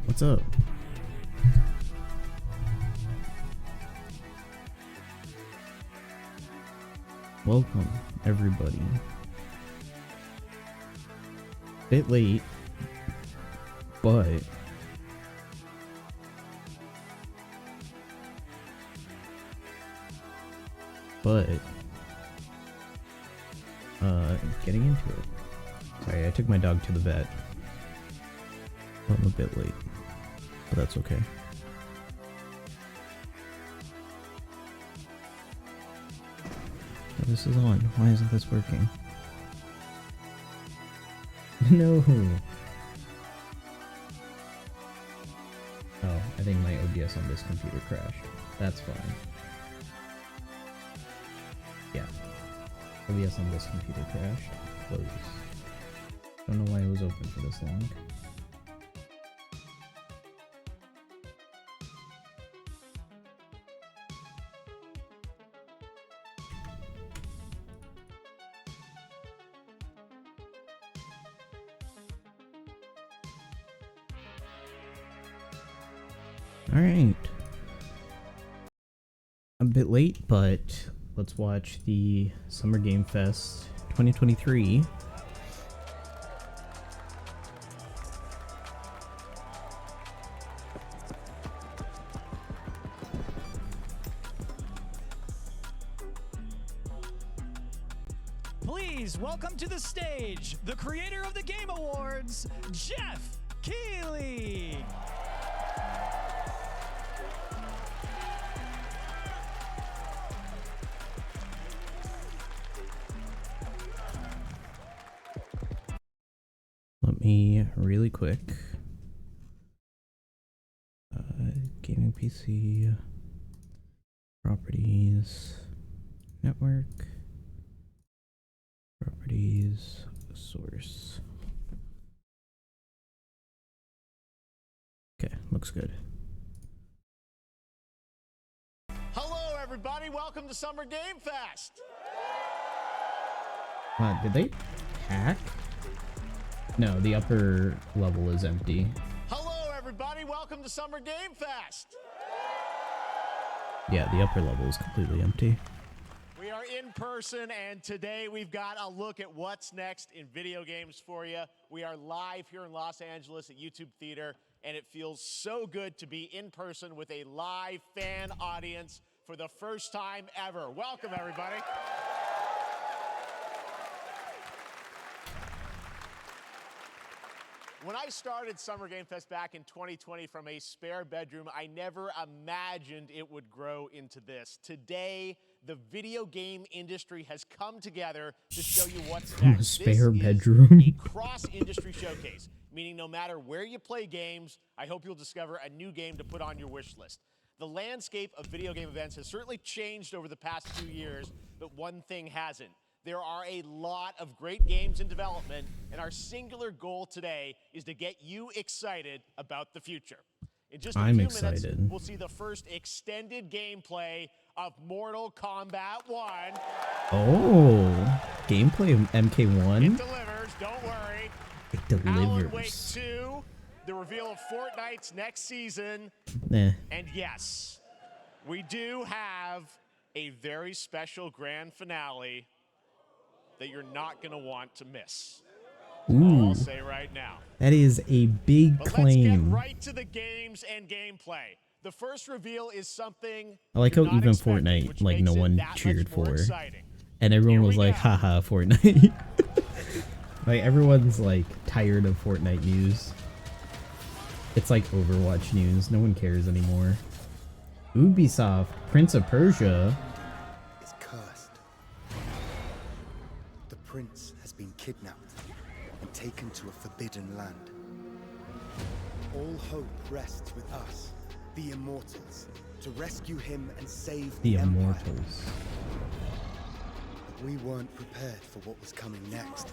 What's up? Welcome, everybody. Bit late, but getting into it. Sorry, I took my dog to the vet. I'm a bit late, but that's okay. Oh, this is on. Why isn't this working? No. Oh, I think my OBS on this computer crashed. That's fine. Yeah. OBS on this computer crashed. Close. Don't know why it was open for this long. Alright. I'm a bit late, but let's watch the Summer Game Fest 2023. Please welcome to the stage the creator of the Game Awards, Jeff Keighley. Let me really quick. Gaming PC, properties, network, properties, source. Okay, looks good. Hello, everybody. Welcome to Summer Game Fest. Did they hack? No, the upper level is empty. Hello, everybody. Welcome to Summer Game Fest. Yeah, the upper level is completely empty. We are in person, and today we've got a look at what's next in video games for you. We are live here in Los Angeles at YouTube Theater, and it feels so good to be in person with a live fan audience for the first time ever. Welcome, everybody. When I started Summer Game Fest back in 2020 from a spare bedroom, I never imagined it would grow into this. Today, the video game industry has come together to show you what's From a next. spare This bedroom. is a cross-industry showcase, meaning no matter where you play games, I hope you'll discover a new game to put on your wish list. The landscape of video game events has certainly changed over the past 2 years, but one thing hasn't. There are a lot of great games in development, and our singular goal today is to get you excited about the future. In just a few minutes, we'll see the first extended gameplay of Mortal Kombat 1. Oh, gameplay of MK1? It delivers, don't worry. It delivers. Alan Wake 2, the reveal of Fortnite's next season. Nah. And yes, we do have a very special grand finale that you're not going to want to miss. Ooh. I'll say right now. That is a big claim. Let's get right to the games and gameplay. The first reveal is something I like how even expecting, Fortnite, like, no makes it one that cheered much more for. exciting. And everyone Here was we like, go. haha, Fortnite. Like, everyone's, like, tired of Fortnite news. It's like Overwatch news. No one cares anymore. Ubisoft, Prince of Persia. Is cursed. The prince has been kidnapped and taken to a forbidden land. All hope rests with us, the Immortals, to rescue him and save The Empire. Immortals. But we weren't prepared for what was coming next.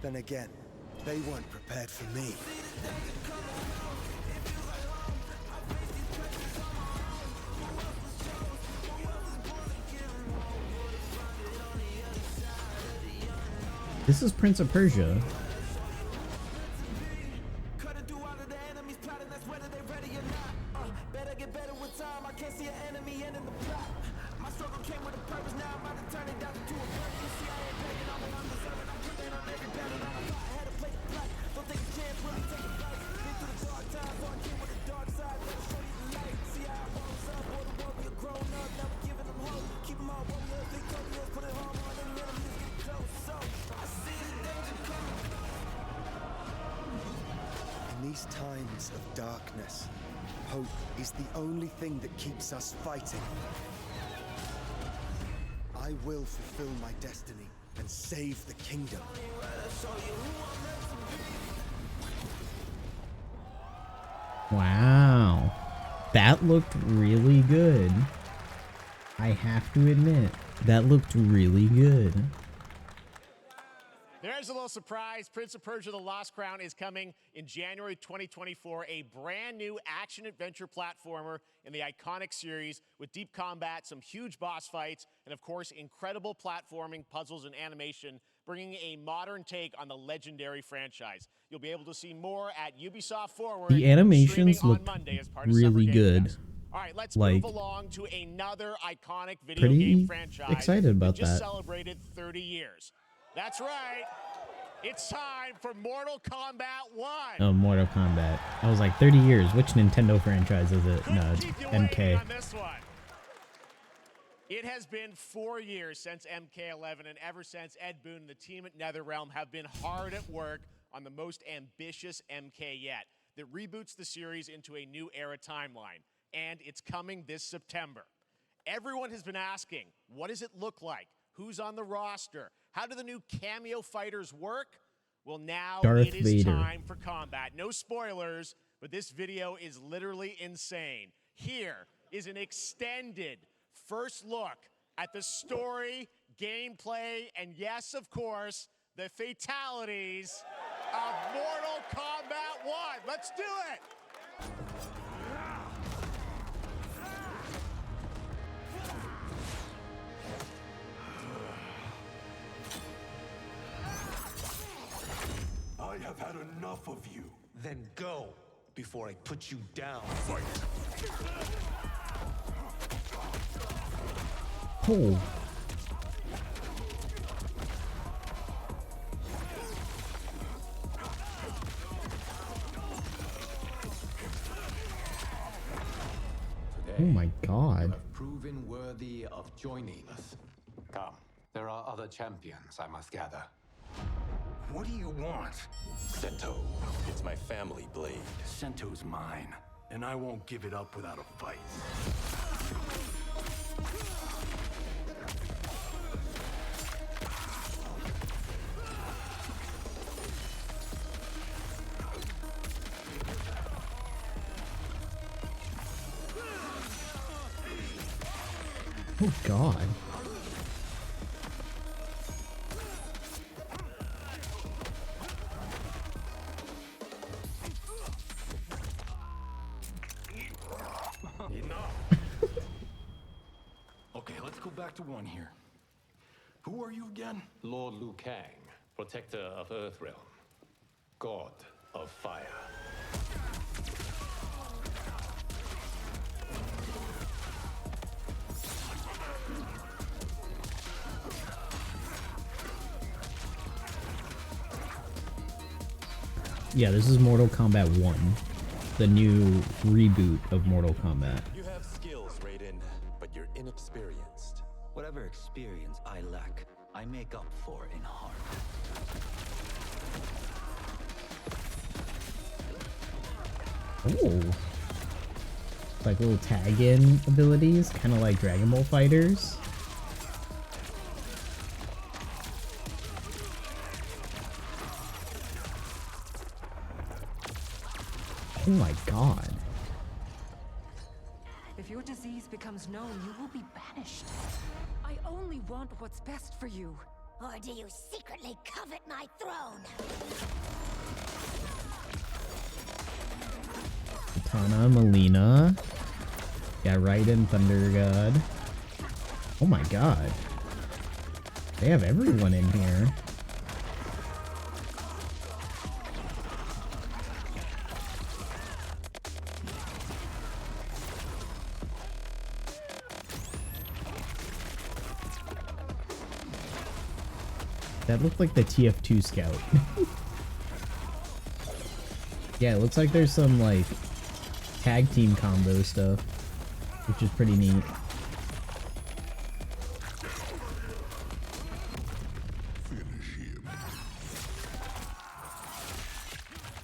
Then again, they weren't prepared for me. This is Prince of Persia. In these times of darkness, hope is the only thing that keeps us fighting. I will fulfill my destiny and save the kingdom. Wow. That looked really good. I have to admit, that looked really good. There's a little surprise. Prince of Persia: The Lost Crown is coming in January 2024. A brand new action-adventure platformer in the iconic series with deep combat, some huge boss fights, and of course, incredible platforming, puzzles, and animation, bringing a modern take on the legendary franchise. You'll be able to see more at Ubisoft Forward. The animations streaming look on Monday as part of really Summer Game good. Fest. All right, let's Like, move along to another iconic video pretty game franchise. excited about just that. Celebrated 30 years. That's right. It's time for Mortal Kombat 1. Oh, Mortal Kombat. I was like, 30 years. Which Nintendo franchise is it? No, it's Keep you waiting MK. on this one. It has been 4 years since MK11, and ever since, Ed Boon and the team at NetherRealm have been hard at work on the most ambitious MK yet that reboots the series into a new era timeline. And it's coming this September. Everyone has been asking, what does it look like? Who's on the roster? How do the new cameo fighters work? Well, now Darth it is Vader. time for combat. No spoilers, but this video is literally insane. Here is an extended first look at the story, gameplay, and yes, of course, the fatalities of Mortal Kombat 1. Let's do it! I have had enough of you. Then go before I put you down. Fight. Oh. Oh my god. Have proven worthy of joining us. Come, there are other champions I must gather. What do you want? Sento, it's my family blade. Sento's mine, and I won't give it up without a fight. Oh god. Okay, let's go back to one here. Who are you again? Lord Liu Kang, protector of Earthrealm, god of fire. Yeah, this is Mortal Kombat 1. The new reboot of Mortal Kombat. You have skills, Raiden, but you're inexperienced. Whatever experience I lack, I make up for in heart. Oh. Like little tag-in abilities, kind of like Dragon Ball Fighters. Oh my god. If your disease becomes known, you will be banished. I only want what's best for you. Or do you secretly covet my throne? Katana, Melina. Yeah, Raiden, Thunder God. Oh my god. They have everyone in here. That looked like the TF2 scout. Yeah, it looks like there's some like tag team combo stuff, which is pretty neat.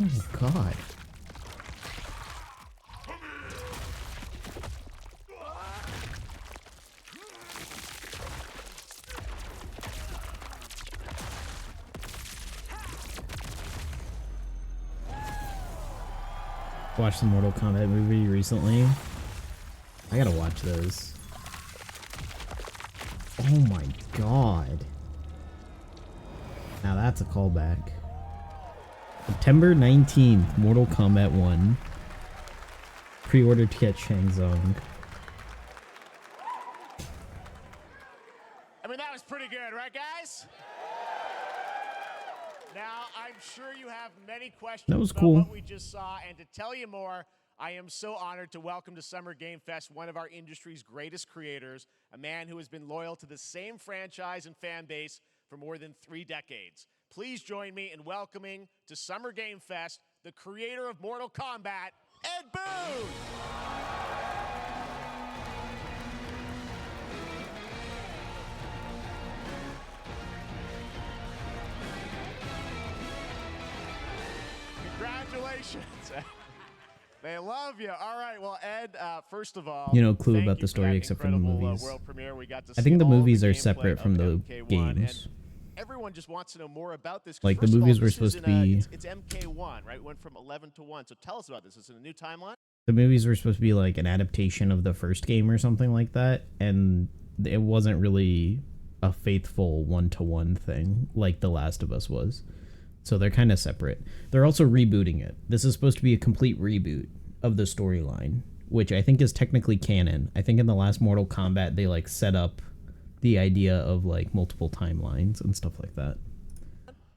Oh god. Watched the Mortal Kombat movie recently. I gotta watch those. Oh my god. Now that's a callback. September 19th, Mortal Kombat 1. Pre-order to get Shang Tsung. I mean, that was pretty good, right, guys? Now, I'm sure you have many questions That was about cool. what we just saw, and to tell you more, I am so honored to welcome to Summer Game Fest one of our industry's greatest creators, a man who has been loyal to the same franchise and fan base for more than 3 decades. Please join me in welcoming to Summer Game Fest the creator of Mortal Kombat, Ed Boon! Congratulations. They love you. All right, well, Ed, first of all, You know, clue thank about you the for story that except for the incredible, movies. world premiere. We got to I see think the all movies are gameplay separate from of the MK1, games. and everyone just wants to know more about this. 'Cause Like, the first of all, movies were this is supposed in to be- It's MK1, right? It went from 11 to 1. So tell us about this. Is it a new timeline? The movies were supposed to be like an adaptation of the first game or something like that, and it wasn't really a faithful one-to-one thing like The Last of Us was. So they're kind of separate. They're also rebooting it. This is supposed to be a complete reboot of the storyline, which I think is technically canon. I think in the last Mortal Kombat they like set up the idea of like multiple timelines and stuff like that.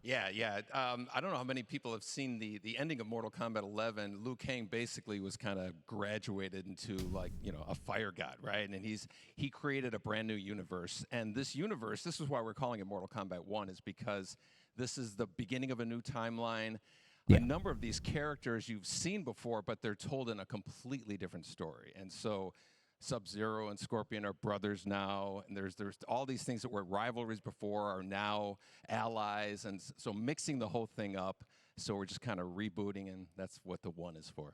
Yeah, yeah. I don't know how many people have seen the ending of Mortal Kombat 11. Liu Kang basically was kind of graduated into like, you know, a fire god, right? And he created a brand new universe. And this universe, this is why we're calling it Mortal Kombat 1, is because this is the beginning of a new timeline. Yeah. A number of these characters you've seen before, but they're told in a completely different story. And so Sub-Zero and Scorpion are brothers now, and there's all these things that were rivalries before are now allies, and so mixing the whole thing up. So we're just kind of rebooting, and that's what the 1 is for.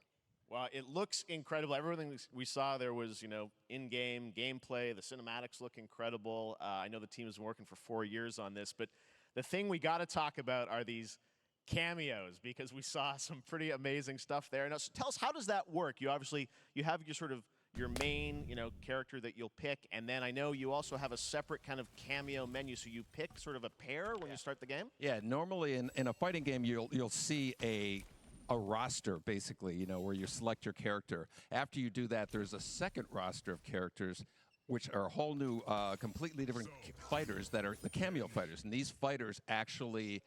Well, it looks incredible. Everything we saw there was, you know, in-game gameplay. The cinematics look incredible. I know the team has been working for 4 years on this, but the thing we got to talk about are these cameos, because we saw some pretty amazing stuff there. Now, so tell us, how does that work? You obviously, you have your sort of your main, you know, character that you'll pick, and then I know you also have a separate kind of cameo menu, so you pick sort of a pair when you start the game? Yeah, normally in a fighting game, you'll see a roster, basically, you know, where you select your character. After you do that, there's a second roster of characters, which are a whole new, completely different fighters that are the cameo fighters. And these fighters actually,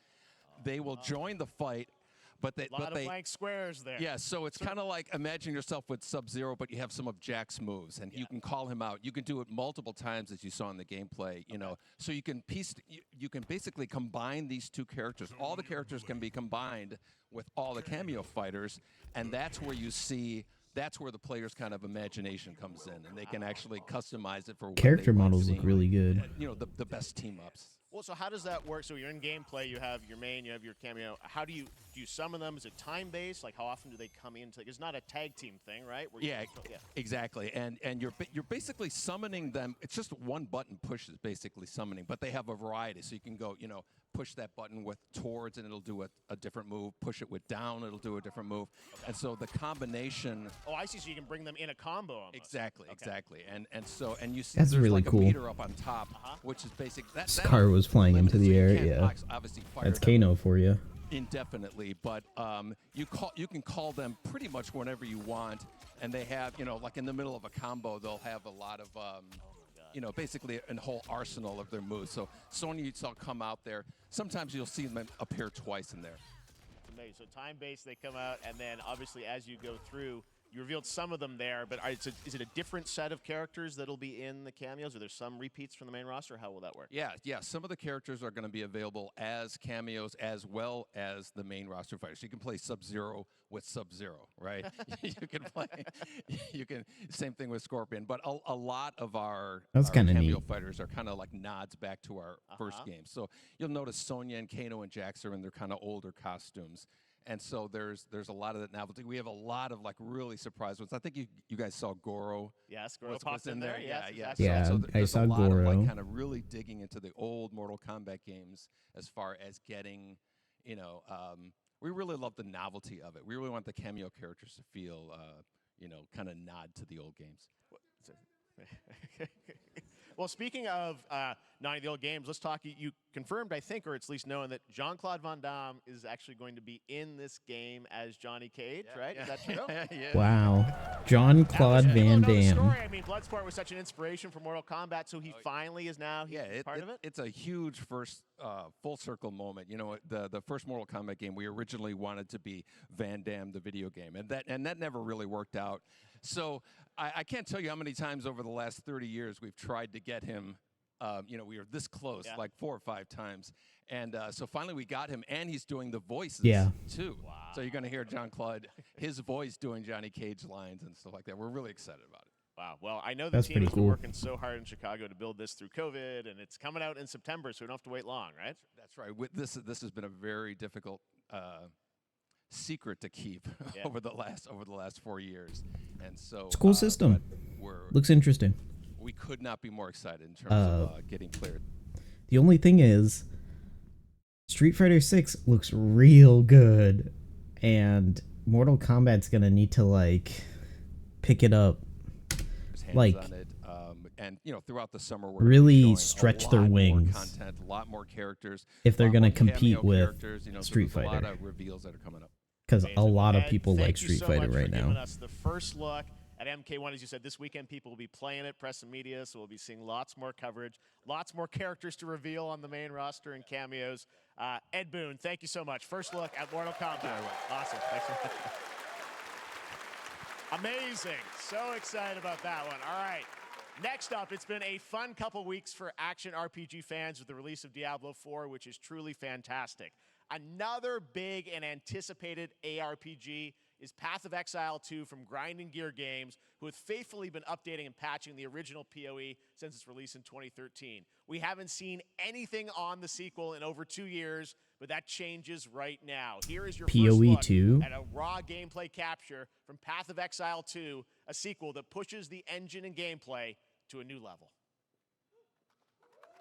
they will join the fight, but they... A lot of blank squares there. Yeah, so it's kind of like, imagine yourself with Sub-Zero, but you have some of Jack's moves, and you can call him out. You can do it multiple times, as you saw in the gameplay, you know. So you can you can basically combine these two characters. All the characters can be combined with all the cameo fighters, and that's where you see... That's where the player's kind of imagination comes in, and they can actually customize it for what Character they want models to look see. really good. You know, the best team-ups. Well, so how does that work? So you're in gameplay, you have your main, you have your cameo. How do you summon them? Is it time-based? Like, how often do they come in? It's not a tag team thing, right? Where Yeah, exactly. And you're basically summoning them. It's just one button push is basically summoning, but they have a variety. So you can go, you know, push that button with towards, and it'll do a different move. Push it with down, it'll do a different move. And so the combination. Oh, I see. So you can bring them in a combo almost. Exactly, Okay. exactly. And you see That's there's really like cool. a meter up on top, which is basic. That Car was flying into the air, yeah. Obviously fire That's them Kano for you. indefinitely, but you can call them pretty much whenever you want, and they have, you know, like in the middle of a combo, they'll have a lot of you know, basically a whole arsenal of their moves. So Sonya, you saw come out there. Sometimes you'll see them appear twice in there. So time-based, they come out, and then obviously as you go through, You revealed some of them there, but is it a different set of characters that'll be in the cameos? Are there some repeats from the main roster? How will that work? Yeah. Some of the characters are going to be available as cameos as well as the main roster fighters. You can play Sub-Zero with Sub-Zero, right? Same thing with Scorpion. But a lot of our cameo neat. fighters are kind of like nods back to our first game. So you'll notice Sonya and Kano and Jax are in their kind of older costumes. And so there's a lot of that novelty. We have a lot of like really surprise ones. I think you guys saw Goro. Yes, Goro popped in there. there. Yeah. Yeah, So I saw a lot Goro. of like kind of really digging into the old Mortal Kombat games as far as getting, we really love the novelty of it. We really want the cameo characters to feel, kind of nod to the old games. Well, speaking of nodding to the old games, let's talk. You confirmed, I think, or it's at least known that Jean-Claude Van Damme is actually going to be in this game as Johnny Cage, right? Is that true? Yeah. Wow. Jean-Claude Van Damme. I mean, Bloodsport was such an inspiration for Mortal Kombat, so he finally is now part of it? It's a huge first full circle moment. The first Mortal Kombat game, we originally wanted to be Van Damme, the video game, and that never really worked out. So I can't tell you how many times over the last 30 years we've tried to get him. We were this close, like 4 or 5 times. And so finally we got him, and he's doing the voices too. Wow. So you're going to hear Jean-Claude, his voice doing Johnny Cage lines and stuff like that. We're really excited about it. Wow. Well, I know the team has been working so hard in Chicago to build this through COVID, and it's coming out in September, so we don't have to wait long, right? That's right. This has been a very difficult secret to keep over the last 4 years, and so it's a cool system. Looks interesting. We could not be more excited in terms of getting cleared. The only thing is, Street Fighter 6 looks real good, and Mortal Kombat's gonna need to pick it up, on it. And throughout the summer, we're really stretch their wings. More content, a lot more characters. If they're gonna compete with Street Fighter, Fighter. a lot of reveals that are coming up. Because a lot of people like Street Fighter right now. Giving us the first look at MK1, as you said, this weekend people will be playing it, press and media, so we'll be seeing lots more coverage, lots more characters to reveal on the main roster and cameos. Ed Boon, thank you so much. First look at Mortal Kombat. Awesome. Thanks so much. Amazing. So excited about that one. All right. Next up, it's been a fun couple weeks for action RPG fans with the release of Diablo 4, which is truly fantastic. Another big and anticipated ARPG is Path of Exile 2 from Grinding Gear Games, who have faithfully been updating and patching the original PoE since its release in 2013. We haven't seen anything on the sequel in over 2 years, but that changes right now. Here is your PoE first look 2 at a raw gameplay capture from Path of Exile 2, a sequel that pushes the engine and gameplay to a new level.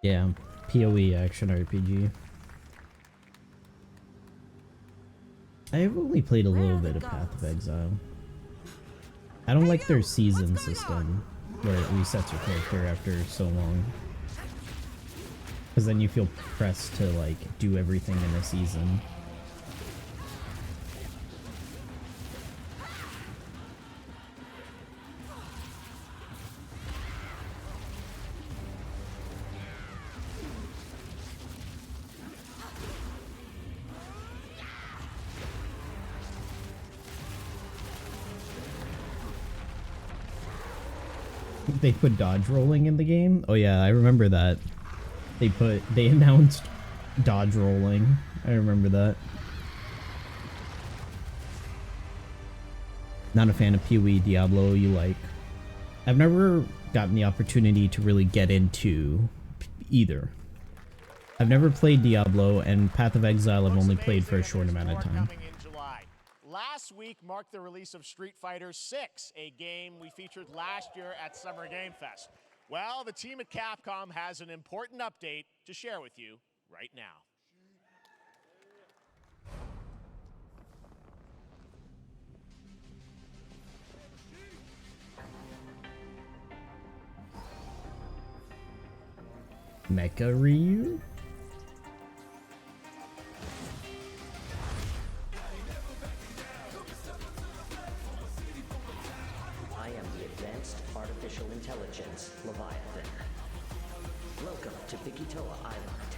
Yeah, PoE action RPG. I've only played a little bit of Path of Exile. I don't like their season system, where it resets your character after so long. Because then you feel pressed to, do everything in a season. They put dodge rolling in the game? Oh yeah, I remember that. They announced dodge rolling. I remember that. Not a fan of PoE. Diablo, you like. I've never gotten the opportunity to really get into either. I've never played Diablo, and Path of Exile I've only played for a short amount of time. Last week marked the release of Street Fighter 6, a game we featured last year at Summer Game Fest. Well, the team at Capcom has an important update to share with you right now. Mecha Ryu? Artificial intelligence, Leviathan. Welcome to Bikitoa Island.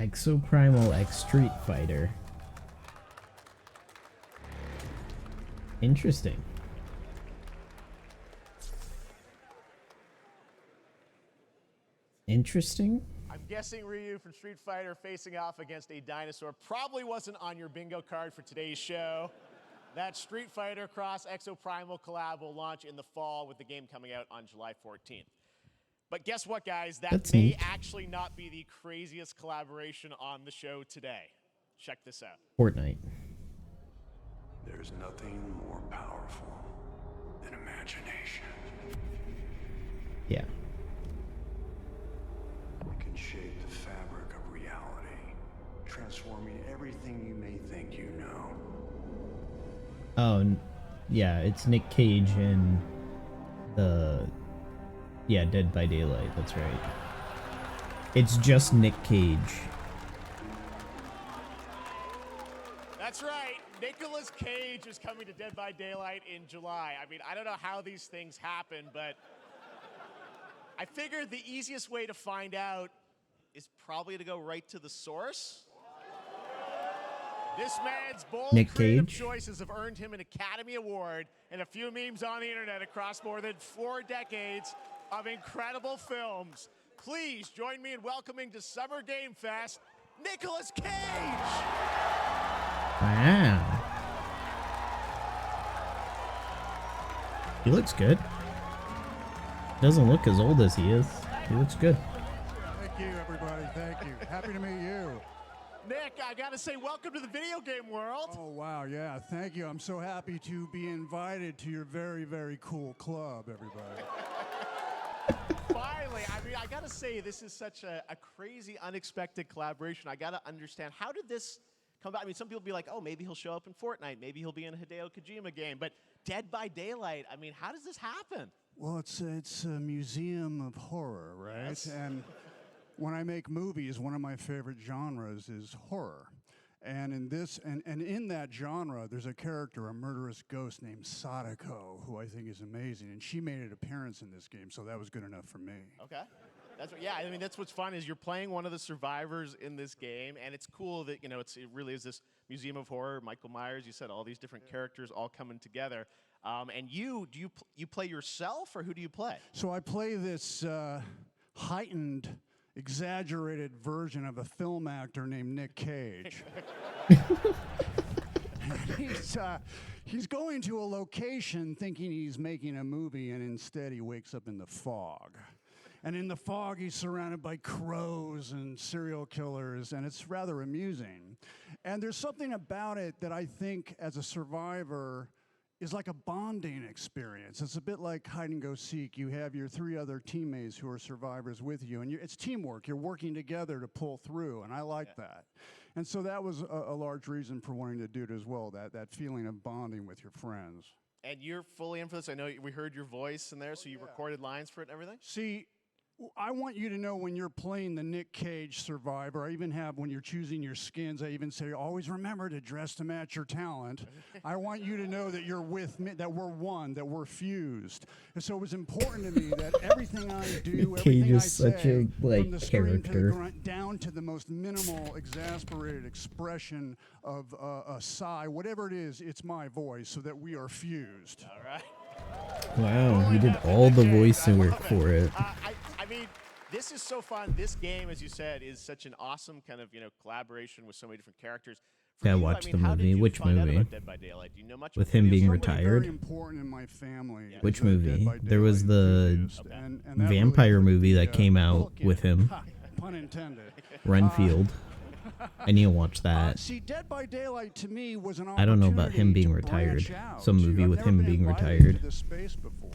Exoprimal X Street Fighter. Interesting. Interesting? I'm guessing Ryu from Street Fighter facing off against a dinosaur probably wasn't on your bingo card for today's show. That Street Fighter Cross Exoprimal collab will launch in the fall with the game coming out on July 14th. But guess what, guys? That may actually not be the craziest collaboration on the show today. Check this out. Fortnite. There's nothing more powerful than imagination. Yeah. It can shape the fabric of reality, transforming everything you may think you know. Oh, yeah, it's Nick Cage in the... Yeah, Dead by Daylight, that's right. It's just Nick Cage. That's right. Nicolas Cage is coming to Dead by Daylight in July. I mean, I don't know how these things happen, but I figured the easiest way to find out is probably to go right to the source. This man's bold creative choices have earned him an Academy Award and a few memes on the internet across more than 4 decades of incredible films. Please join me in welcoming to Summer Game Fest, Nicolas Cage! Wow. He looks good. Doesn't look as old as he is. He looks good. Thank you, everybody. Thank you. Happy to meet you. Nick, I gotta say, welcome to the video game world. Oh, wow, yeah, thank you. I'm so happy to be invited to your very, very cool club, everybody. Finally, I mean, I gotta say, this is such a crazy, unexpected collaboration. I gotta understand, how did this come about? I mean, some people be like, oh, maybe he'll show up in Fortnite, maybe he'll be in a Hideo Kojima game, but Dead by Daylight, I mean, how does this happen? Well, it's a museum of horror, right? Yes. And when I make movies, one of my favorite genres is horror. And in this, and in that genre, there's a character, a murderous ghost named Sadako, who I think is amazing. And she made an appearance in this game, so that was good enough for me. Okay. That's what, yeah, I mean, that's what's fun is you're playing one of the survivors in this game, and it's cool that, you know, it really is this museum of horror. Michael Myers, you said all these different characters all coming together. And you play yourself, or who do you play? So I play this heightened, exaggerated version of a film actor named Nick Cage. He's going to a location thinking he's making a movie, and instead he wakes up in the fog. And in the fog, he's surrounded by crows and serial killers, and it's rather amusing. And there's something about it that I think, as a survivor, is like a bonding experience. It's a bit like hide and go seek. You have your 3 other teammates who are survivors with you, and it's teamwork. You're working together to pull through, and I like that. And so that was a large reason for wanting to do it as well, that feeling of bonding with your friends. And you're fully in for this. I know we heard your voice in there, so you recorded lines for it and everything? See, I want you to know when you're playing the Nick Cage survivor, I even have, when you're choosing your skins, I even say, always remember to dress to match your talent. I want you to know that you're with me, that we're one, that we're fused. And so it was important to me that everything I do, everything I say, such a, from the scream to the character. grunt, down to the most minimal, exasperated expression of a sigh, whatever it is, it's my voice, so that we are fused. All right. Wow, he did all the voice work for it. I mean, this is so fun. This game, as you said, is such an awesome kind of, collaboration with so many different characters. For Yeah, you, watch I mean, the how movie. did you Which find out movie? about Dead by Daylight? Do you know much With about him it? being Somebody retired? very important in my family. Which is a Dead movie? by There was Daylight the enthusiast, and that vampire really movie that put came the out hook in with it. him. Pun intended. Renfield. I need to watch that. See, Dead by Daylight to me was an I don't know about him being opportunity to retired. branch out. Some movie I've with never him been being invited retired. to this space before.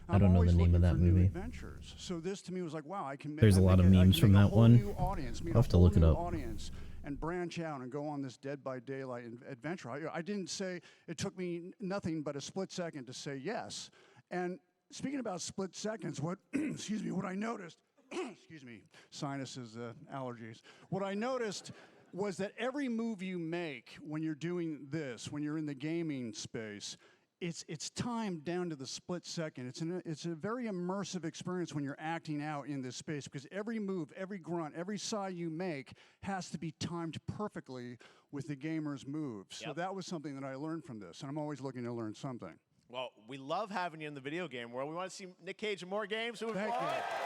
I don't know the I'm name of always that looking for new movie. adventures. So this to me was like, wow, I can. There's a lot of memes from that one. I'll have to look it up. Audience and branch out and go on this Dead by Daylight adventure. I didn't say, it took me nothing but a split second to say yes. And speaking about split seconds, what excuse me, what I noticed, excuse me, sinuses, allergies. What I noticed was that every move you make when you're doing this, when you're in the gaming space, it's timed down to the split second. It's a very immersive experience when you're acting out in this space, because every move, every grunt, every sigh you make has to be timed perfectly with the gamer's moves. So that was something that I learned from this, and I'm always looking to learn something. Well, we love having you in the video game world. We want to see Nick Cage in more games. Thank you.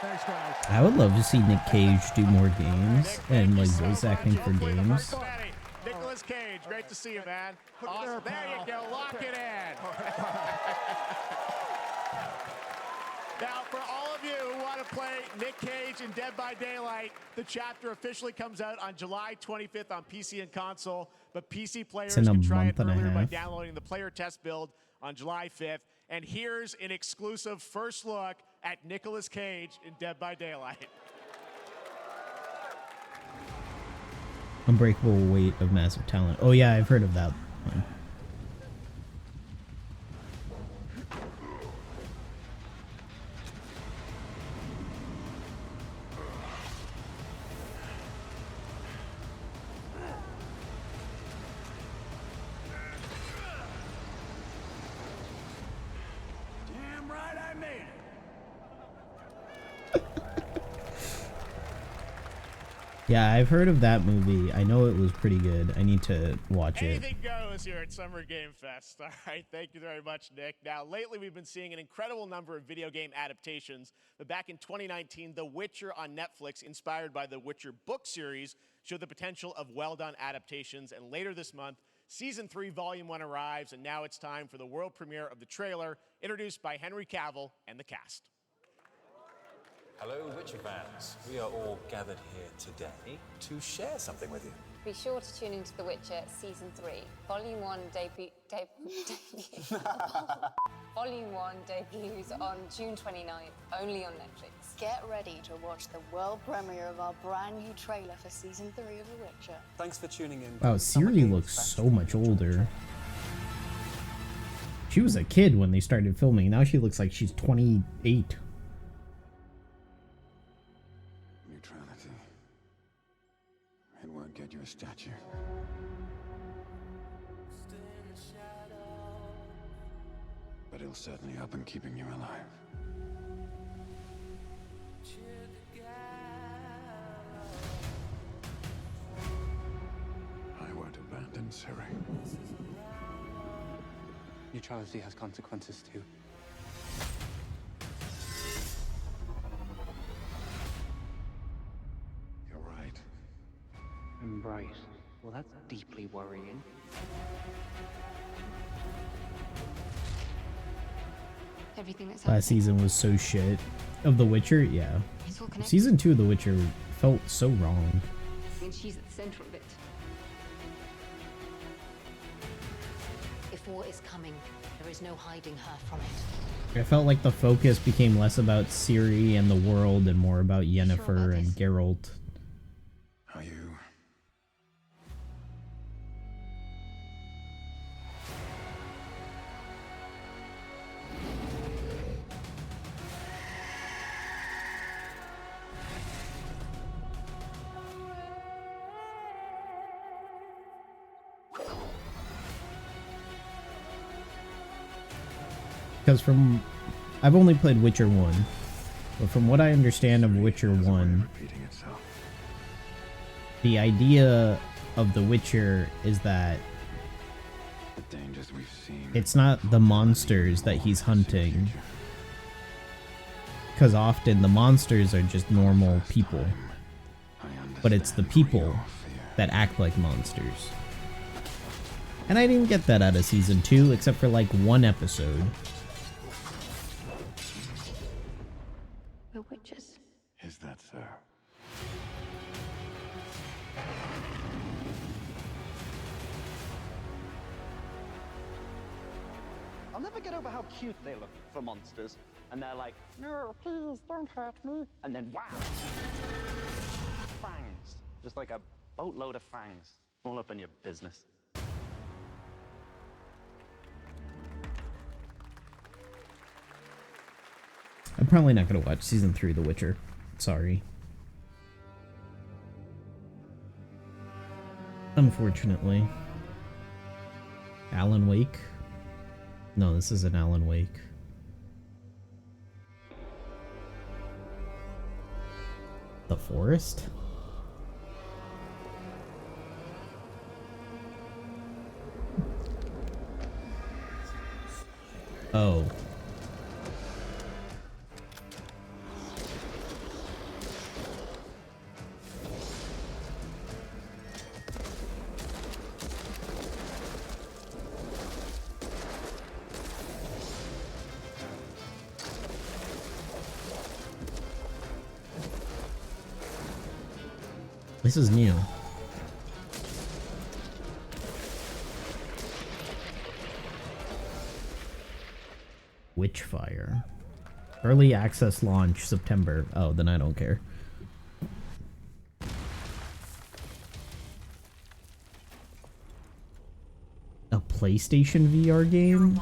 Thanks, guys. I would love to see Nick Cage do more games and like voice acting for games. Nicolas Cage, great to see you, man. Awesome. There you go. Lock it in. Now, for all of you who want to play Nick Cage in Dead by Daylight, the chapter officially comes out on July 25th on PC and console, but PC players can try it earlier by downloading the player test build on July 5th. And here's an exclusive first look at Nicolas Cage in Dead by Daylight. Unbreakable Weight of Massive Talent. Oh yeah, I've heard of that one. Damn right I made it. Yeah, I've heard of that movie. I know it was pretty good. I need to watch it. Anything goes here at Summer Game Fest. All right, thank you very much, Nick. Now, lately we've been seeing an incredible number of video game adaptations, but back in 2019, The Witcher on Netflix, inspired by the Witcher book series, showed the potential of well-done adaptations, and later this month, Season 3, Volume 1 arrives, and now it's time for the world premiere of the trailer, introduced by Henry Cavill and the cast. Hello, Witcher fans. We are all gathered here today to share something with you. Be sure to tune into The Witcher Season 3. Volume 1 Volume 1 debuts on June 29th, only on Netflix. Get ready to watch the world premiere of our brand new trailer for Season 3 of The Witcher. Thanks for tuning in. Wow, Ciri looks so much older. She was a kid when they started filming. Now she looks like she's 28. Neutrality. It won't get you a statue. But it'll certainly help in keeping you alive. I won't abandon Ciri. Neutrality has consequences too. You're right. Right. Well, that's deeply worrying. Everything that's Last season was so shit. Of The Witcher, yeah. It's all connected. Season 2 of The Witcher felt so wrong. And she's at the center of it. If war is coming, there is no hiding her from it. I felt like the focus became less about Ciri and the world and more about Yennefer and Geralt. Are you? Because I've only played Witcher 1, but from what I understand of Witcher 1, the idea of The Witcher is that it's not the monsters that he's hunting, because often the monsters are just normal people, but it's the people that act like monsters. And I didn't get that out of Season 2, except for like one episode. We're witches. Is that so? I'll never get over how cute they look for monsters. And they're like, no, please, don't hurt me. And then, wow! Fangs. Just like a boatload of fangs. All up in your business. I'm probably not going to watch Season 3 of The Witcher. Sorry. Unfortunately. Alan Wake. No, this is an Alan Wake. The forest? Oh. This is new. Witchfire. Early access launch September. Oh, then I don't care. A PlayStation VR game?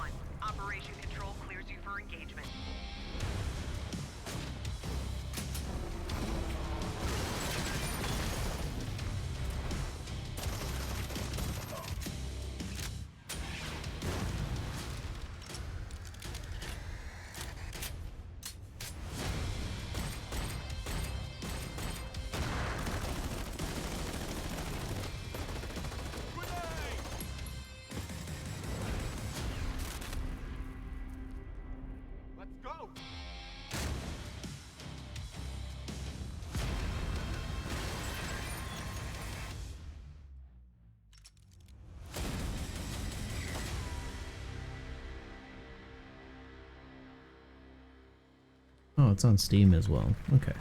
Oh, it's on Steam as well. Okay.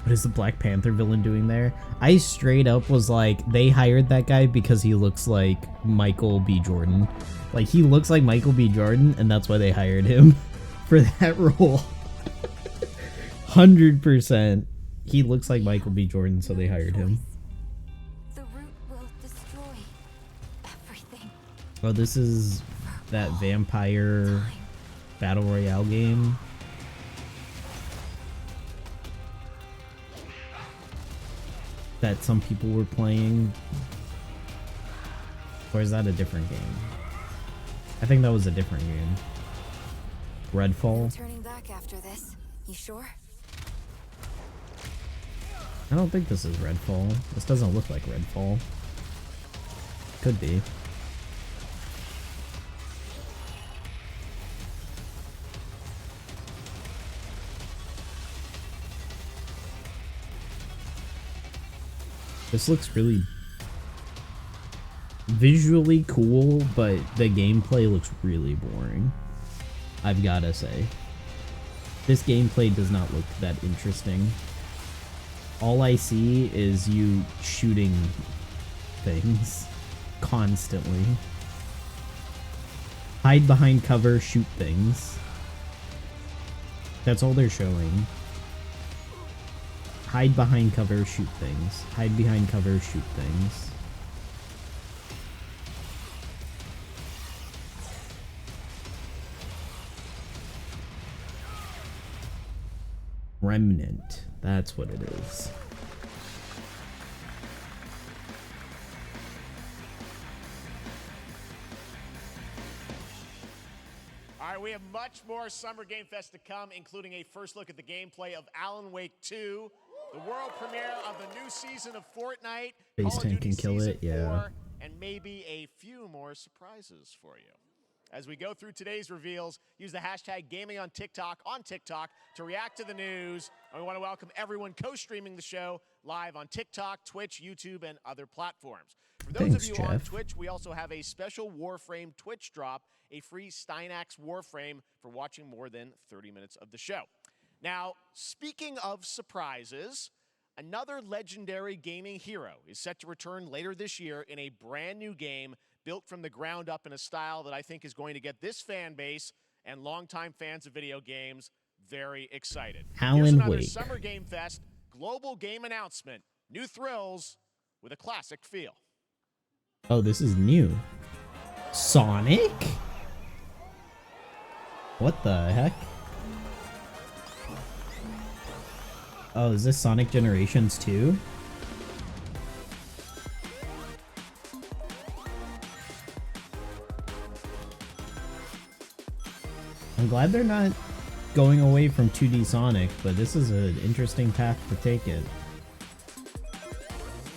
What is the Black Panther villain doing there? I straight up was like, they hired that guy because he looks like Michael B. Jordan. Like, he looks like Michael B. Jordan, and that's why they hired him for that role. 100%. He looks like Michael B. Jordan, so they hired him. The root will destroy everything. Oh, this is that vampire battle royale game. That some people were playing. Or is that a different game? I think that was a different game. Redfall? Turning back after this. You sure? I don't think this is Redfall. This doesn't look like Redfall. Could be. This looks really visually cool, but the gameplay looks really boring. I've gotta say. This gameplay does not look that interesting. All I see is you shooting things constantly. Hide behind cover, shoot things. That's all they're showing. Hide behind cover, shoot things. Hide behind cover, shoot things. Remnant. That's what it is. All right, we have much more Summer Game Fest to come, including a first look at the gameplay of Alan Wake 2, the world premiere of the new season of Fortnite, Base Call of tank Duty can kill Season it, yeah. 4, and maybe a few more surprises for you. As we go through today's reveals, use the hashtag gaming on TikTok to react to the news. And we want to welcome everyone co-streaming the show live on TikTok, Twitch, YouTube, and other platforms. For those Thanks, of you on Jeff. Twitch, we also have a special Warframe Twitch drop, a free Steinax Warframe for watching more than 30 minutes of the show. Now, speaking of surprises, another legendary gaming hero is set to return later this year in a brand new game built from the ground up in a style that I think is going to get this fan base and longtime fans of video games very excited. Here's Alan another Wake. Summer Game Fest global game announcement. New thrills with a classic feel. Oh, this is new. Sonic? What the heck? Oh, is this Sonic Generations 2? I'm glad they're not going away from 2D Sonic, but this is an interesting path to take it.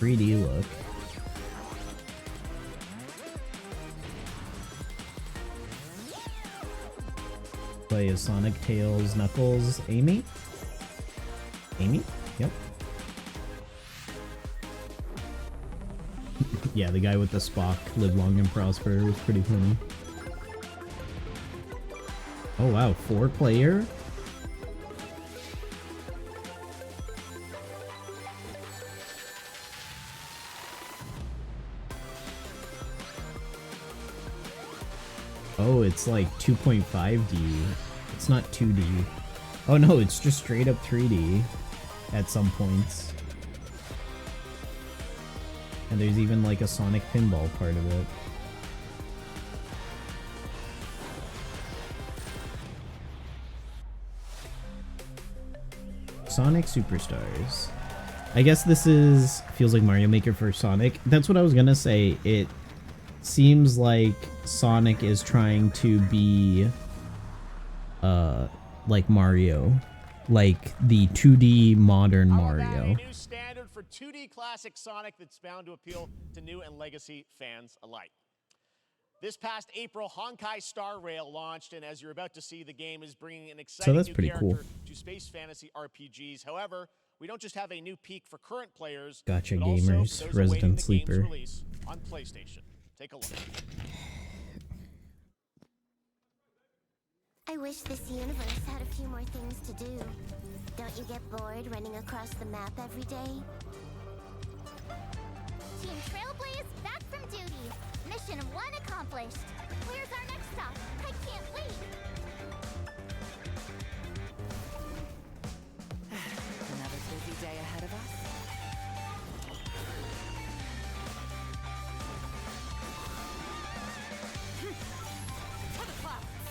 3D look. Play as Sonic, Tails, Knuckles, Amy? Amy? Yep. Yeah, the guy with the Spock, live long and prosper, was pretty funny. Oh wow, 4-player? Oh, it's like 2.5D. It's not 2D. Oh no, it's just straight up 3D at some points. And there's even like a Sonic pinball part of it. Sonic Superstars. I guess this feels like Mario Maker for Sonic. That's what I was gonna say. It seems like Sonic is trying to be like Mario, like the 2D modern Mario. A new standard for 2D classic Sonic that's bound to appeal to new and legacy fans alike. This past April, Honkai Star Rail launched, and as you're about to see, the game is bringing an exciting new character to space fantasy RPGs. However, we don't just have a new peak for current players, Gotcha but also gamers, for those Resident awaiting the Sleeper. game's release on PlayStation. Take a look. I wish this universe had a few more things to do. Don't you get bored running across the map every day? Team Trailblaze back from duty. Mission 1 accomplished. Where's our next stop? I can't wait. Another busy day ahead of us. For the clouds.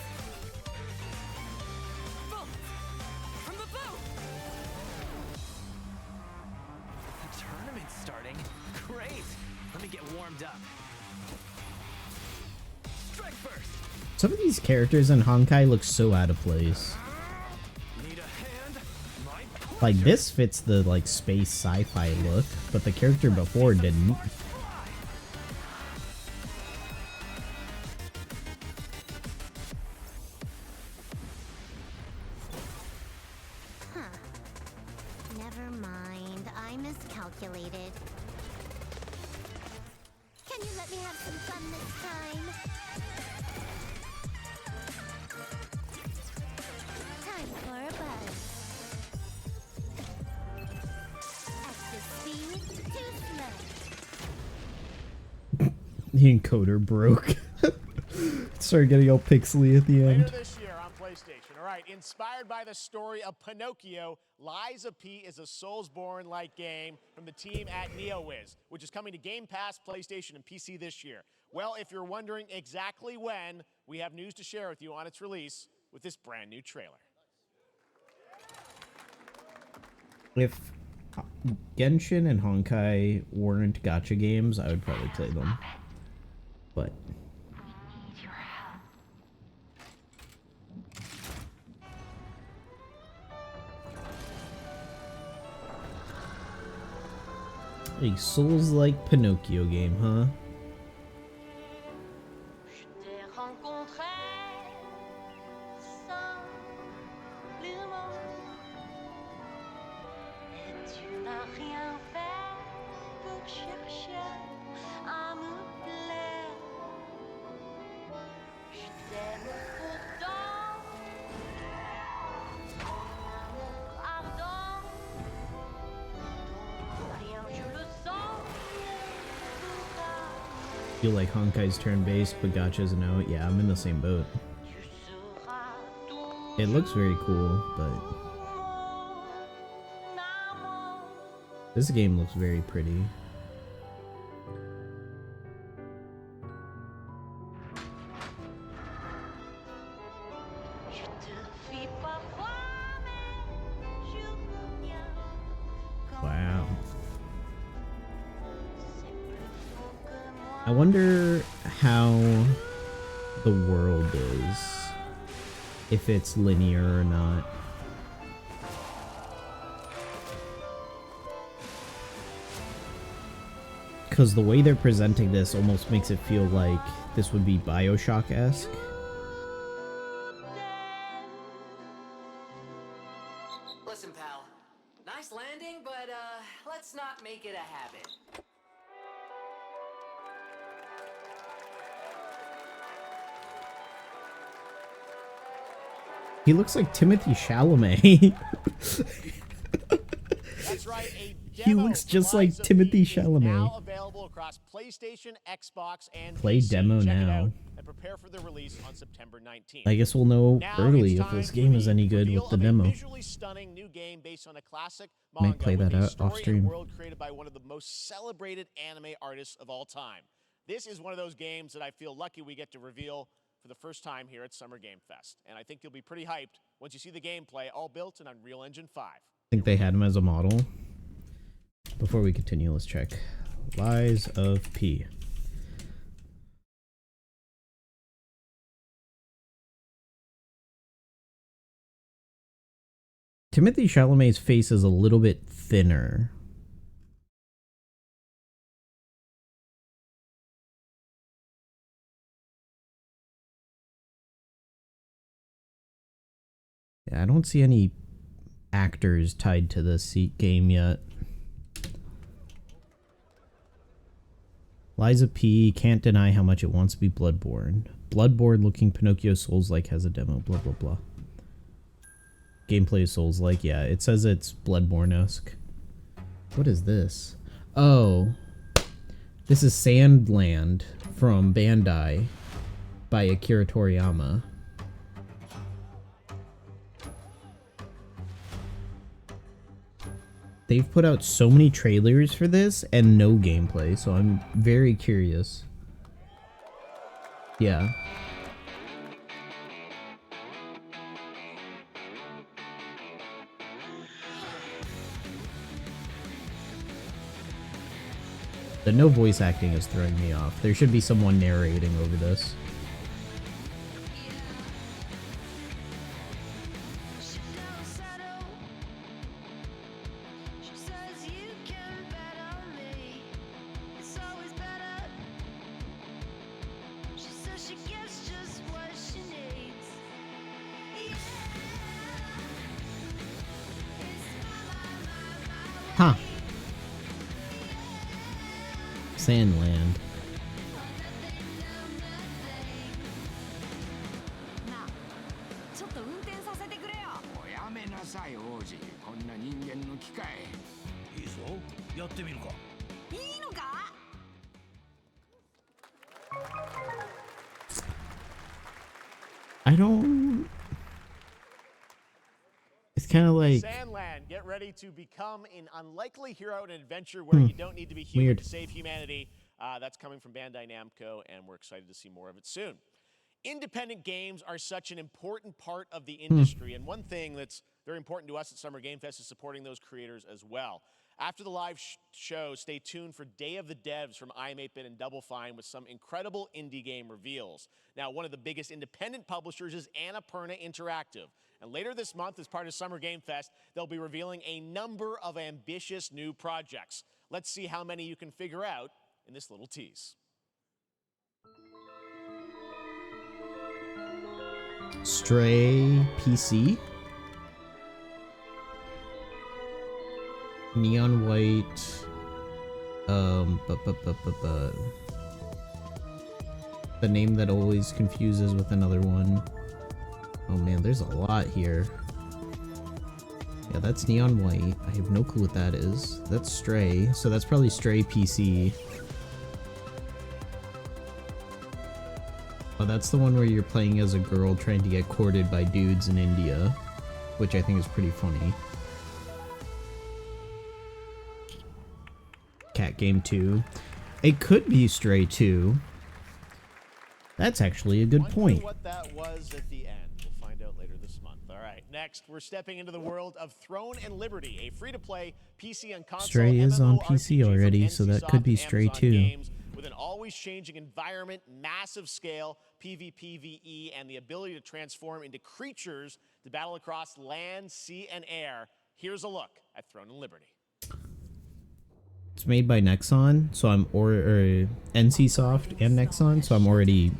Vods from the boat. The tournament's starting. Great. Let me get warmed up. Strike first. Some of these characters in Honkai look so out of place. Need a hand? Like this fits the like space sci-fi look, but the character before didn't. Huh. Never mind. I miscalculated. Can you let me have some fun this time? Time for a buzz. Extra speed, too slow. The encoder broke. Started getting all pixely at the end. Later this year on PlayStation. All right, inspired by the story of Pinocchio, Lies of P is a Soulsborne-like game from the team at NeoWiz, which is coming to Game Pass, PlayStation, and PC this year. Well, if you're wondering exactly when, we have news to share with you on its release with this brand new trailer. If Genshin and Honkai weren't gacha games, I would probably play them. But a Souls-like Pinocchio game, huh? Feel like Honkai's turn-based, but gacha's an out. Yeah, I'm in the same boat. It looks very cool, but this game looks very pretty. Wow. I wonder how the world is. if it's linear or not. Because the way they're presenting this almost makes it feel like this would be Bioshock-esque. Listen, pal. Nice landing, but let's not make it a habit. He looks like Timothy Chalamet. That's right, a He looks just like Timothy Chalamet. now available across PlayStation, Xbox, and Play PC. demo Check it now. out and prepare for the release on September 19th. I guess we'll know Now early it's if time this for game is the any good reveal with the of a demo. visually stunning new game based on a classic Might manga play with that a out story off stream. and world created by one of the most celebrated anime artists of all time. This is one of those games that I feel lucky we get to reveal for the first time here at Summer Game Fest. And I think you'll be pretty hyped once you see the gameplay, all built in Unreal Engine 5. I think they had him as a model. Before we continue, let's check. Lies of P. Timothy Chalamet's face is a little bit thinner. Yeah, I don't see any actors tied to this game yet. Liza P. can't deny how much it wants to be Bloodborne. Bloodborne looking Pinocchio Souls-like has a demo, blah blah blah. Gameplay Souls-like, yeah, it says it's Bloodborne-esque. What is this? Oh, this is Sandland from Bandai by Akira Toriyama. They've put out so many trailers for this and no gameplay, so I'm very curious. Yeah. The no voice acting is throwing me off. There should be someone narrating over this. Huh. Sandland. I don't... It's kind of like... Sandland, get ready to become an unlikely hero in an adventure where you don't need to be human Weird. to save humanity. That's coming from Bandai Namco, and we're excited to see more of it soon. Independent games are such an important part of the industry, and one thing that's very important to us at Summer Game Fest is supporting those creators as well. After the live show, stay tuned for Day of the Devs from iam8bit and Double Fine with some incredible indie game reveals. Now, one of the biggest independent publishers is Annapurna Interactive. And later this month, as part of Summer Game Fest, they'll be revealing a number of ambitious new projects. Let's see how many you can figure out in this little tease. Stray PC. Neon White. The name that always confuses with another one. Oh man, there's a lot here. Yeah, that's Neon White. I have no clue what that is. That's Stray, so that's probably Stray PC. Oh, that's the one where you're playing as a girl trying to get courted by dudes in India, which I think is pretty funny. Cat Game 2. It could be Stray 2. That's actually a good point. What that was at the end. We'll find out later this month. All right, next we're stepping into the world of Throne and Liberty, a free-to-play PC and console Stray is on PC MMORPG from already, so that could be NCSoft Stray Amazon 2. Games, With an always changing environment, massive scale, PvPvE, and the ability to transform into creatures to battle across land, sea, and air, here's a look at Throne and Liberty. It's made by Nexon, so I'm NCSoft and Nexon, so I'm already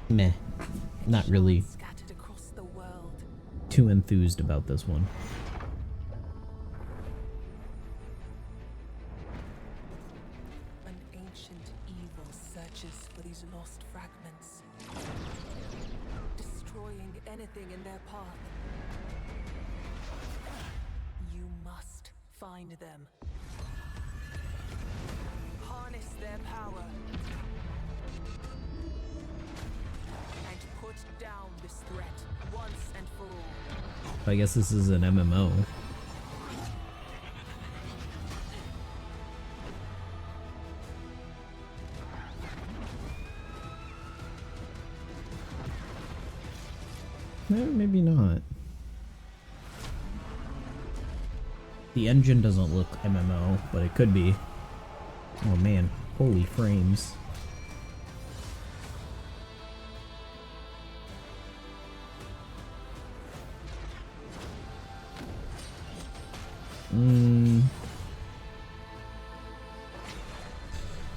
meh. Not really too enthused about this one. An ancient evil searches for these lost fragments, destroying anything in their path. You must find them. Harness their power. And put down this threat once and for all. I guess this is an MMO. Maybe not. The engine doesn't look MMO, but it could be. Oh man, holy frames.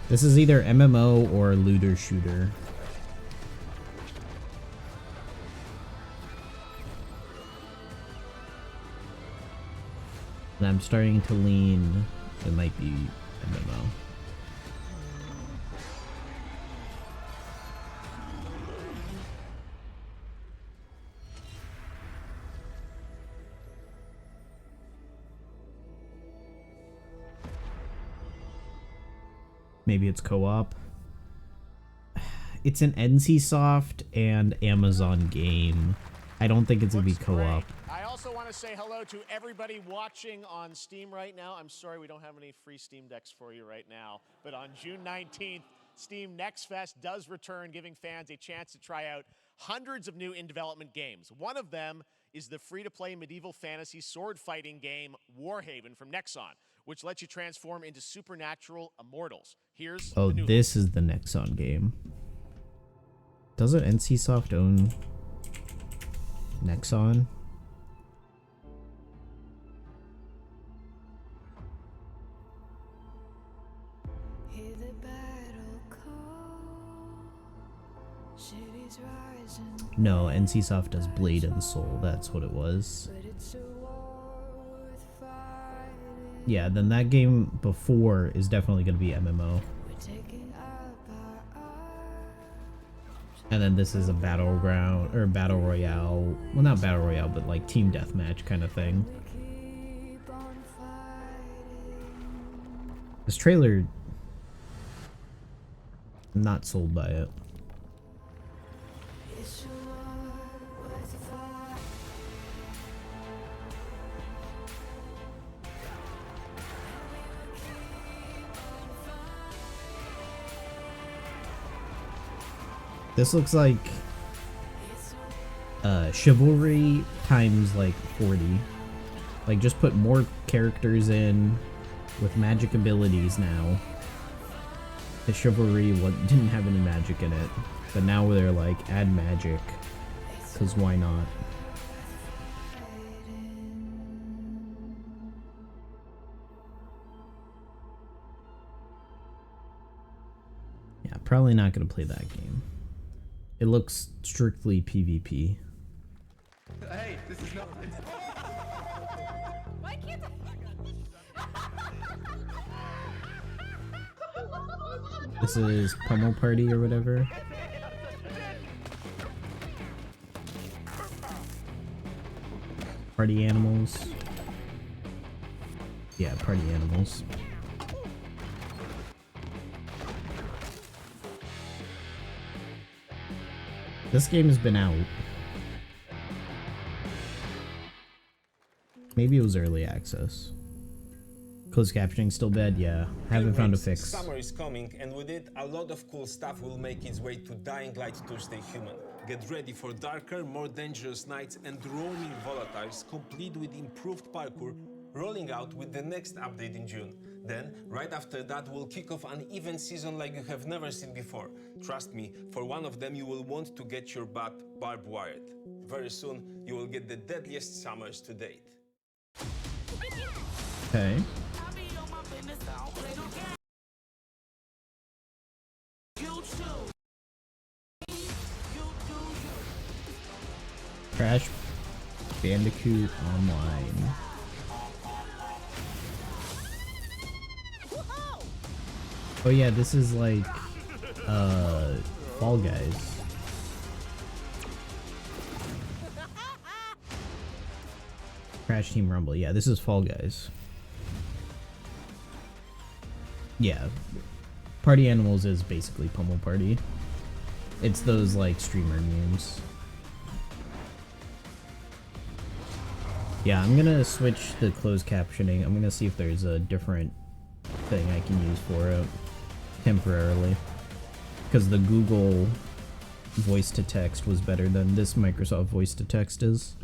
This is either MMO or looter shooter. And I'm starting to lean, it might be MMO. Maybe it's co-op. It's an NCSoft and Amazon game. I don't think it's gonna be co-op. I also want to say hello to everybody watching on Steam right now. I'm sorry we don't have any free Steam Decks for you right now, but on June 19th, Steam Next Fest does return, giving fans a chance to try out hundreds of new in-development games. One of them is the free-to-play medieval fantasy sword-fighting game Warhaven from Nexon, which lets you transform into supernatural immortals. Here's Oh, the new this is the Nexon game. Doesn't NCSoft own Nexon? No, NCSoft does Blade and Soul, that's what it was. Yeah, then that game before is definitely going to be MMO. And then this is a battleground, or battle royale, well not battle royale, but like team deathmatch kind of thing. This trailer, I'm not sold by it. This looks like Chivalry times like 40. Like just put more characters in with magic abilities now. The Chivalry didn't have any magic in it, but now they're like add magic, cause why not? Yeah, probably not gonna play that game. It looks strictly PvP. Hey, this is not. Why can't This is Pummel Party or whatever. Party animals. Yeah, party animals. This game has been out. Maybe it was early access. Closed captioning still bad? Yeah. Haven't found a fix. Summer is coming, and with it, a lot of cool stuff will make its way to Dying Light Tuesday Human. Get ready for darker, more dangerous nights and roaming volatiles, complete with improved parkour, rolling out with the next update in June. Then, right after that, we'll kick off an event season like you have never seen before. Trust me, for one of them you will want to get your butt barbed wired. Very soon, you will get the deadliest summers to date. Okay. Crash Bandicoot Online. Oh yeah, this is like Fall Guys. Crash Team Rumble. Yeah, this is Fall Guys. Yeah. Party Animals is basically Pummel Party. It's those like streamer memes. Yeah, I'm gonna switch the closed captioning. I'm gonna see if there's a different thing I can use for it temporarily. Because the Google voice to text was better than this Microsoft voice to text is.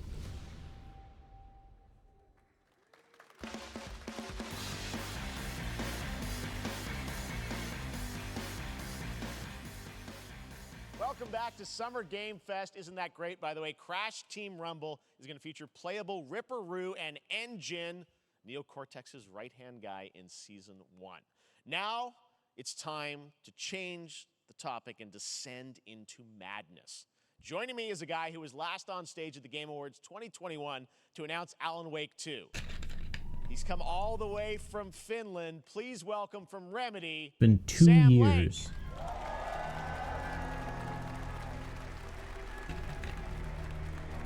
Welcome back to Summer Game Fest. Isn't that great? By the way, Crash Team Rumble is going to feature playable Ripperoo and Engine, Neo Cortex's right-hand guy in Season 1. Now, it's time to change the topic and descend into madness. Joining me is a guy who was last on stage at the Game Awards 2021 to announce Alan Wake 2. He's come all the way from Finland. Please welcome from Remedy, It's been 2 Sam years.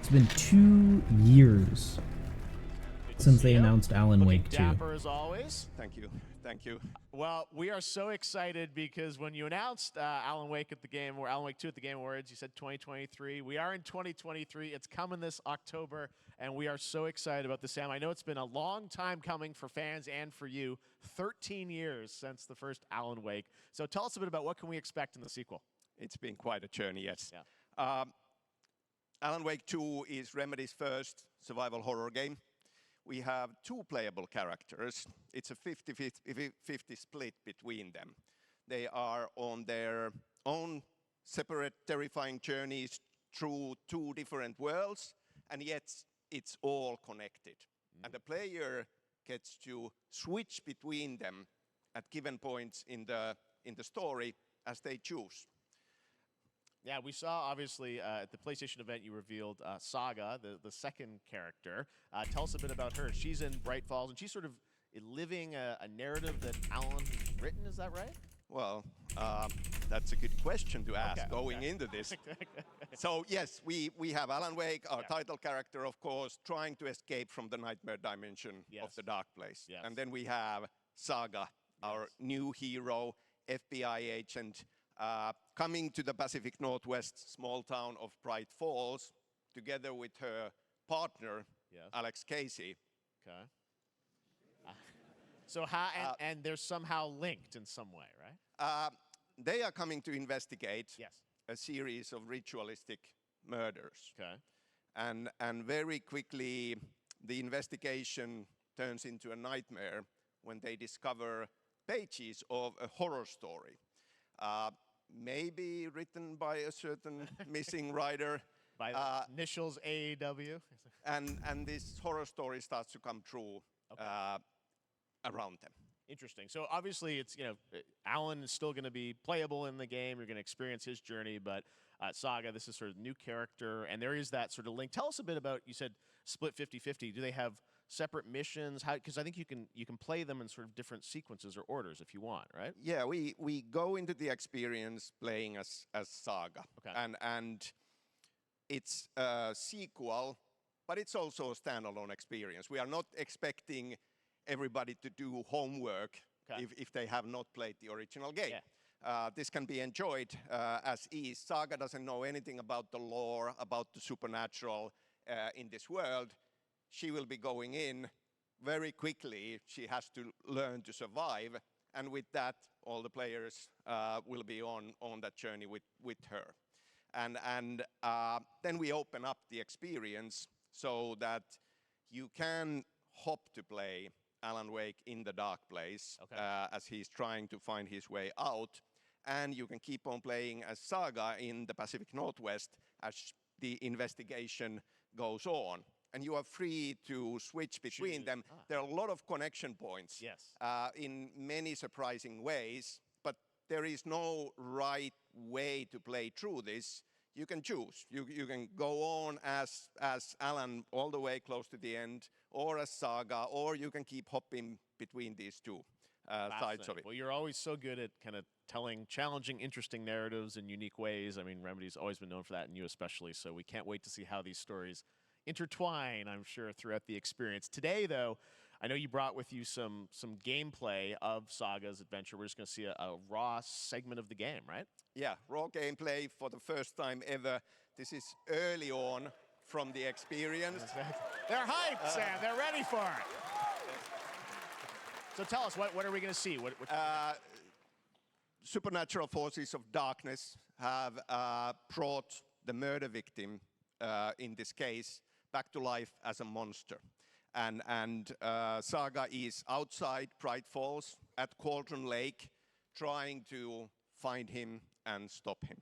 It's been 2 years since they announced Alan Wake 2. Dapper as always. Thank you. Thank you. Well, we are so excited because when you announced Alan Wake at the game, or Alan Wake 2 at the Game Awards, you said 2023. We are in 2023. It's coming this October, and we are so excited about this, Sam. I know it's been a long time coming for fans and for you. 13 years since the first Alan Wake. So tell us a bit about what can we expect in the sequel. It's been quite a journey, yes. Yeah. Alan Wake 2 is Remedy's first survival horror game. We have 2 playable characters. It's a 50-50 split between them. They are on their own separate terrifying journeys through 2 different worlds, and yet it's all connected. And the player gets to switch between them at given points in the story as they choose. Yeah, we saw, obviously, at the PlayStation event, you revealed Saga, the second character. Tell us a bit about her. She's in Bright Falls, and she's sort of living a narrative that Alan has written, is that right? Well, that's a good question to ask going into this. So, yes, we have Alan Wake, our title character, of course, trying to escape from the nightmare dimension of the dark place. And then we have Saga, our new hero, FBI agent, coming to the Pacific Northwest small town of Bright Falls, together with her partner, Alex Casey. Okay. So how, and they're somehow linked in some way, right? They are coming to investigate a series of ritualistic murders. Okay. And very quickly, the investigation turns into a nightmare when they discover pages of a horror story. Maybe written by a certain missing writer. By the initials AEW. And this horror story starts to come true around them. Interesting. So obviously it's, Alan is still going to be playable in the game. You're going to experience his journey, but Saga, this is sort of new character, and there is that sort of link. Tell us a bit about, you said split 50-50. Do they have separate missions? How, because I think you can play them in sort of different sequences or orders if you want, right? Yeah, we go into the experience playing as Saga. Okay. And it's a sequel, but it's also a standalone experience. We are not expecting everybody to do homework if they have not played the original game. This can be enjoyed as is. Saga doesn't know anything about the lore, about the supernatural in this world. She will be going in very quickly. She has to learn to survive. And with that, all the players will be on that journey with her. And then we open up the experience so that you can hop to play Alan Wake in the dark place as he's trying to find his way out. And you can keep on playing as Saga in the Pacific Northwest as the investigation goes on. And you are free to switch between them. There are a lot of connection points in many surprising ways, but there is no right way to play through this. You can choose. You can go on as Alan all the way close to the end, or as Saga, or you can keep hopping between these two sides of it. Well, you're always so good at kind of telling challenging, interesting narratives in unique ways. I mean, Remedy's always been known for that, and you especially, so we can't wait to see how these stories intertwine, I'm sure, throughout the experience. Today, though, I know you brought with you some gameplay of Saga's adventure. We're just going to see a raw segment of the game, right? Yeah, raw gameplay for the first time ever. This is early on from the experience. They're hyped, Sam. They're ready for it. So tell us, what are we going to see? What supernatural forces of darkness have brought the murder victim, in this case, back to life as a monster. And Saga is outside Bright Falls at Cauldron Lake, trying to find him and stop him.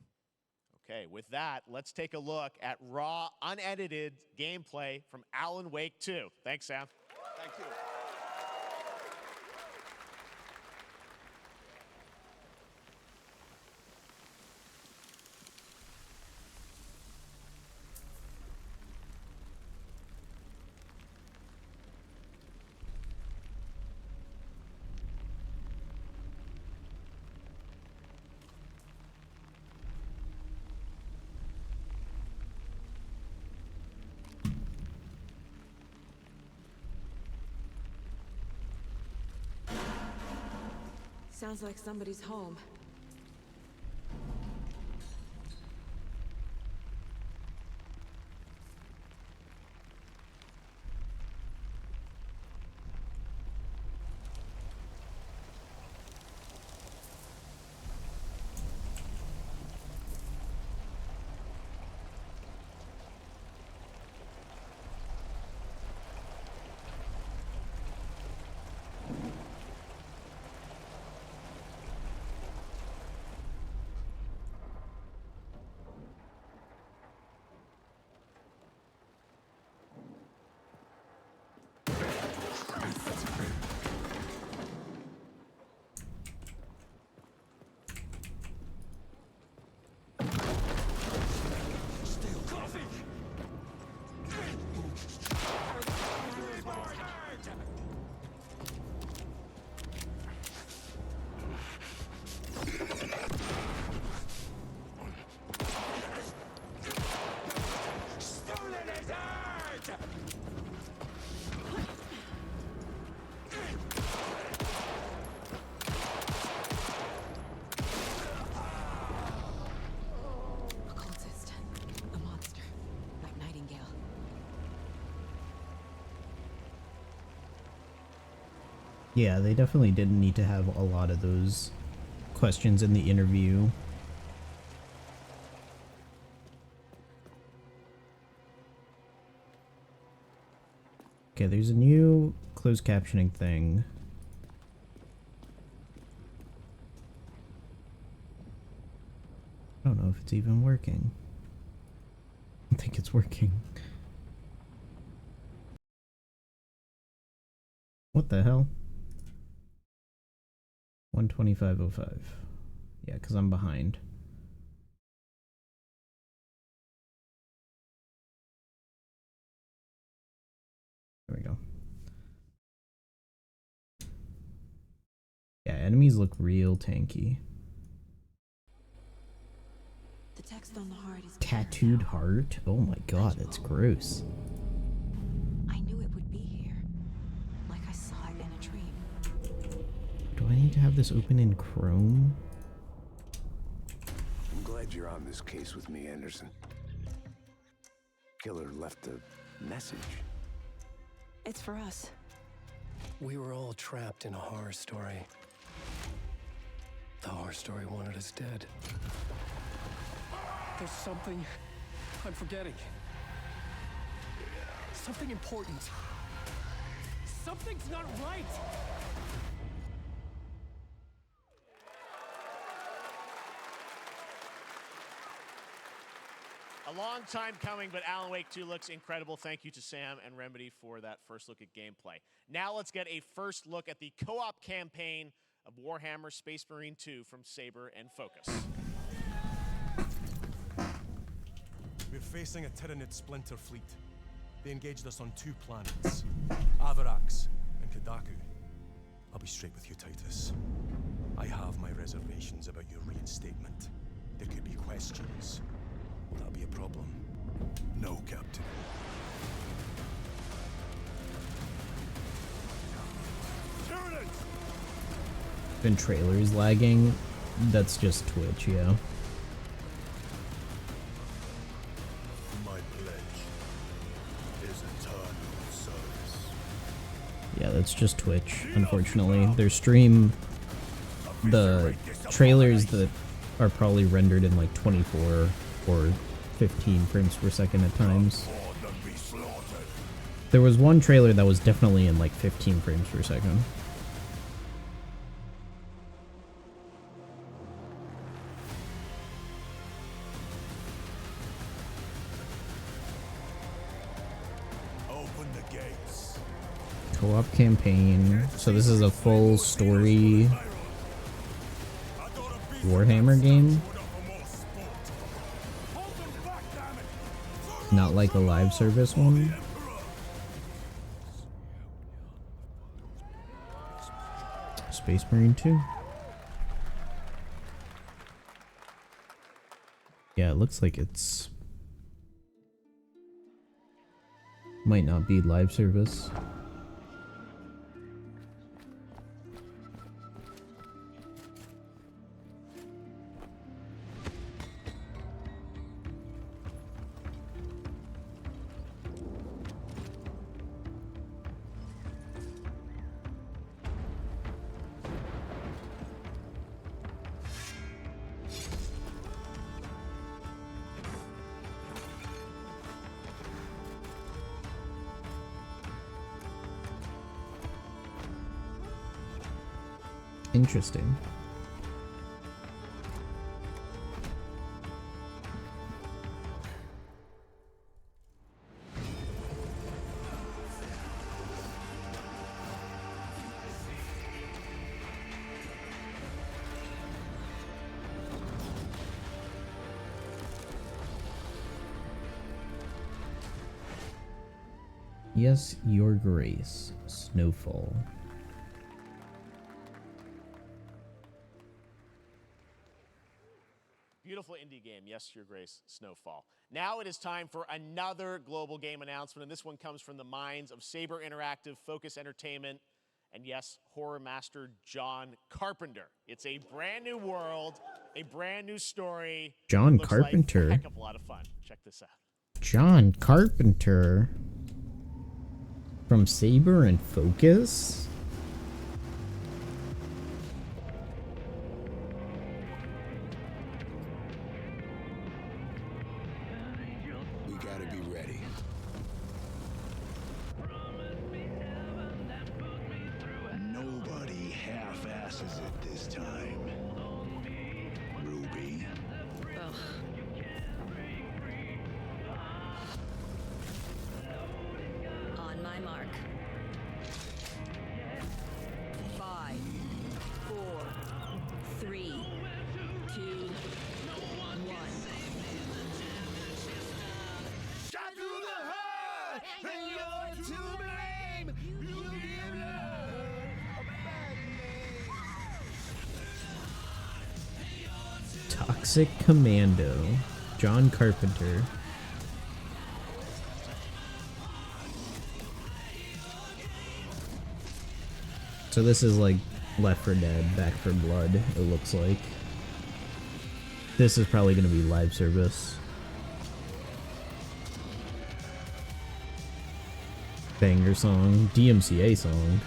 Okay, with that, let's take a look at raw, unedited gameplay from Alan Wake 2. Thanks, Sam. Thank you. Sounds like somebody's home. Yeah, they definitely didn't need to have a lot of those questions in the interview. Okay, there's a new closed captioning thing. I don't know if it's even working. I don't think it's working. What the hell? 125.05. Yeah, because I'm behind. There we go. Yeah, enemies look real tanky. The text on the heart is Tattooed heart? Oh my god, that's gross. I knew it would be here. Like I saw it in a dream. Do I need to have this open in Chrome? I'm glad you're on this case with me, Anderson. Killer left a message. It's for us. We were all trapped in a horror story. The horror story wanted us dead. There's something I'm forgetting. Something important. Something's not right. A long time coming, but Alan Wake 2 looks incredible. Thank you to Sam and Remedy for that first look at gameplay. Now let's get a first look at the co-op campaign of Warhammer Space Marine 2 from Saber and Focus. We're facing a Tyranid splinter fleet. They engaged us on 2 planets, Avarax and Kadaku. I'll be straight with you, Titus. I have my reservations about your reinstatement. There could be questions. Will that be a problem? No, Captain. Been trailers lagging. That's just Twitch, yeah. My pledge is eternal service. Yeah, that's just Twitch, unfortunately. Their stream, the trailers that are probably rendered in like 24 or 15 frames per second at times. There was one trailer that was definitely in like 15 frames per second. Open the gates. Co-op campaign. So this is a full story Warhammer game? Not like a live service one? Space Marine 2? Yeah, it looks like it's... might not be live service. Interesting. Yes, Your Grace. Snowfall. Beautiful indie game, yes, Your Grace, Snowfall. Now it is time for another global game announcement, and this one comes from the minds of Saber Interactive, Focus Entertainment, and yes, horror master John Carpenter. It's a brand new world, a brand new story. John Looks Carpenter. like a heck of a lot of fun. Check this out. John Carpenter from Saber and Focus? We gotta be ready. Nobody half-asses it this time. Ruby. On my mark. 5, 4, 3, 2, 1. Shot through the heart, and you're to blame. You give love a bad name. Toxic Commando. John Carpenter. So this is like Left 4 Dead, Back 4 Blood, it looks like. This is probably going to be live service. Banger song, DMCA song.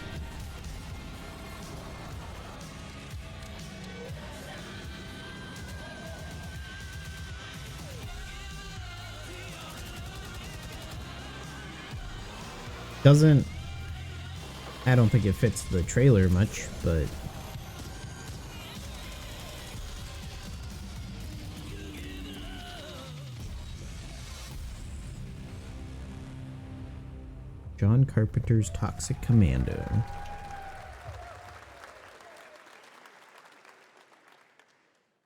I don't think it fits the trailer much, but John Carpenter's Toxic Commando.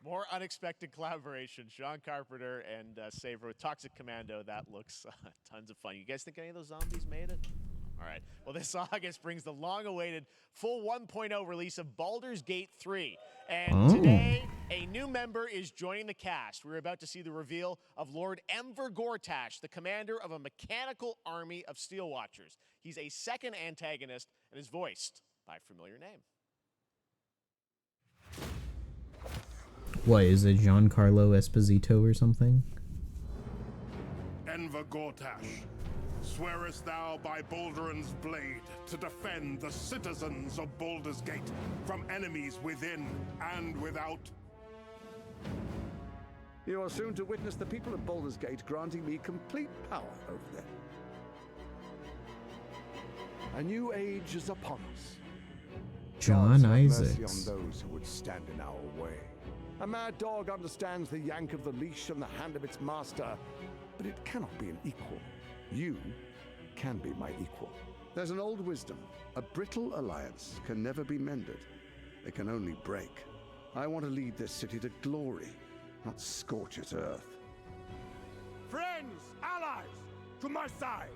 More unexpected collaboration. Sean Carpenter and Saver with Toxic Commando. That looks tons of fun. You guys think any of those zombies made it? All right. Well, this August brings the long-awaited full 1.0 release of Baldur's Gate 3. And today, a new member is joining the cast. We're about to see the reveal of Lord Enver Gortash, the commander of a mechanical army of Steel Watchers. He's a second antagonist and is voiced by a familiar name. What, is it Giancarlo Esposito or something? Enver Gortash, swearest thou by Balduran's blade to defend the citizens of Baldur's Gate from enemies within and without? You are soon to witness the people of Baldur's Gate granting me complete power over them. A new age is upon us. John Gods have Isaacs. mercy on those who would stand in our way. A mad dog understands the yank of the leash from the hand of its master, but it cannot be an equal. You can be my equal. There's an old wisdom. A brittle alliance can never be mended. It can only break. I want to lead this city to glory, not scorch its earth. Friends, allies, to my side.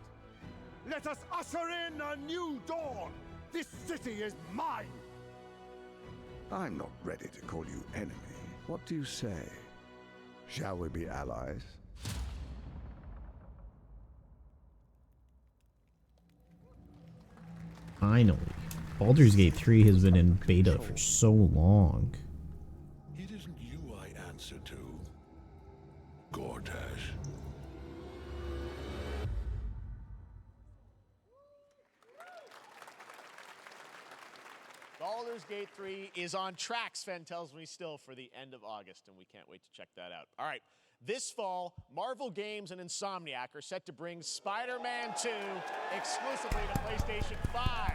Let us usher in a new dawn. This city is mine. I'm not ready to call you enemy. What do you say? Shall we be allies? Finally. Baldur's Gate 3 has been in beta for so long. It isn't you I answer to, Gortash. Baldur's Gate 3 is on track, Sven tells me still, for the end of August, and we can't wait to check that out. All right, this fall, Marvel Games and Insomniac are set to bring Spider-Man 2 exclusively to PlayStation 5.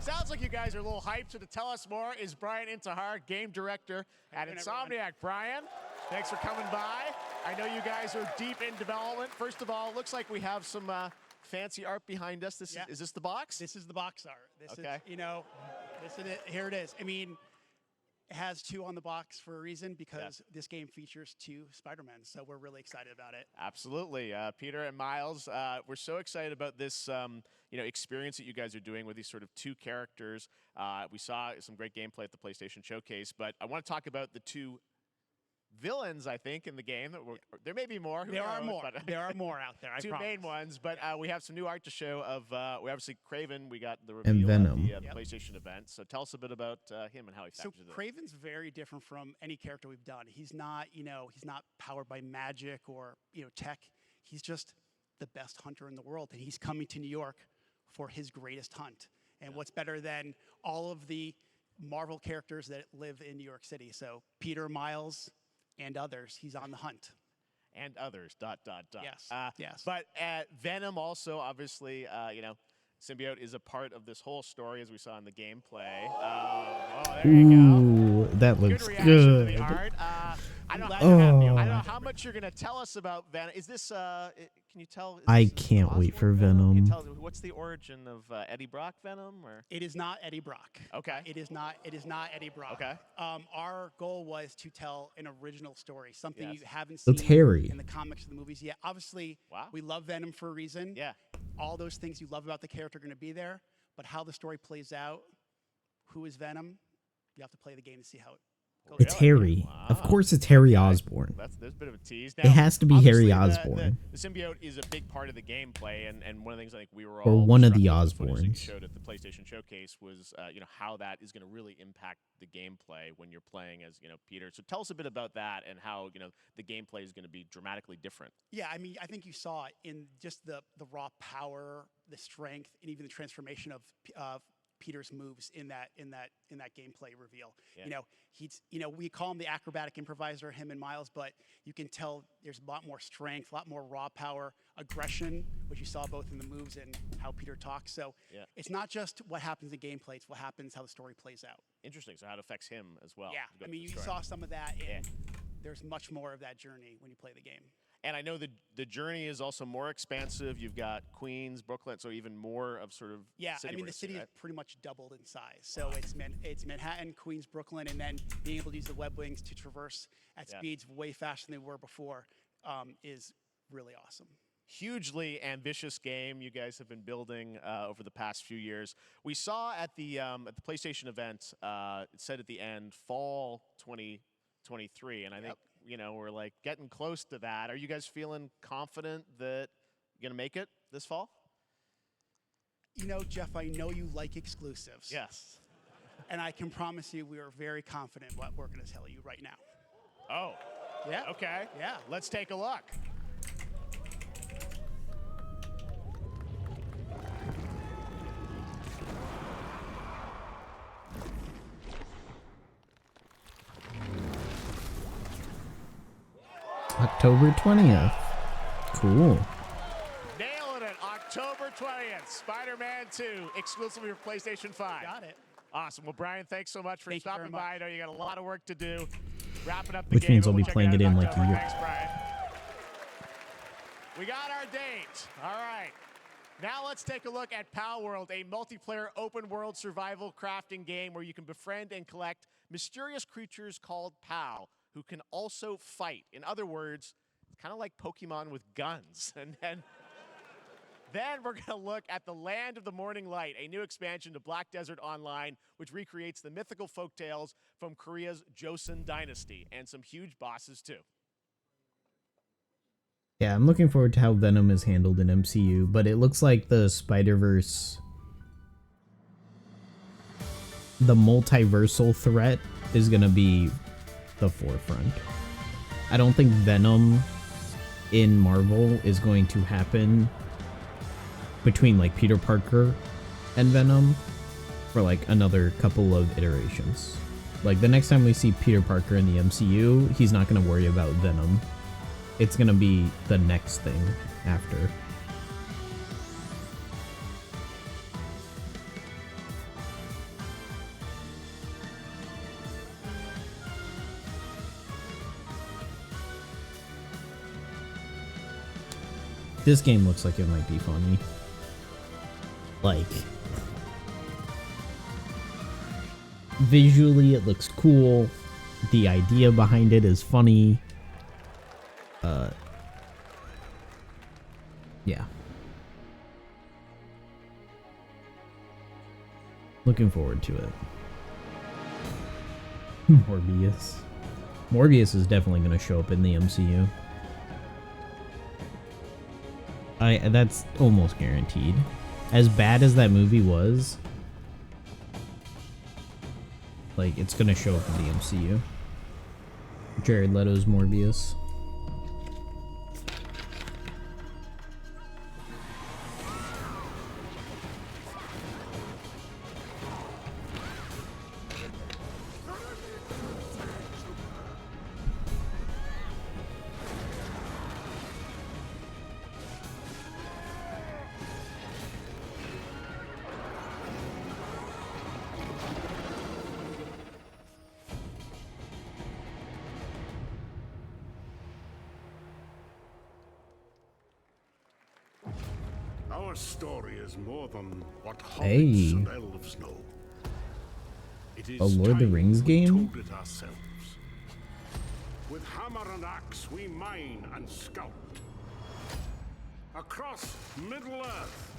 Sounds like you guys are a little hyped, so to tell us more is Brian Intihar, game director at Insomniac. Brian, thanks for coming by. I know you guys are deep in development. First of all, looks like we have some fancy art behind us. Is this the box? This is the box art. This Okay. is, this is it. Here it is. I mean, it has 2 on the box for a reason, because this game features 2 Spider-Men, so we're really excited about it. Absolutely. Peter and Miles, we're so excited about this experience that you guys are doing with these sort of 2 characters. We saw some great gameplay at the PlayStation Showcase, but I want to talk about the 2 villains, I think, in the game. There may be more. There are more. There are more out there, I 2 promise. main ones, but we have some new art to show of, we obviously, Craven, we got the And reveal Venom. at the PlayStation event. So tell us a bit about him and how he factors So into Craven's very different from any character we've done. He's not, he's not powered by magic or, tech. He's just the best hunter in the world, and he's coming to New York for his greatest hunt. And what's better than all of the Marvel characters that live in New York City? So Peter, Miles, and others, he's on the hunt. And others, ... Yes, yes. But Venom also, obviously, Symbiote is a part of this whole story, as we saw in the gameplay. There you go. Ooh, that looks Good. reaction to the good. art. I don't Oh. know how much you're going to tell us about Venom. Is this, can you tell? Is I this can't wait for Can you Venom. tell, what's the origin of Eddie Brock Venom? Or? It is not Eddie Brock. Okay. It is not Eddie Brock. Okay. Our goal was to tell an original story, something you haven't So seen Terry. in the comics or the movies yet. Obviously, we love Venom for a reason. Yeah. All those things you love about the character are going to be there, but how the story plays out, who is Venom, you have to play the game to see how it goes. It's Harry. Of course it's Harry Osborn. There's a bit of a tease. It has to be obviously, Harry Osborn. The symbiote is a big part of the gameplay, and one of the things I think we were Or all one of the struck with footage that you Osborns. showed at the PlayStation Showcase was how that is going to really impact the gameplay when you're playing as Peter. So tell us a bit about that and how the gameplay is going to be dramatically different. Yeah, I mean, I think you saw it in just the raw power, the strength, and even the transformation of Peter's moves in that gameplay reveal. Yeah. We call him the acrobatic improviser, him and Miles, but you can tell there's a lot more strength, a lot more raw power, aggression, which you saw both in the moves and how Peter talks. So it's not just what happens in gameplay; it's what happens, how the story plays out. Interesting. So how it affects him as well. Yeah, I mean, you saw some of that, and there's much more of that journey when you play the game. And I know the journey is also more expansive. You've got Queens, Brooklyn, so even more of sort of the city is pretty much doubled in size. So it's Manhattan, Queens, Brooklyn, and then being able to use the web wings to traverse at speeds way faster than they were before is really awesome. Hugely ambitious game you guys have been building over the past few years. We saw at the PlayStation event, it said at the end, fall 2023, and I think we're like getting close to that. Are you guys feeling confident that you're gonna make it this fall? Jeff, I know you like exclusives. Yes. And I can promise you we are very confident what we're gonna tell you right now. Oh. Yeah. Okay. Yeah. Let's take a look. October 20th. Cool. Nailing it. October 20th. Spider-Man 2, exclusively for PlayStation 5. Got it. Awesome. Well, Brian, thanks so much for Thank you stopping very much. by. I know you got a lot of work to do. Wrapping up the Which game. means I'll be We'll check playing out it in like a October. year. Thanks, Brian. We got our date. All right. Now let's take a look at Pal World, a multiplayer open-world survival crafting game where you can befriend and collect mysterious creatures called Pal, who can also fight. In other words, it's kind of like Pokemon with guns. And then we're going to look at the Land of the Morning Light, a new expansion to Black Desert Online, which recreates the mythical folktales from Korea's Joseon dynasty, and some huge bosses too. Yeah, I'm looking forward to how Venom is handled in MCU, but it looks like the Spider-Verse, the multiversal threat is going to be the forefront. I don't think Venom in Marvel is going to happen between like Peter Parker and Venom for like another couple of iterations. Like the next time we see Peter Parker in the MCU, he's not going to worry about Venom. It's going to be the next thing after. This game looks like it might be funny. Like, visually it looks cool. The idea behind it is funny. Yeah. Looking forward to it. Morbius. Morbius is definitely going to show up in the MCU. That's almost guaranteed. As bad as that movie was, like, it's going to show up in the MCU. Jared Leto's Morbius. Our story is more than what hobbits Hey. and elves know. It is A Lord of the time Rings we game? told it ourselves. With hammer and axe, we mine and scout. Across Middle-earth,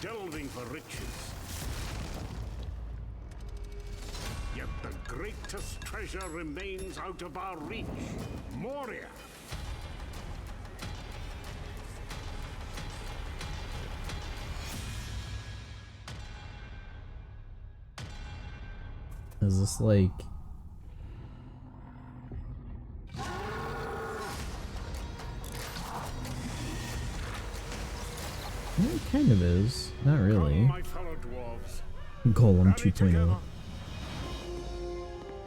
delving for riches. Yet the greatest treasure remains out of our reach. Moria. Is this like... It kind of is. Not really. My fellow dwarves, Golem 2.0.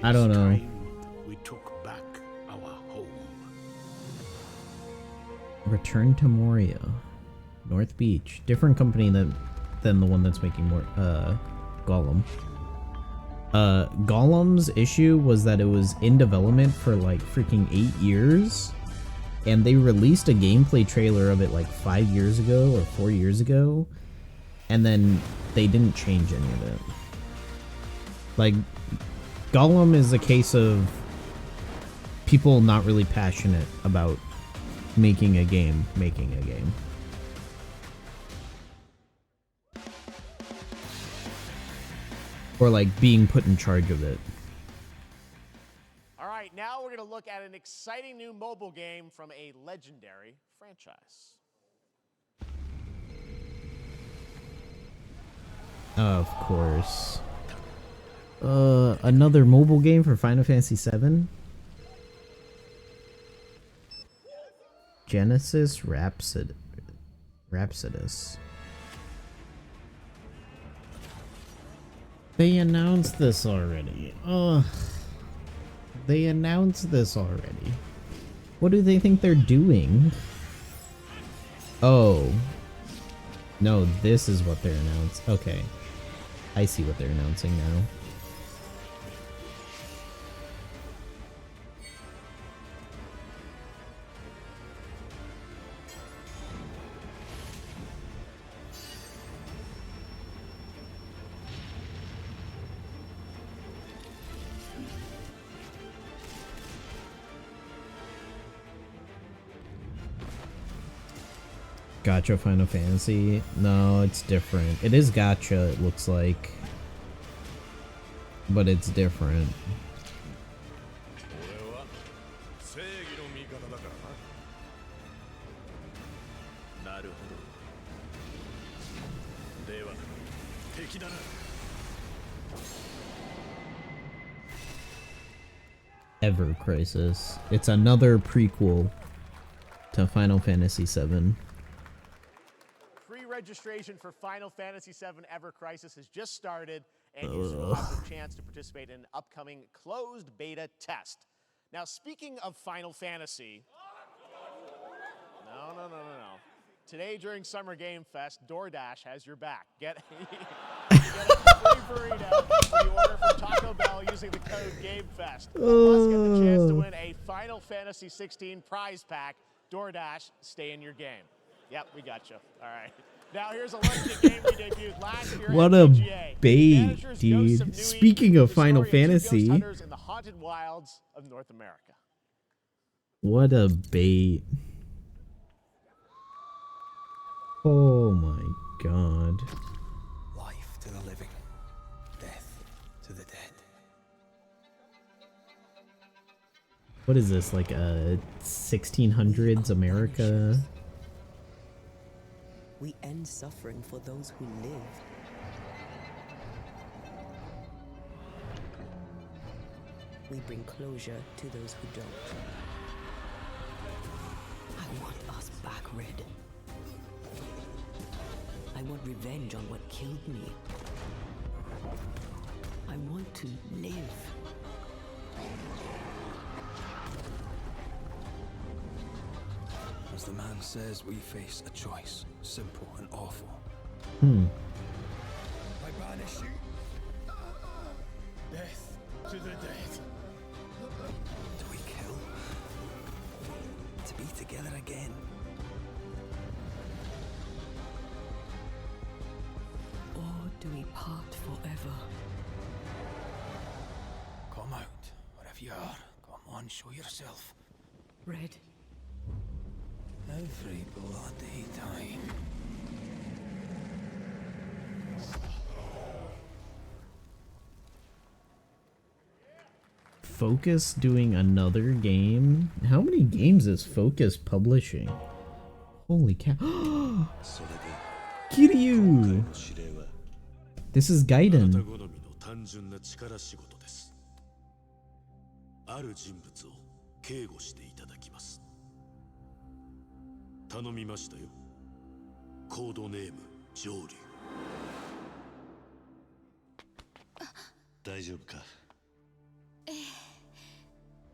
I don't know. We took back our home. Return to Moria. North Beach. Different company than the one that's making more Golem. Golem's issue was that it was in development for like freaking 8 years, and they released a gameplay trailer of it like 5 years ago or 4 years ago, and then they didn't change any of it. Like, Golem is a case of people not really passionate about making a game. Or like being put in charge of it. All right, now we're going to look at an exciting new mobile game from a legendary franchise. Of course. Another mobile game for Final Fantasy VII? Genesis Rhapsodus. They announced this already. Ugh. They announced this already. What do they think they're doing? Oh. No, this is what they're announcing. Okay. I see what they're announcing now. Gacha Final Fantasy? No, it's different. It is gacha, it looks like. But it's different. Ever Crisis. It's another prequel to Final Fantasy VII. Pre-registration for Final Fantasy VII Ever Crisis has just started, and you still have the chance to participate in an upcoming closed beta test. Now, speaking of Final Fantasy... No. Today, during Summer Game Fest, DoorDash has your back. Get a free burrito when you order from Taco Bell using the code GameFest. Plus, get the chance to win a Final Fantasy 16 prize pack. DoorDash, stay in your game. Yep, we got you. All right. Now here's a look at the game we debuted last year. What a bait, dude. Speaking of Final Fantasy. In the haunted wilds of North America. What a bait. Oh my god. Life to the living, death to the dead. What is this, like a 1600s America? We end suffering for those who live. We bring closure to those who don't. I want us back, Red. I want revenge on what killed me. I want to live. As the man says, we face a choice, simple and awful. I banish you. Death to the dead. Do we kill? To be together again? Or do we part forever? Come out, wherever you are. Come on, show yourself. Red. Every bloody time. Focus doing another game? How many games is Focus publishing? Holy cow. Kiryu! This is Gaiden. ある人物を警護していただきます。頼みましたよ。コードネーム上流。大丈夫か？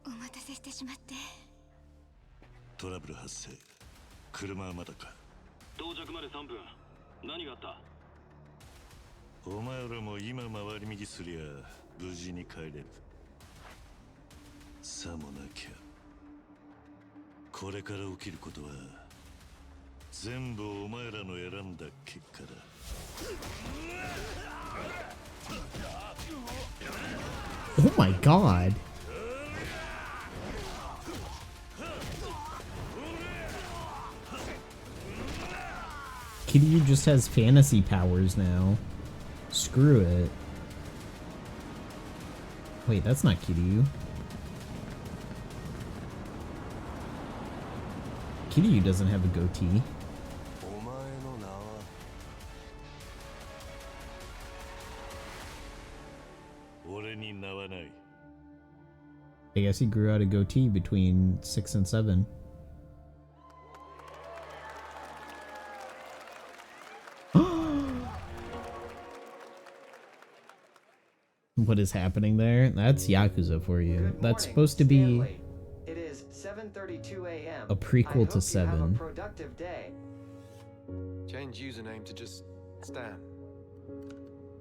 お待たせしてしまって。トラブル発生。車はまだか？到着まで3分。何があった？お前らも今回り右すりゃ無事に帰れる。さもなきゃこれから起きることは全部お前らの選んだ結果だ。Oh my god. Kiryu just has fantasy powers now. Screw it. Wait, that's not Kiryu. Kiryu doesn't have a goatee. I guess he grew out a goatee between 6 and 7. What is happening there? That's Yakuza for you. That's supposed to be It is 7:32 a.m. a prequel to I hope you have a 7. productive day. Change username to just Stan.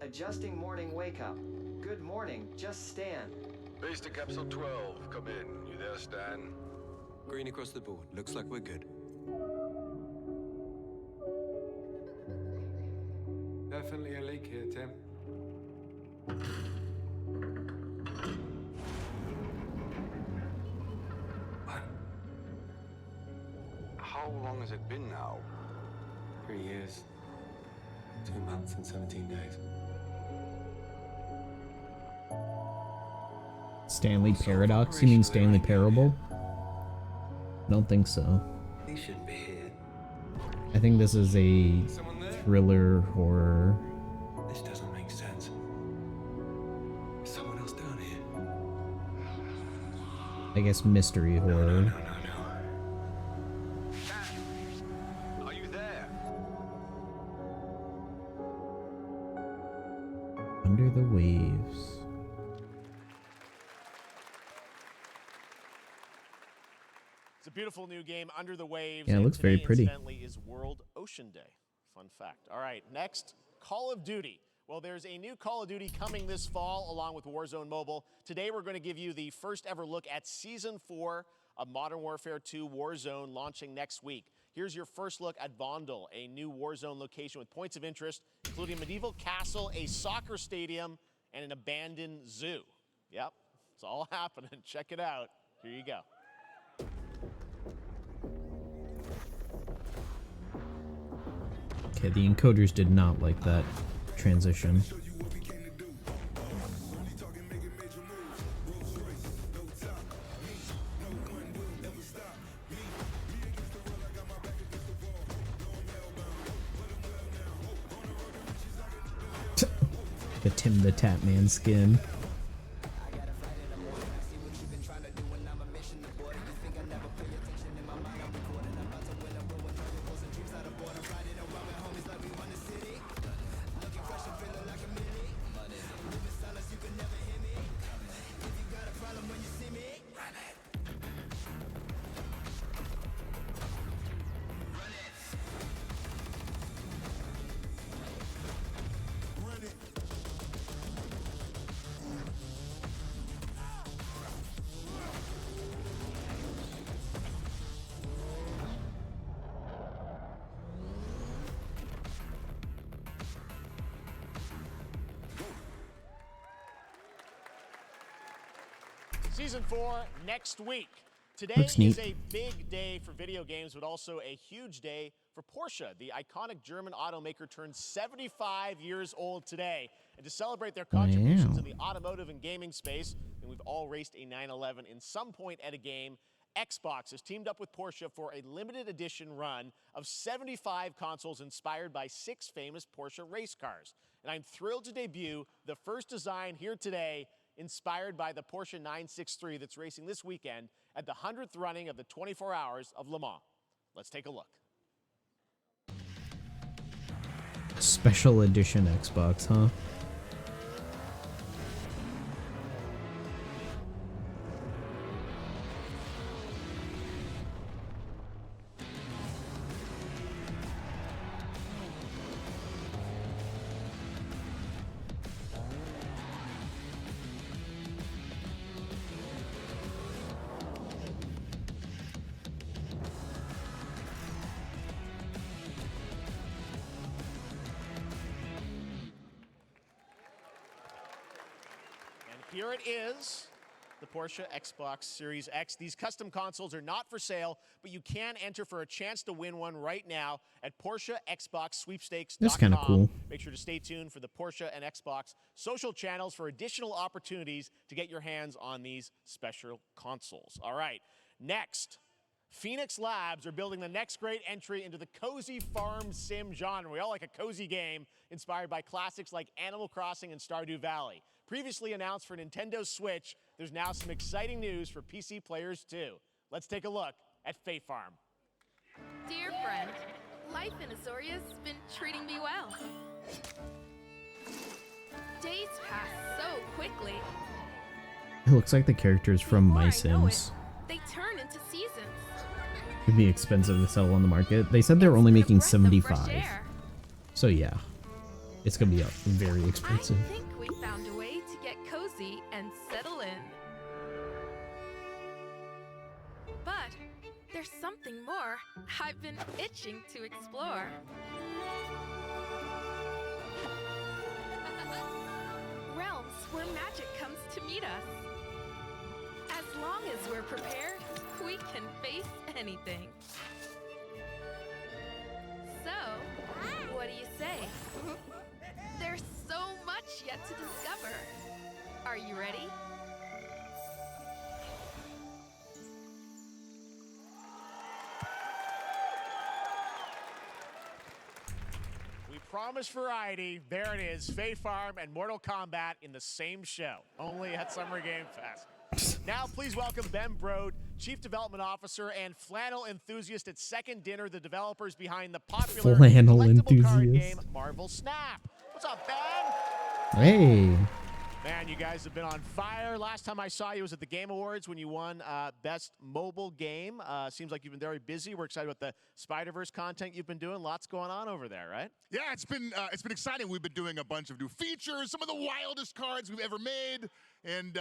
Adjusting morning wake up. Good morning, just Stan. Base to capsule 12. Come in. You there, Stan? Green across the board. Looks like we're good. Definitely a leak here, Tim. How long has it been now? 3 years. 2 months and 17 days. Stanley Paradox? You mean Stanley Parable? I don't think so. He shouldn't be here. I think this is a thriller horror. This doesn't make sense. Is someone else down here? I guess mystery horror. Are you there? Under the waves. It's a beautiful new game, Under the Waves. Yeah, it and looks very today, pretty. Incidentally, is World Ocean Day. Fun fact. All right, next, Call of Duty. Well, there's a new Call of Duty coming this fall along with Warzone Mobile. Today, we're going to give you the first ever look at Season 4 of Modern Warfare 2 Warzone launching next week. Here's your first look at Vondel, a new Warzone location with points of interest, including a medieval castle, a soccer stadium, and an abandoned zoo. Yep, it's all happening. Check it out. Here you go. Okay, the encoders did not like that transition. The Tim the Tatman skin. Season 4 next week. Today Looks is neat. a big day for video games, but also a huge day for Porsche. The iconic German automaker turned 75 years old today. And to celebrate their contributions in the automotive and gaming space, and we've all raced a 911 in some point at a game, Xbox has teamed up with Porsche for a limited edition run of 75 consoles inspired by 6 famous Porsche race cars. And I'm thrilled to debut the first design here today, inspired by the Porsche 963 that's racing this weekend at the 100th running of the 24 Hours of Le Mans. Let's take a look. Special edition Xbox, huh? here it is. The Porsche Xbox Series X. These custom consoles are not for sale, but you can enter for a chance to win one right now at PorscheXboxSweepstakes.com. That's kind of cool. Make sure to stay tuned for the Porsche and Xbox social channels for additional opportunities to get your hands on these special consoles. All right, next. Phoenix Labs are building the next great entry into the cozy farm sim genre. We all like a cozy game inspired by classics like Animal Crossing and Stardew Valley. Previously announced for Nintendo Switch, there's now some exciting news for PC players too. Let's take a look at Fae Farm. Dear friend, life in Azoria's been treating me well. Days pass so quickly. It looks like the characters from My Sims. They turn into seasons. It'd be expensive to sell on the market. They said they're only making 75. So yeah, it's gonna be very expensive. I think we found a way to get cozy and settle in. But there's something more I've been itching to explore. Realms where magic comes to meet us. As long as we're prepared, we can face anything. So, what do you say? There's so much yet to discover. Are you ready? We promised variety. There it is. Fae Farm and Mortal Kombat in the same show, only at Summer Game Fest. Now, please welcome Ben Brode, Chief Development Officer and flannel enthusiast at Second Dinner, the developers behind the popular Flannel collectible card enthusiast. game Marvel Snap. What's up, Ben? Hey. Man, you guys have been on fire. Last time I saw you was at the Game Awards when you won Best Mobile Game. Seems like you've been very busy. We're excited about the Spider-Verse content you've been doing. Lots going on over there, right? Yeah, it's been exciting. We've been doing a bunch of new features, some of the wildest cards we've ever made, and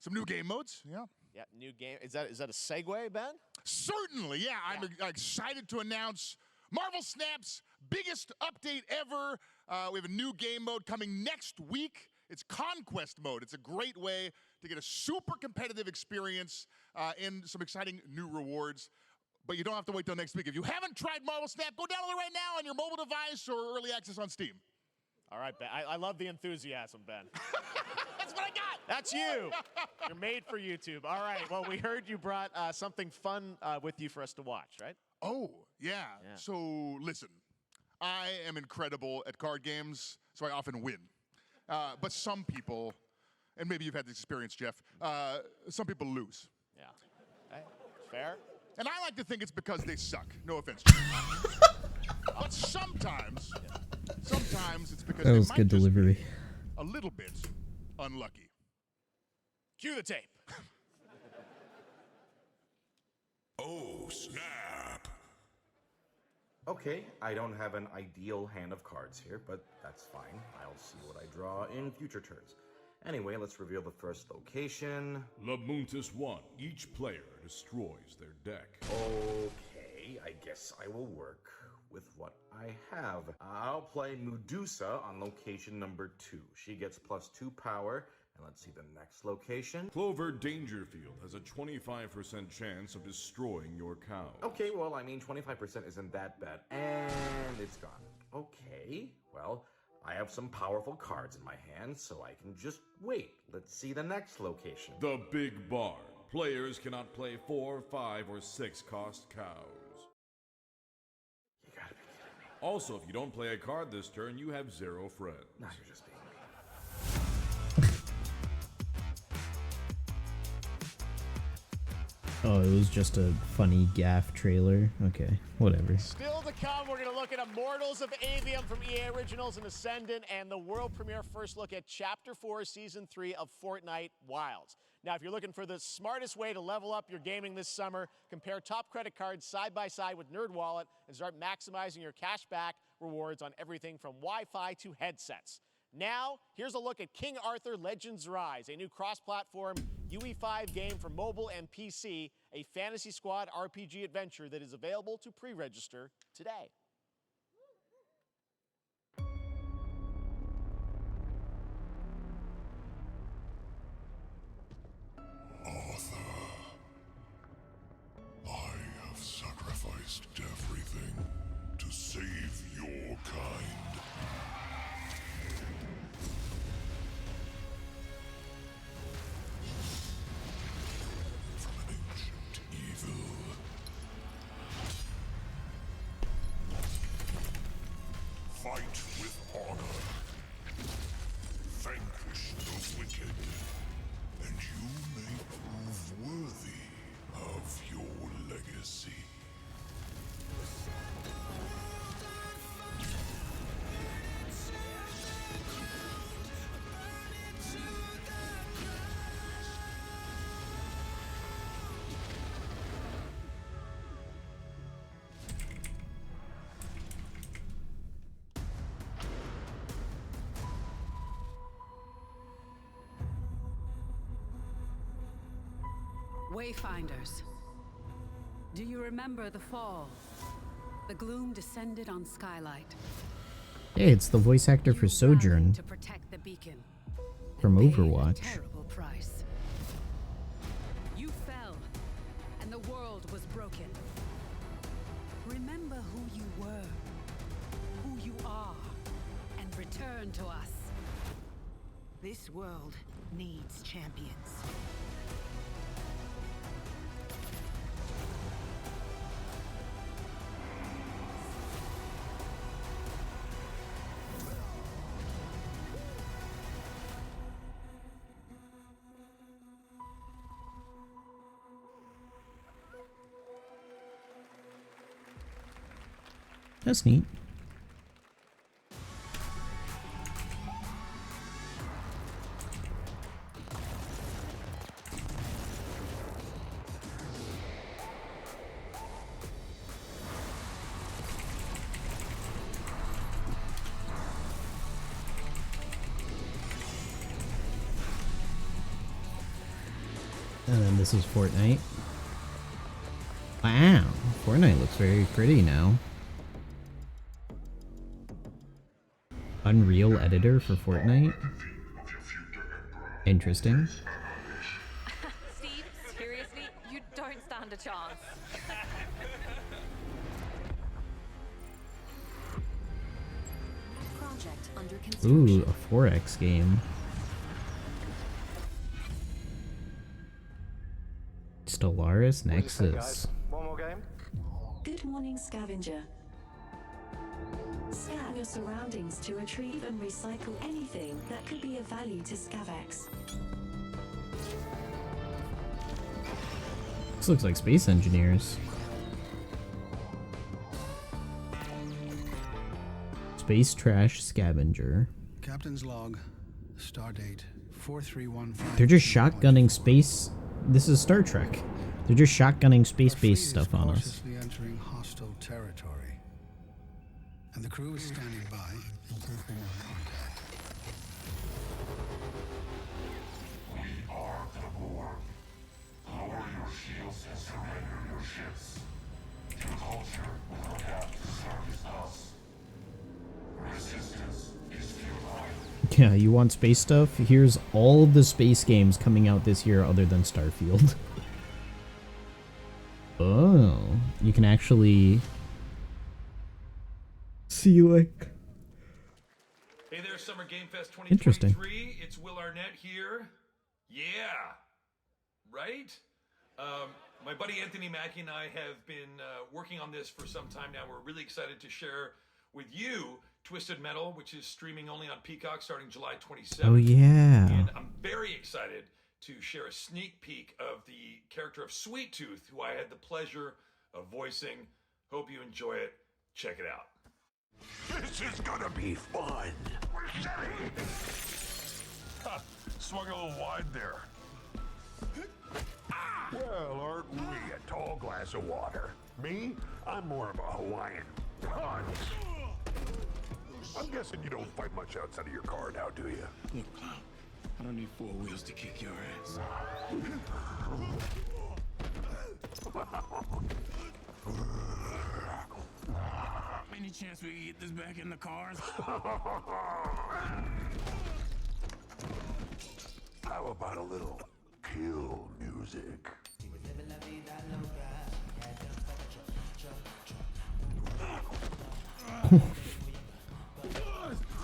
some new game modes. Yeah. Yeah, new game. Is that a segue, Ben? Certainly, yeah. I'm excited to announce Marvel Snap's biggest update ever. We have a new game mode coming next week. It's Conquest mode. It's a great way to get a super competitive experience and some exciting new rewards. But you don't have to wait till next week. If you haven't tried Marvel Snap, go download it right now on your mobile device or early access on Steam. All right, Ben. I love the enthusiasm, Ben. That's what I got. That's you. You're made for YouTube. All right. Well, we heard you brought something fun with you for us to watch, right? Oh, yeah. So, listen. I am incredible at card games, so I often win. But some people, and maybe you've had this experience, Jeff, some people lose. Yeah. Okay. Fair. And I like to think it's because they suck. No offense. But sometimes it's because That they was might good just delivery. be a little bit unlucky. Cue the tape. Oh, snap. Okay, I don't have an ideal hand of cards here, but that's fine. I'll see what I draw in future turns. Anyway, let's reveal the first location. Lamuntis 1. Each player destroys their deck. Okay, I guess I will work with what I have. I'll play Medusa on location number 2. She gets +2 power. And let's see the next location. Clover Dangerfield has a 25% chance of destroying your cow. Okay, well, I mean, 25% isn't that bad. And it's gone. Okay, well, I have some powerful cards in my hand, so I can just wait. Let's see the next location. The Big Barn. Players cannot play 4, 5, or 6 cost cows. You gotta be kidding me. Also, if you don't play a card this turn, you have 0 friends. Now you're just being mean. Oh, it was just a funny gaff trailer. Okay, whatever. Still to come, we're going to look at Immortals of Avium from EA Originals and Ascendant, and the world premiere first look at Chapter 4, Season 3 of Fortnite Wilds. Now, if you're looking for the smartest way to level up your gaming this summer, compare top credit cards side by side with NerdWallet and start maximizing your cashback rewards on everything from Wi-Fi to headsets. Now, here's a look at King Arthur Legends Rise, a new cross-platform UE5 game for mobile and PC, a Fantasy Squad RPG adventure that is available to pre-register today. risked everything to save your kind. From an ancient evil. Fight with honor. Vanquish the wicked. And you may prove worthy of your legacy. Wayfinders. Do you remember the fall? The gloom descended on Skylight. Hey, it's the voice actor for Sojourn To protect the beacon. from Overwatch. Terrible price. You fell, and the world was broken. Remember who you were, who you are, and return to us. This world needs champions. That's neat. And then this is Fortnite. Wow, Fortnite looks very pretty now. Unreal editor for Fortnite. Interesting. Steve, seriously, you don't stand a chance. Project under construction. Ooh, a 4X game. Solaris Nexus. One more game? Good morning, scavenger. Scan your surroundings to retrieve and recycle anything that could be of value to Scavex. This looks like Space Engineers. Space Trash Scavenger. Captain's log. Stardate 4315. They're just shotgunning space. This is Star Trek. They're just shotgunning space-based stuff on us. Cautiously entering hostile territory. And the crew is standing by. We are the Borg. Lower your shields and surrender your ships. Your culture will adapt to service us. Resistance is futile. Yeah, you want space stuff? Here's all the space games coming out this year other than Starfield. Oh, you can actually see like... Hey there, Summer Game Fest 2023. Interesting. It's Will Arnett here. Yeah, right? My buddy Anthony Mackie and I have been working on this for some time now. We're really excited to share with you Twisted Metal, which is streaming only on Peacock starting July 27th. Oh, yeah. And I'm very excited to share a sneak peek of the character of Sweet Tooth, who I had the pleasure of voicing. Hope you enjoy it. Check it out. This is gonna be fun. Ha, swung a little wide there. Well, aren't we a tall glass of water? Me? I'm more of a Hawaiian punch. I'm guessing you don't fight much outside of your car now, do you? Look, Clown, I don't need 4 wheels to kick your ass. Any chance we can get this back in the cars? How about a little kill music?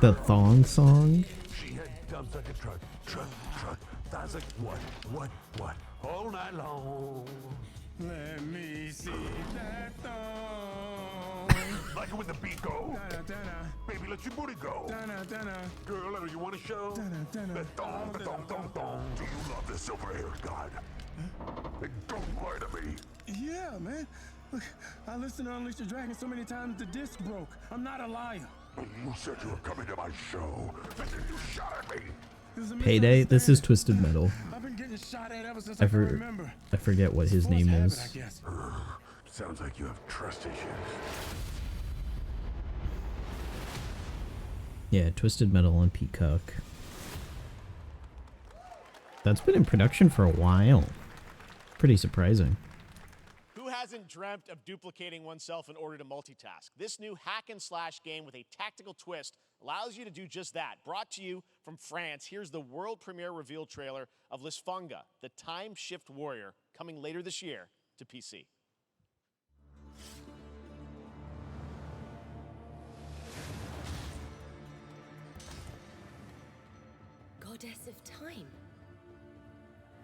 The thong song? She had dumps like a truck. That's like what? All night long. Let me see that thong. Like it when the beat go. Baby, let your booty go. Girl, you want to show? The thong. Do you love the silver-haired god? Don't lie to me. Yeah, man. Look, I listened to Unleash the Dragon so many times the disc broke. I'm not a liar. You said you were coming to my show, and then you shot at me. Payday? This is Twisted Metal. I've been getting shot at ever since I can remember. I forget what his name is. Sounds like you have trust issues. Yeah, Twisted Metal on Peacock. That's been in production for a while. Pretty surprising. Who hasn't dreamt of duplicating oneself in order to multitask? This new hack and slash game with a tactical twist allows you to do just that. Brought to you from France, here's the world premiere reveal trailer of Lisfunga, the time shift warrior, coming later this year to PC. Goddess of time.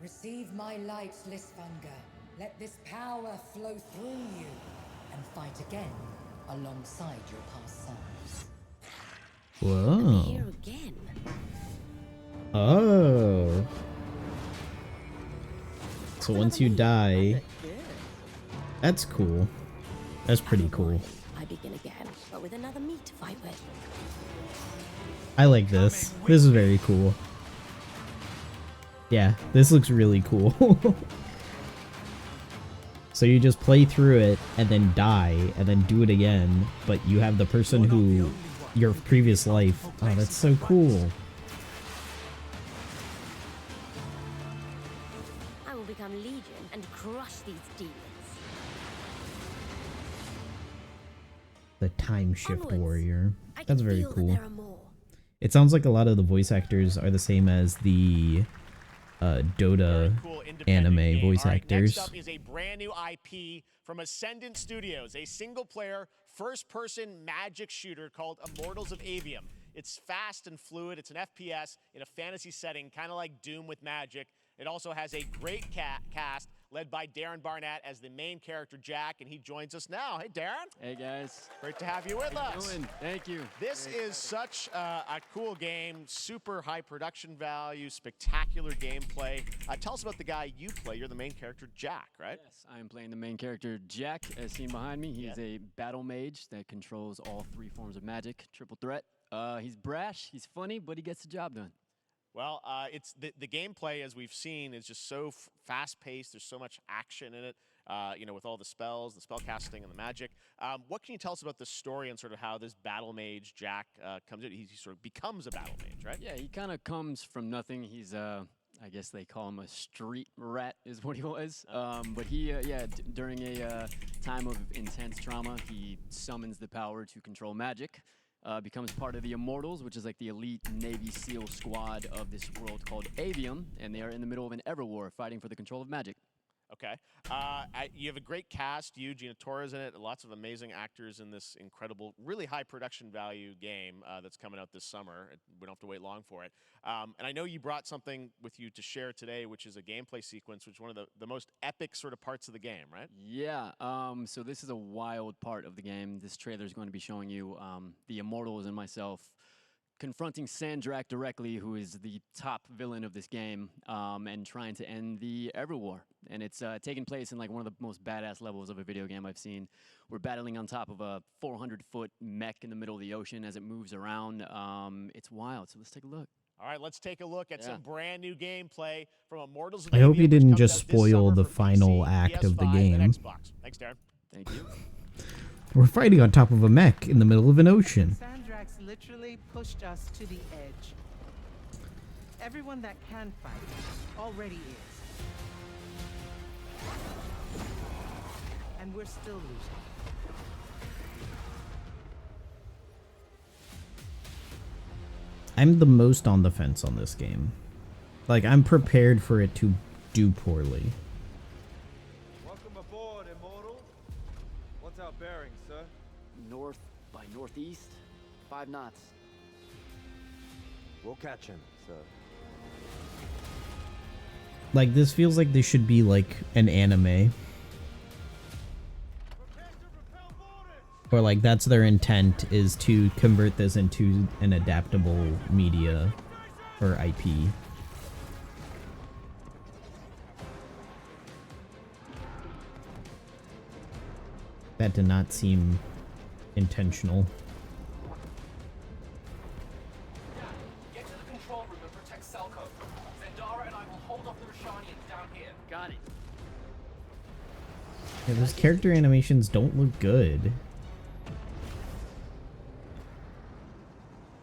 Receive my light, Lisfunga. Let this power flow through you and fight again alongside your past selves. Whoa. Here again. Oh. So once you die, that's cool. That's pretty cool. I begin again, but with another me to fight with. I like this. This is very cool. Yeah, this looks really cool. So you just play through it and then die and then do it again, but you have the person who your previous life. Oh, that's so cool. I will become Legion and crush these demons. The time shift warrior. That's very feel that cool. there are more. It sounds like a lot of the voice actors are the same as the Dota anime voice actors. Next up is a brand new IP from Ascendant Studios, a single-player, first-person magic shooter called Immortals of Avium. It's fast and fluid. It's an FPS in a fantasy setting, kind of like Doom with magic. It also has a great cast led by Darren Barnett as the main character, Jack, and he joins us now. Hey, Darren. Hey, guys. Great to have you with us. Doing? Thank you. This is such a cool game, super high production value, spectacular gameplay. Tell us about the guy you play. You're the main character, Jack, right? Yes, I am playing the main character, Jack, as seen behind me. He is a battle mage that controls all 3 forms of magic, triple threat. He's brash, he's funny, but he gets the job done. Well, it's the gameplay, as we've seen, is just so fast-paced. There's so much action in it, you know, with all the spells, the spell casting, and the magic. What can you tell us about the story and sort of how this battle mage, Jack, comes in? He sort of becomes a battle mage, right? Yeah, he kind of comes from nothing. He's, I guess they call him a street rat is what he was. But he, during a time of intense trauma, he summons the power to control magic. Becomes part of the Immortals, which is like the elite Navy SEAL squad of this world called Avium, and they are in the middle of an Everwar fighting for the control of magic. Okay. You have a great cast. You, Gina Torres in it. Lots of amazing actors in this incredible, really high production value game that's coming out this summer. We don't have to wait long for it. And I know you brought something with you to share today, which is a gameplay sequence, which is one of the most epic sort of parts of the game, right? Yeah. So this is a wild part of the game. This trailer is going to be showing you the Immortals and myself confronting Sandrak directly, who is the top villain of this game, and trying to end the Everwar. And it's taking place in like one of the most badass levels of a video game I've seen. We're battling on top of a 400-foot mech in the middle of the ocean as it moves around. It's wild, so let's take a look. All right, let's take a look at some brand new gameplay from Immortals of I hope Avium, you didn't which comes just out this spoil summer the for final PC, act of the PS5, game. and Xbox. Thanks, Darren. Thank you. We're fighting on top of a mech in the middle of an ocean. Sandrax literally pushed us to the edge. Everyone that can fight already is. And we're still losing. I'm the most on the fence on this game. Like, I'm prepared for it to do poorly. Welcome aboard, Immortal. What's our bearing, sir? North By northeast, 5 knots. We'll catch him, so. Like, this feels like this should be like an anime. Or like that's their intent, is to convert this into an adaptable media or IP. That did not seem intentional. Get to the control room and protect Selko. Zendara and I will hold off the Rashanians down here. Got it. Yeah, those character animations don't look good.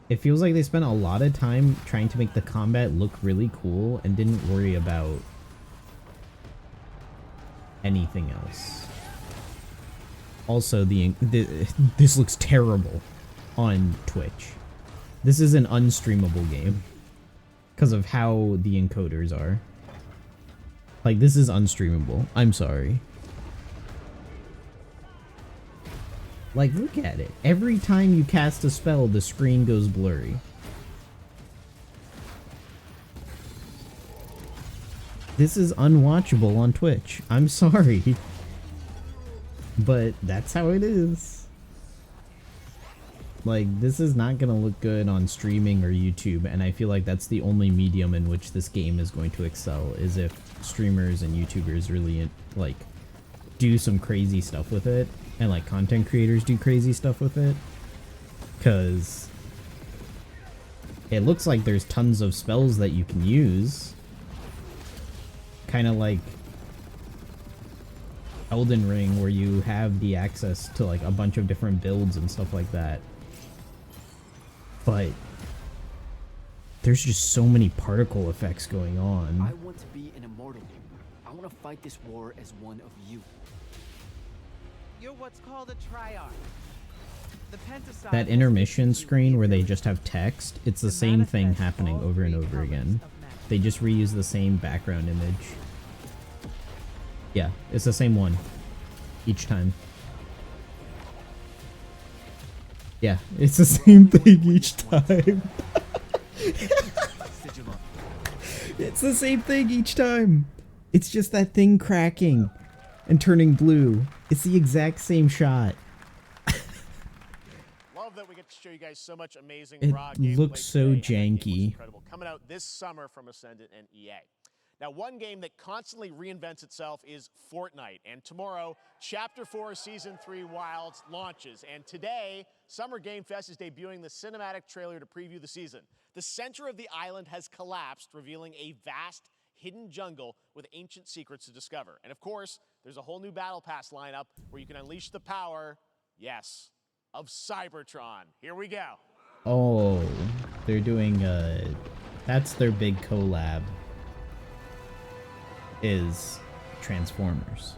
It feels like they spent a lot of time trying to make the combat look really cool and didn't worry about anything else. Also, this looks terrible on Twitch. This is an unstreamable game because of how the encoders are. Like, this is unstreamable. I'm sorry. Like, look at it. Every time you cast a spell, the screen goes blurry. This is unwatchable on Twitch. I'm sorry. But that's how it is. Like, this is not gonna look good on streaming or YouTube, and I feel like that's the only medium in which this game is going to excel, is if streamers and YouTubers really, like, do some crazy stuff with it, and, like, content creators do crazy stuff with it. Because it looks like there's tons of spells that you can use. Kind of like Elden Ring, where you have the access to like a bunch of different builds and stuff like that. But there's just so many particle effects going on. I want to be an immortal. I want to fight this war as one of you. You're what's called a triarch. The Pentaside That intermission screen where they just have text, it's the same thing happening over and over again. They just reuse the same background image. Yeah, it's the same one each time. Yeah, it's the same thing each time. It's the same thing each time. It's just that thing cracking and turning blue. It's the exact same shot. Love that we get to show you guys so much amazing It raw gameplay looks so today, and that game was janky. incredible. Coming out this summer from Ascendant and EA. Now, one game that constantly reinvents itself is Fortnite. And tomorrow, Chapter 4 Season 3 Wilds launches. And today, Summer Game Fest is debuting the cinematic trailer to preview the season. The center of the island has collapsed, revealing a vast, hidden jungle with ancient secrets to discover. And of course, there's a whole new Battle Pass lineup where you can unleash the power, yes, of Cybertron. Here we go. Oh, they're doing that's their big collab, is Transformers.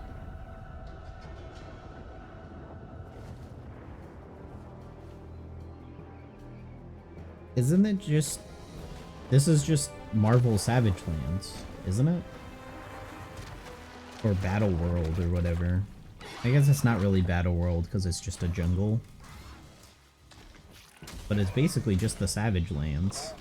Isn't it just, this is just Marvel Savage Lands, isn't it? Or Battle World or whatever. I guess it's not really Battle World because it's just a jungle. But it's basically just the Savage Lands.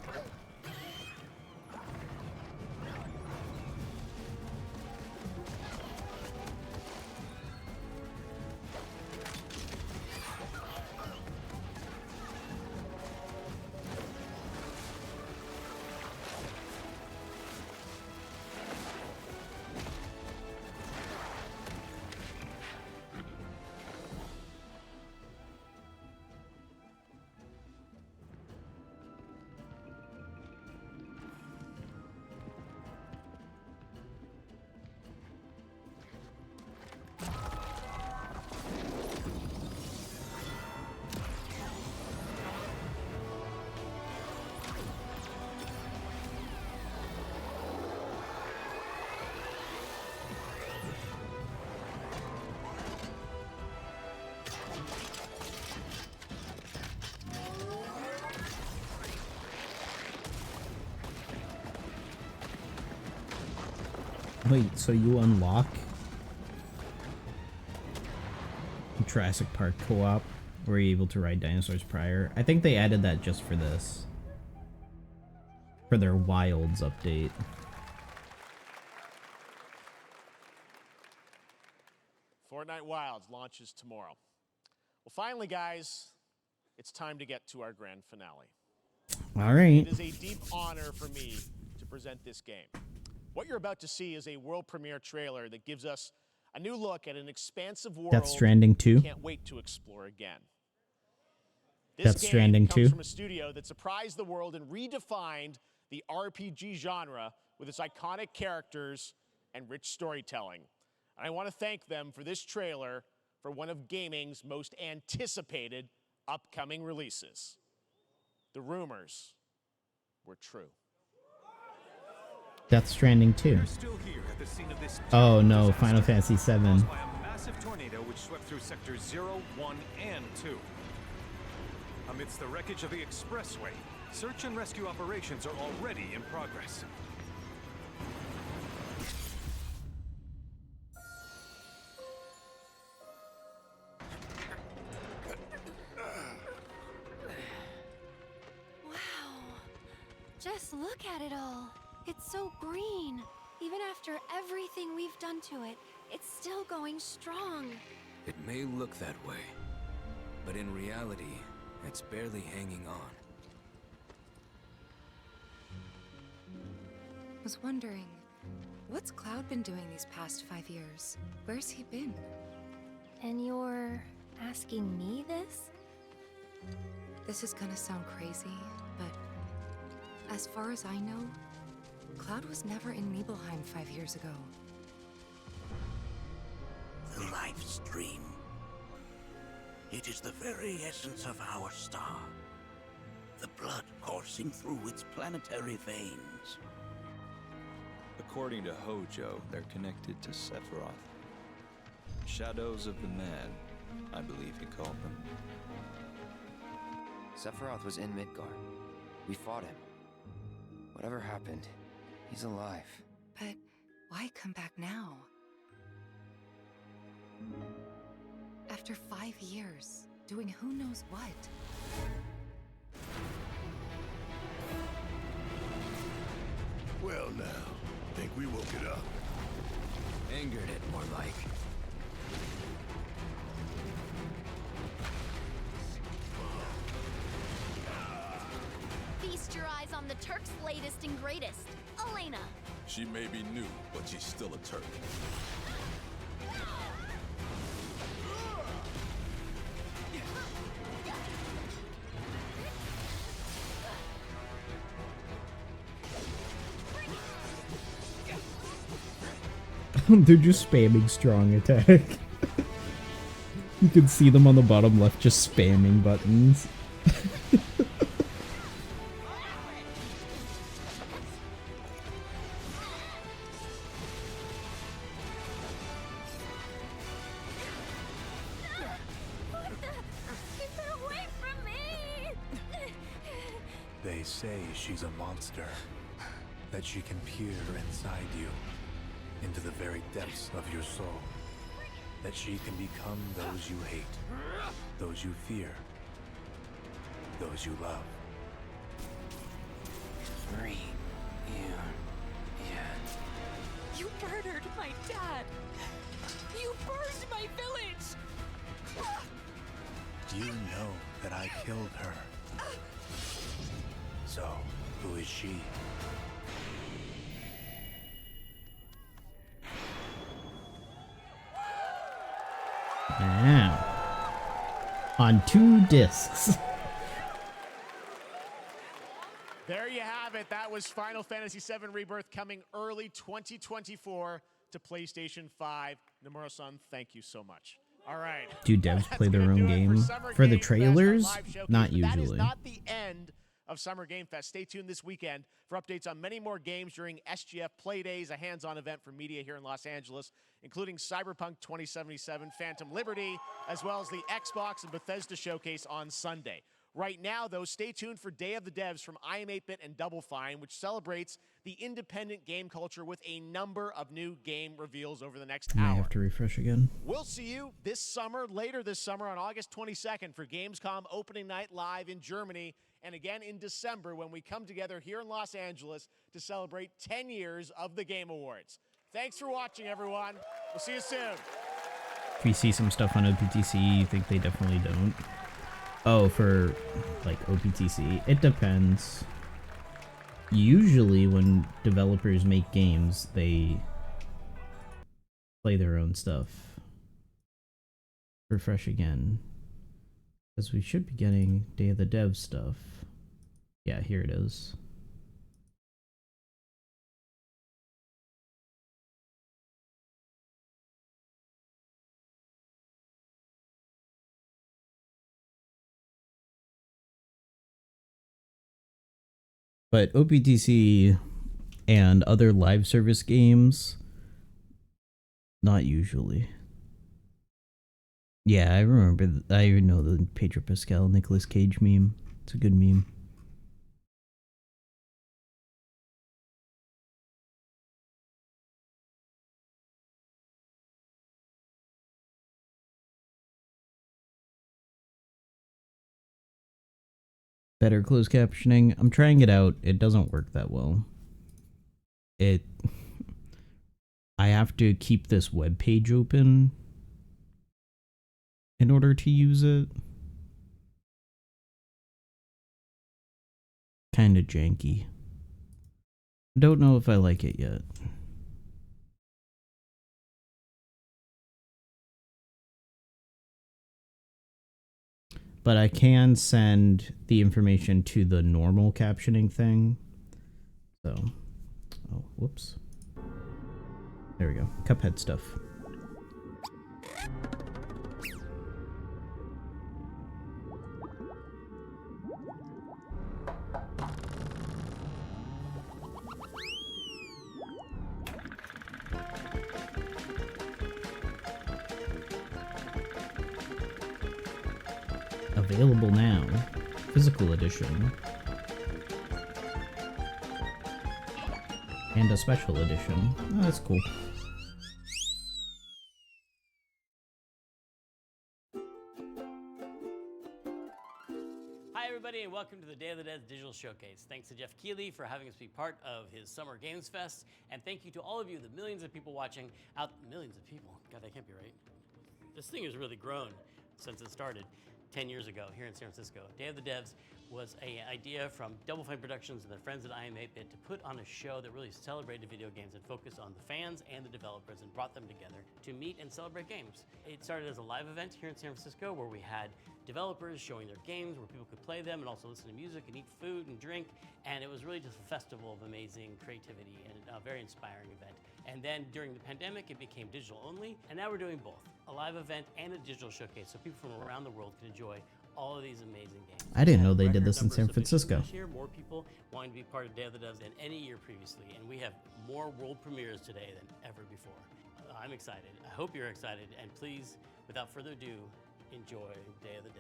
Wait, so you unlock Jurassic Park co-op Were you able to ride dinosaurs prior? I think they added that just for this. For their Wilds update. Fortnite Wilds launches tomorrow. Well, finally, guys, it's time to get to our grand finale. All right. It is a deep honor for me to present this game. What you're about to see is a world premiere trailer that gives us a new look at an expansive world Death Stranding 2. we can't wait to explore again. This Death game Stranding comes 2. from a studio that surprised the world and redefined the RPG genre with its iconic characters and rich storytelling. And I want to thank them for this trailer for one of gaming's most anticipated upcoming releases. The rumors were true. Death Stranding 2. Oh no, Final Fantasy 7. By a massive tornado which swept through sectors 0, 1, and 2. Amidst the wreckage of the expressway, search and rescue operations are already in progress. Wow. Just look at it all. It's so green. Even after everything we've done to it, it's still going strong. It may look that way, but in reality, it's barely hanging on. Was wondering, what's Cloud been doing these past 5 years? Where's he been? And you're asking me this? This is gonna sound crazy, but as far as I know, Cloud was never in Nibelheim 5 years ago. The life stream. It is the very essence of our star. The blood coursing through its planetary veins. According to Hojo, they're connected to Sephiroth. Shadows of the Mad, I believe he called them. Sephiroth was in Midgard. We fought him. Whatever happened, he's alive. But why come back now? After 5 years, doing who knows what? Well now, think we woke it up. Angered it, more like. Feast your eyes on the Turk's latest and greatest, Elena. She may be new, but she's still a Turk. They're just spamming strong attack. You can see them on the bottom left just spamming buttons. Keep it away from me! They say she's a monster. That she can peer inside you. Into the very depths of your soul. That she can become those you hate. Those you fear. Those you love. Free you yet. You murdered my dad! You burned my village! You know that I killed her. So, who is she? Wow. On 2 discs. There you have it. That was Final Fantasy VII Rebirth coming early 2024 to PlayStation 5. Nomura-san, thank you so much. All right. Do devs play their own game? For the trailers? Not That is usually. not the end of Summer Game Fest. Stay tuned this weekend for updates on many more games during SGF Play Days, a hands-on event for media here in Los Angeles, including Cyberpunk 2077, Phantom Liberty, as well as the Xbox and Bethesda Showcase on Sunday. Right now, though, stay tuned for Day of the Devs from I Am 8-Bit and Double Fine, which celebrates the independent game culture with a number of new game reveals over the next I might hour. have to refresh again. We'll see you this summer, later this summer on August 22nd for Gamescom opening night live in Germany, and again in December when we come together here in Los Angeles to celebrate 10 years of the Game Awards. Thanks for watching, everyone. We'll see you soon. If you see some stuff on OPTC, you think they definitely don't. Oh, for like OPTC, it depends. Usually when developers make games, they play their own stuff. Refresh again. Because we should be getting Day of the Dev stuff. Yeah, here it is. But OPTC and other live service games, not usually. Yeah, I remember. I know the Pedro Pascal Nicolas Cage meme. It's a good meme. Better closed captioning. I'm trying it out. It doesn't work that well. I have to keep this web page open in order to use it. Kind of janky. Don't know if I like it yet. But I can send the information to the normal captioning thing. So, oh, whoops. There we go. Cuphead stuff. Available now. Physical edition. And a special edition. Oh, that's cool. Hi everybody and welcome to the Day of the Dead Digital Showcase. Thanks to Jeff Keighley for having us be part of his Summer Games Fest, and thank you to all of you, the millions of people watching out. Millions of people? God, that can't be right. This thing has really grown since it started 10 years ago here in San Francisco. Day of the Devs was an idea from Double Fine Productions and their friends at I Am 8-Bit to put on a show that really celebrated video games and focused on the fans and the developers and brought them together to meet and celebrate games. It started as a live event here in San Francisco where we had developers showing their games where people could play them and also listen to music and eat food and drink, and it was really just a festival of amazing creativity and a very inspiring event. And then during the pandemic, it became digital only, and now we're doing both, a live event and a digital showcase, so people from around the world can enjoy all of these amazing games. I didn't know they did this in San Francisco. This year, more people wanting to be part of Day of the Devs than any year previously, and we have more world premieres today than ever before. I'm excited. I hope you're excited, and please, without further ado, enjoy Day of the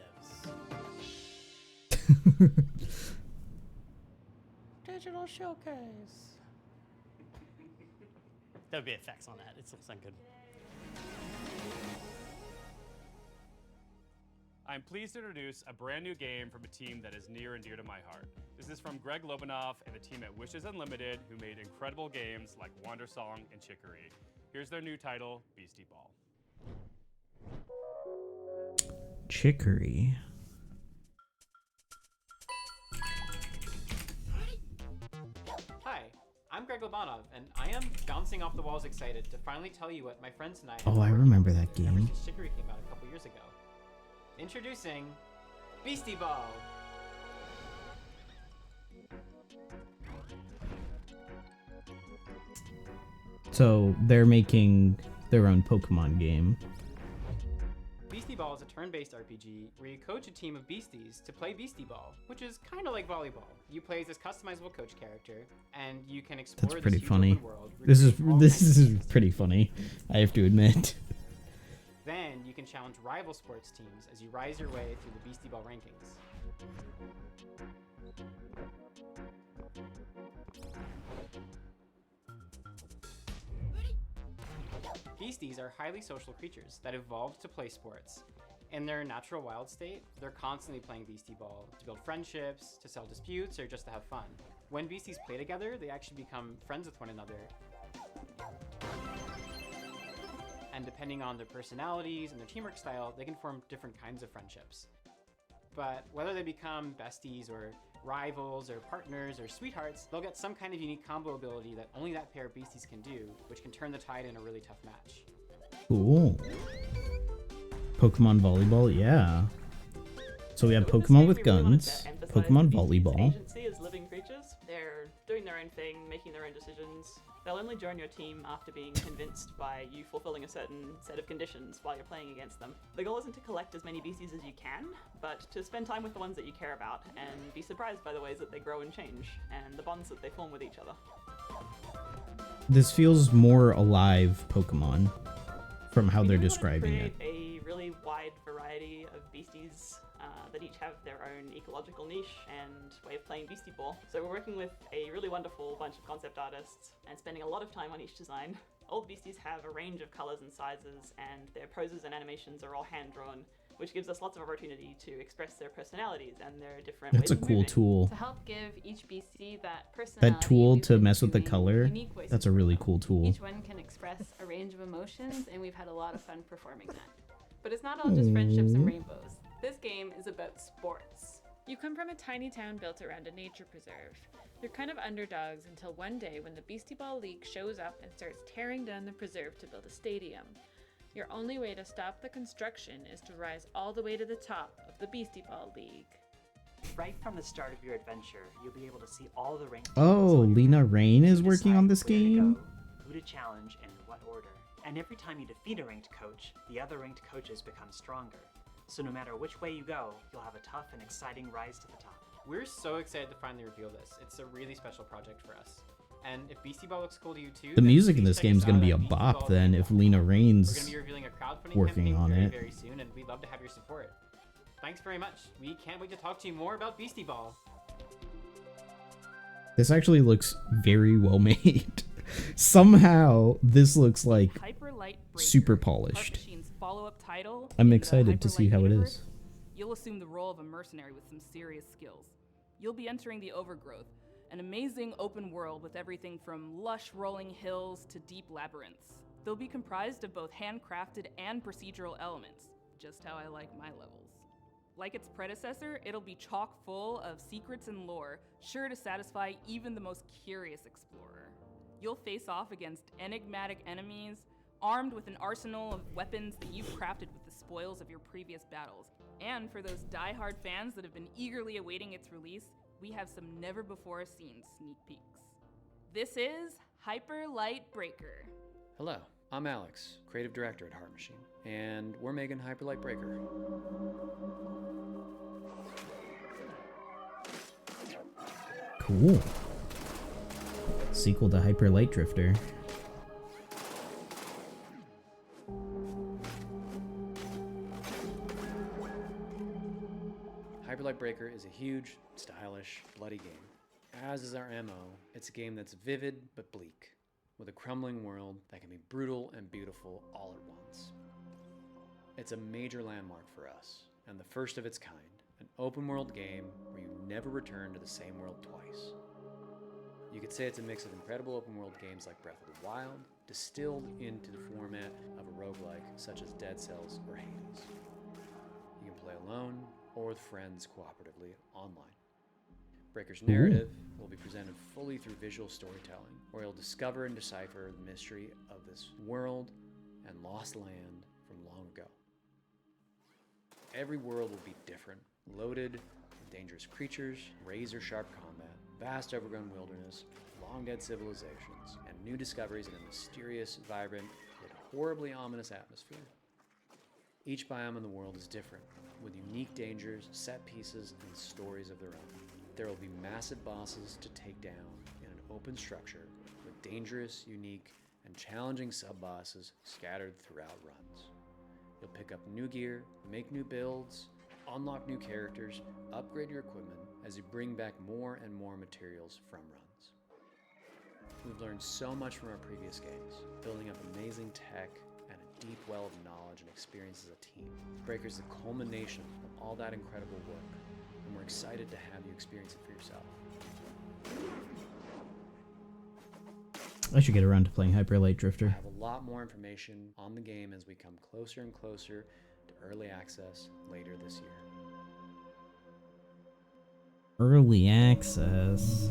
Devs. Digital showcase. There would be effects on that. It's not good. I'm pleased to introduce a brand new game from a team that is near and dear to my heart. This is from Greg Lobanoff and the team at Wishes Unlimited, who made incredible games like Wander Song and Chicory. Here's their new title, Beastie Ball. Chicory. Hi, I'm Greg Lobanov, and I am bouncing off the walls excited to finally tell you what my friends and I have Oh, I remember that game. ever since Chicory came out a couple years ago. Introducing Beastie Ball. So they're making their own Pokemon game. Beastie Ball is a turn-based RPG where you coach a team of beasties to play Beastie Ball, which is kind of like volleyball. You play as this customizable coach character, and you can explore That's pretty this huge funny. open world. This recruiting all is pretty funny, I have to admit. Then you can challenge rival sports teams as you rise your way through the Beastie Ball rankings. Beasties are highly social creatures that evolved to play sports. In their natural wild state, they're constantly playing Beastie Ball to build friendships, to settle disputes, or just to have fun. When beasties play together, they actually become friends with one another. And depending on their personalities and their teamwork style, they can form different kinds of friendships. But whether they become besties or rivals or partners or sweethearts, they'll get some kind of unique combo ability that only that pair of beasties can do, which can turn the tide in a really tough match. Cool. Pokemon volleyball, yeah. So we have Pokemon with guns, Pokemon volleyball. Agency as living creatures. They're doing their own thing, making their own decisions. They'll only join your team after being convinced by you fulfilling a certain set of conditions while you're playing against them. The goal isn't to collect as many beasties as you can, but to spend time with the ones that you care about and be surprised by the ways that they grow and change, and the bonds that they form with each other. This feels more alive Pokemon from how they're describing it. A really wide variety of beasties that each have their own ecological niche and way of playing Beastie Ball. So we're working with a really wonderful bunch of concept artists and spending a lot of time on each design. All the beasties have a range of colors and sizes, and their poses and animations are all hand-drawn, which gives us lots of opportunity to express their personalities and their different That's ways a of cool moving. tool. To help give each beastie that personality, That tool to we've mess with the doing color, unique voices that's a really cool tool. Each one can express a range of emotions, and we've had a lot of fun performing that. But it's not all just friendships and rainbows. This game is about sports. You come from a tiny town built around a nature preserve. You're kind of underdogs until one day when the Beastie Ball League shows up and starts tearing down the preserve to build a stadium. Your only way to stop the construction is to rise all the way to the top of the Beastie Ball League. Right from the start of your adventure, you'll be able to see all the ranked Oh, Lena Raine is working on this where to game? go, who to challenge, and in what order. And every time you defeat a ranked coach, the other ranked coaches become stronger. So no matter which way you go, you'll have a tough and exciting rise to the top. We're so excited to finally reveal this. It's a really special project for us. And if Beastie Ball looks cool to you too, The then music in please this check game is us going to out be a at Beastie bop Ball then if Lena We're Raine's going to be revealing a crowdfunding working campaign on very, it. very soon, and we'd love to have your support. Thanks very much. We can't wait to talk to you more about Beastie Ball. This actually looks very well made. Somehow, this looks like super polished. Machine's follow-up title. I'm in the excited to see Hyper how Light it universe, is. You'll assume the role of a mercenary with some serious skills. You'll be entering the Overgrowth, an amazing open world with everything from lush rolling hills to deep labyrinths. They'll be comprised of both handcrafted and procedural elements, just how I like my levels. Like its predecessor, it'll be chock full of secrets and lore, sure to satisfy even the most curious explorer. You'll face off against enigmatic enemies, armed with an arsenal of weapons that you've crafted with the spoils of your previous battles. And for those die-hard fans that have been eagerly awaiting its release, we have some never-before-seen sneak peeks. This is Hyper Light Breaker. Hello, I'm Alex, creative director at Heart Machine, and we're making Hyper Light Breaker. Cool. Sequel to Hyper Light Drifter. Hyper Light Breaker is a huge, stylish, bloody game. As is our MO, it's a game that's vivid but bleak, with a crumbling world that can be brutal and beautiful all at once. It's a major landmark for us, and the first of its kind, an open world game where you never return to the same world twice. You could say it's a mix of incredible open world games like Breath of the Wild, distilled into the format of a roguelike such as Dead Cells or Hades. You can play alone or with friends cooperatively online. Breaker's narrative will be presented fully through visual storytelling, where you'll discover and decipher the mystery of this world and lost land from long ago. Every world will be different, loaded with dangerous creatures, razor-sharp combat, vast overgrown wilderness, long-dead civilizations, and new discoveries in a mysterious, vibrant, yet horribly ominous atmosphere. Each biome in the world is different, with unique dangers, set pieces, and stories of their own. There will be massive bosses to take down in an open structure with dangerous, unique, and challenging sub-bosses scattered throughout runs. You'll pick up new gear, make new builds, unlock new characters, upgrade your equipment as you bring back more and more materials from runs. We've learned so much from our previous games, building up amazing tech and a deep well of knowledge and experience as a team. Breaker is the culmination of all that incredible work, and we're excited to have you experience it for yourself. I should get around to playing Hyper Light Drifter. I have a lot more information on the game as we come closer and closer to early access later this year. Early access?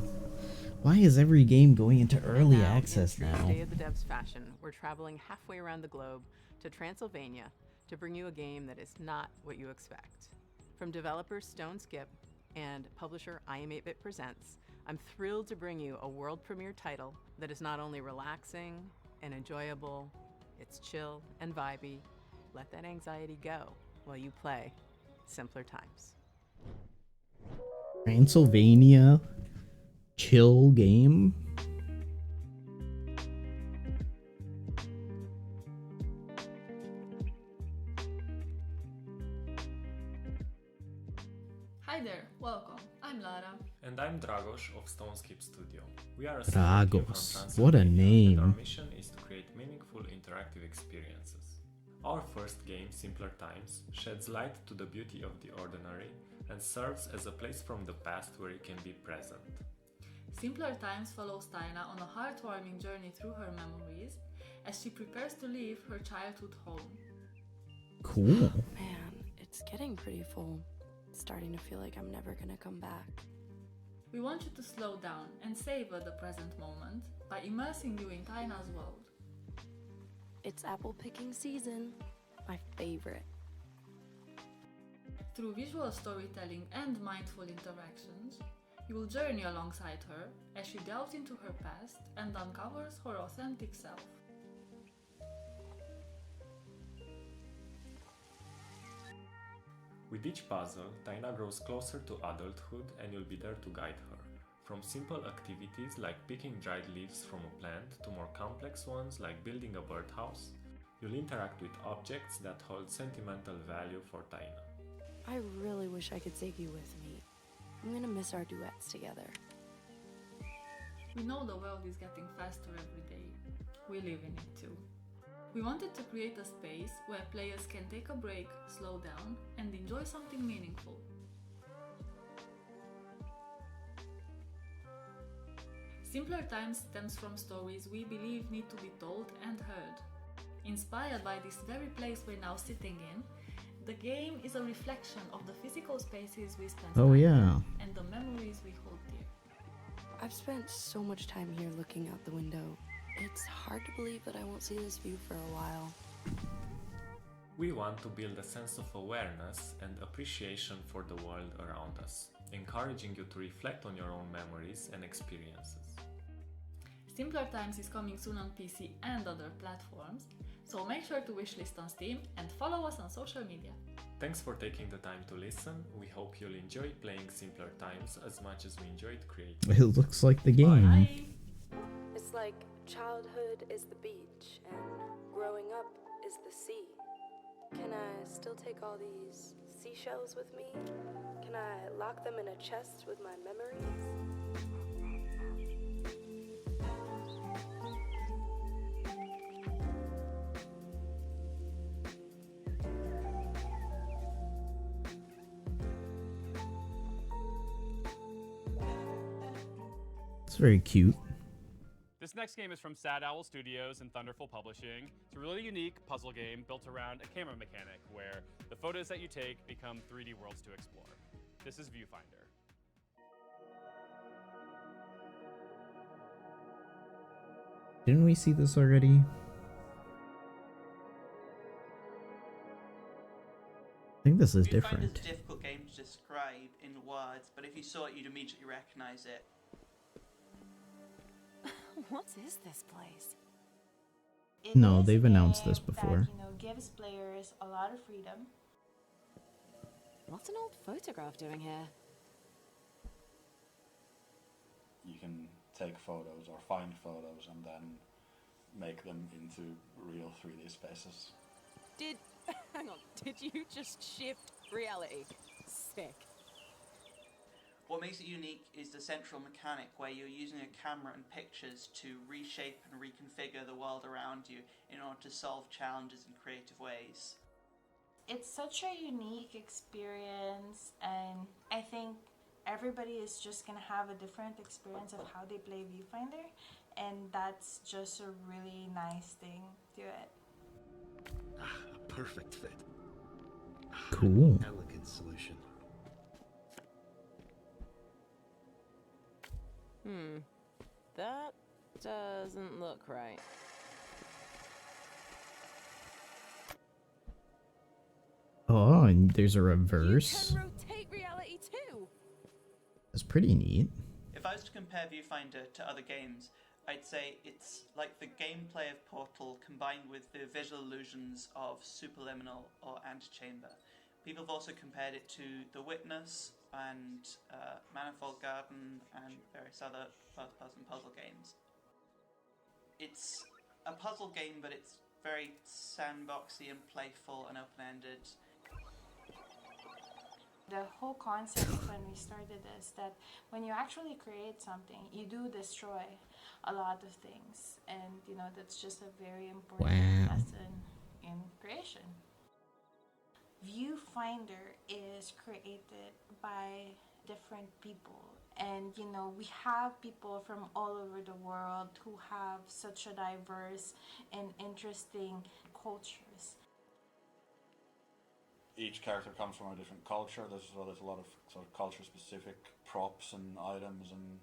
Why is every game going into early access in true now? Day of the Devs fashion, we're traveling halfway around the globe to Transylvania to bring you a game that is not what you expect. From developers Stone Skip and publisher IM8bit Presents, I'm thrilled to bring you a world premiere title that is not only relaxing and enjoyable, it's chill and vibey. Let that anxiety go while you play Simpler Times. Transylvania? Chill game? Hi there, welcome. I'm Lara. And I'm Dragos of Stoneskip Studio. We are a Dragos. What a name. Our mission is to create meaningful interactive experiences. Our first game, Simpler Times, sheds light to the beauty of the ordinary and serves as a place from the past where you can be present. Simpler Times follows Taina on a heartwarming journey through her memories as she prepares to leave her childhood home. Cool. Man, it's getting pretty full. It's starting to feel like I'm never gonna come back. We want you to slow down and savor the present moment by immersing you in Taina's world. It's apple picking season. My favorite. Through visual storytelling and mindful interactions, you will journey alongside her as she delves into her past and uncovers her authentic self. With each puzzle, Taina grows closer to adulthood and you'll be there to guide her. From simple activities like picking dried leaves from a plant to more complex ones like building a birdhouse, you'll interact with objects that hold sentimental value for Taina. I really wish I could take you with me. I'm gonna miss our duets together. We know the world is getting faster every day. We live in it too. We wanted to create a space where players can take a break, slow down, and enjoy something meaningful. Simpler Times stems from stories we believe need to be told and heard. Inspired by this very place we're now sitting in, the game is a reflection of the physical spaces we spend Oh, time yeah. in and the memories we hold dear. I've spent so much time here looking out the window. It's hard to believe that I won't see this view for a while. We want to build a sense of awareness and appreciation for the world around us, encouraging you to reflect on your own memories and experiences. Simpler Times is coming soon on PC and other platforms, so make sure to wishlist on Steam and follow us on social media. Thanks for taking the time to listen. We hope you'll enjoy playing Simpler Times as much as we enjoyed creating. It looks like the game. Bye. It's like childhood is the beach and growing up is the sea. Can I still take all these seashells with me? Can I lock them in a chest with my memories? It's very cute. This next game is from Sad Owl Studios and Thunderful Publishing. It's a really unique puzzle game built around a camera mechanic where the photos that you take become 3D worlds to explore. This is Viewfinder. Didn't we see this already? I think this is different. Viewfinder's a difficult game to describe in words, but if you saw it, you'd immediately recognize it. What is this place? No, they've announced this before. That, gives players a lot of freedom. What's an old photograph doing here? You can take photos or find photos and then make them into real 3D spaces. Hang on, did you just shift reality? Fantastic! What makes it unique is the central mechanic where you're using a camera and pictures to reshape and reconfigure the world around you in order to solve challenges in creative ways. It's such a unique experience, and I think everybody is just gonna have a different experience of how they play Viewfinder, and that's just a really nice thing to it. A perfect fit. Cool. Elegant solution. That doesn't look right. Oh, and there's a reverse. You can rotate reality too. That's pretty neat. If I was to compare Viewfinder to other games, I'd say it's like the gameplay of Portal combined with the visual illusions of Superliminal or Antechamber. People have also compared it to The Witness and Manifold Garden and various other first-person puzzle games. It's a puzzle game, but it's very sandboxy and playful and open-ended. The whole concept when we started is that when you actually create something, you do destroy a lot of things, and you know that's just a very important lesson in creation. Viewfinder is created by different people, and you know we have people from all over the world who have such a diverse and interesting cultures. Each character comes from a different culture. There's a lot of sort of culture-specific props and items and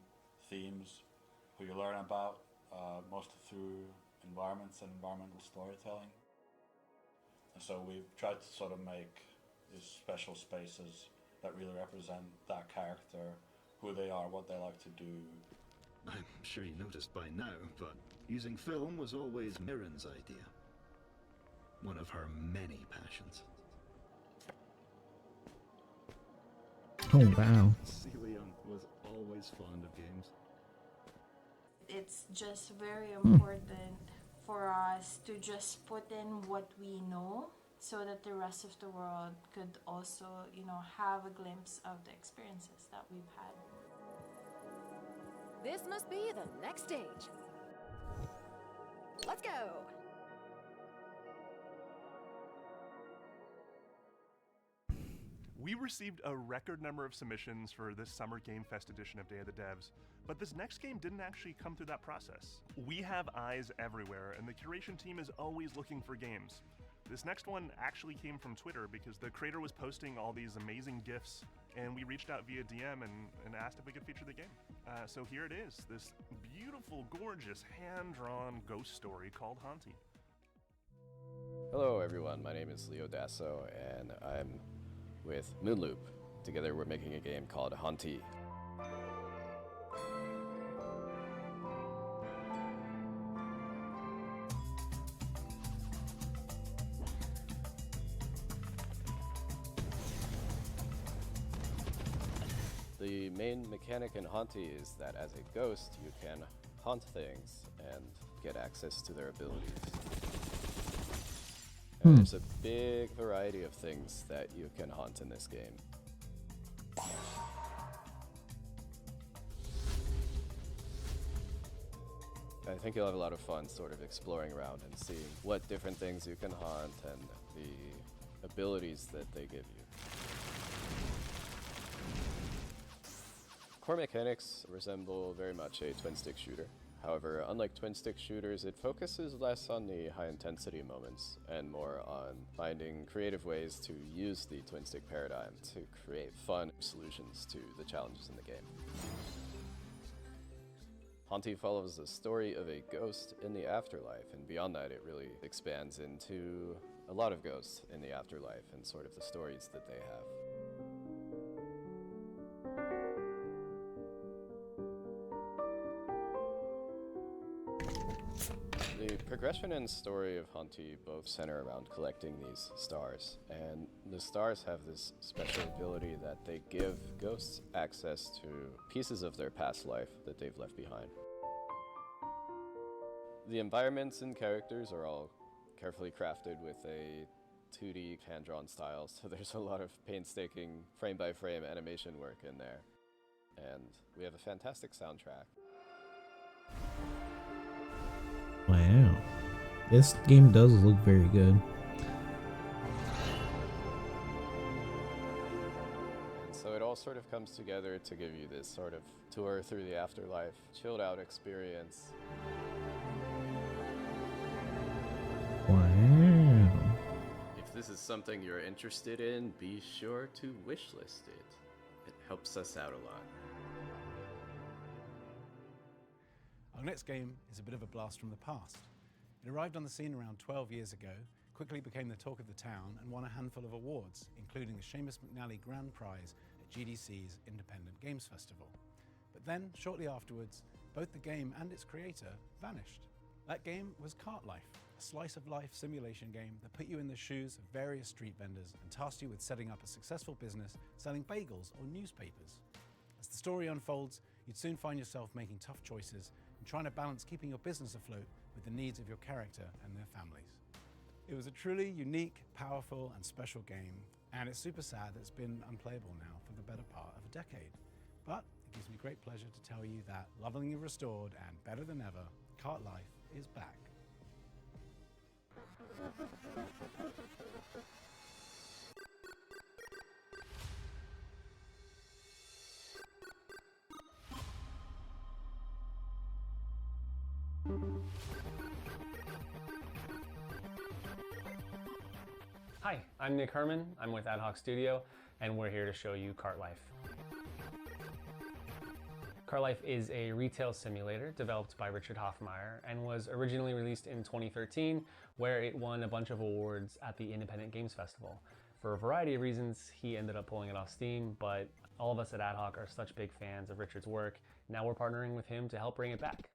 themes who you learn about, mostly through environments and environmental storytelling. And so we've tried to sort of make these special spaces that really represent that character, who they are, what they like to do. I'm sure you noticed by now, but using film was always Mirren's idea. One of her many passions. Oh, wow. Celion was always fond of games. It's just very important for us to just put in what we know so that the rest of the world could also, you know, have a glimpse of the experiences that we've had. This must be the next stage. Let's go! We received a record number of submissions for this Summer Game Fest edition of Day of the Devs, but this next game didn't actually come through that process. We have eyes everywhere, and the curation team is always looking for games. This next one actually came from Twitter because the creator was posting all these amazing GIFs, and we reached out via DM and asked if we could feature the game. So here it is, this beautiful, gorgeous, hand-drawn ghost story called Haunty. Hello everyone, my name is Leo Dasso, and I'm with Moonloop. Together we're making a game called Haunty. The main mechanic in Haunty is that as a ghost you can haunt things and get access to their abilities. And there's a big variety of things that you can haunt in this game. I think you'll have a lot of fun sort of exploring around and seeing what different things you can haunt and the abilities that they give you. Core mechanics resemble very much a twin-stick shooter. However, unlike twin-stick shooters, it focuses less on the high-intensity moments and more on finding creative ways to use the twin-stick paradigm to create fun solutions to the challenges in the game. Haunty follows the story of a ghost in the afterlife, and beyond that it really expands into a lot of ghosts in the afterlife and sort of the stories that they have. The progression and story of Haunty both center around collecting these stars, and the stars have this special ability that they give ghosts access to pieces of their past life that they've left behind. The environments and characters are all carefully crafted with a 2D hand-drawn style, so there's a lot of painstaking frame-by-frame animation work in there. And we have a fantastic soundtrack. Wow. This game does look very good. So it all sort of comes together to give you this sort of tour through the afterlife, chilled out experience. Wow. If this is something you're interested in, be sure to wishlist it. It helps us out a lot. Our next game is a bit of a blast from the past. It arrived on the scene around 12 years ago, quickly became the talk of the town, and won a handful of awards, including the Seamus McNally Grand Prize at GDC's Independent Games Festival. But then, shortly afterwards, both the game and its creator vanished. That game was Cart Life, a slice-of-life simulation game that put you in the shoes of various street vendors and tasked you with setting up a successful business selling bagels or newspapers. As the story unfolds, you'd soon find yourself making tough choices and trying to balance keeping your business afloat with the needs of your character and their families. It was a truly unique, powerful, and special game, and it's super sad that it's been unplayable now for the better part of a decade. But it gives me great pleasure to tell you that, lovingly restored and better than ever, Cart Life is back. Hi, I'm Nick Herman. I'm with Ad Hoc Studio, and we're here to show you Cart Life. Cart Life is a retail simulator developed by Richard Hoffmeyer and was originally released in 2013, where it won a bunch of awards at the Independent Games Festival. For a variety of reasons, he ended up pulling it off Steam, but all of us at Ad Hoc are such big fans of Richard's work. Now we're partnering with him to help bring it back.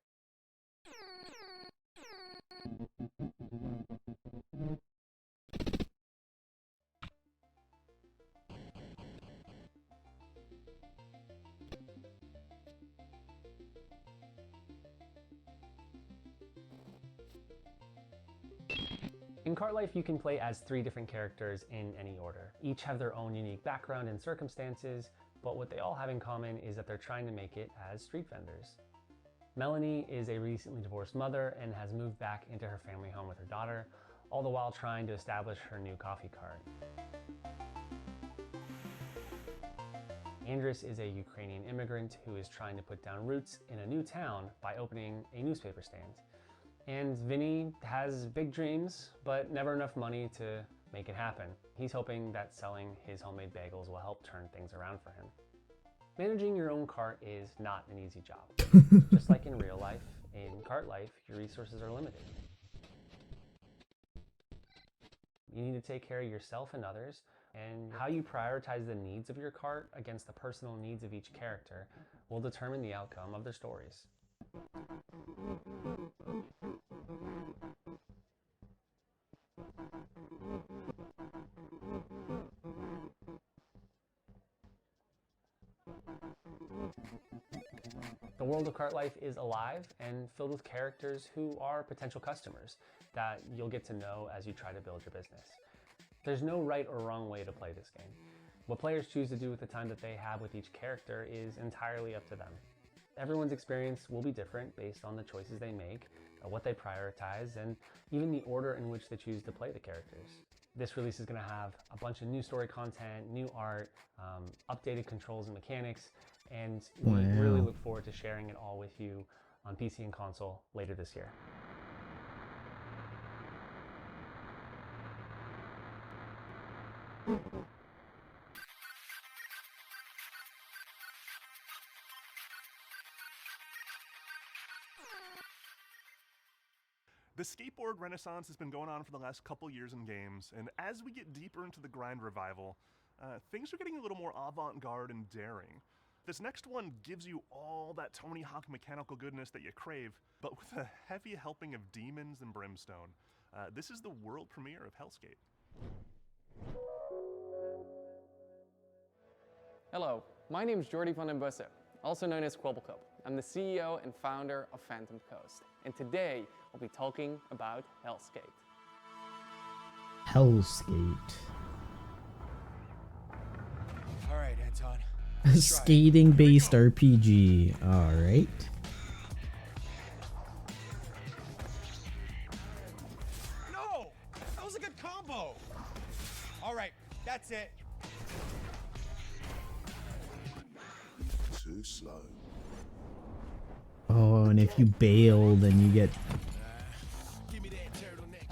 In Cart Life, you can play as 3 different characters in any order. Each have their own unique background and circumstances, but what they all have in common is that they're trying to make it as street vendors. Melanie is a recently divorced mother and has moved back into her family home with her daughter, all the while trying to establish her new coffee cart. Andris is a Ukrainian immigrant who is trying to put down roots in a new town by opening a newspaper stand. And Vinny has big dreams, but never enough money to make it happen. He's hoping that selling his homemade bagels will help turn things around for him. Managing your own cart is not an easy job. Just like in real life, in Cart Life, your resources are limited. You need to take care of yourself and others, and how you prioritize the needs of your cart against the personal needs of each character will determine the outcome of their stories. The world of Cart Life is alive and filled with characters who are potential customers that you'll get to know as you try to build your business. There's no right or wrong way to play this game. What players choose to do with the time that they have with each character is entirely up to them. Everyone's experience will be different based on the choices they make, what they prioritize, and even the order in which they choose to play the characters. This release is going to have a bunch of new story content, new art, updated controls and mechanics, and we really look forward to sharing it all with you on PC and console later this year. The skateboard renaissance has been going on for the last couple years in games, and as we get deeper into the grind revival, things are getting a little more avant-garde and daring. This next one gives you all that Tony Hawk mechanical goodness that you crave, but with a heavy helping of demons and brimstone. This is the world premiere of Hellskate. Hello, my name is Jordi van den Bussen, also known as Kwobbelkop. I'm the CEO and founder of Phantom Coast, and today we'll be talking about Hellskate. Hellskate. All right, Anton. A skating-based RPG. All right. No, that was a good combo. All right, that's it. Too slow. Oh, and if you bail, then you get...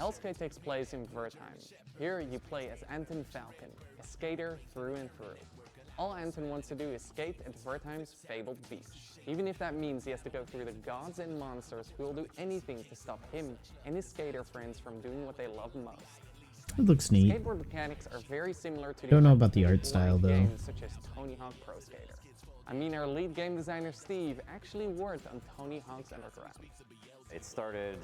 Hellskate takes place in Wertheim. Here you play as Anton Falcon, a skater through and through. All Anton wants to do is skate at Wertheim's fabled beach, even if that means he has to go through the gods and monsters who will do anything to stop him and his skater friends from doing what they love most. It looks neat. Skateboard mechanics are very similar to Don't know about the art style, though. games such as Tony Hawk Pro Skater. I mean, our lead game designer Steve actually worked on Tony Hawk's Underground. It started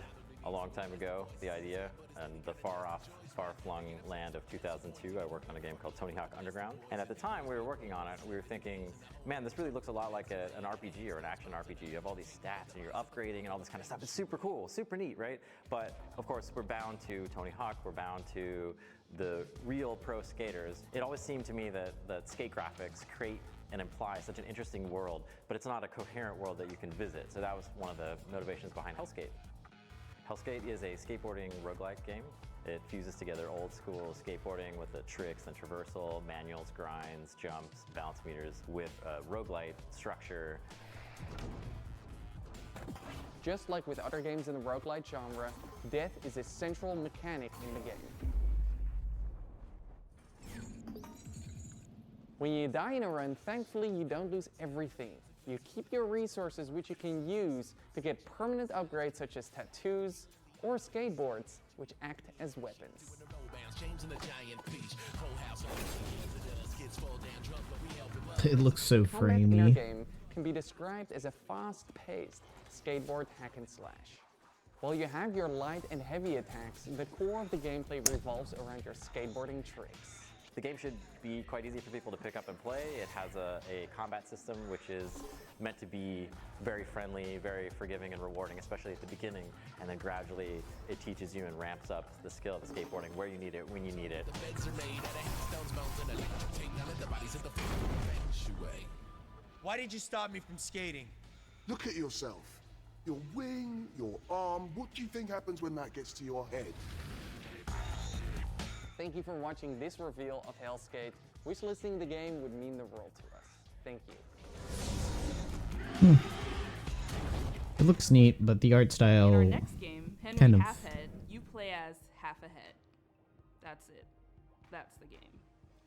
a long time ago, the idea, and the far-off, far-flung land of 2002, I worked on a game called Tony Hawk Underground. And at the time we were working on it, we were thinking, man, this really looks a lot like an RPG or an action RPG. You have all these stats and you're upgrading and all this kind of stuff. It's super cool, super neat, right? But of course, we're bound to Tony Hawk, we're bound to the real pro skaters. It always seemed to me that skate graphics create and imply such an interesting world, but it's not a coherent world that you can visit. So that was one of the motivations behind Hellskate. Hellskate is a skateboarding roguelike game. It fuses together old school skateboarding with the tricks and traversal, manuals, grinds, jumps, balance meters with a roguelite structure. Just like with other games in the roguelite genre, death is a central mechanic in the game. When you die in a run, thankfully you don't lose everything. You keep your resources, which you can use to get permanent upgrades such as tattoos or skateboards, which act as weapons. It looks so Combat in our framey. game can be described as a fast-paced skateboard hack and slash. While you have your light and heavy attacks, the core of the gameplay revolves around your skateboarding tricks. The game should be quite easy for people to pick up and play. It has a combat system which is meant to be very friendly, very forgiving and rewarding, especially at the beginning. And then gradually it teaches you and ramps up the skill of the skateboarding, where you need it, when you need it. Why did you stop me from skating? Look at yourself. Your wing, your arm. What do you think happens when that gets to your head? Thank you for watching this reveal of Hellskate. Wishlisting the game would mean the world to us. Thank you. It looks neat, but the art style In our next game, Henry kind of... Halfhead, you play as Half a Head. That's it. That's the game.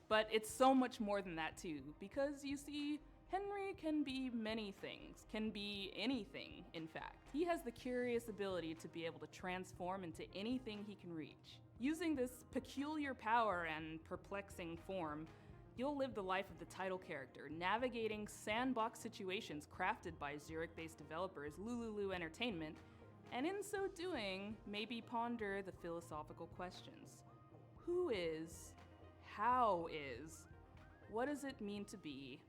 But it's so much more than that too, because you see, Henry can be many things, can be anything, in fact. He has the curious ability to be able to transform into anything he can reach. Using this peculiar power and perplexing form, you'll live the life of the title character, navigating sandbox situations crafted by Zurich-based developers Lululu Entertainment, and in so doing, maybe ponder the philosophical questions. Who is? How is? What does it mean to be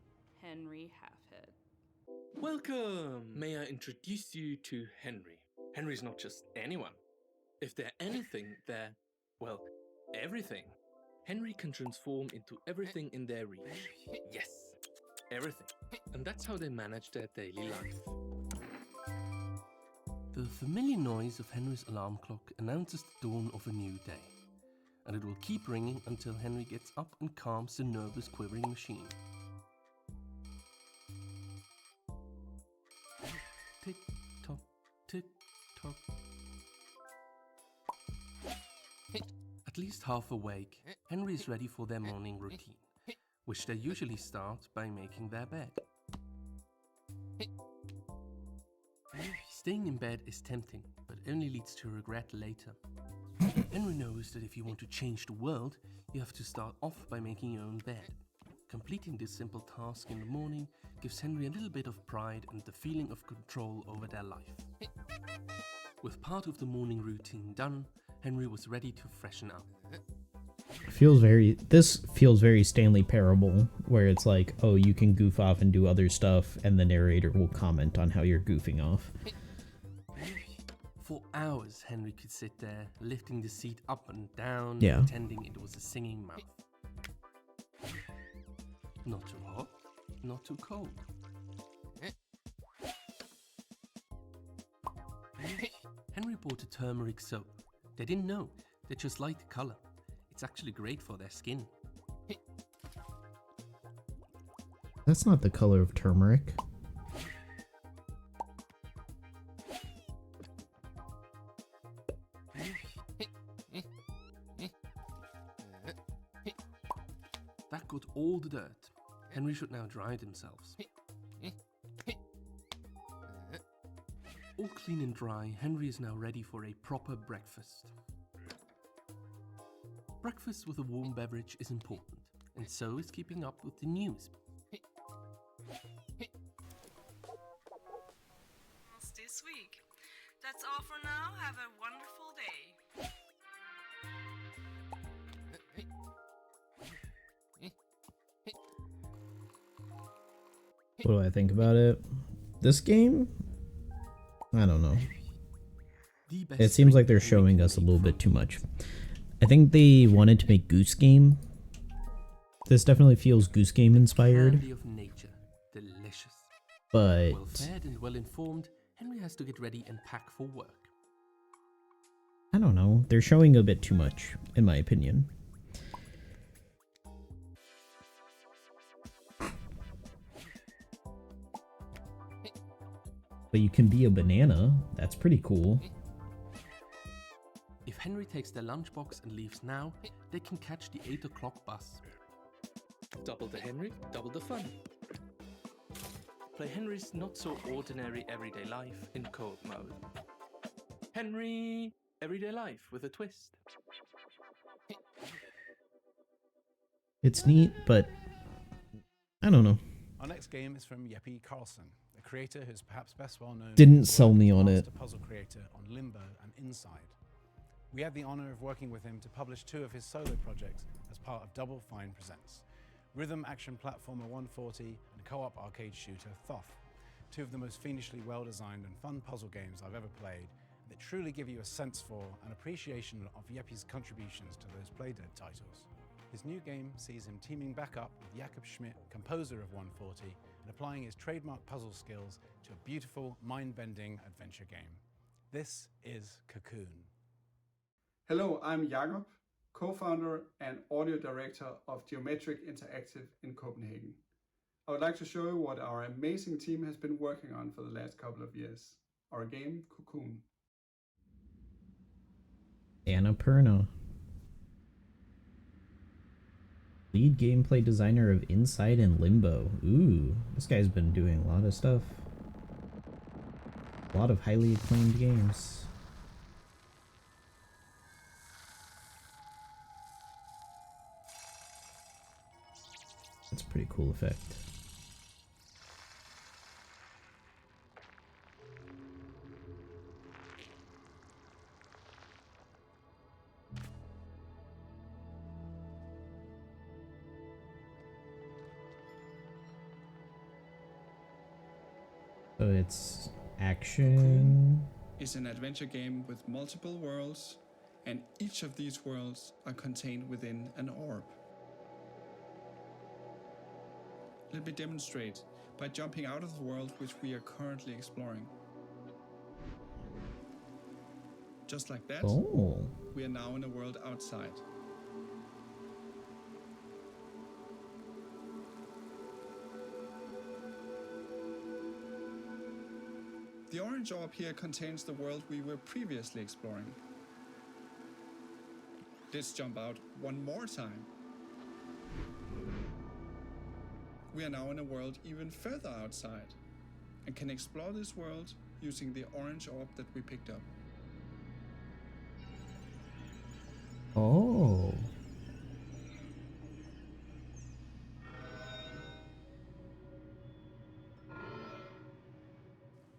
Henry Halfhead? Welcome! May I introduce you to Henry? Henry's not just anyone. If they're anything, they're, well, everything. Henry can transform into everything in their reach. Yes, everything. And that's how they manage their daily life. The familiar noise of Henry's alarm clock announces the dawn of a new day. And it will keep ringing until Henry gets up and calms the nervous, quivering machine. Tick tock, tick tock. At least half awake, Henry is ready for their morning routine, which they usually start by making their bed. Staying in bed is tempting, but only leads to regret later. Henry knows that if you want to change the world, you have to start off by making your own bed. Completing this simple task in the morning gives Henry a little bit of pride and the feeling of control over their life. With part of the morning routine done, Henry was ready to freshen up. This feels very Stanley Parable, where it's like, oh, you can goof off and do other stuff, and the narrator will comment on how you're goofing off. For hours, Henry could sit there, lifting the seat up and down, Yeah. pretending it was a singing mouth. Not too hot, not too cold. Henry bought a turmeric soap. They didn't know, they just liked the color. It's actually great for their skin. That's not the color of turmeric. That got all the dirt. Henry should now dry themselves. All clean and dry, Henry is now ready for a proper breakfast. Breakfast with a warm beverage is important, and so is keeping up with the news. This week. That's all for now. Have a wonderful day. What do I think about it? This game? I don't know. It seems like they're showing us a little bit too much. I think they wanted to make Goose Game. This definitely feels Goose Game inspired. Candy of nature, delicious. But Well fed and well informed, Henry has to get ready and pack for work. I don't know. They're showing a bit too much, in my opinion. But you can be a banana. That's pretty cool. If Henry takes their lunchbox and leaves now, they can catch the 8 o'clock bus. Double the Henry, double the fun. Play Henry's not so ordinary everyday life in co-op mode. Henry, everyday life with a twist. It's neat, but I don't know. Our next game is from Jeppe Carlsen, a creator who's perhaps best well known Didn't as sell me on it. master puzzle creator on Limbo and Inside. We had the honor of working with him to publish 2 of his solo projects as part of Double Fine Presents: rhythm action platformer 140 and co-op arcade shooter Thoth, 2 of the most fiendishly well-designed and fun puzzle games I've ever played that truly give you a sense for and appreciation of Jeppe's contributions to those Playdead titles. His new game sees him teaming back up with Jakob Schmidt, composer of 140, and applying his trademark puzzle skills to a beautiful, mind-bending adventure game. This is Cocoon. Hello, I'm Jakob, co-founder and audio director of Geometric Interactive in Copenhagen. I would like to show you what our amazing team has been working on for the last couple of years. Our game, Cocoon. Annapurna. Lead gameplay designer of Inside and Limbo. Ooh, this guy's been doing a lot of stuff. A lot of highly acclaimed games. That's a pretty cool effect. So it's action. It's an adventure game with multiple worlds, and each of these worlds are contained within an orb. Let me demonstrate by jumping out of the world which we are currently exploring. Just like that, we are now in a world outside. The orange orb here contains the world we were previously exploring. Let's jump out one more time. We are now in a world even further outside and can explore this world using the orange orb that we picked up. Oh.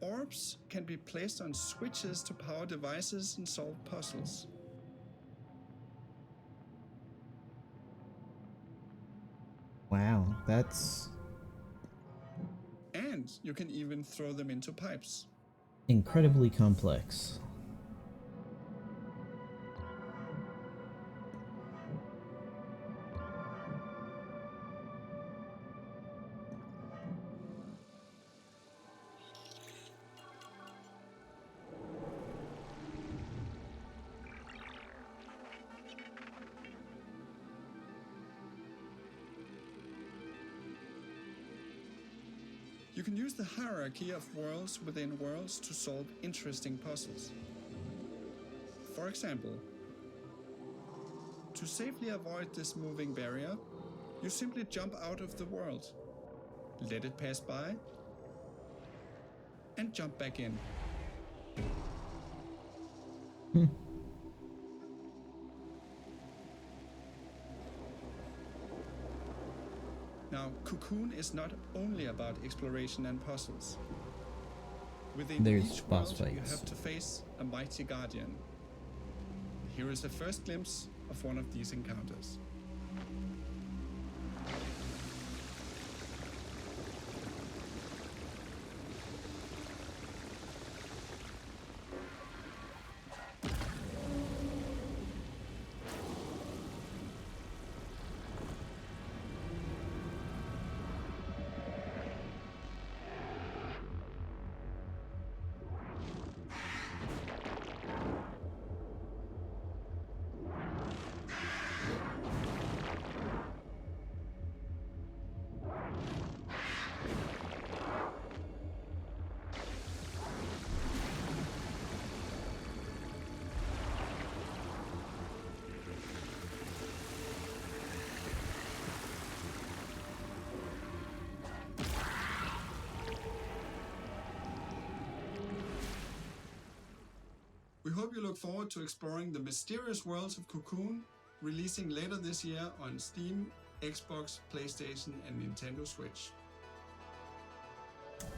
Orbs can be placed on switches to power devices and solve puzzles. Wow, that's And you can even throw them into pipes. incredibly complex. You can use the hierarchy of worlds within worlds to solve interesting puzzles. For example, to safely avoid this moving barrier, you simply jump out of the world, let it pass by, and jump back in. Now, Cocoon is not only about exploration and puzzles. Within There's each boss world, you fights. have to face a mighty guardian. Here is a first glimpse of one of these encounters. We hope you look forward to exploring the mysterious worlds of Cocoon, releasing later this year on Steam, Xbox, PlayStation, and Nintendo Switch.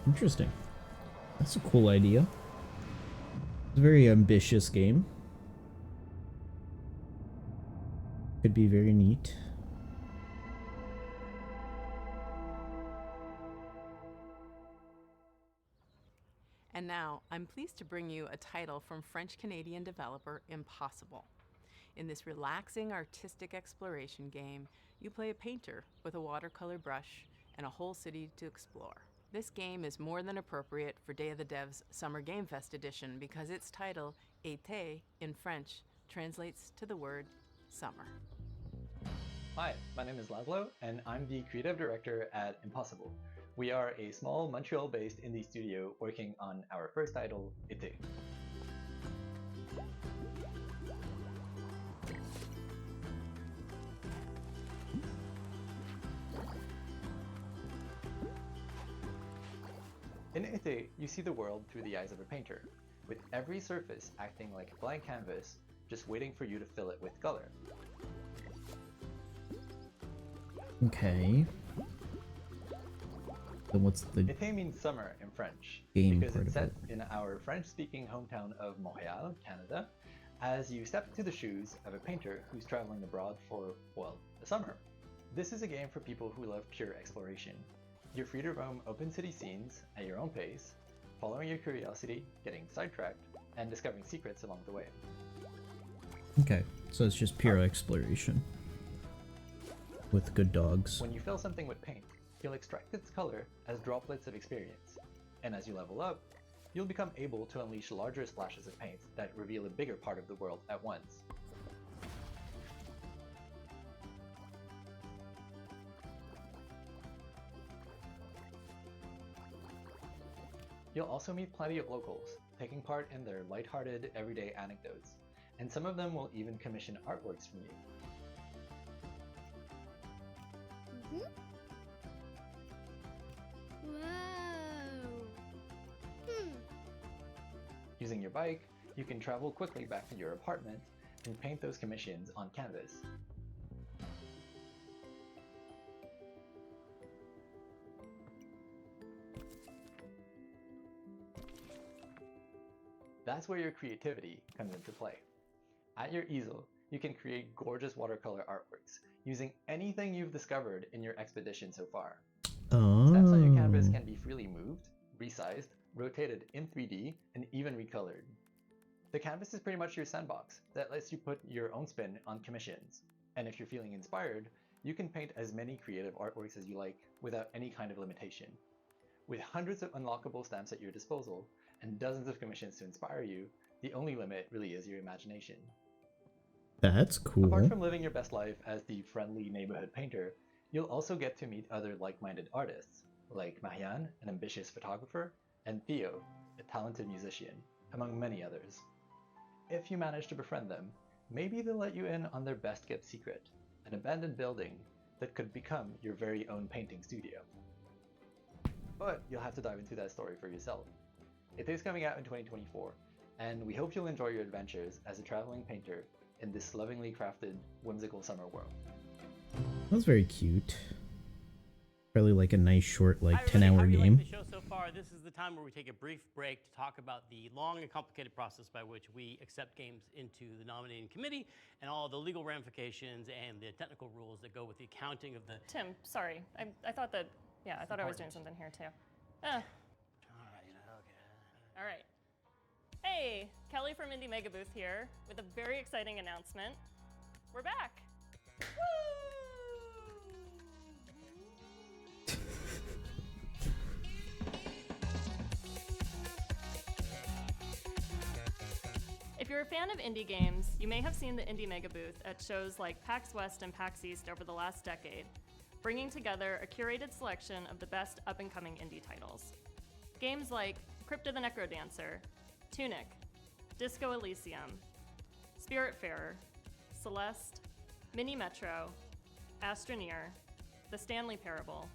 Interesting. That's a cool idea. It's a very ambitious game. Could be very neat. And now, I'm pleased to bring you a title from French-Canadian developer Impossible. In this relaxing artistic exploration game, you play a painter with a watercolor brush and a whole city to explore. This game is more than appropriate for Day of the Devs Summer Game Fest edition because its title, Été, in French, translates to the word summer. Hi, my name is Laszlo, and I'm the creative director at Impossible. We are a small Montreal-based indie studio working on our first title, Été. In Été, you see the world through the eyes of a painter, with every surface acting like a blank canvas, just waiting for you to fill it with color. Okay. Then what's the Été means summer in French, game because part it's of set it? in our French-speaking hometown of Montreal, Canada, as you step into the shoes of a painter who's traveling abroad for, well, the summer. This is a game for people who love pure exploration. You're free to roam open city scenes at your own pace, following your curiosity, getting sidetracked, and discovering secrets along the way. Okay, so it's just pure exploration. With good dogs. When you fill something with paint, you'll extract its color as droplets of experience, and as you level up, you'll become able to unleash larger splashes of paint that reveal a bigger part of the world at once. You'll also meet plenty of locals, taking part in their lighthearted, everyday anecdotes, and some of them will even commission artworks from you. Using your bike, you can travel quickly back to your apartment and paint those commissions on canvas. That's where your creativity comes into play. At your easel, you can create gorgeous watercolor artworks using anything you've discovered in your expedition so far. Stamps on your canvas can be freely moved, resized, rotated in 3D, and even recolored. The canvas is pretty much your sandbox that lets you put your own spin on commissions. And if you're feeling inspired, you can paint as many creative artworks as you like without any kind of limitation. With hundreds of unlockable stamps at your disposal, and dozens of commissions to inspire you, the only limit really is your imagination. That's cool. Apart from living your best life as the friendly neighborhood painter, you'll also get to meet other like-minded artists. like Marianne, an ambitious photographer, and Theo, a talented musician, among many others. If you manage to befriend them, maybe they'll let you in on their best-kept secret, an abandoned building that could become your very own painting studio. But you'll have to dive into that story for yourself. It is coming out in 2024, and we hope you'll enjoy your adventures as a traveling painter in this lovingly crafted, whimsical summer world. That was very cute. Probably like a nice short, like, Hi, everybody. 10-hour How are you game. liking the show so far? This is the time where we take a brief break to talk about the long and complicated process by which we accept games into the nominating committee and all the legal ramifications and the technical rules that go with the accounting of the... Tim, sorry. I thought that, yeah, I thought I was doing something here too. All right, okay. All right. Hey, Kelly from Indie Mega Booth here with a very exciting announcement. We're back. If you're a fan of indie games, you may have seen the Indie Mega Booth at shows like PAX West and PAX East over the last decade, bringing together a curated selection of the best up-and-coming indie titles. Games like Crypt of the Necrodancer, Tunic, Disco Elysium, Spiritfarer, Celeste, Mini Metro, Astroneer, The Stanley Parable,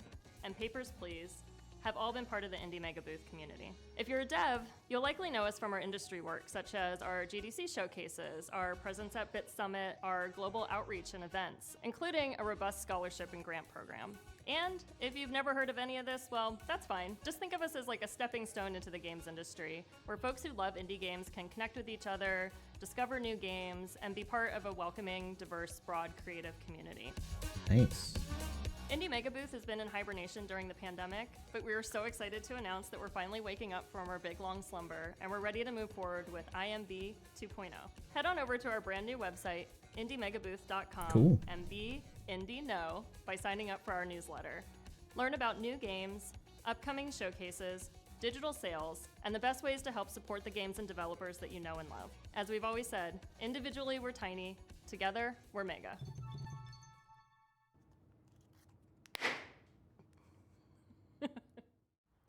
and Papers, Please have all been part of the Indie Mega Booth community. If you're a dev, you'll likely know us from our industry work, such as our GDC showcases, our presence at Bit Summit, our global outreach and events, including a robust scholarship and grant program. And if you've never heard of any of this, well, that's fine. Just think of us as like a stepping stone into the games industry, where folks who love indie games can connect with each other, discover new games, and be part of a welcoming, diverse, broad, creative community. Nice. Indie Mega Booth has been in hibernation during the pandemic, but we are so excited to announce that we're finally waking up from our big long slumber, and we're ready to move forward with IMB 2.0. Head on over to our brand new website, indiemegabooth.com, Cool. and be Indie Know by signing up for our newsletter. Learn about new games, upcoming showcases, digital sales, and the best ways to help support the games and developers that you know and love. As we've always said, individually we're tiny, together we're mega.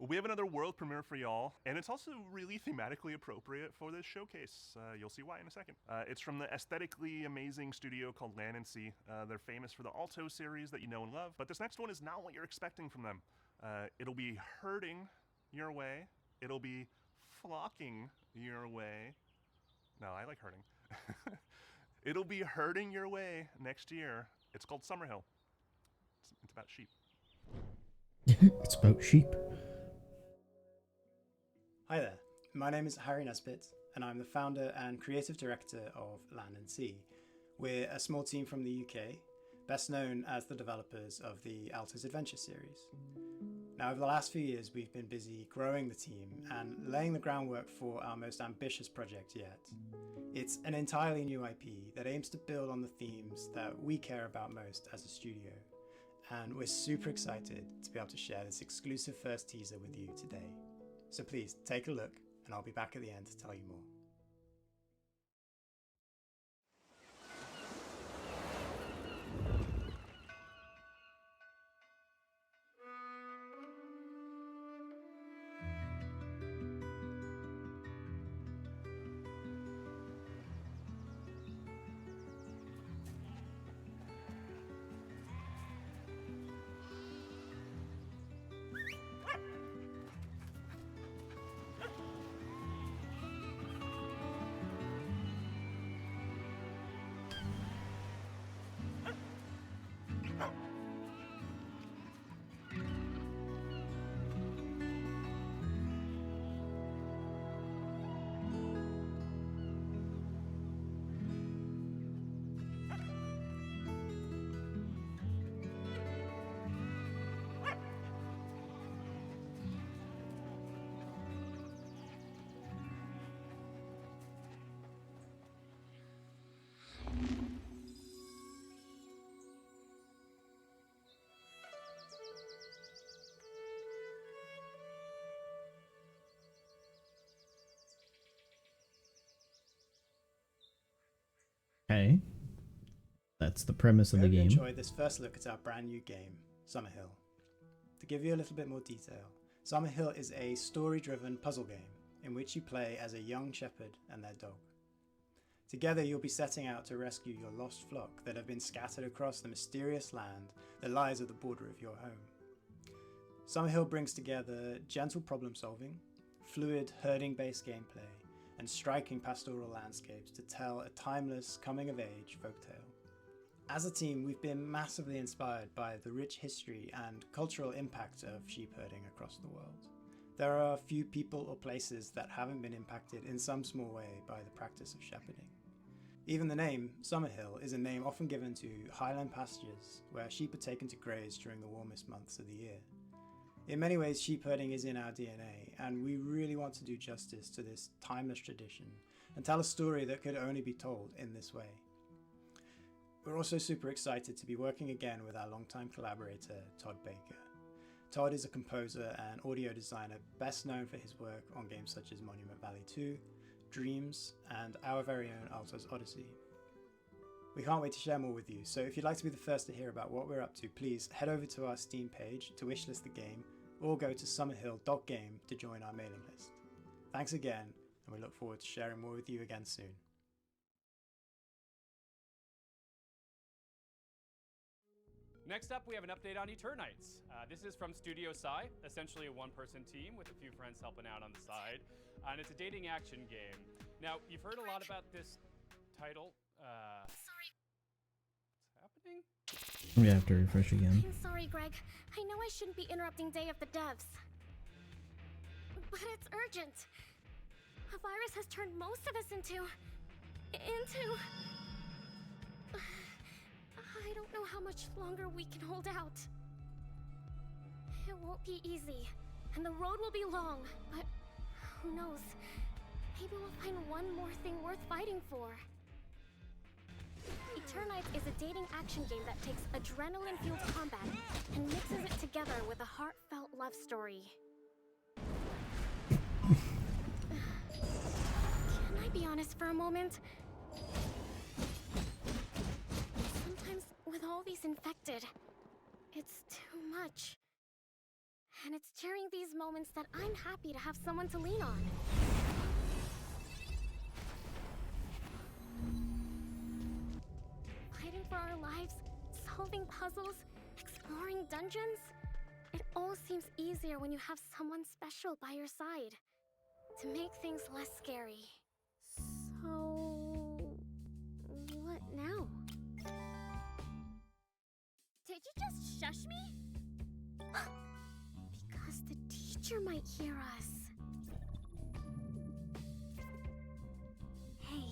We have another world premiere for y'all, and it's also really thematically appropriate for this showcase. You'll see why in a second. It's from the aesthetically amazing studio called Land and Sea. They're famous for the Alto series that you know and love, but this next one is not what you're expecting from them. It'll be herding your way. It'll be flocking your way. No, I like herding. It'll be herding your way next year. It's called Summerhill. It's about sheep. It's about sheep. Hi there, my name is Harry Nesbitt, and I'm the founder and creative director of Land and Sea. We're a small team from the UK, best known as the developers of the Alto's Adventure series. Now, over the last few years, we've been busy growing the team and laying the groundwork for our most ambitious project yet. It's an entirely new IP that aims to build on the themes that we care about most as a studio. And we're super excited to be able to share this exclusive first teaser with you today. So please take a look, and I'll be back at the end to tell you more. Okay. That's the premise of the We hope game. you enjoyed this first look at our brand new game, Summerhill. To give you a little bit more detail, Summerhill is a story-driven puzzle game in which you play as a young shepherd and their dog. Together you'll be setting out to rescue your lost flock that have been scattered across the mysterious land that lies at the border of your home. Summerhill brings together gentle problem solving, fluid herding-based gameplay, and striking pastoral landscapes to tell a timeless coming-of-age folktale. As a team, we've been massively inspired by the rich history and cultural impact of sheep herding across the world. There are few people or places that haven't been impacted in some small way by the practice of shepherding. Even the name, Summerhill, is a name often given to highland pastures where sheep are taken to graze during the warmest months of the year. In many ways, sheep herding is in our DNA, and we really want to do justice to this timeless tradition and tell a story that could only be told in this way. We're also super excited to be working again with our longtime collaborator, Todd Baker. Todd is a composer and audio designer best known for his work on games such as Monument Valley 2, Dreams, and our very own Alto's Odyssey. We can't wait to share more with you, so if you'd like to be the first to hear about what we're up to, please head over to our Steam page to wishlist the game, or go to summerhill.game to join our mailing list. Thanks again, and we look forward to sharing more with you again soon. Next up, we have an update on Eternites. This is from Studio Psy, essentially a one-person team with a few friends helping out on the side. And it's a dating action game. Now, you've heard a lot about this title. Sorry. What's happening? We have to refresh again. I'm sorry, Greg. I know I shouldn't be interrupting Day of the Devs. But it's urgent. A virus has turned most of us into... I don't know how much longer we can hold out. It won't be easy, and the road will be long, but who knows? Maybe we'll find one more thing worth fighting for. Eternites is a dating action game that takes adrenaline-fueled combat and mixes it together with a heartfelt love story. Can I be honest for a moment? Sometimes with all these infected, it's too much. And it's during these moments that I'm happy to have someone to lean on. Fighting for our lives, solving puzzles, exploring dungeons. It all seems easier when you have someone special by your side to make things less scary. So... what now? Did you just shush me? Because the teacher might hear us. Hey.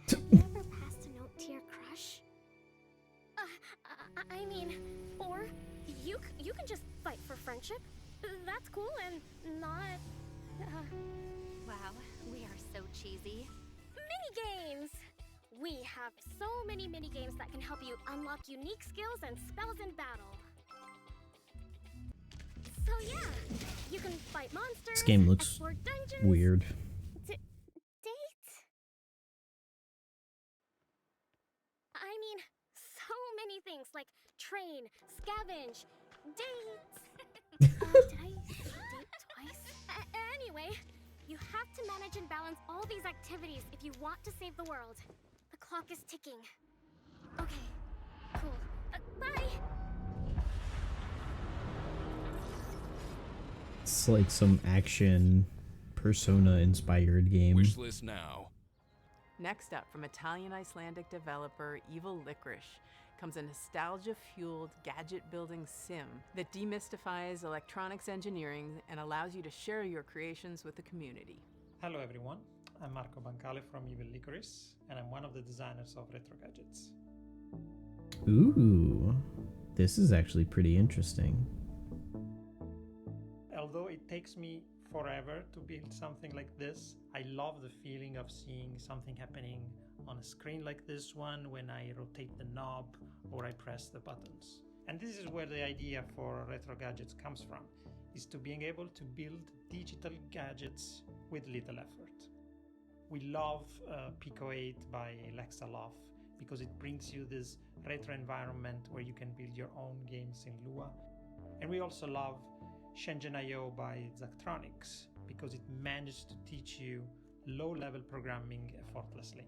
Have you ever passed a note to your crush? I mean, or you can just fight for friendship. That's cool and not... Wow, we are so cheesy. Mini-games! We have so many mini-games that can help you unlock unique skills and spells in battle. So yeah, you can fight monsters, This game looks explore dungeons, weird. date? I mean, so many things like train, scavenge, date. Did I say date twice? Anyway, you have to manage and balance all these activities if you want to save the world. The clock is ticking. Okay, cool. Bye! It's like some action Persona-inspired game. Wishlist now. Next up, from Italian-Icelandic developer Evil Licorice, comes a nostalgia-fueled gadget-building sim that demystifies electronics engineering and allows you to share your creations with the community. Hello everyone, I'm Marco Bancale from Evil Licorice, and I'm one of the designers of Retro Gadgets. Ooh, this is actually pretty interesting. Although it takes me forever to build something like this, I love the feeling of seeing something happening on a screen like this one when I rotate the knob or I press the buttons. And this is where the idea for Retro Gadgets comes from, is to being able to build digital gadgets with little effort. We love Pico 8 by Lexaloff because it brings you this retro environment where you can build your own games in Lua. And we also love Shenzhen.io by Zachtronics because it managed to teach you low-level programming effortlessly.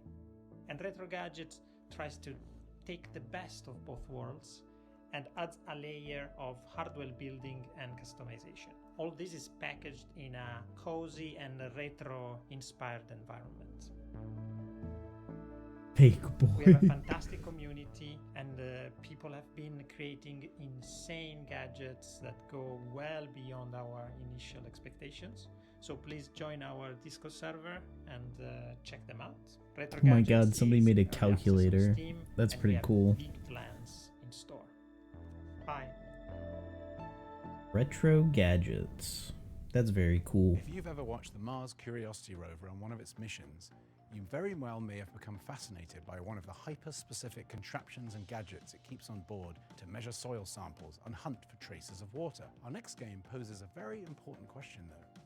And Retro Gadgets tries to take the best of both worlds and adds a layer of hardware building and customization. All this is packaged in a cozy and retro-inspired environment. Fake boy. We have a fantastic community, and people have been creating insane gadgets that go well beyond our initial expectations. So please join our Discord server and check them out. Retro Oh my Gadgets god, somebody is made a early access on calculator. Steam, That's and we pretty have cool. big plans in store. Bye. Retro gadgets. That's very cool. If you've ever watched the Mars Curiosity rover on one of its missions, you very well may have become fascinated by one of the hyper-specific contraptions and gadgets it keeps on board to measure soil samples and hunt for traces of water. Our next game poses a very important question though.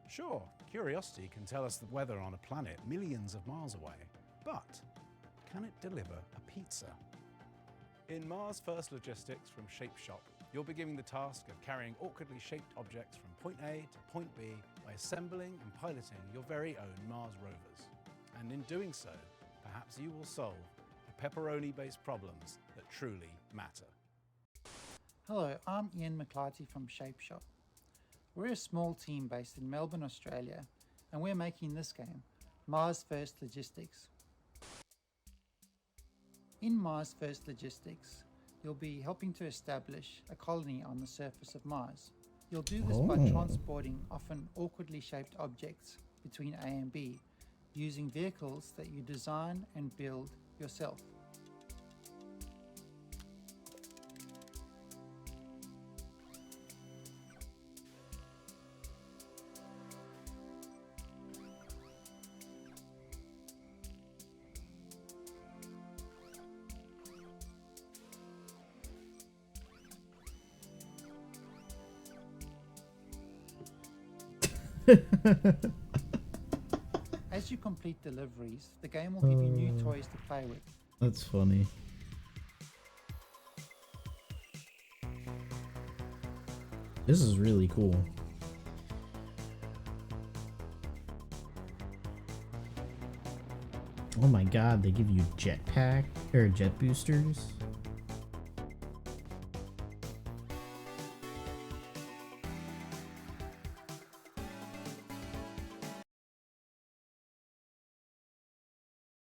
Sure, Curiosity can tell us the weather on a planet millions of miles away, but can it deliver a pizza? In Mars First Logistics from Shape Shop, you'll be given the task of carrying awkwardly shaped objects from point A to point B by assembling and piloting your very own Mars rovers. And in doing so, perhaps you will solve the pepperoni-based problems that truly matter. Hello, I'm Ian McClarty from Shape Shop. We're a small team based in Melbourne, Australia, and we're making this game, Mars First Logistics. In Mars First Logistics, you'll be helping to establish a colony on the surface of Mars. You'll do this by transporting often awkwardly shaped objects between A and B, using vehicles that you design and build yourself. As you complete deliveries, the game will give you new toys to play with. That's funny. This is really cool. Oh my god, they give you jetpack or jet boosters.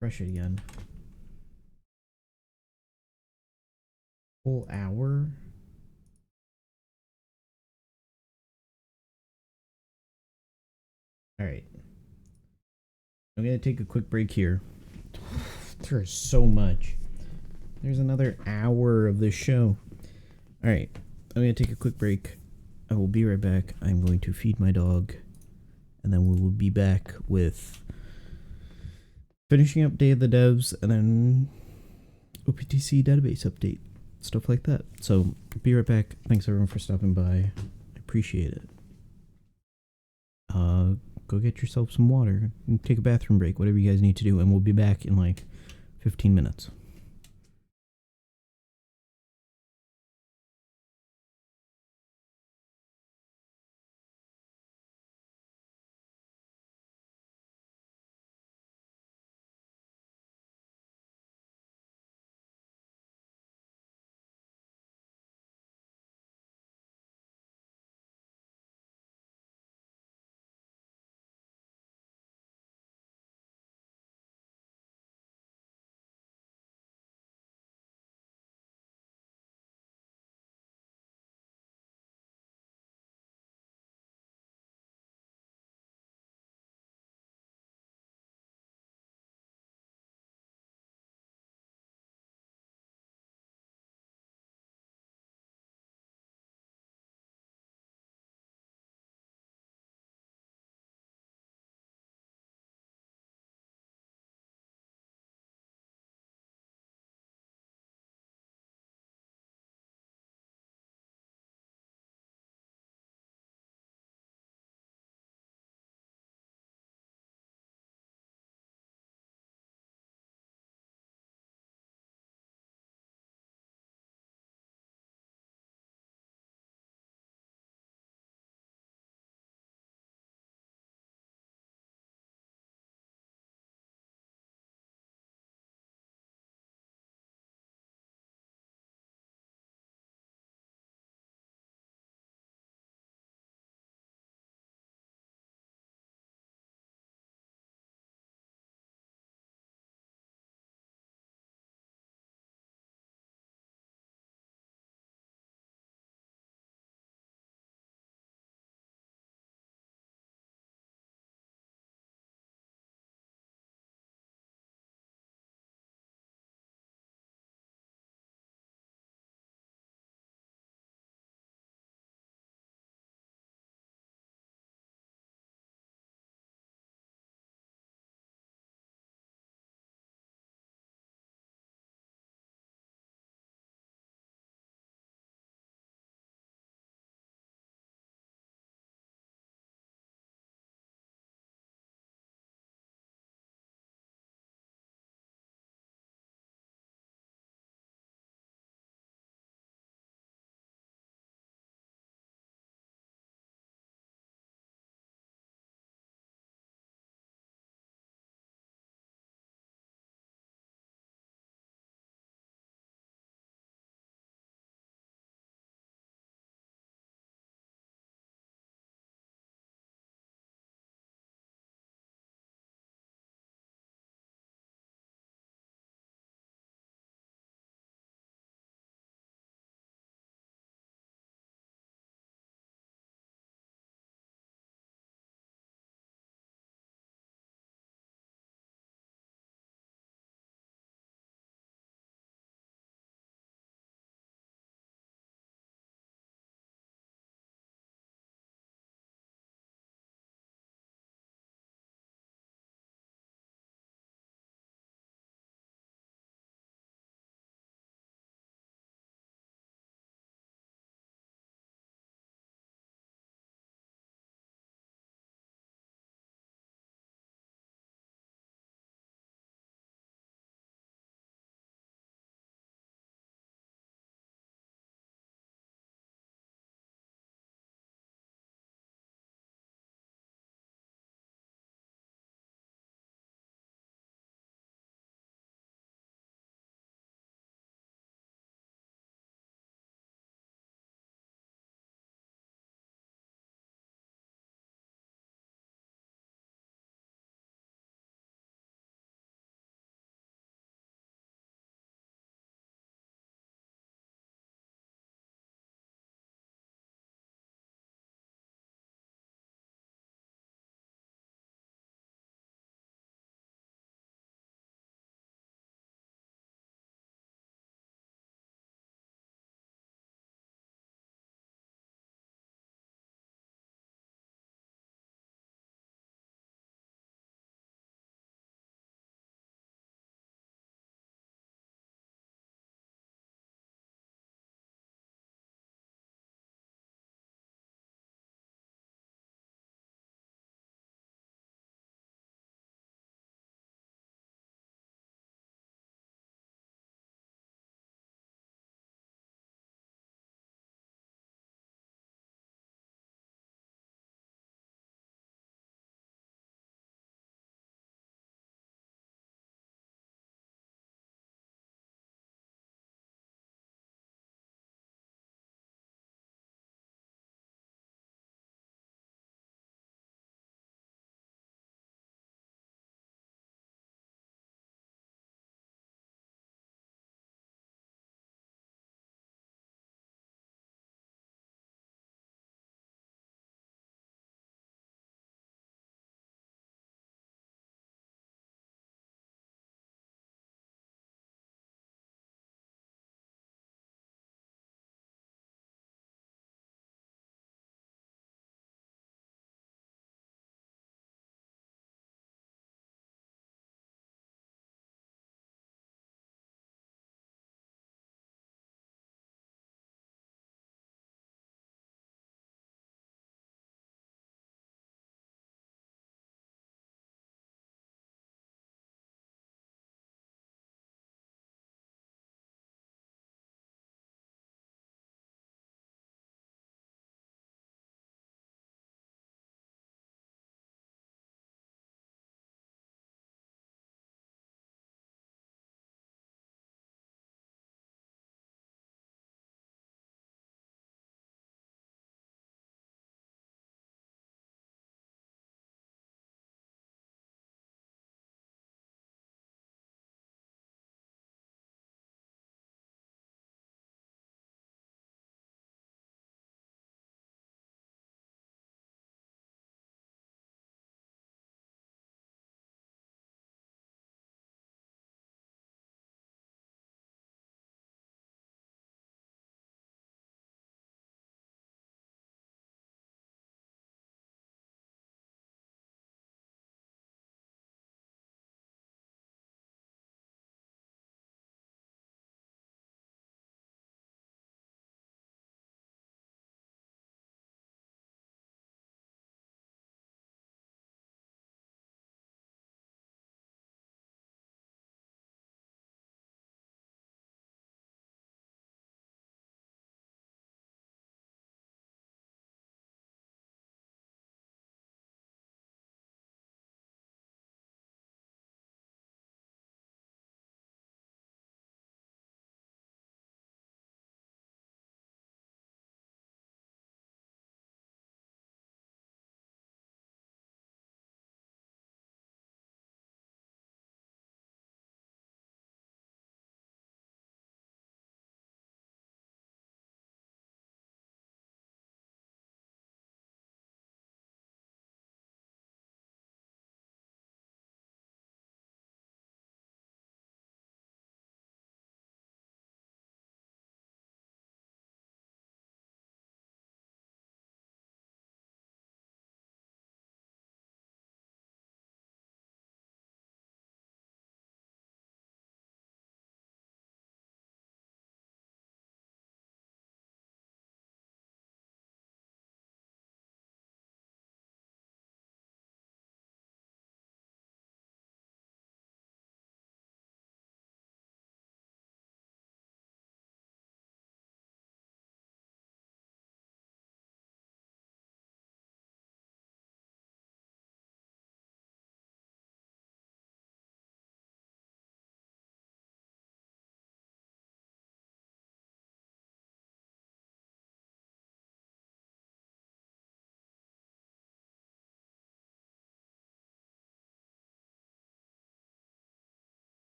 Rush it again. Whole hour. All right. I'm gonna take a quick break here. There's so much. There's another hour of this show. All right. I'm gonna take a quick break. I will be right back. I'm going to feed my dog, and then we will be back with finishing up Day of the Devs, and then OPTC database update, stuff like that. So, be right back. Thanks everyone for stopping by. I appreciate it. Go get yourself some water, take a bathroom break, whatever you guys need to do, and we'll be back in like 15 minutes.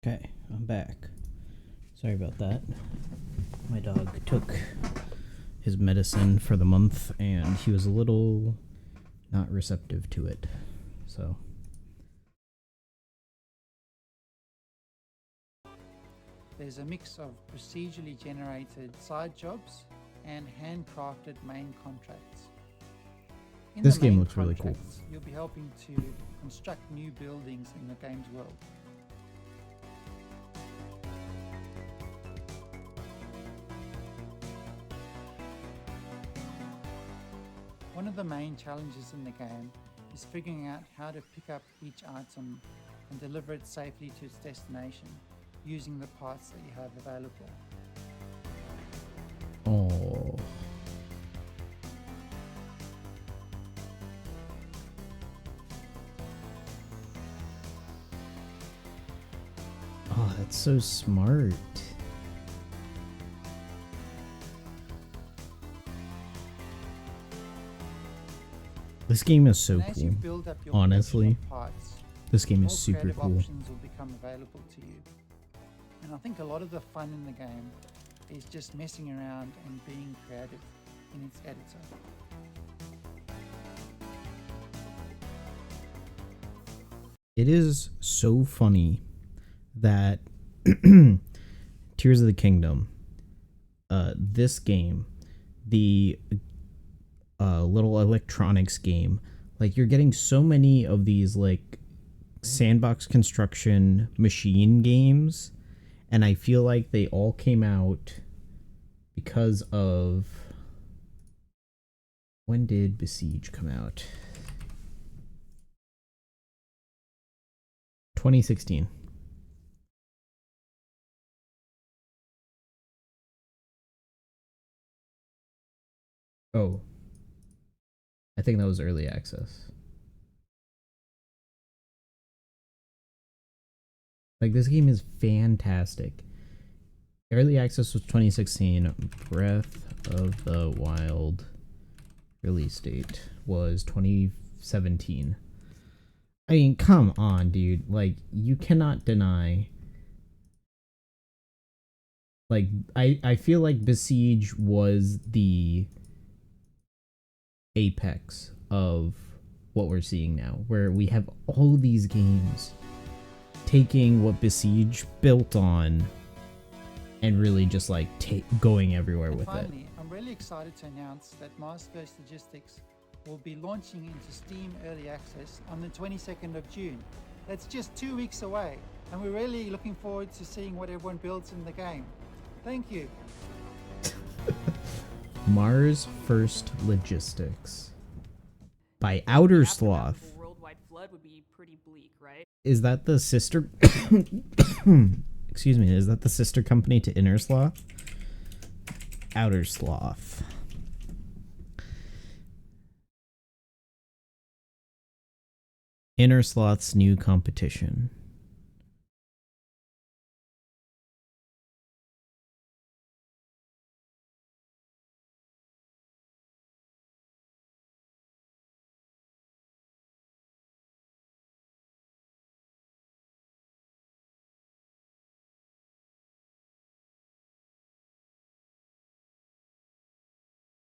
Okay, I'm back. Sorry about that. My dog took his medicine for the month and he was a little not receptive to it. So There's a mix of procedurally generated side jobs and handcrafted main contracts. In this the game main looks really cool. contracts, You'll be helping to construct new buildings in the game's world. One of the main challenges in the game is figuring out how to pick up each item and deliver it safely to its destination using the parts that you have available. Oh. Oh, that's so smart. This game is so And as you cool. build up your Honestly, collection of parts, this game is more super creative cool. options will become available to you. And I think a lot of the fun in the game is just messing around and being creative in its editor. It is so funny that Tears of the Kingdom, this game, the little electronics game, like you're getting so many of these like sandbox construction machine games, and I feel like they all came out because of, when did Besiege come out? 2016. Oh, I think that was early access. Like, this game is fantastic. Early access was 2016. Breath of the Wild release date was 2017. I mean, come on, dude. Like, you cannot deny. Like, I feel like Besiege was the apex of what we're seeing now, where we have all these games taking what Besiege built on and really just like going everywhere with it. Finally, I'm really excited to announce that Mars First Logistics will be launching into Steam Early Access on the 22nd of June. That's just 2 weeks away, and we're really looking forward to seeing what everyone builds in the game. Thank you. Mars First Logistics by Outer Sloth. Worldwide flood would be pretty bleak, right? Is that the sister? Excuse me. Is that the sister company to Inner Sloth? Outer Sloth. Inner Sloth's new competition.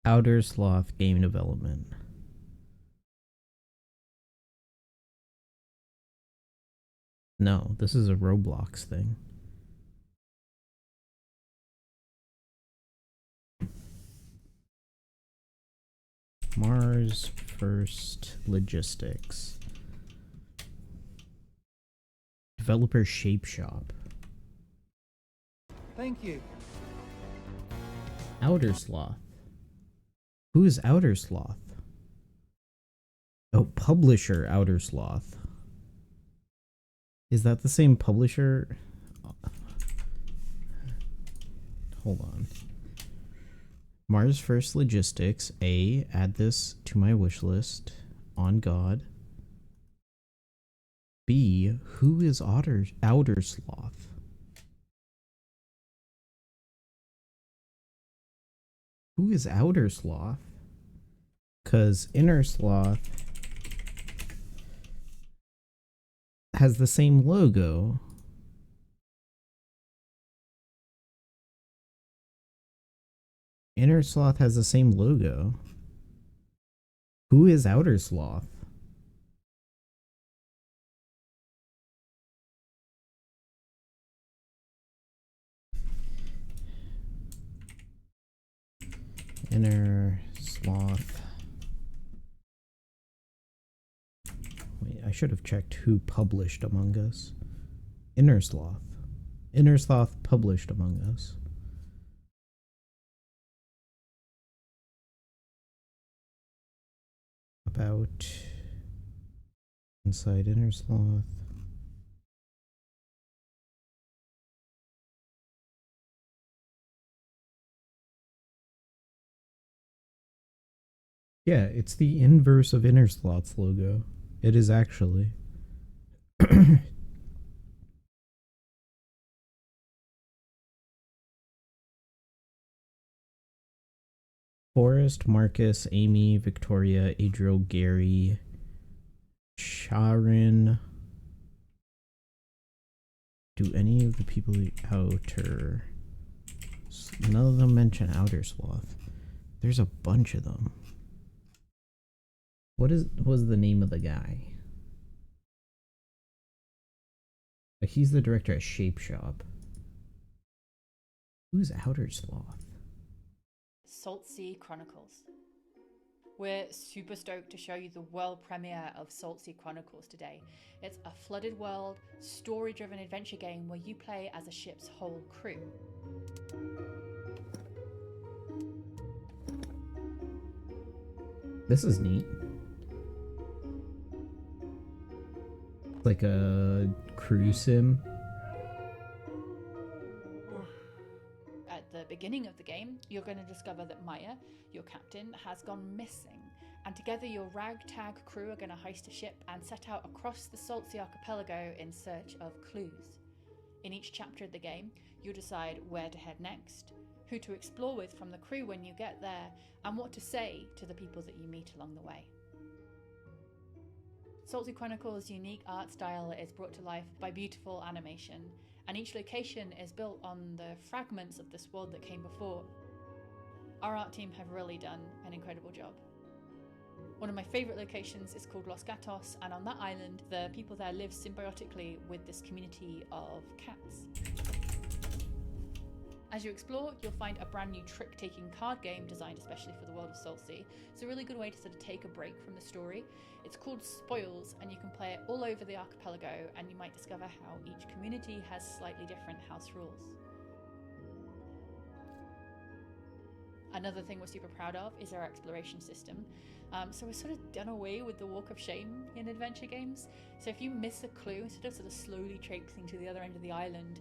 Outer Sloth game development. No, this is a Roblox thing. Mars First Logistics. Developer Shape Shop. Thank you. Outer Sloth. Who is Outer Sloth? Oh, publisher Outer Sloth. Is that the same publisher? Hold on. Mars First Logistics. A, add this to my wish list. On God. B, who is Outer Sloth? Who is Outer Sloth? Because Inner Sloth has the same logo. Inner Sloth has the same logo. Who is Outer Sloth? Inner Sloth. Wait, I should have checked who published Among Us. Inner Sloth. Inner Sloth published Among Us. About inside Inner Sloth. Yeah, it's the inverse of Inner Sloth's logo. It is actually. Forrest, Marcus, Amy, Victoria, Adriel, Gary, Sharon. Do any of the people outer? None of them mention Outer Sloth. There's a bunch of them. What was the name of the guy? He's the director at Shape Shop. Who's Outer Sloth? Saltsea Chronicles. We're super stoked to show you the world premiere of Saltsea Chronicles today. It's a flooded world, story-driven adventure game where you play as a ship's whole crew. This is neat. Like a crew sim. At the beginning of the game, you're going to discover that Maya, your captain, has gone missing, and together your ragtag crew are going to heist a ship and set out across the Saltsea archipelago in search of clues. In each chapter of the game, you'll decide where to head next, who to explore with from the crew when you get there, and what to say to the people that you meet along the way. Saltsea Chronicles' unique art style is brought to life by beautiful animation, and each location is built on the fragments of this world that came before. Our art team have really done an incredible job. One of my favourite locations is called Los Gatos, and on that island, the people there live symbiotically with this community of cats. As you explore, you'll find a brand new trick-taking card game designed especially for the world of Saltsea. It's a really good way to sort of take a break from the story. It's called Spoils, and you can play it all over the archipelago, and you might discover how each community has slightly different house rules. Another thing we're super proud of is our exploration system. So we're sort of done away with the walk of shame in adventure games. So if you miss a clue, instead of sort of slowly traipsing to the other end of the island,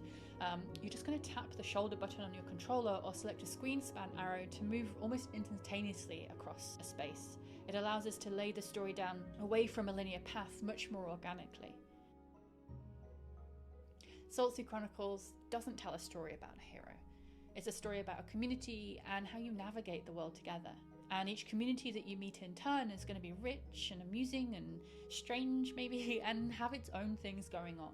you're just going to tap the shoulder button on your controller or select a screen span arrow to move almost instantaneously across a space. It allows us to lay the story down away from a linear path much more organically. Saltsea Chronicles doesn't tell a story about a hero. It's a story about a community and how you navigate the world together. And each community that you meet in turn is going to be rich and amusing and strange maybe, and have its own things going on.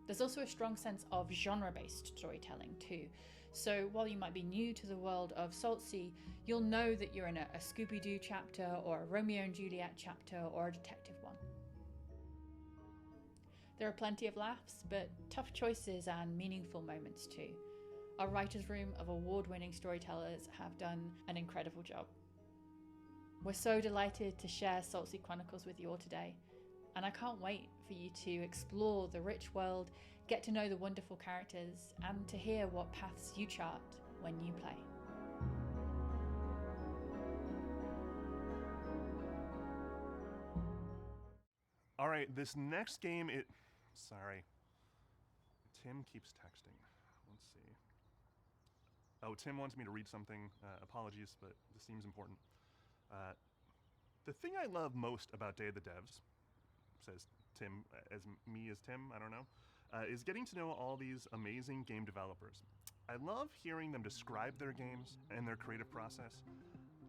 There's also a strong sense of genre-based storytelling too. So while you might be new to the world of Saltsea, you'll know that you're in a Scooby-Doo chapter or a Romeo and Juliet chapter or a detective one. There are plenty of laughs, but tough choices and meaningful moments too. Our writer's room of award-winning storytellers have done an incredible job. We're so delighted to share Saltsea Chronicles with you all today, and I can't wait for you to explore the rich world, get to know the wonderful characters, and to hear what paths you chart when you play. All right, this next game, sorry. Tim keeps texting. Let's see. Oh, Tim wants me to read something. Apologies, but this seems important. The thing I love most about Day of the Devs, says Tim, as me as Tim, I don't know, is getting to know all these amazing game developers. I love hearing them describe their games and their creative process,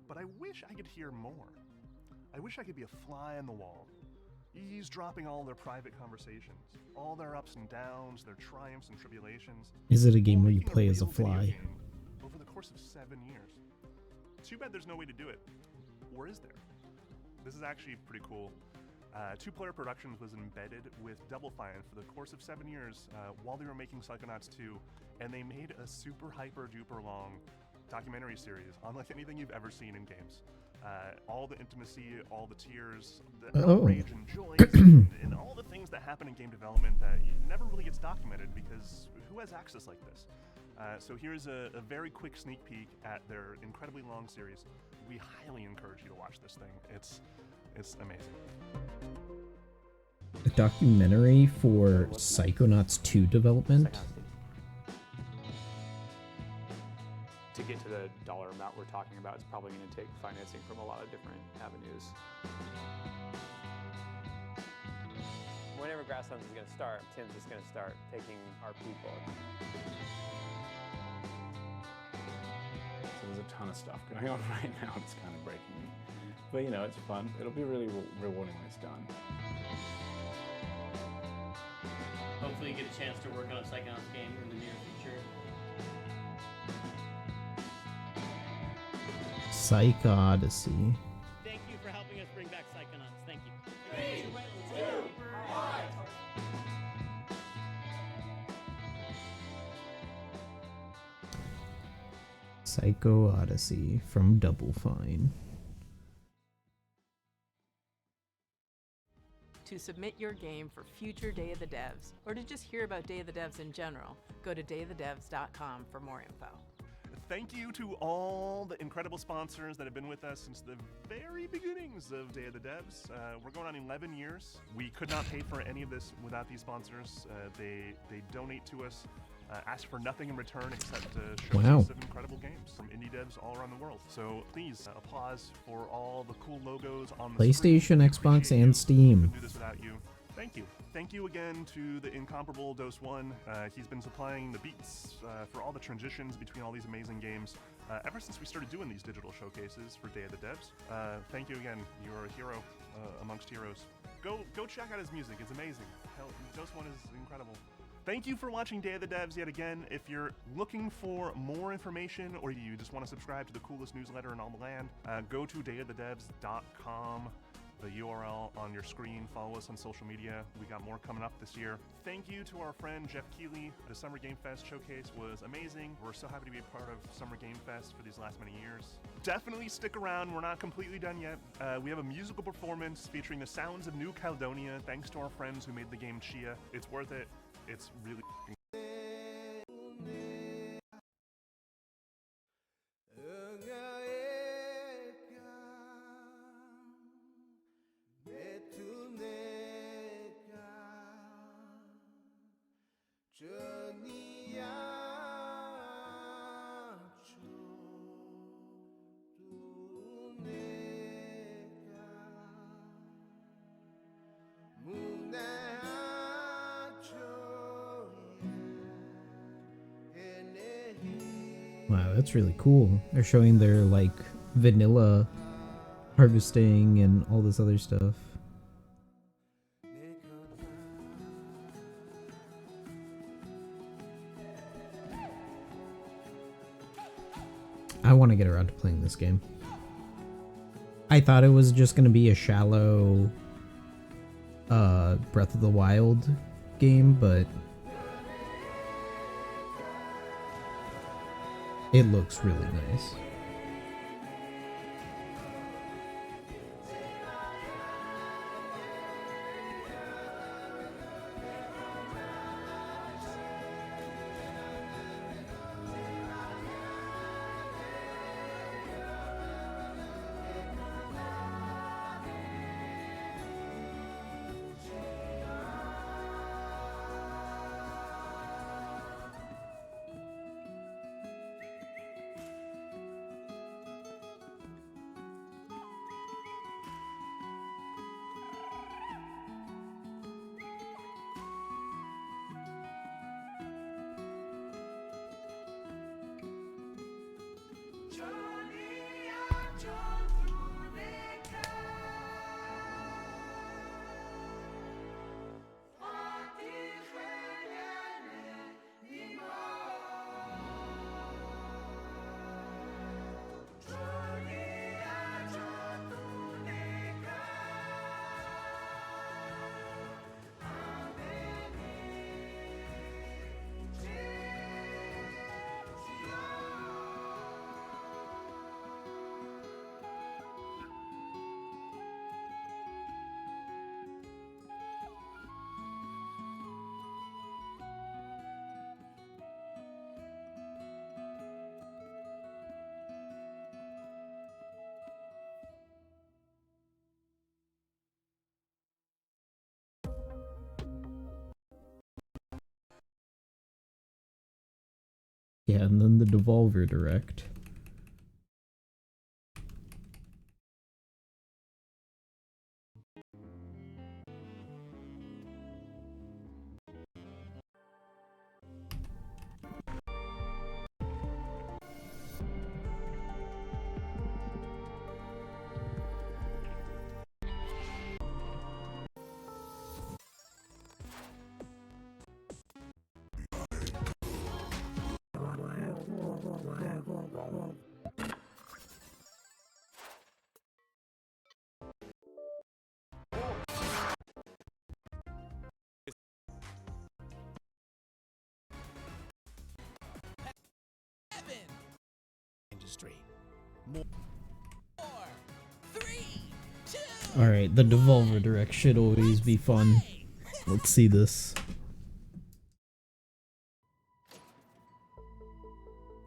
but I wish I could hear more. I wish I could be a fly on the wall, eavesdropping all their private conversations, all their ups and downs, their triumphs and tribulations. Is it a game where you play as a fly? Over the course of 7 years. Too bad there's no way to do it. Or is there? This is actually pretty cool. Two-Player Productions was embedded with Double Fine for the course of 7 years while they were making Psychonauts 2, and they made a super hyper-duper long documentary series unlike anything you've ever seen in games. All the intimacy, all the tears, the outrage and joy, and all the things that happen in game development that never really gets documented because who has access like this? So here's a very quick sneak peek at their incredibly long series. We highly encourage you to watch this thing. It's amazing. A documentary for Psychonauts 2 development? To get to the dollar amount we're talking about, it's probably going to take financing from a lot of different avenues. Whenever Grasslands is going to start, Tim's just going to start taking our people. So there's a ton of stuff going on right now. It's kind of breaking me. But you know, it's fun. It'll be really rewarding when it's done. Hopefully you get a chance to work on a Psychonauts game in the near future. Psych Odyssey. Thank you for helping us bring back Psychonauts. Thank you. 3, 2, 1. Psycho Odyssey from Double Fine. To submit your game for future Day of the Devs, or to just hear about Day of the Devs in general, go to dayofthedevs.com for more info. Thank you to all the incredible sponsors that have been with us since the very beginnings of Day of the Devs. We're going on 11 years. We could not pay for any of this without these sponsors. They donate to us, ask for nothing in return except showcase of incredible games from indie devs all around the world. So please, applause for all the cool logos on the PlayStation, Xbox, and Steam. Couldn't do this without you. Thank you. Thank you again to the incomparable Dose One. He's been supplying the beats for all the transitions between all these amazing games ever since we started doing these digital showcases for Day of the Devs. Thank you again. You're a hero amongst heroes. Go check out his music. It's amazing. Hell, Dose One is incredible. Thank you for watching Day of the Devs yet again. If you're looking for more information or you just want to subscribe to the coolest newsletter in all the land, go to dayofthedevs.com. The URL on your screen. Follow us on social media. We got more coming up this year. Thank you to our friend Jeff Keighley. The Summer Game Fest showcase was amazing. We're so happy to be a part of Summer Game Fest for these last many years. Definitely stick around. We're not completely done yet. We have a musical performance featuring the sounds of New Caledonia, thanks to our friends who made the game Chia. It's worth it. It's really Wow, that's really cool. They're showing their, like, vanilla harvesting and all this other stuff. I want to get around to playing this game. I thought it was just going to be a shallow Breath of the Wild game, but it looks really nice. Yeah, and then the Devolver Direct. Industry. Alright, the Devolver Direct should always be fun. Let's see this.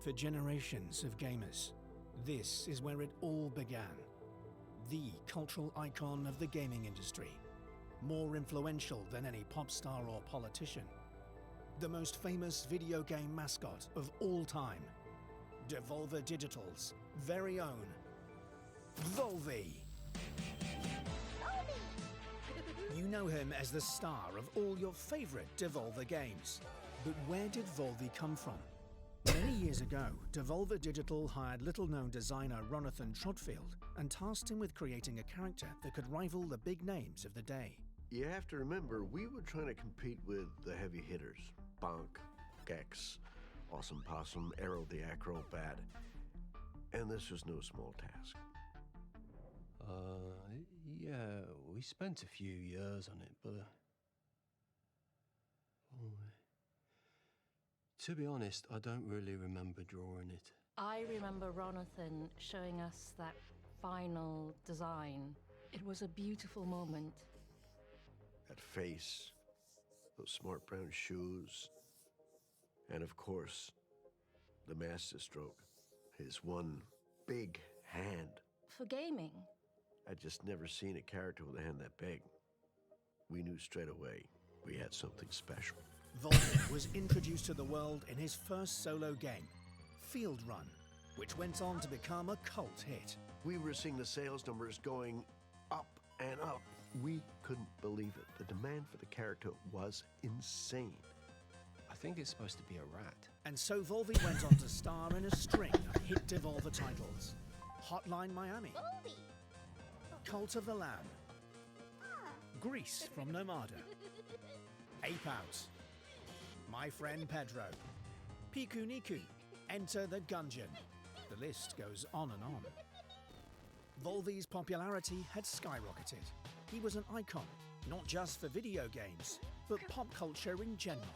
For generations of gamers, this is where it all began. The cultural icon of the gaming industry. More influential than any pop star or politician. The most famous video game mascot of all time. Devolver Digital's very own Volvi. You know him as the star of all your favorite Devolver games. But where did Volvi come from? Many years ago, Devolver Digital hired little-known designer Ronathan Trotfield and tasked him with creating a character that could rival the big names of the day. You have to remember, we were trying to compete with the heavy hitters. Bonk, Gex, Awesome Possum, Arrow the Acrobat. And this was no small task. Yeah, we spent a few years on it, but... to be honest, I don't really remember drawing it. I remember Ronathan showing us that final design. It was a beautiful moment. That face, those smart brown shoes, and of course, the masterstroke. His one big hand. For gaming, I'd just never seen a character with a hand that big. We knew straight away we had something special. Volvi was introduced to the world in his first solo game, Field Run, which went on to become a cult hit. We were seeing the sales numbers going up and up. We couldn't believe it. The demand for the character was insane. I think it's supposed to be a rat. And so Volvi went on to star in a string of hit Devolver titles. Hotline Miami, Cult of the Lamb, Grease from Nomada, Ape Out, My Friend Pedro, Piku Niku, Enter the Gungeon. The list goes on and on. Volvi's popularity had skyrocketed. He was an icon, not just for video games, but pop culture in general.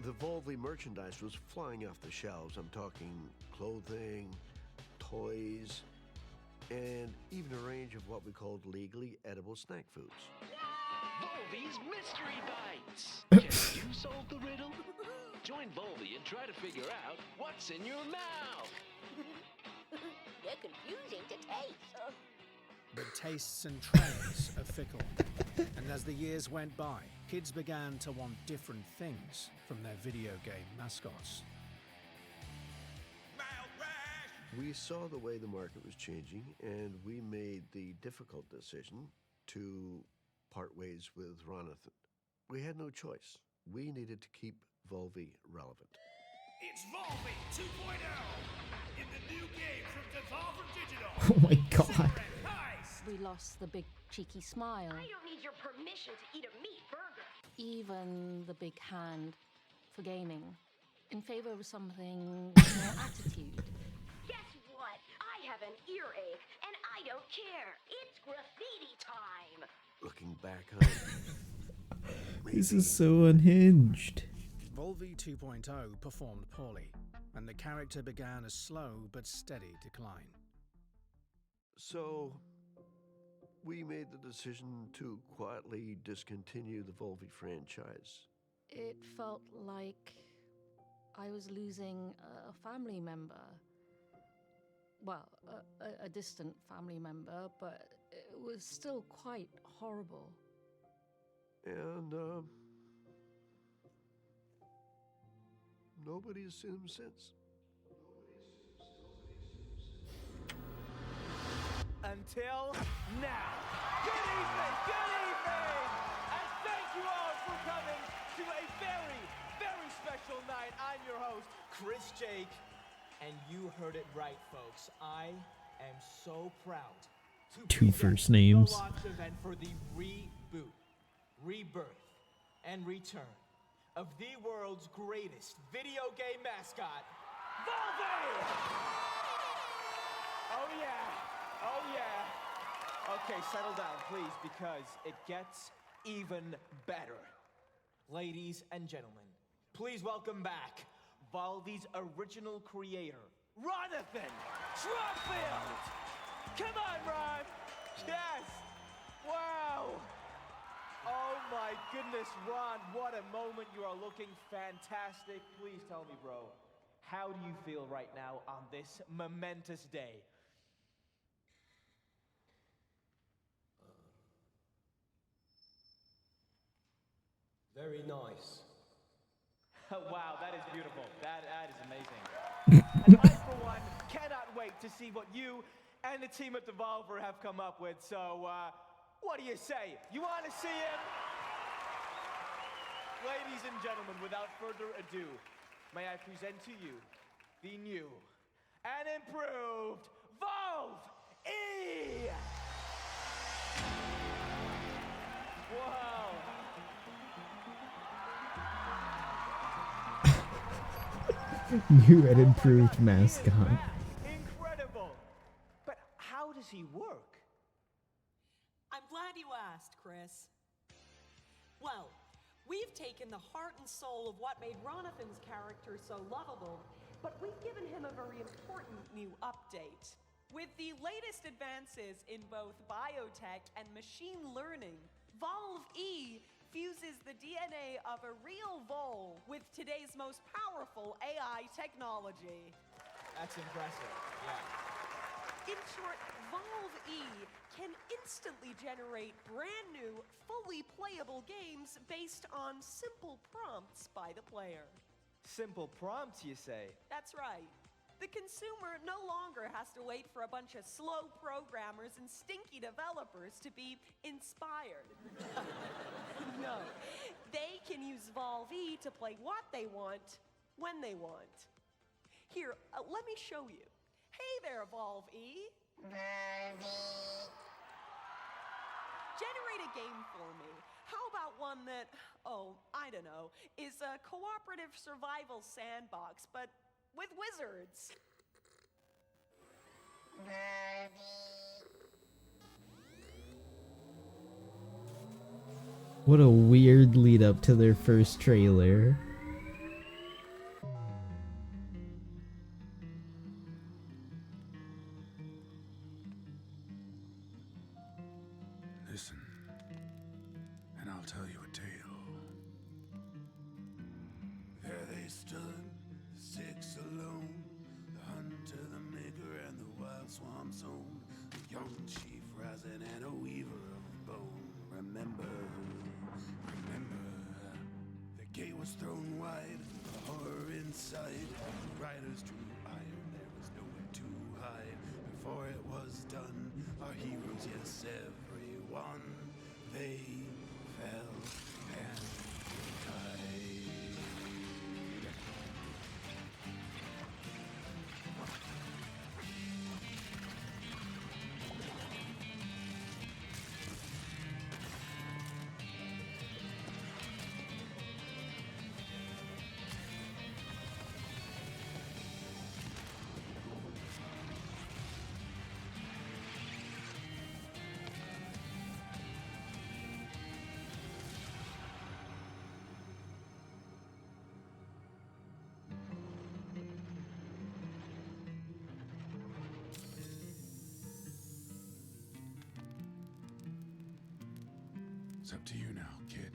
The Volvi merchandise was flying off the shelves. I'm talking clothing, toys, and even a range of what we called legally edible snack foods. Volvi's Mystery Bites! Can you solve the riddle? Join Volvi and try to figure out what's in your mouth! They're confusing to taste. But tastes and trends are fickle. And as the years went by, kids began to want different things from their video game mascots. We saw the way the market was changing, and we made the difficult decision to part ways with Ronathan. We had no choice. We needed to keep Volvi relevant. It's Volvi 2.0 in the new game from Devolver Digital! Oh my god. we lost the big cheeky smile. I don't need your permission to eat a meat burger. Even the big hand for gaming. In favor of something with more attitude. Guess what? I have an earache, and I don't care. It's graffiti time. Looking back on it, This is so unhinged. Volvi 2.0 performed poorly, and the character began a slow but steady decline. so we made the decision to quietly discontinue the Volvi franchise. It felt like I was losing a family member. well, a distant family member, but it was still quite horrible. And, nobody's seen him since. Until now. Good evening, and thank you all for coming to a very, very special night. I'm your host, Chris Jake, and you heard it right, folks. I am so proud to Two present first names. the launch event for the reboot, rebirth, and return of the world's greatest video game mascot, Volve! Oh yeah, oh yeah. Okay, settle down, please, because it gets even better. Ladies and gentlemen, please welcome back Volve's original creator, Ronathan Trumfield! Come on, Ron! Yes! Wow! Oh my goodness, Ron, what a moment. You are looking fantastic. Please tell me, bro, how do you feel right now on this momentous day? Very nice. Wow, that is beautiful. That is amazing. And I, for one, cannot wait to see what you and the team at Devolver have come up with. So, what do you say? You want to see him? Ladies and gentlemen, without further ado, may I present to you the new and improved Volve E! Wow. New and improved mascot. Incredible! But how does he work? I'm glad you asked, Chris. Well, we've taken the heart and soul of what made Ronathan's character so lovable, but we've given him a very important new update. With the latest advances in both biotech and machine learning, Volve E fuses the DNA of a real vole with today's most powerful AI technology. That's impressive, yeah. In short, Volve E can instantly generate brand new, fully playable games based on simple prompts by the player. Simple prompts, you say? That's right. The consumer no longer has to wait for a bunch of slow programmers and stinky developers to be inspired. No, they can use Volve E to play what they want, when they want. Here, let me show you. Hey there, Volve E. Generate a game for me. How about one that, oh, I don't know, is a cooperative survival sandbox, but with wizards? What a weird lead up to their first trailer. Listen, and I'll tell you a tale. There they stood, the six alone, the hunter, the maker, and the wild swamp zone. A young chief rising and a weaver of bone. Remember, the gate was thrown wide, the horror inside. The riders drew iron, there was nowhere to hide. Before it was done, our heroes, yes, everyone, they fell and died. It's up to you now, kid.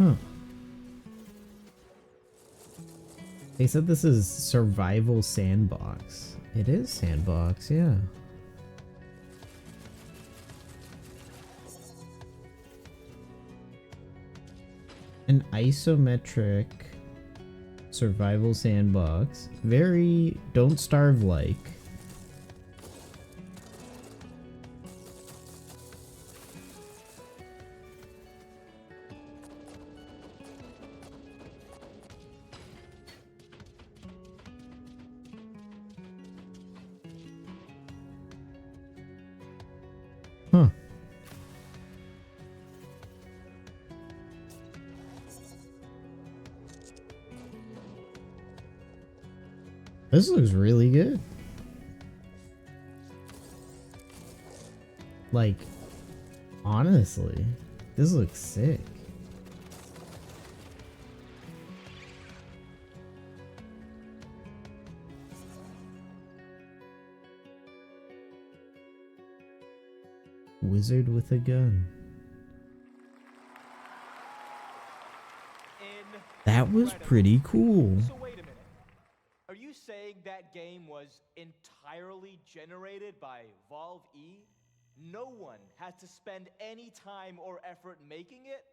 Huh. They said this is survival sandbox. It is sandbox, yeah. An isometric survival sandbox. Very Don't Starve like. Huh. This looks really good. Like, honestly, this looks sick. Wizard with a gun. That was pretty cool. So wait a minute. Are you saying that game was entirely generated by Valve E? No one had to spend any time or effort making it?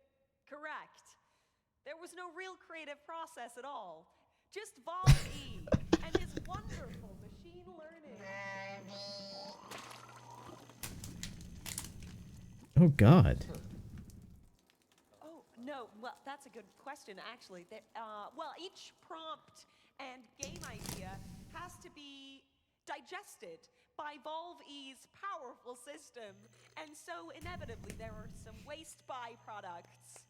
Correct. There was no real creative process at all. Just Valve E and his wonderful machine learning. Oh god. Oh, no. Well, that's a good question, actually. Well, each prompt and game idea has to be digested by Valve E's powerful system. And so, inevitably, there are some waste byproducts.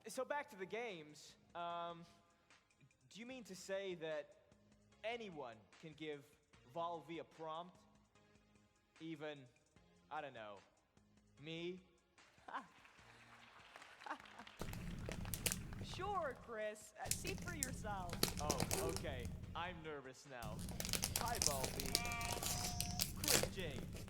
So back to the games. Do you mean to say that anyone can give Valve a prompt? Even, I don't know, me? Sure, Chris. See for yourself. Oh, okay. I'm nervous now. Hi, Valve. Chris James.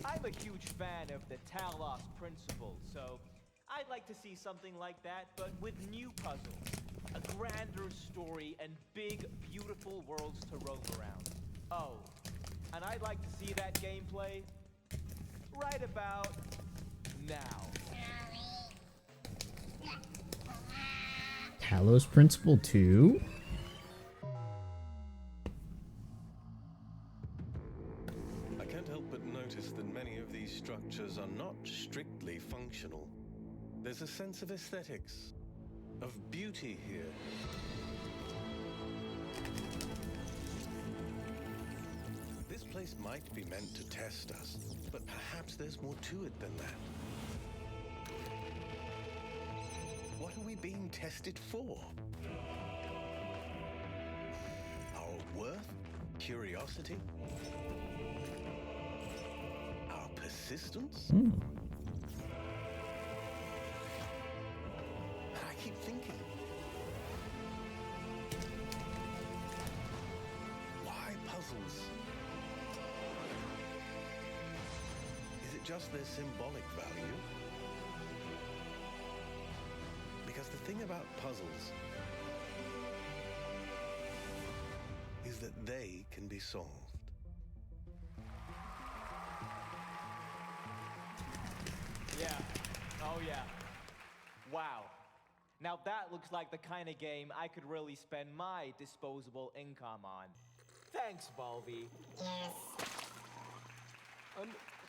I'm a huge fan of the Talos principle, so I'd like to see something like that, but with new puzzles, a grander story, and big, beautiful worlds to roam around. Oh, and I'd like to see that gameplay right about now. Talos Principle 2? I can't help but notice that many of these structures are not strictly functional. There's a sense of aesthetics, of beauty here. This place might be meant to test us, but perhaps there's more to it than that. What are we being tested for? Our worth? Curiosity? Our persistence? I keep thinking, why puzzles? Is it just their symbolic value? Because the thing about puzzles is that they can be solved. Yeah. Oh, yeah. Wow. Now that looks like the kind of game I could really spend my disposable income on. Thanks, Balvi.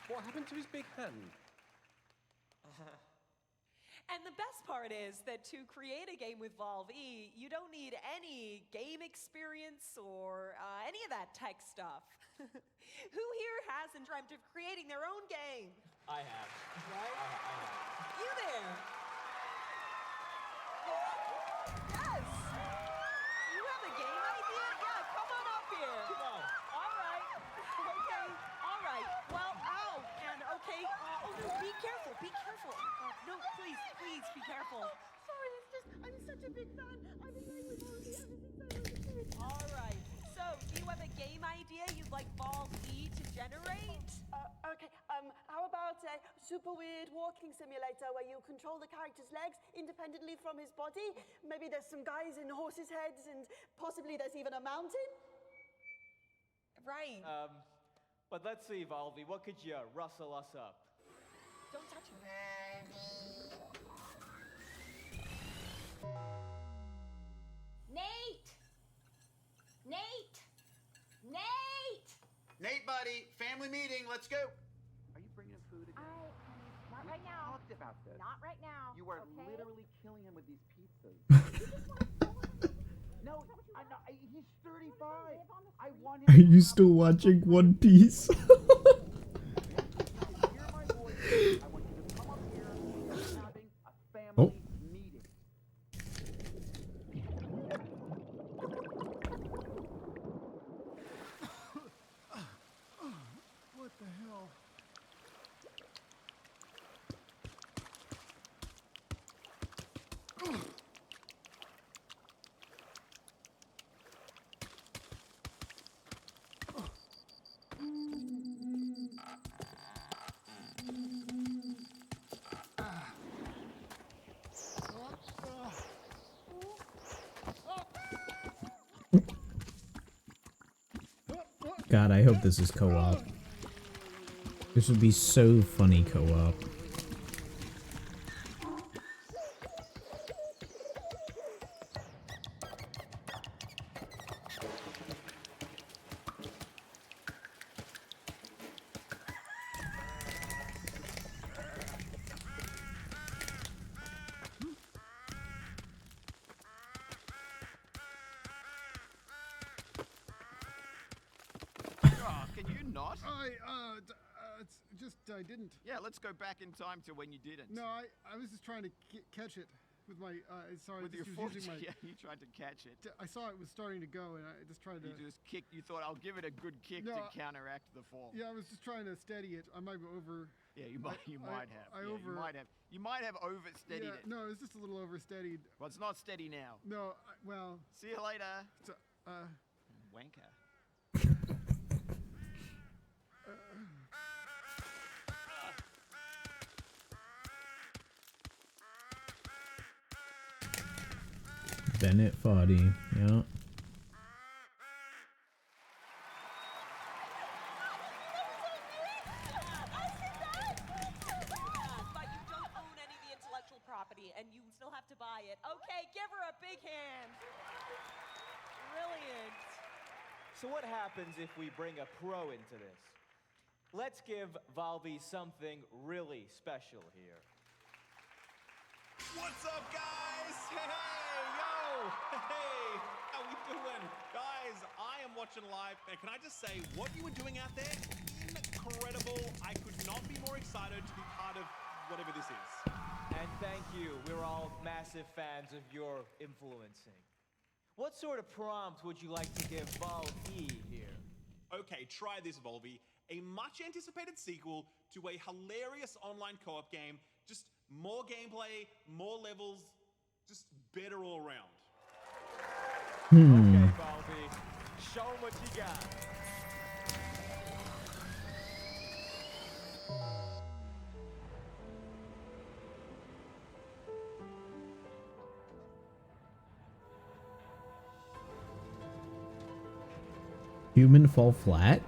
What happened to his big hand? And the best part is that to create a game with Valve E, you don't need any game experience or any of that tech stuff. Who here hasn't dreamt of creating their own game? I have. Right? I have. You there? Yes! You have a game idea? Yeah, come on up here. Come on. All right. Okay. All right. Well, ow. And okay. Oh, no, be careful. Be careful. No, please be careful. Sorry, it's just, I'm such a big fan. I've been playing with Valve ever since I was a kid. All right. So, do you have a game idea you'd like Valve E to generate? super weird walking simulator where you control the character's legs independently from his body. Maybe there's some guys in horses' heads, and possibly there's even a mountain. Right. But let's see, Volby, what could you rustle us up? Don't touch me. Nate! Nate! Nate! Nate, buddy, family meeting, let's go. Are you bringing him food again? Not We right now. talked about this. Not right now. You are okay? literally killing him with these pizzas. No, he's 35. I want him. Are you still watching One Piece? Oh. What the hell? God, I hope this is co-op. This would be so funny co-op. Can you not? It's just I didn't. Yeah, let's go back in time to when you didn't. No, I was just trying to catch it with my. Sorry, With just your was foot, using my. yeah, you tried to catch it. I saw it was starting to go, and I just tried to. You just kicked. You thought I'll give it a good kick No, to counteract the fall. Yeah, I was just trying to steady it. I might be over. Yeah, you might. You might have. I Yeah, over. You might have oversteadied Yeah, it. no, it was just a little oversteadied. Well, it's not steady now. No, well. See you later. Wanker. Bennett Foddy, yeah. But you don't own any of the intellectual property, and you still have to buy it. Okay, give her a big hand. Brilliant. So what happens if we bring a pro into this? Let's give Volby something really special here. What's up, guys? Hey, yo! Hey, how we doing? Guys, I am watching live, and can I just say, what you were doing out there, incredible. I could not be more excited to be part of whatever this is. And thank you. We're all massive fans of your influencing. What sort of prompt would you like to give Volby here? Okay, try this, Volby. A much anticipated sequel to a hilarious online co-op game. Just more gameplay, more levels, just better all around. Okay, Volby. Show 'em what you got. Human fall flat?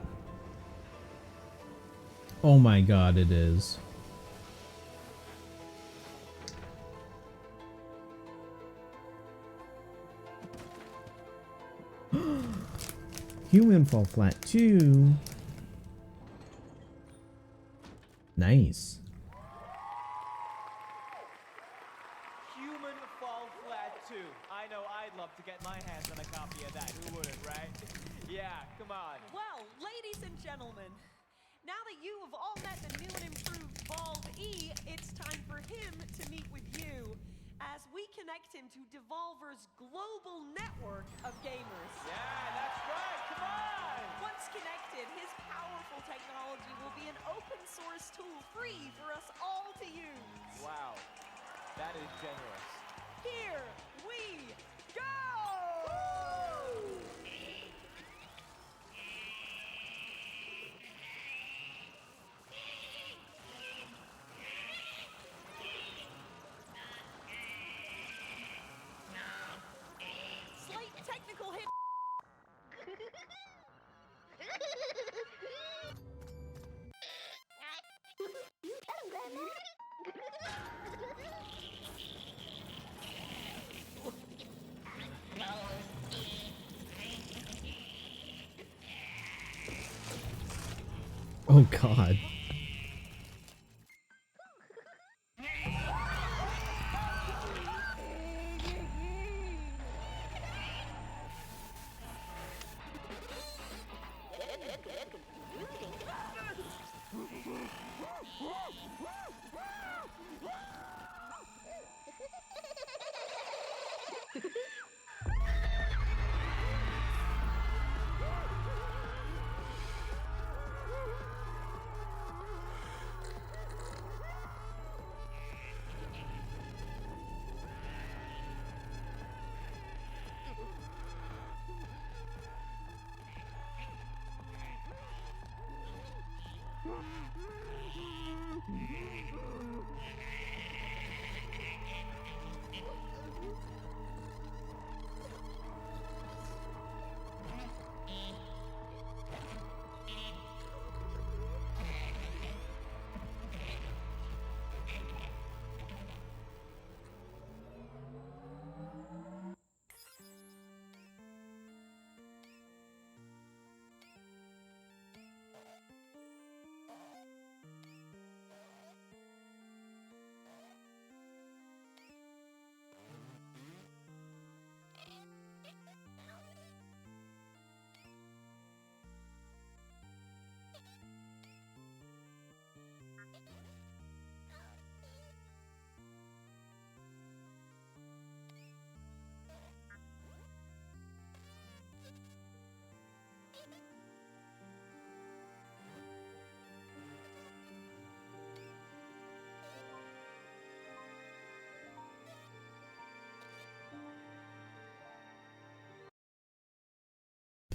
Oh my god, it is. Human fall flat too. Nice. Human Fall Flat 2. I know I'd love to get my hands on a copy of that. Who wouldn't, right? Yeah, come on. Well, ladies and gentlemen, now that you have all met the new and improved Volby, it's time for him to meet with you as we connect him to Devolver's global network of gamers. Yeah, that's right. Come on. Once connected, his powerful technology will be an open source tool free for us all to use. Wow, that is generous. Here we go! Oh god.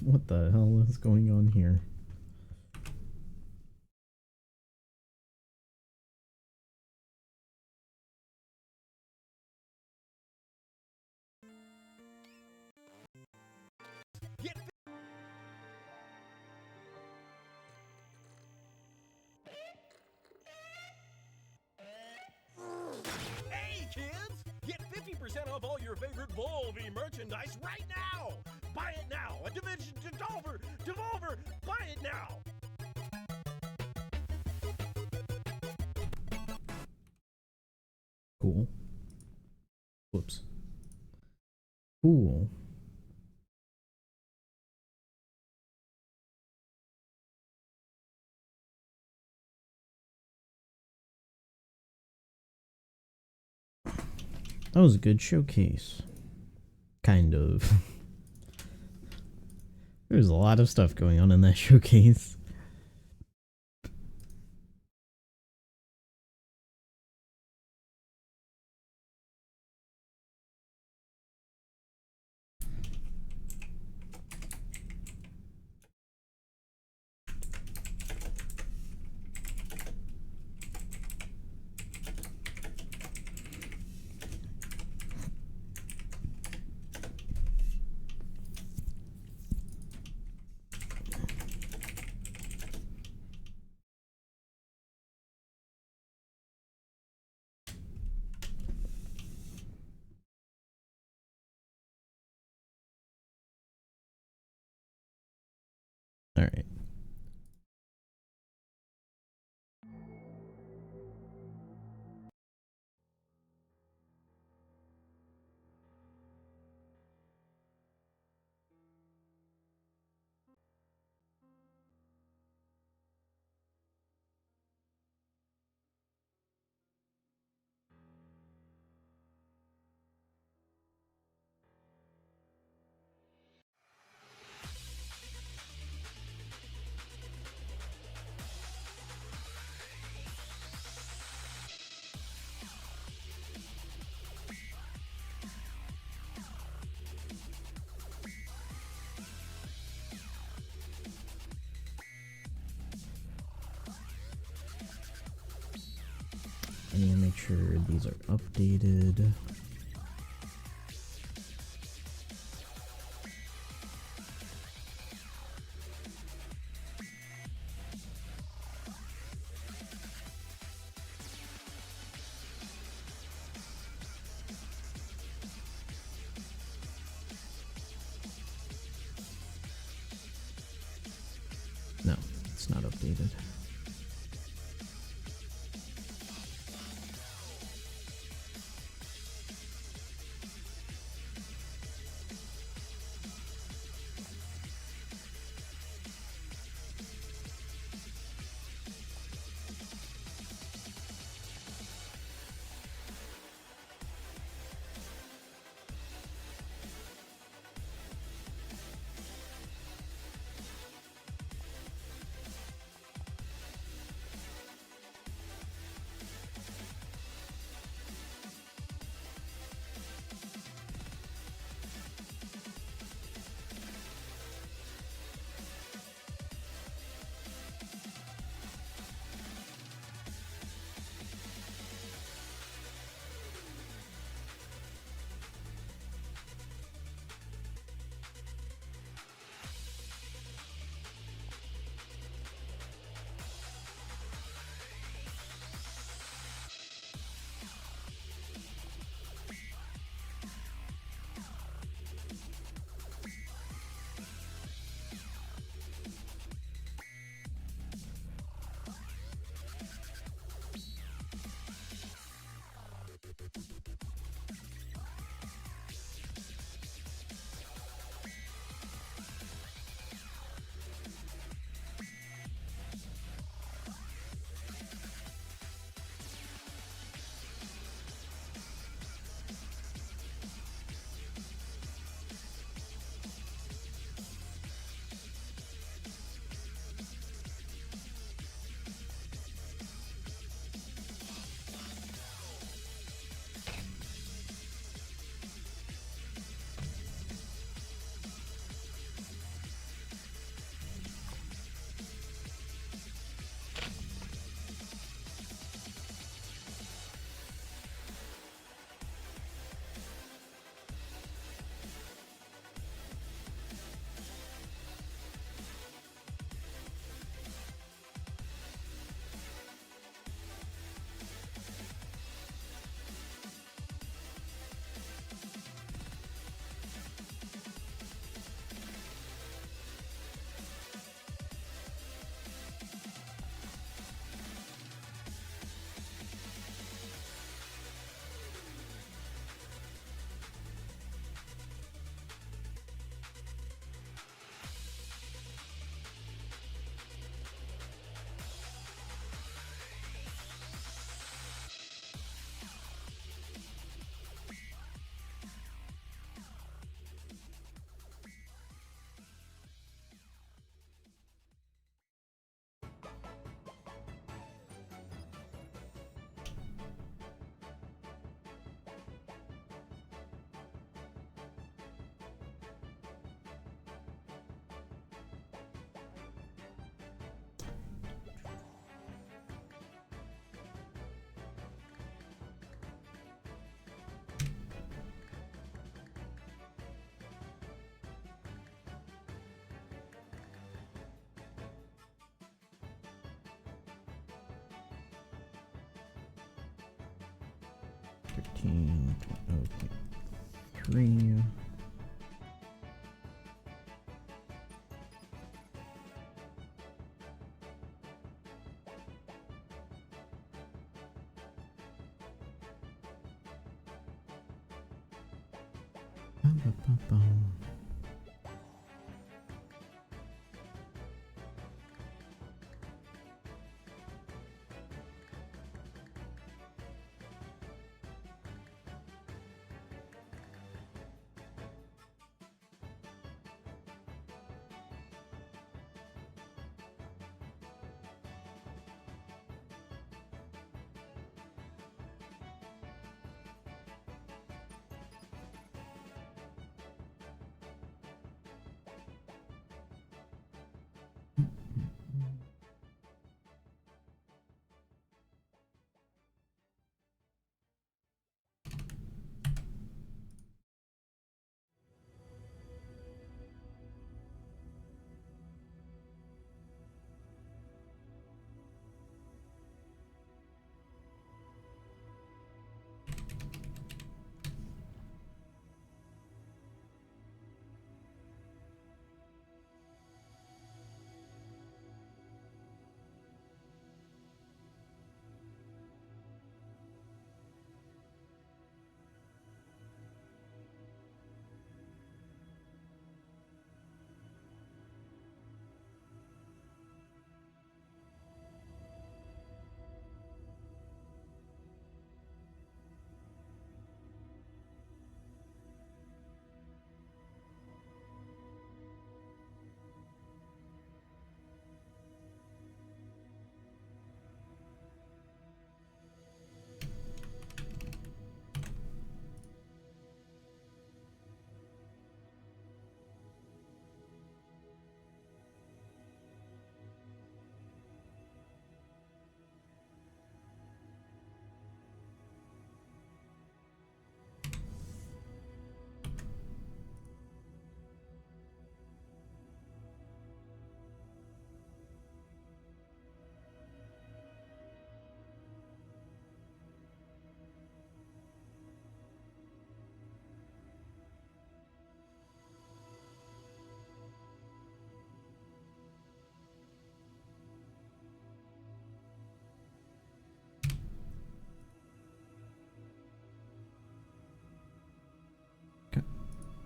What the hell is going on here? Hey kids! Get 50% off all your favorite Volvi merchandise right now! Buy it now! A Division Devolver! Buy it now! Cool. Whoops. Cool. That was a good showcase. Kind of. There's a lot of stuff going on in that showcase. All right. I need to make sure these are updated. No, it's not updated. 13.0.3.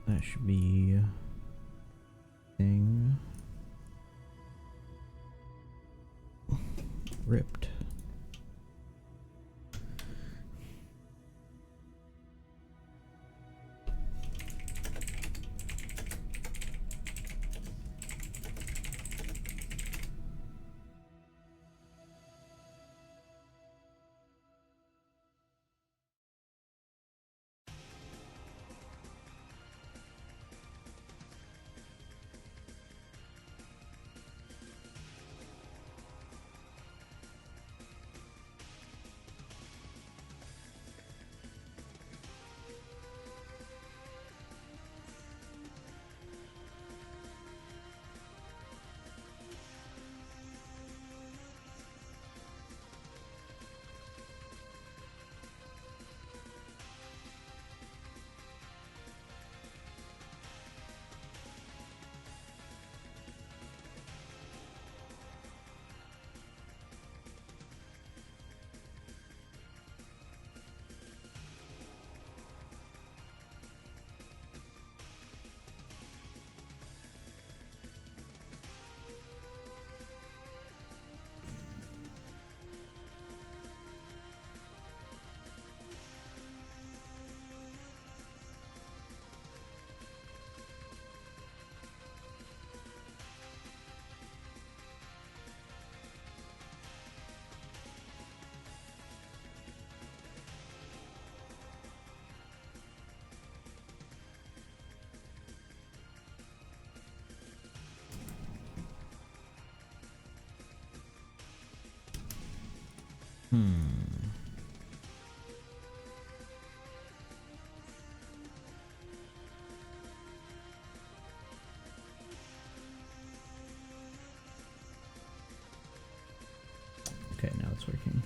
That should be thing ripped. Okay, now it's working.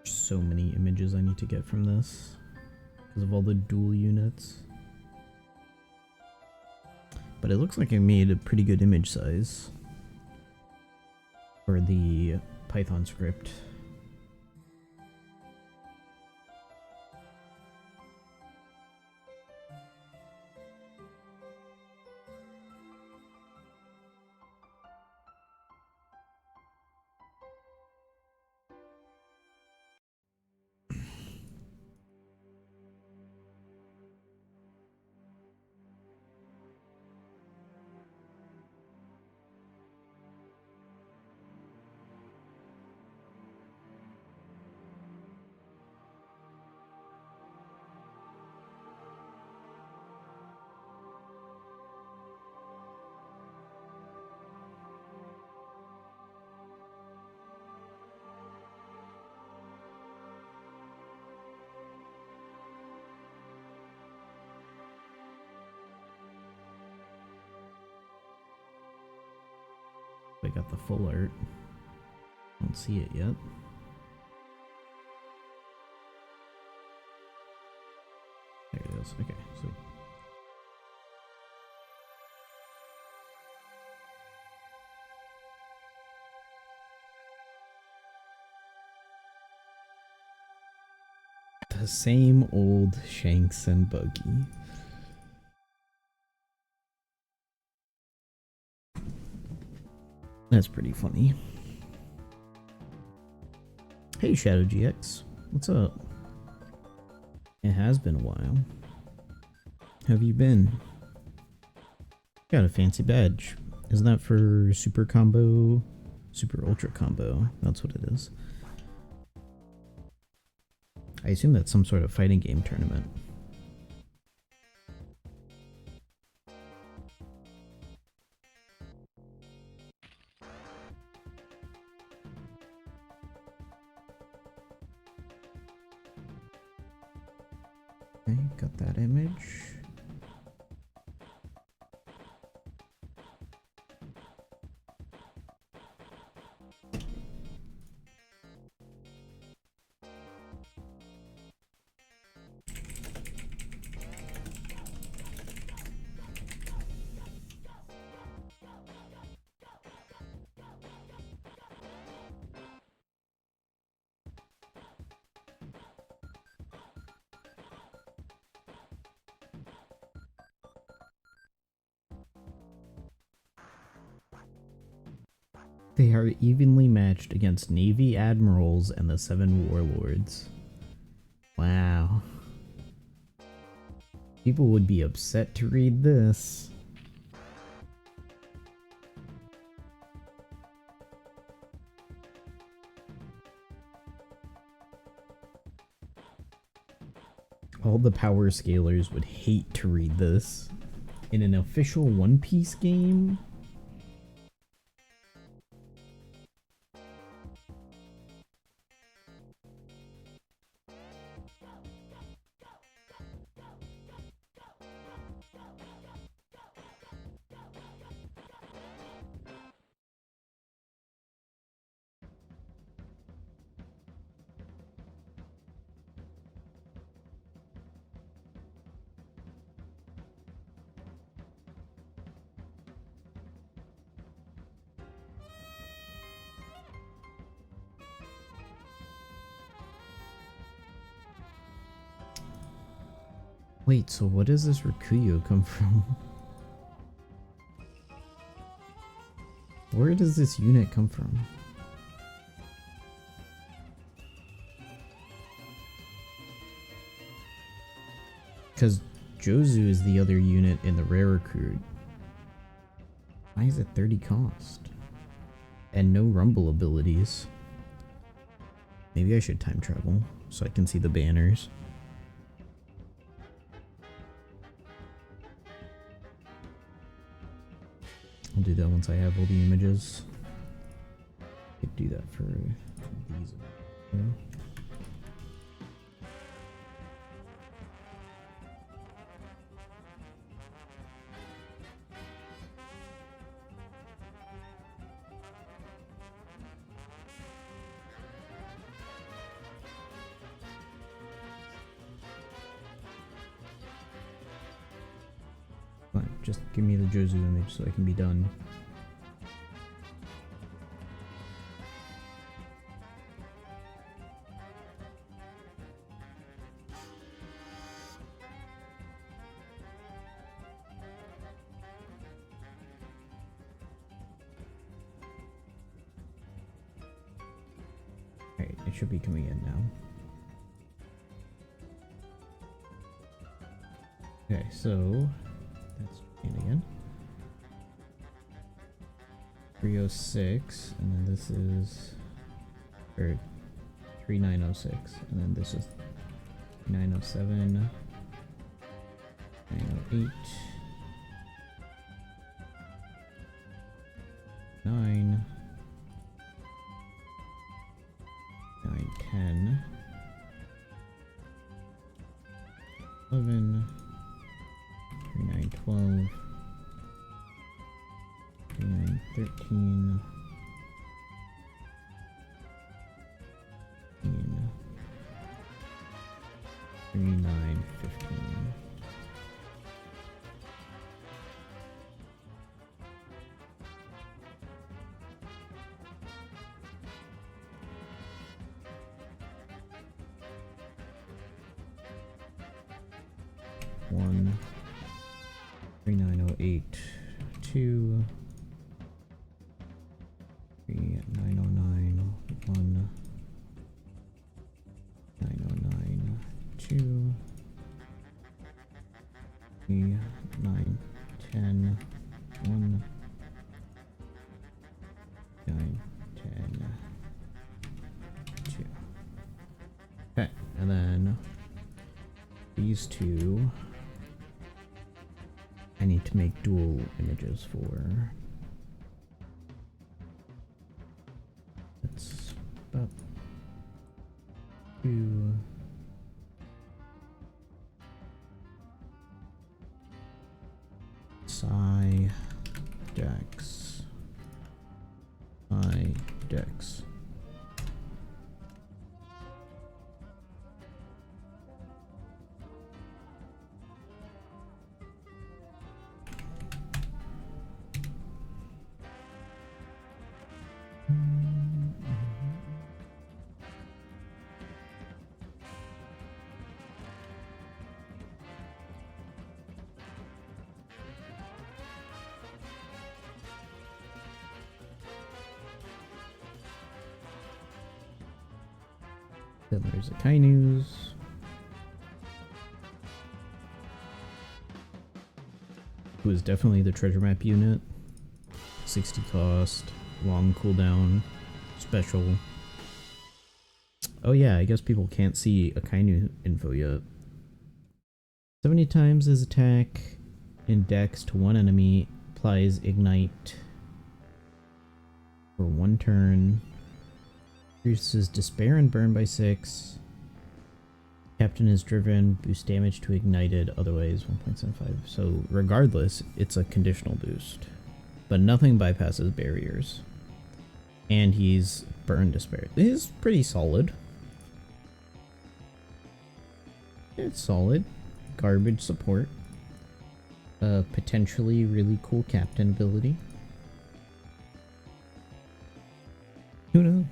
So many images I need to get from this because of all the dual units. But it looks like I made a pretty good image size for the Python script. I got the full art. Don't see it yet. There it is. Okay, sweet. The same old Shanks and Buggy. That's pretty funny. Hey Shadow GX, what's up? It has been a while. How have you been? Got a fancy badge. Isn't that for super combo? Super ultra combo. That's what it is. I assume that's some sort of fighting game tournament. Okay, got that image. They are evenly matched against Navy Admirals and the 7 Warlords. Wow. People would be upset to read this. All the power scalers would hate to read this. In an official One Piece game? Wait, so what does this Rikuyo come from? Where does this unit come from? Because Jozu is the other unit in the rare recruit. Why is it 30 cost? And no rumble abilities. Maybe I should time travel so I can see the banners. I'll do that once I have all the images. Could do that for these. just give me the Jozu image so I can be done. Alright, it should be coming in now. Okay, so that's in again. 306, and then this is, or 3906, and then this is 907, 908, 9, 910, 11, 3912, 3913, 3915. One, 3908, 2, 3909, 1, 909, 2, 910, 1, 910, 2. Okay, and then these two I need to make dual images for. That's about 2. Psi Dex. Psi Dex. Then there's the Kainus. Who is definitely the treasure map unit. 60 cost, long cooldown, special. Oh yeah, I guess people can't see a Kainu info yet. 70 times his attack in dex to one enemy, applies ignite for 1 turn. Reduces despair and burn by 6. Captain is driven, boost damage to ignited, otherwise 1.75. So regardless, it's a conditional boost. But nothing bypasses barriers. And he's burn despair. This is pretty solid. It's solid. Garbage support. Potentially really cool captain ability. Who knows?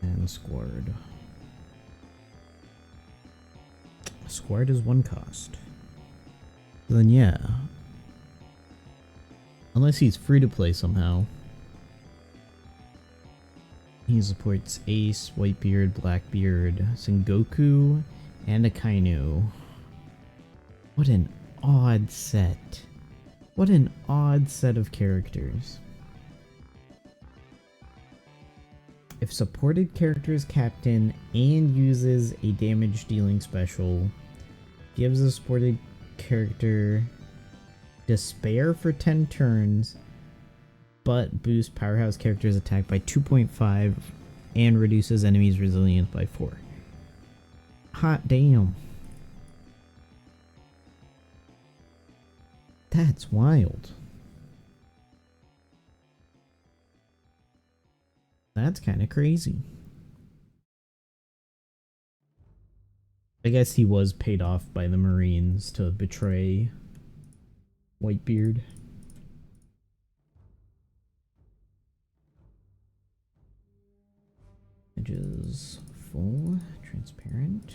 And squared. Squared is 1 cost. Then yeah. Unless he's free to play somehow. He supports Ace, Whitebeard, Blackbeard, Sengoku, and a Kainu. What an odd set. What an odd set of characters. If supported character is captain and uses a damage dealing special, gives a supported character despair for 10 turns, but boosts powerhouse character's attack by 2.5 and reduces enemies' resilience by 4. Hot damn. That's wild. That's kind of crazy. I guess he was paid off by the Marines to betray Whitebeard. Images full, transparent.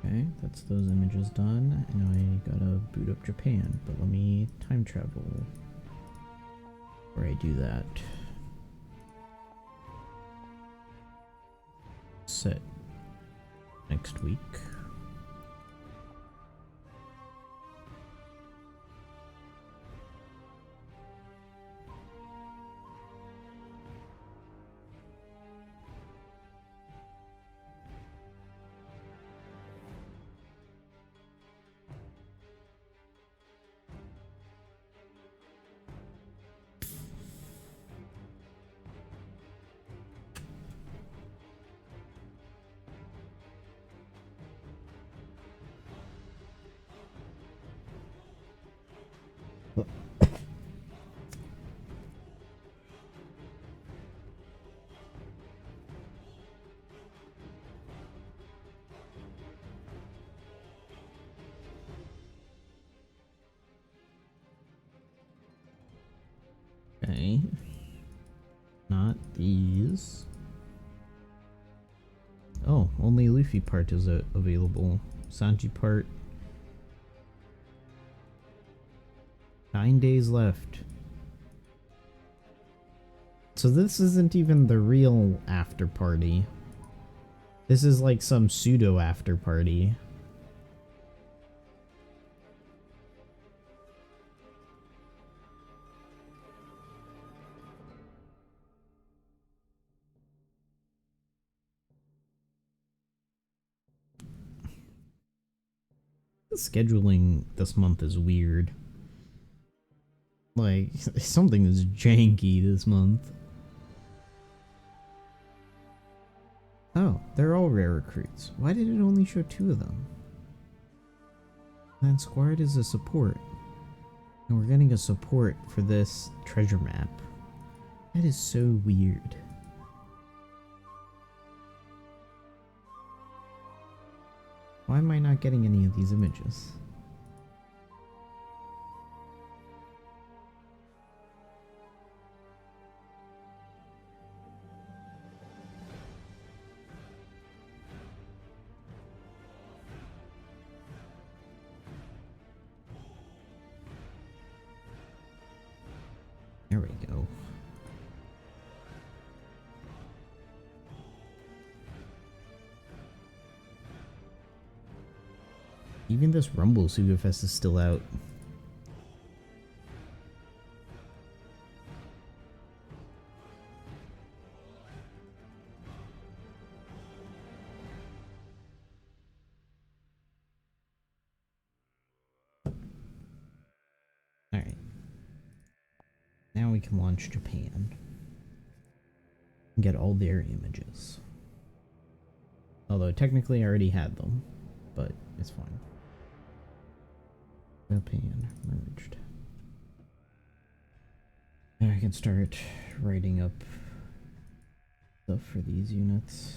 Okay, that's those images done. Now I gotta boot up Japan, but let me time travel before I do that. Set next week. Okay. Not these. Oh, only Luffy part is available. Sanji part. 9 days left. So this isn't even the real after party. This is like some pseudo after party. The scheduling this month is weird. Like, something is janky this month. Oh, they're all rare recruits. Why did it only show 2 of them? And Squad is a support. And we're getting a support for this treasure map. That is so weird. Why am I not getting any of these images? There we go. Even this Rumble Sugafest is still out. Alright. Now we can launch Japan. And get all their images. Although technically I already had them, but it's fine. Japan merged. Now I can start writing up stuff for these units.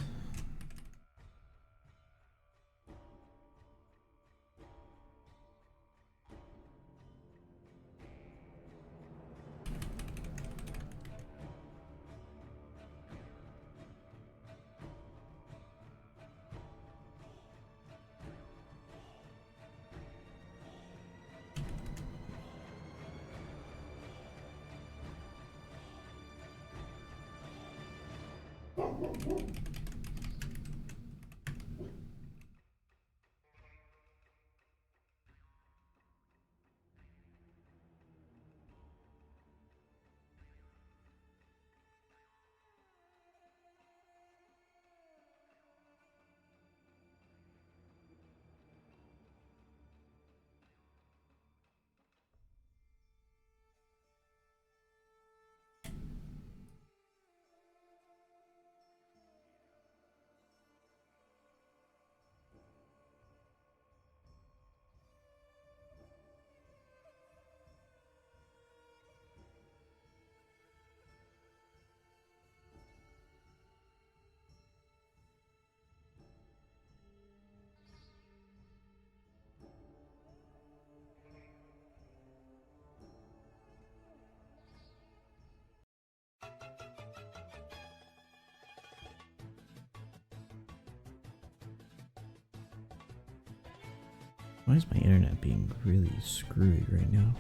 Why is my internet being really screwy right now?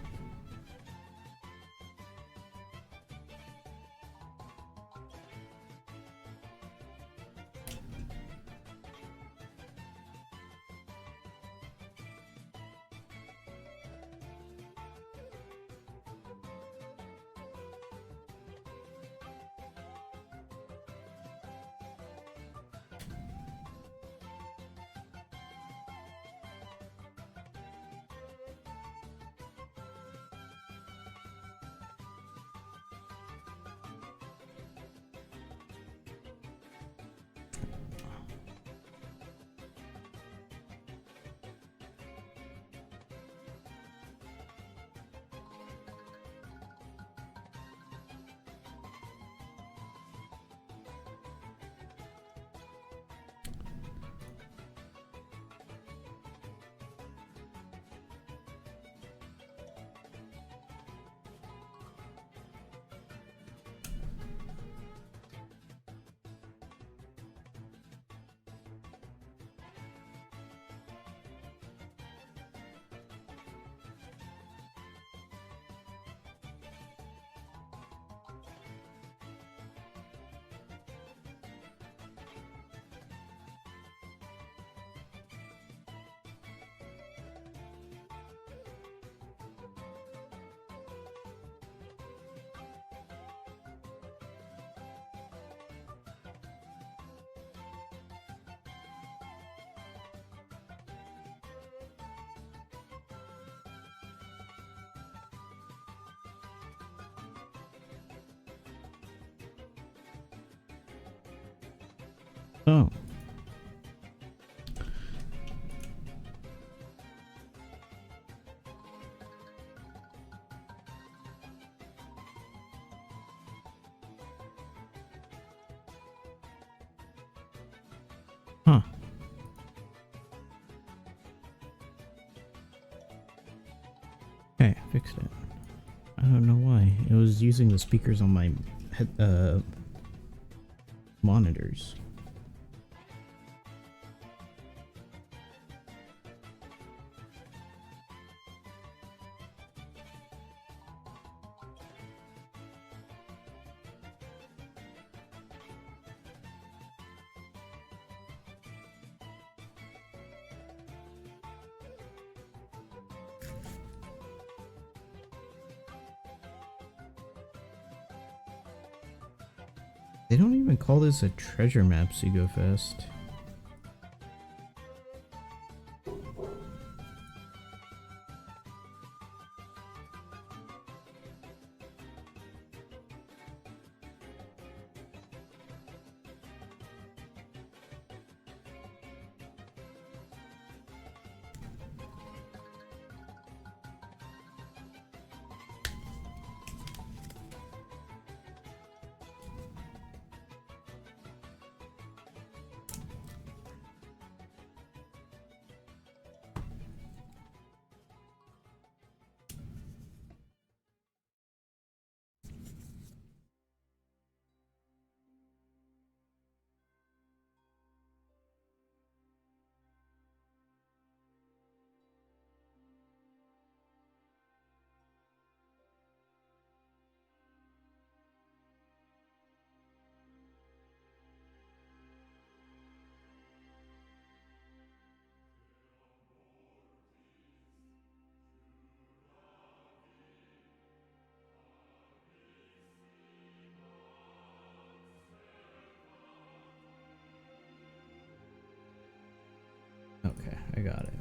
Oh. Huh. Okay, fixed it. I don't know why. It was using the speakers on my head, monitors. They don't even call this a treasure map, Fest. I got it.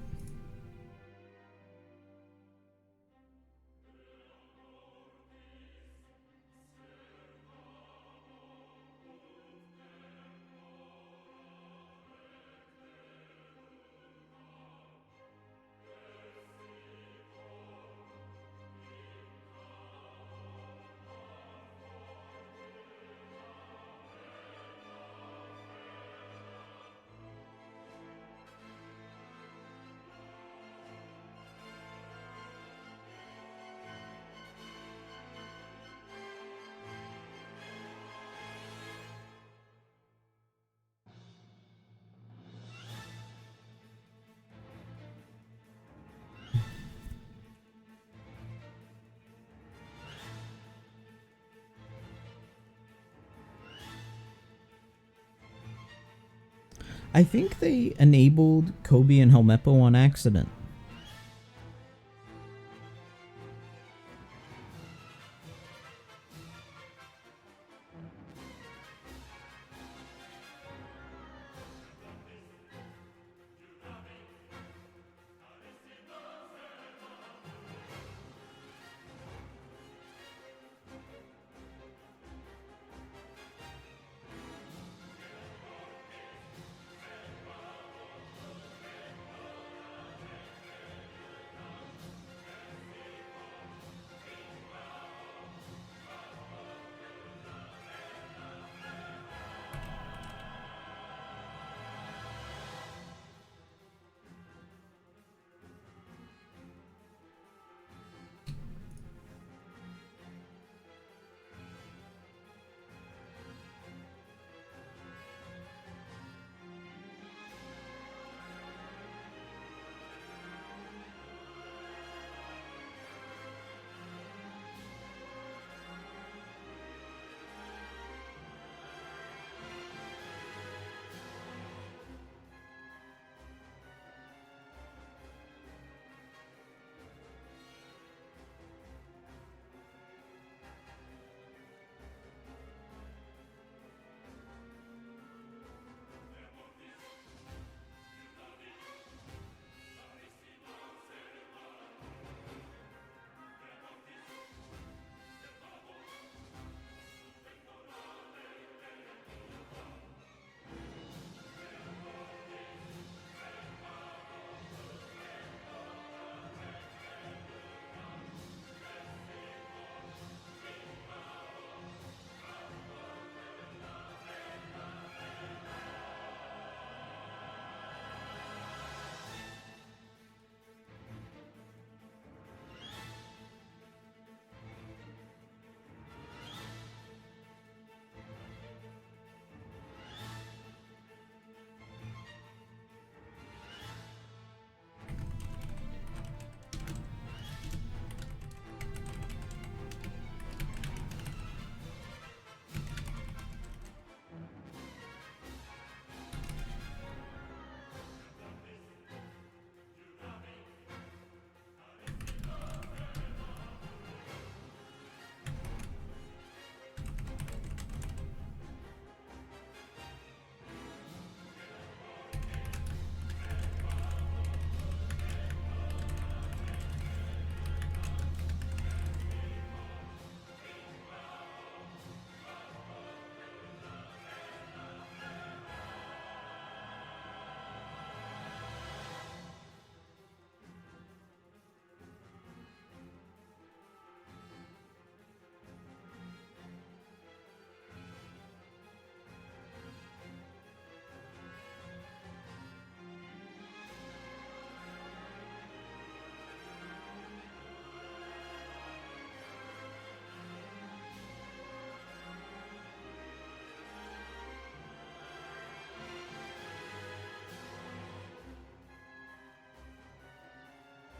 I think they enabled Kobe and Helmeppo on accident.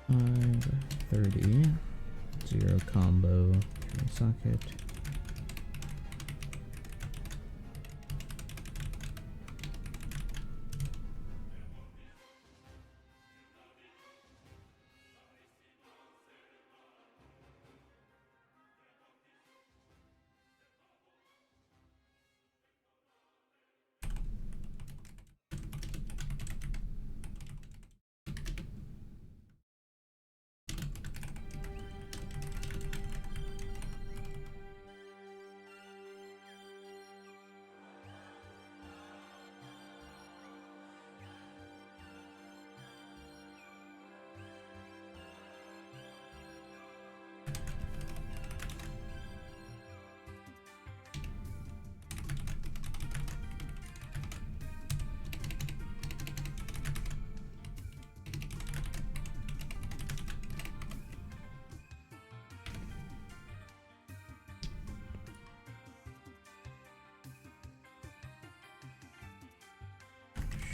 Five, 30, 0 combo, socket.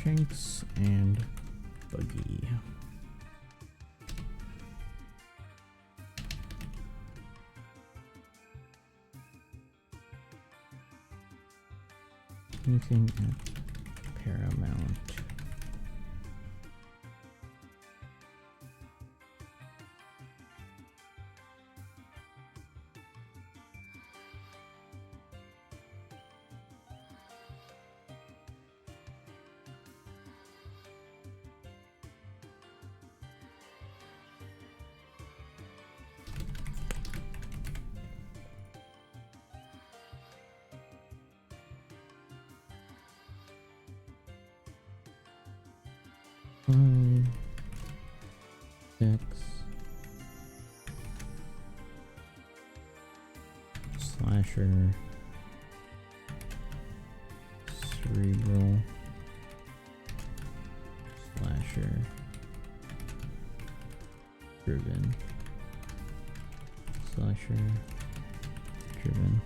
Shanks and Buggy. Anything at Paramount? Five, 6, Slasher, Cerebral, Slasher, Driven, Slasher, Driven.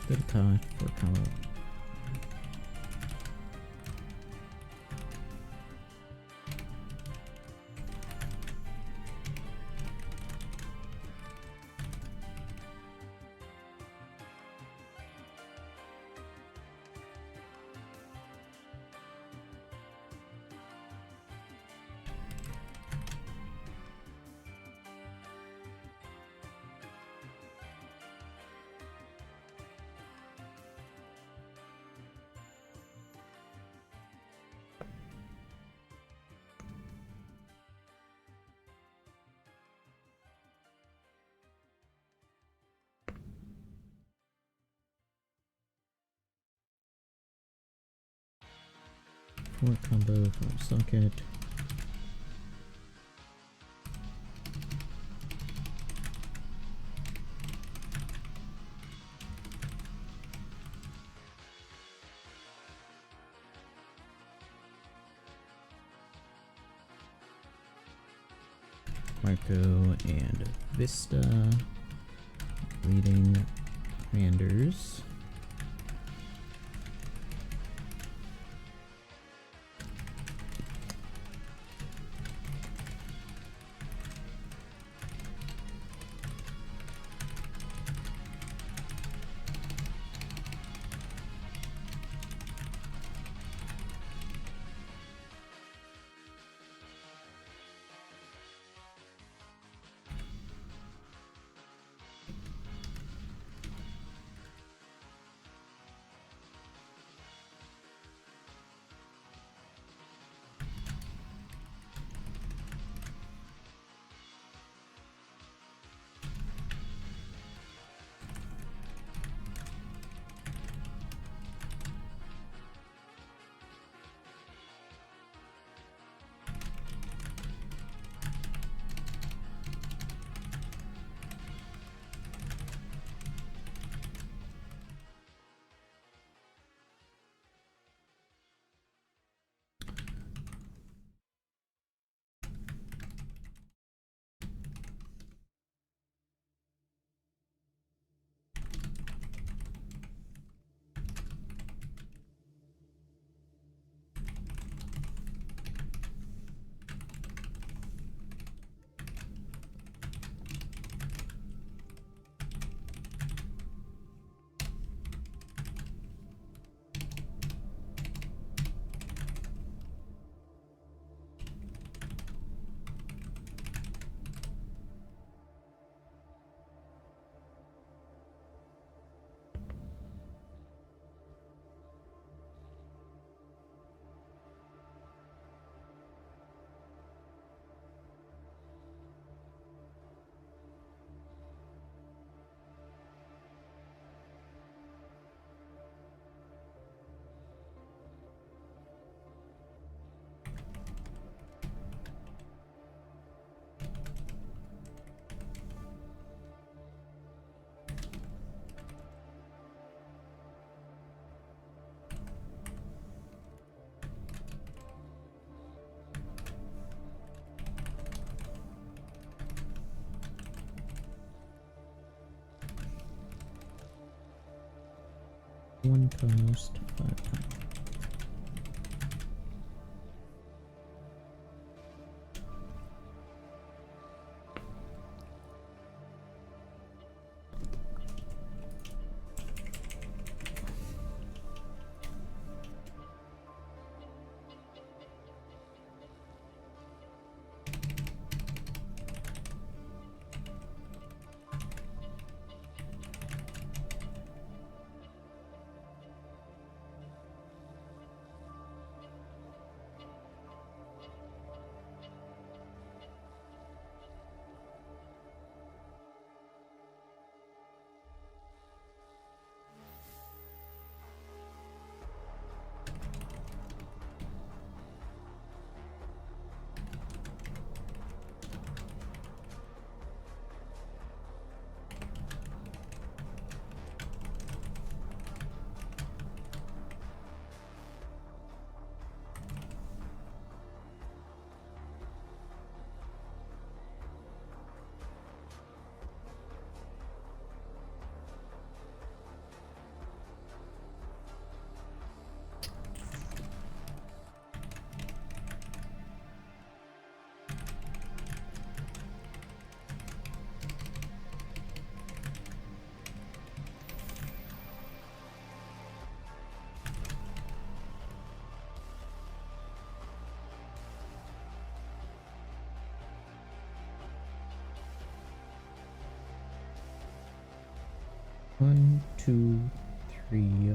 Good time for color. Four combo from socket. Marco and Vista leading commanders. 1 post, 5 pounds. One, 2, 3,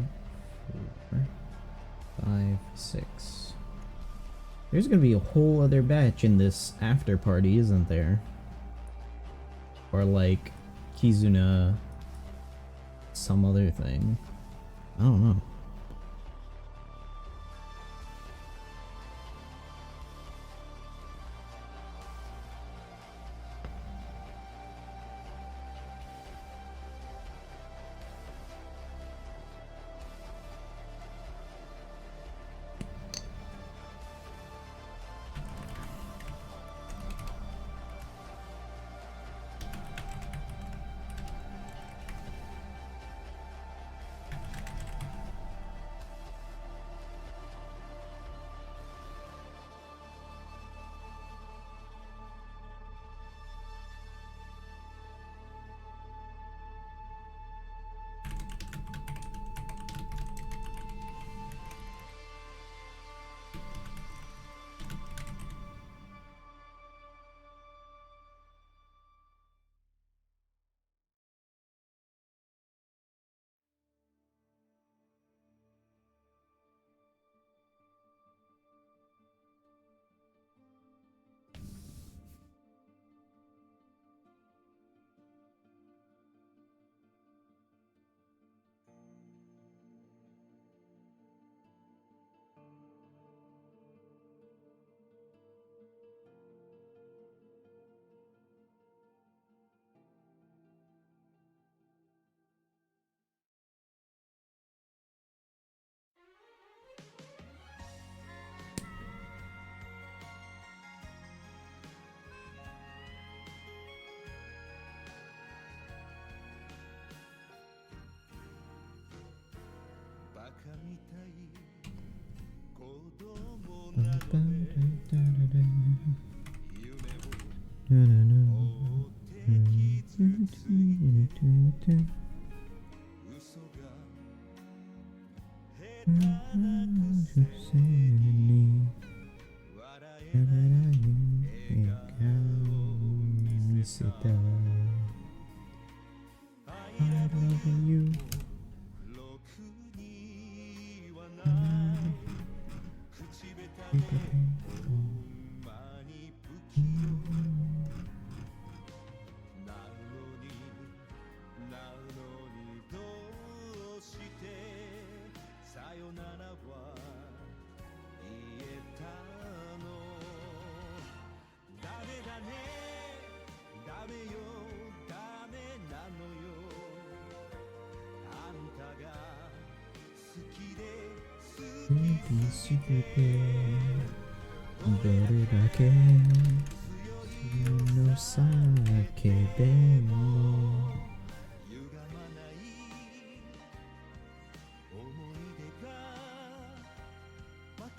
4, 5, 6. There's gonna be a whole other batch in this after party, isn't there? Or like Kizuna, some other thing. I don't know.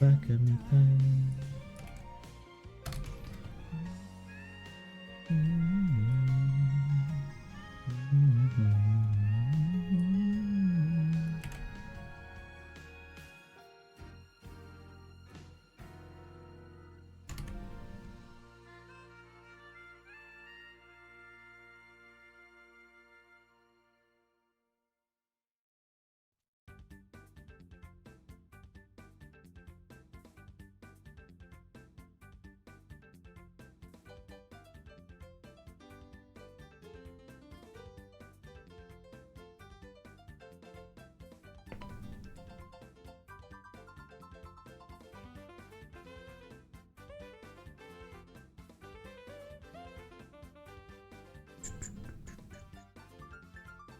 Back of me thing.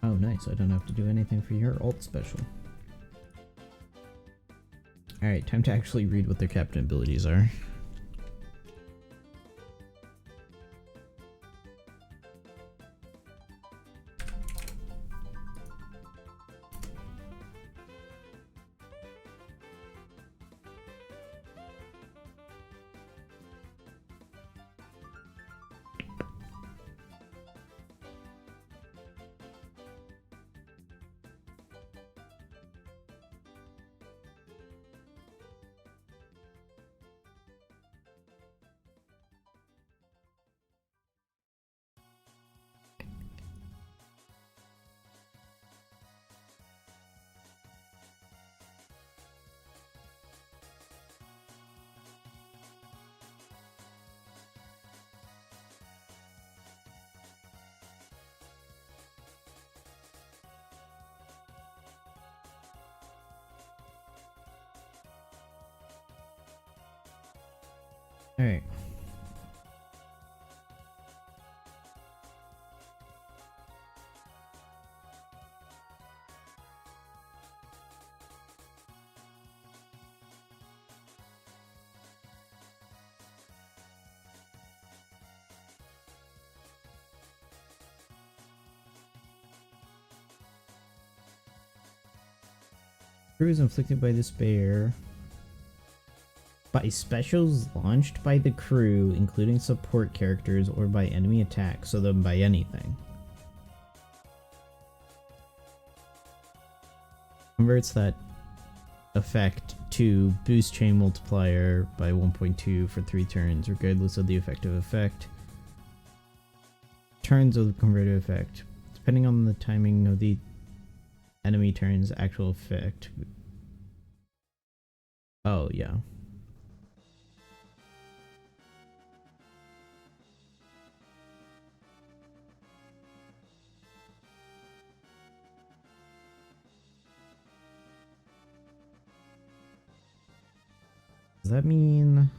Oh, nice. I don't have to do anything for your ult special. Alright, time to actually read what their captain abilities are. Alright. Crew is inflicted by despair by specials launched by the crew, including support characters, or by enemy attacks, so then by anything. Converts that effect to boost chain multiplier by 1.2 for 3 turns, regardless of the effective effect. Turns of the converted effect, depending on the timing of the enemy turn's actual effect. Oh, yeah. Does that mean...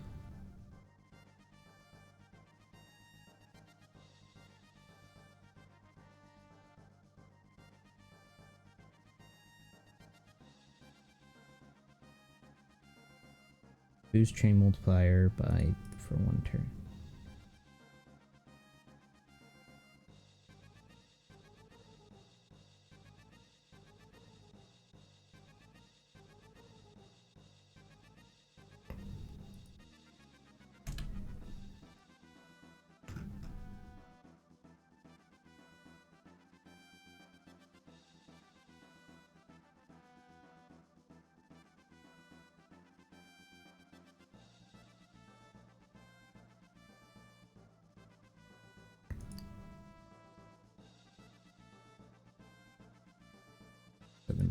boost chain multiplier by for 1 turn.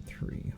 Three.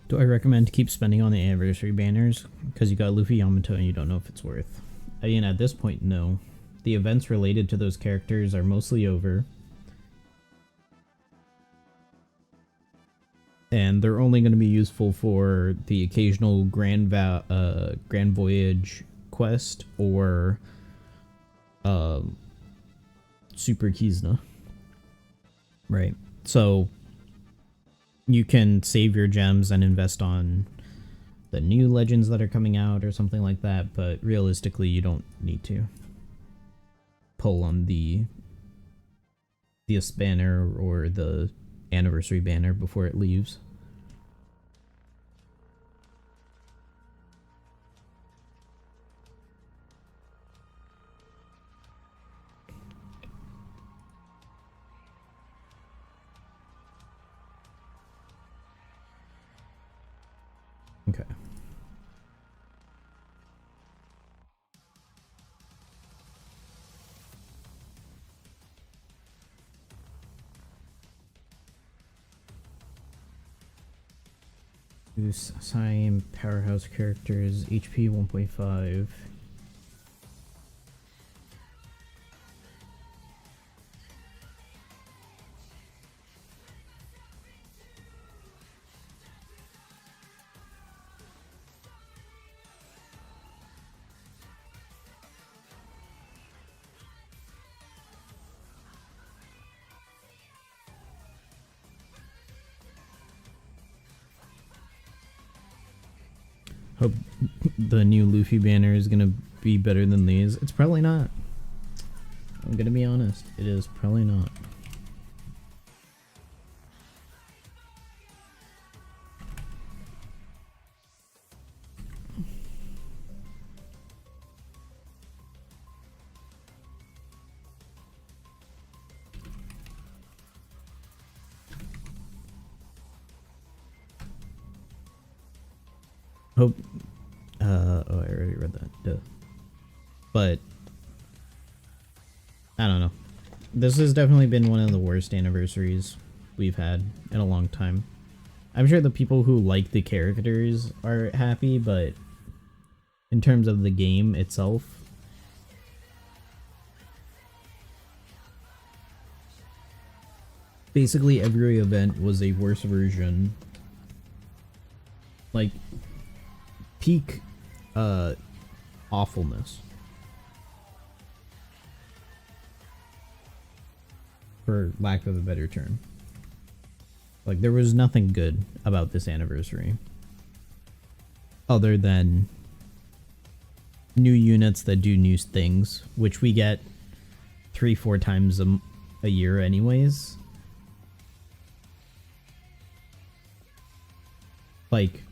Do I recommend to keep spending on the anniversary banners? Because you got Luffy Yamato and you don't know if it's worth. I mean, at this point, no. The events related to those characters are mostly over. And they're only going to be useful for the occasional Grand Voyage quest or Super Kizna. Right. So you can save your gems and invest on the new legends that are coming out or something like that, but realistically you don't need to pull on the banner or the anniversary banner before it leaves. Okay. Assign powerhouse characters HP 1.5. Hope the new Luffy banner is gonna be better than these. It's probably not. I'm gonna be honest. It is probably not. Hope, oh, I already read that. Duh. But, I don't know. This has definitely been one of the worst anniversaries we've had in a long time. I'm sure the people who like the characters are happy, but in terms of the game itself, basically every event was a worse version. Like, peak awfulness, for lack of a better term. Like, there was nothing good about this anniversary other than new units that do new things, which we get 3-4 times a year anyways. Like,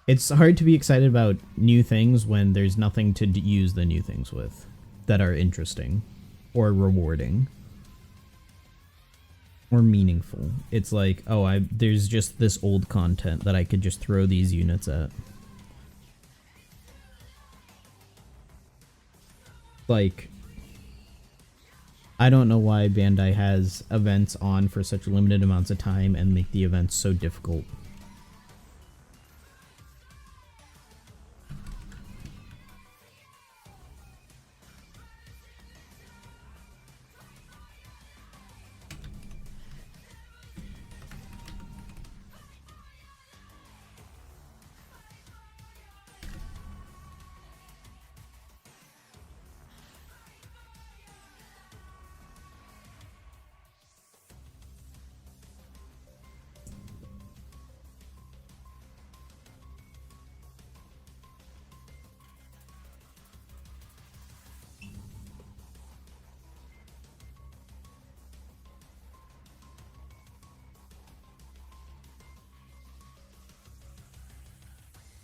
it's hard to be excited about new things when there's nothing to use the new things with that are interesting or rewarding or meaningful. It's like, oh, there's just this old content that I could just throw these units at. Like, I don't know why Bandai has events on for such limited amounts of time and make the events so difficult.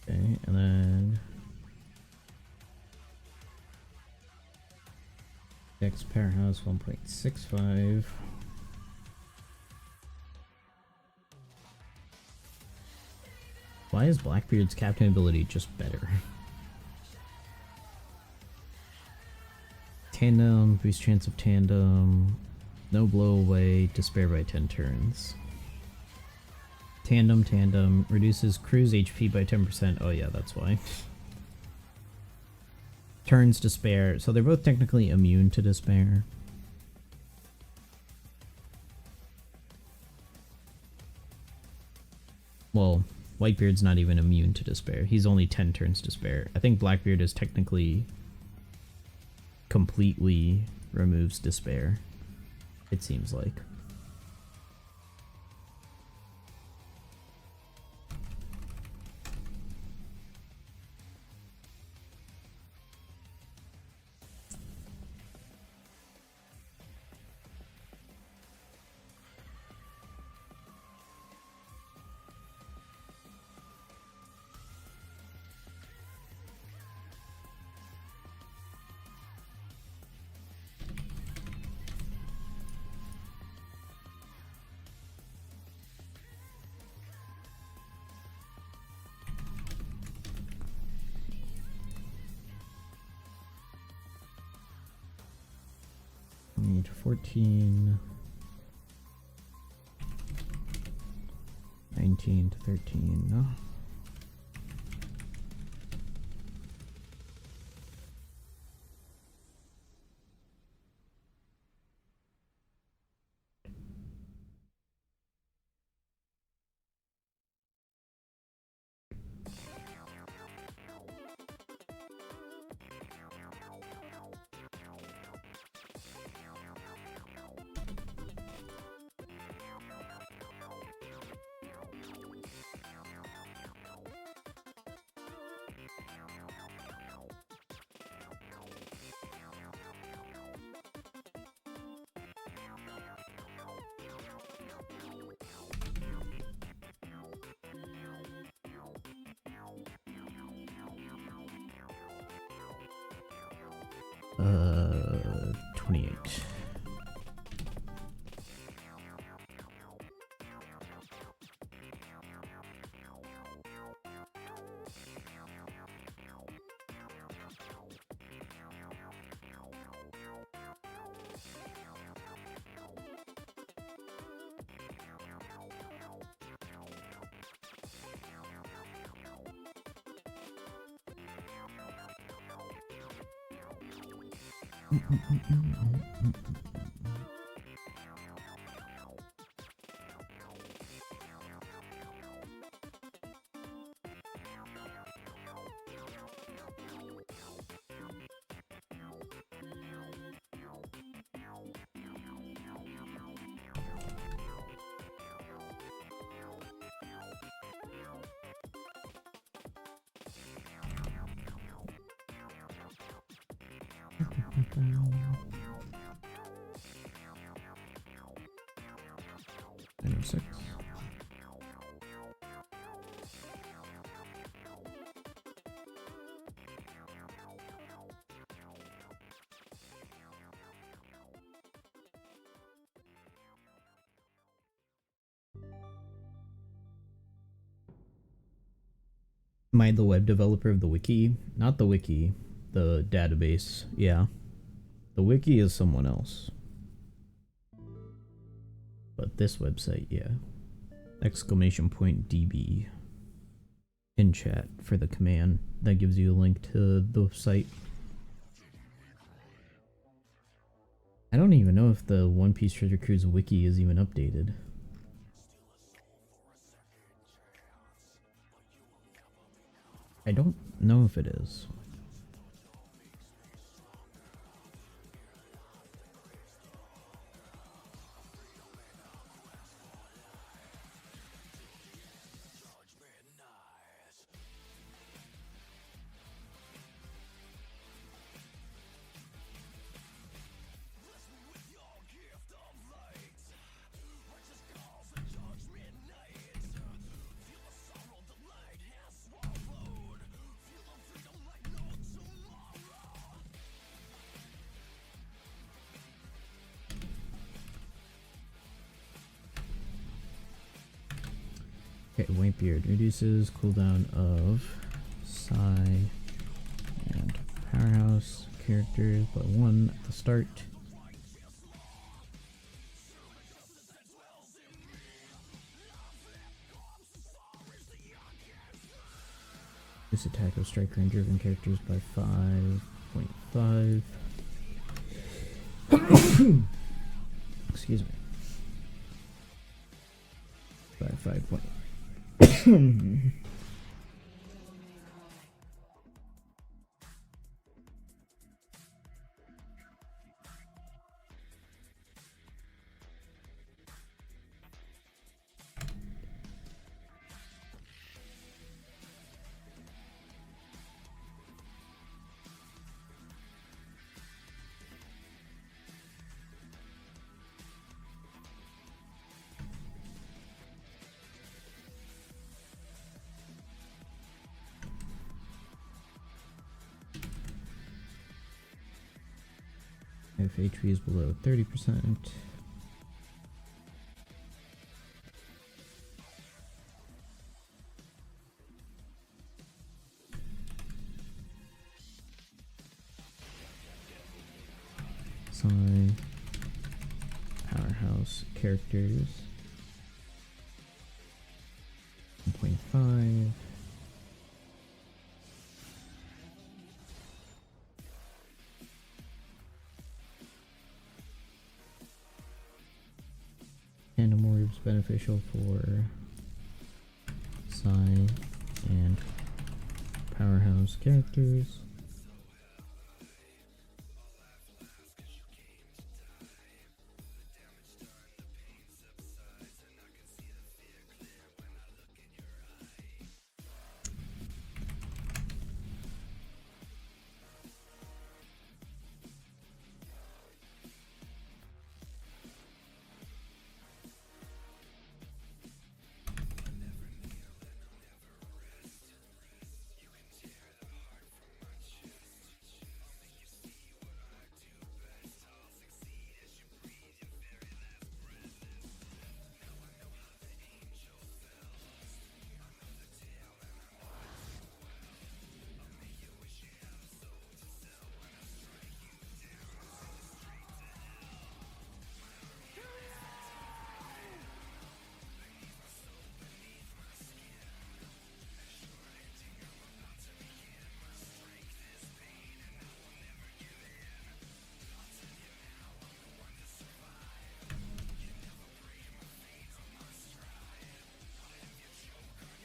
Okay, and then Dex Powerhouse 1.65. Why is Blackbeard's captain ability just better? Tandem, boost chance of tandem, no blow away, despair by 10 turns. Tandem, reduces crew's HP by 10%. Oh yeah, that's why. turns despair, so they're both technically immune to despair. Well, Whitebeard's not even immune to despair. He's only 10 turns despair. I think Blackbeard is technically completely removes despair, it seems like. Need 14, 19 to 13. No. Uh, 28. And 6. Am I the web developer of the wiki? Not the wiki, the database. Yeah. The wiki is someone else. But this website, yeah. Exclamation point DB in chat for the command. That gives you a link to the site. I don't even know if the One Piece Treasure Cruise wiki is even updated. I don't know if it is. Okay, Whitebeard reduces cooldown of Psy and Powerhouse characters by 1 at the start. This attack of Striker and Driven characters by 5. 5.5. Excuse me. 5 point. If HP is below 30%. Sign. Powerhouse characters. 1.5. Tandem orbs beneficial for Psi and Powerhouse characters.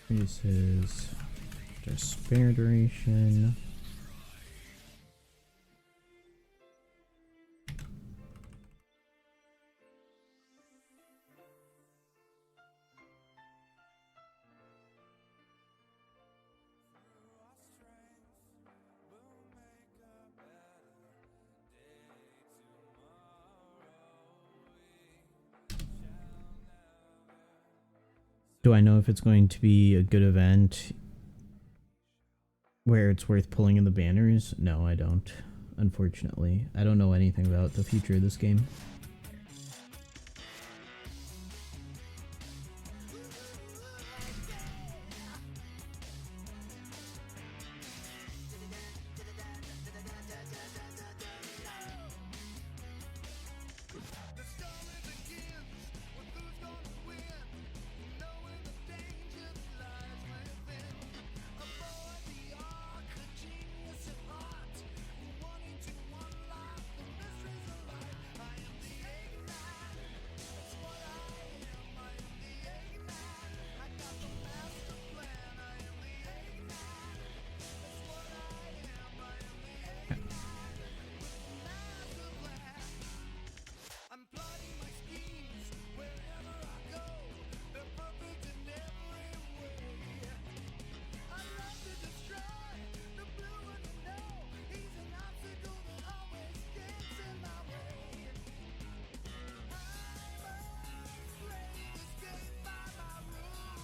Increases despair duration. Do I know if it's going to be a good event where it's worth pulling in the banners? No, I don't. Unfortunately. I don't know anything about the future of this game.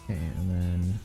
Okay, and then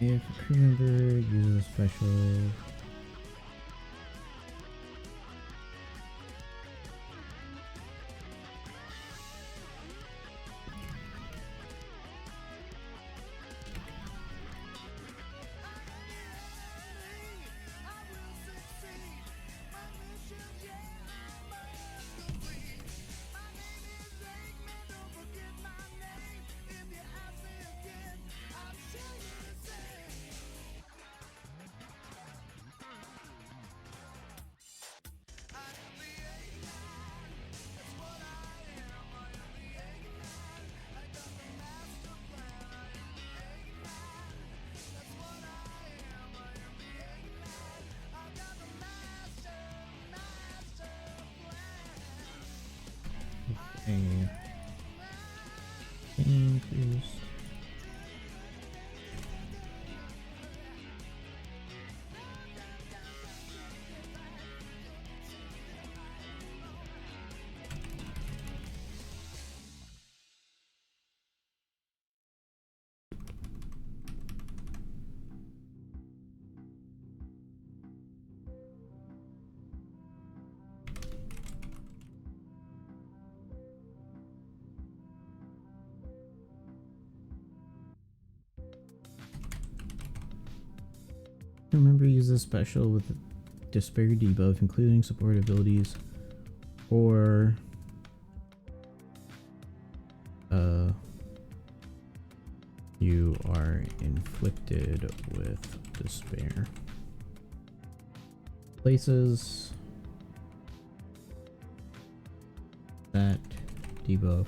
If a crew member uses a special... Increase. Remember, use this special with Despair debuff, including support abilities, or you are inflicted with despair. Places that debuff.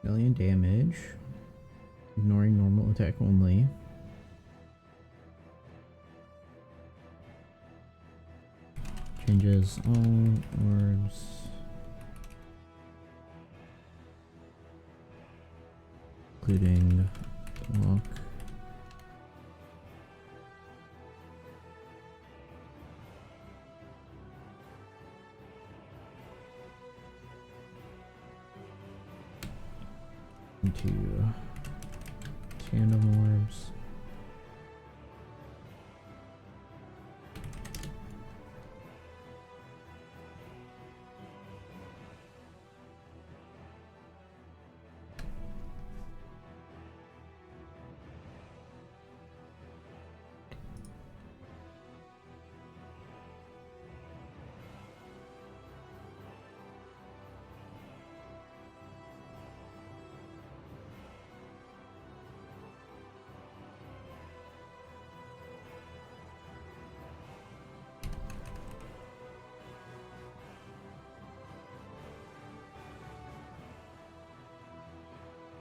Million damage, ignoring normal attack only. Changes all orbs. Including block. Into tandem orbs.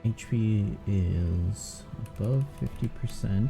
HP is above 50%.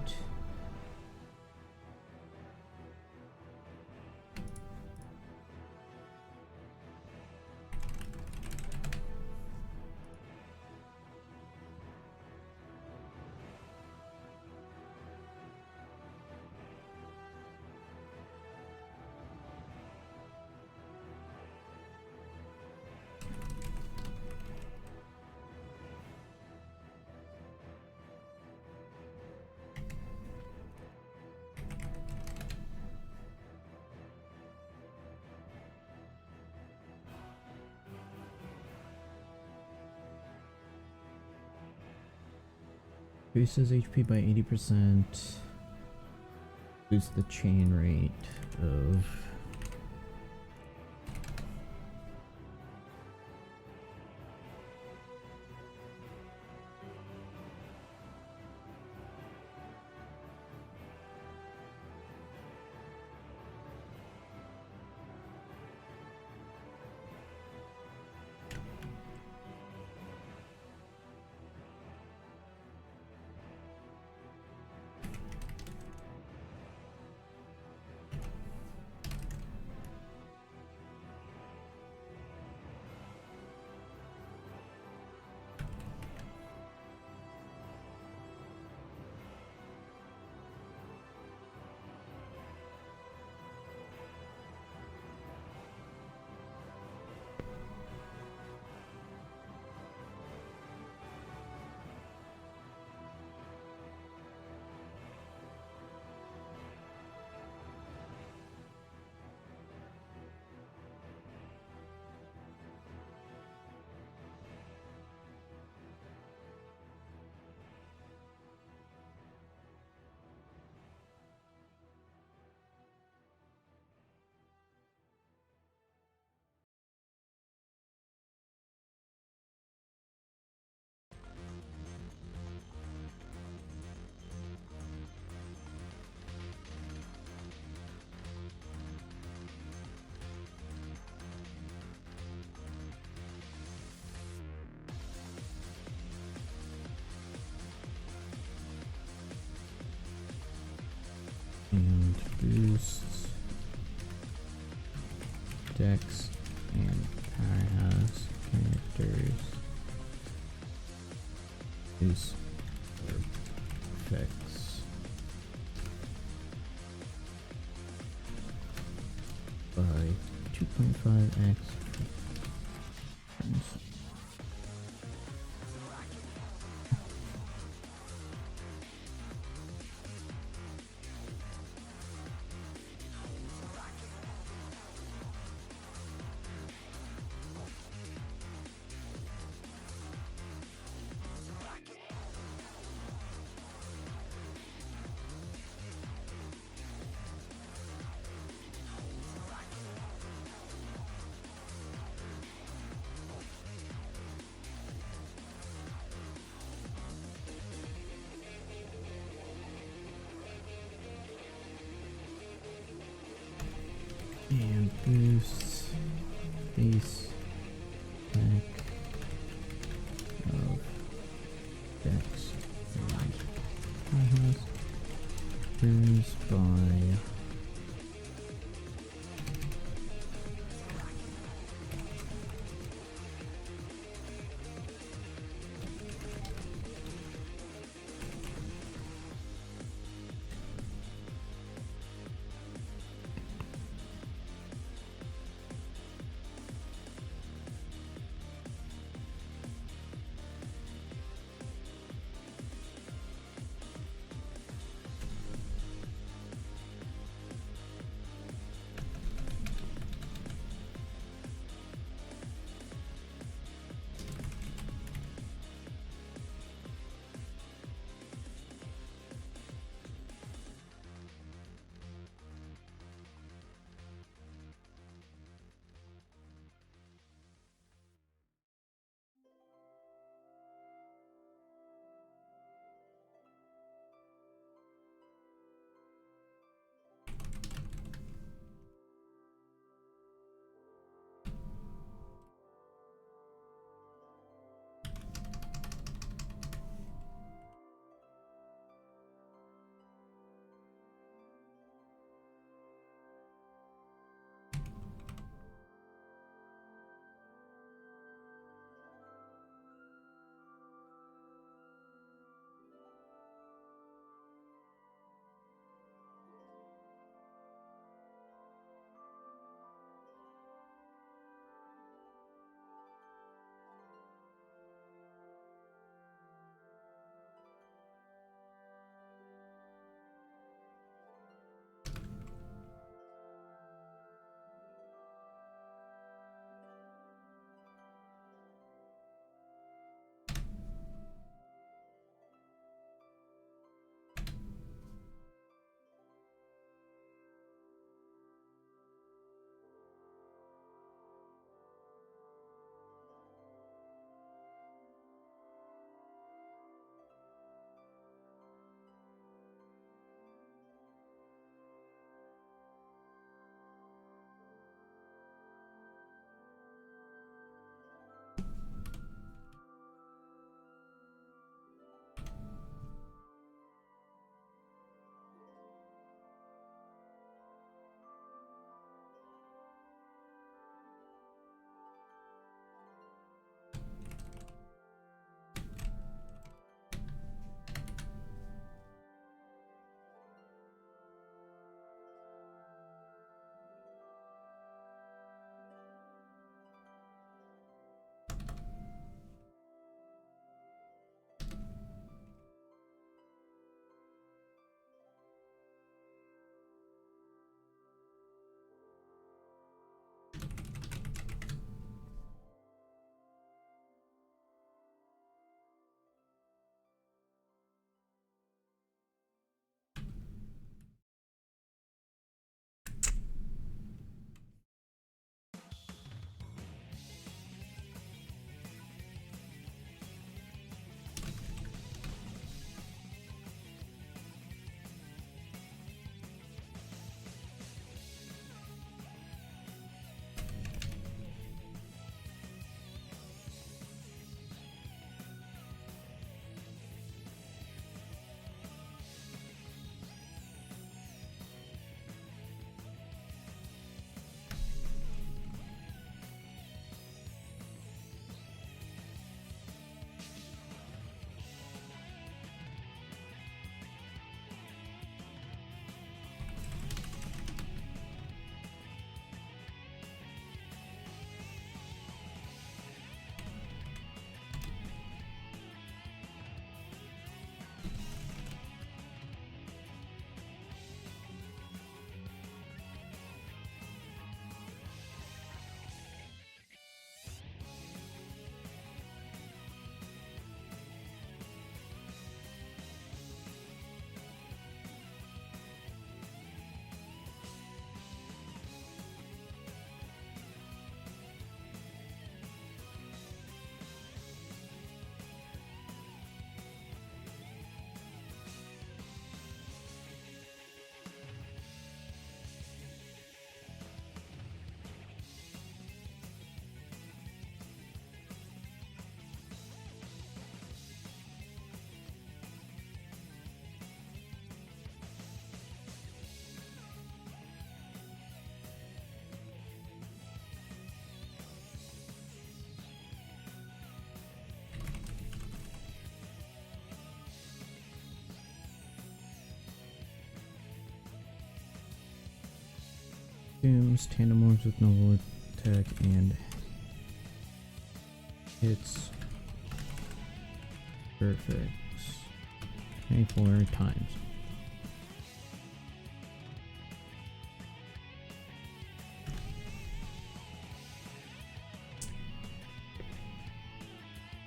Boosts HP by 80%. Boosts the chain rate of... and boosts Dex and Powerhouse characters. Boost effects by 2.5x. And boosts base attack of Dex and Powerhouse. Boost by Dooms, Tandemorphs with Noble Attack, and hits. Perfect. 24 times.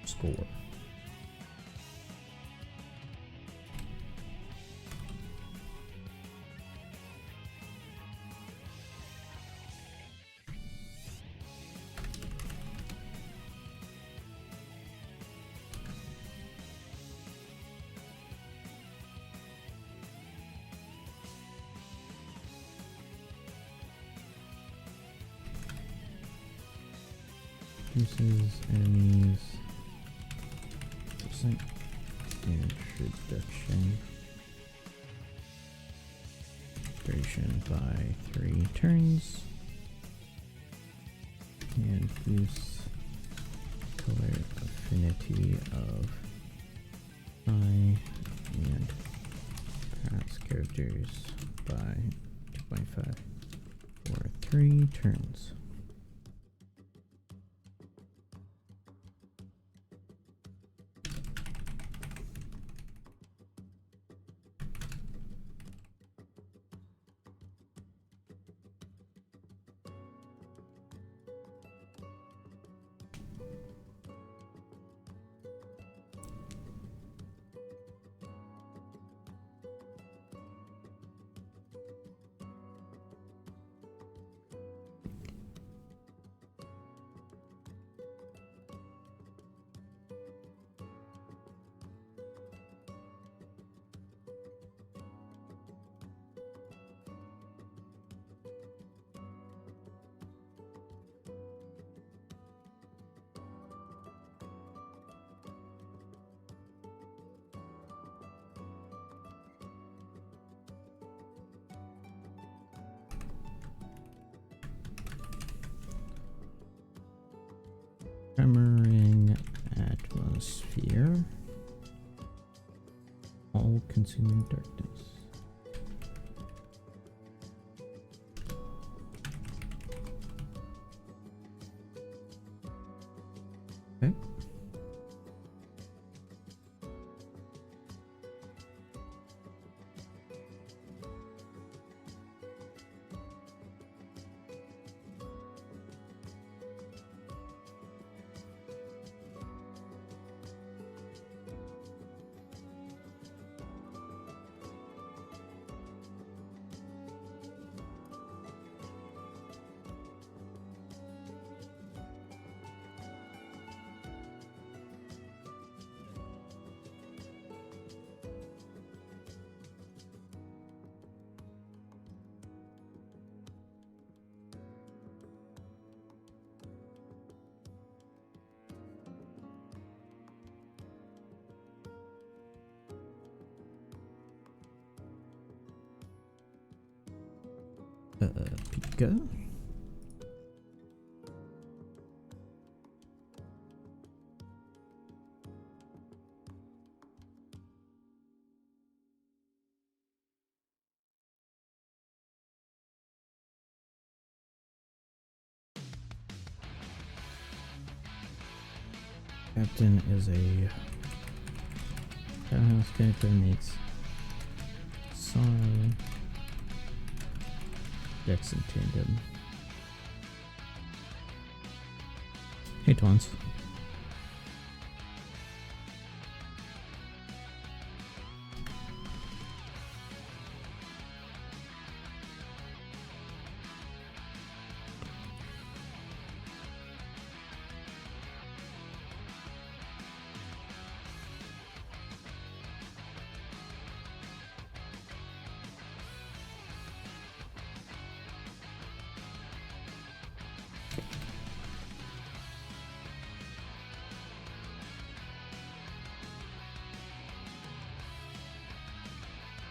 Score. Reduces enemies 6% damage reduction. Duration by 3 turns. And boosts color affinity of eye and past characters by 2.5 for 3 turns. Tremoring atmosphere. All-consuming darkness. Okay. Pika. Captain is a powerhouse character, makes song. Dex and Tandem. Hey, Twans.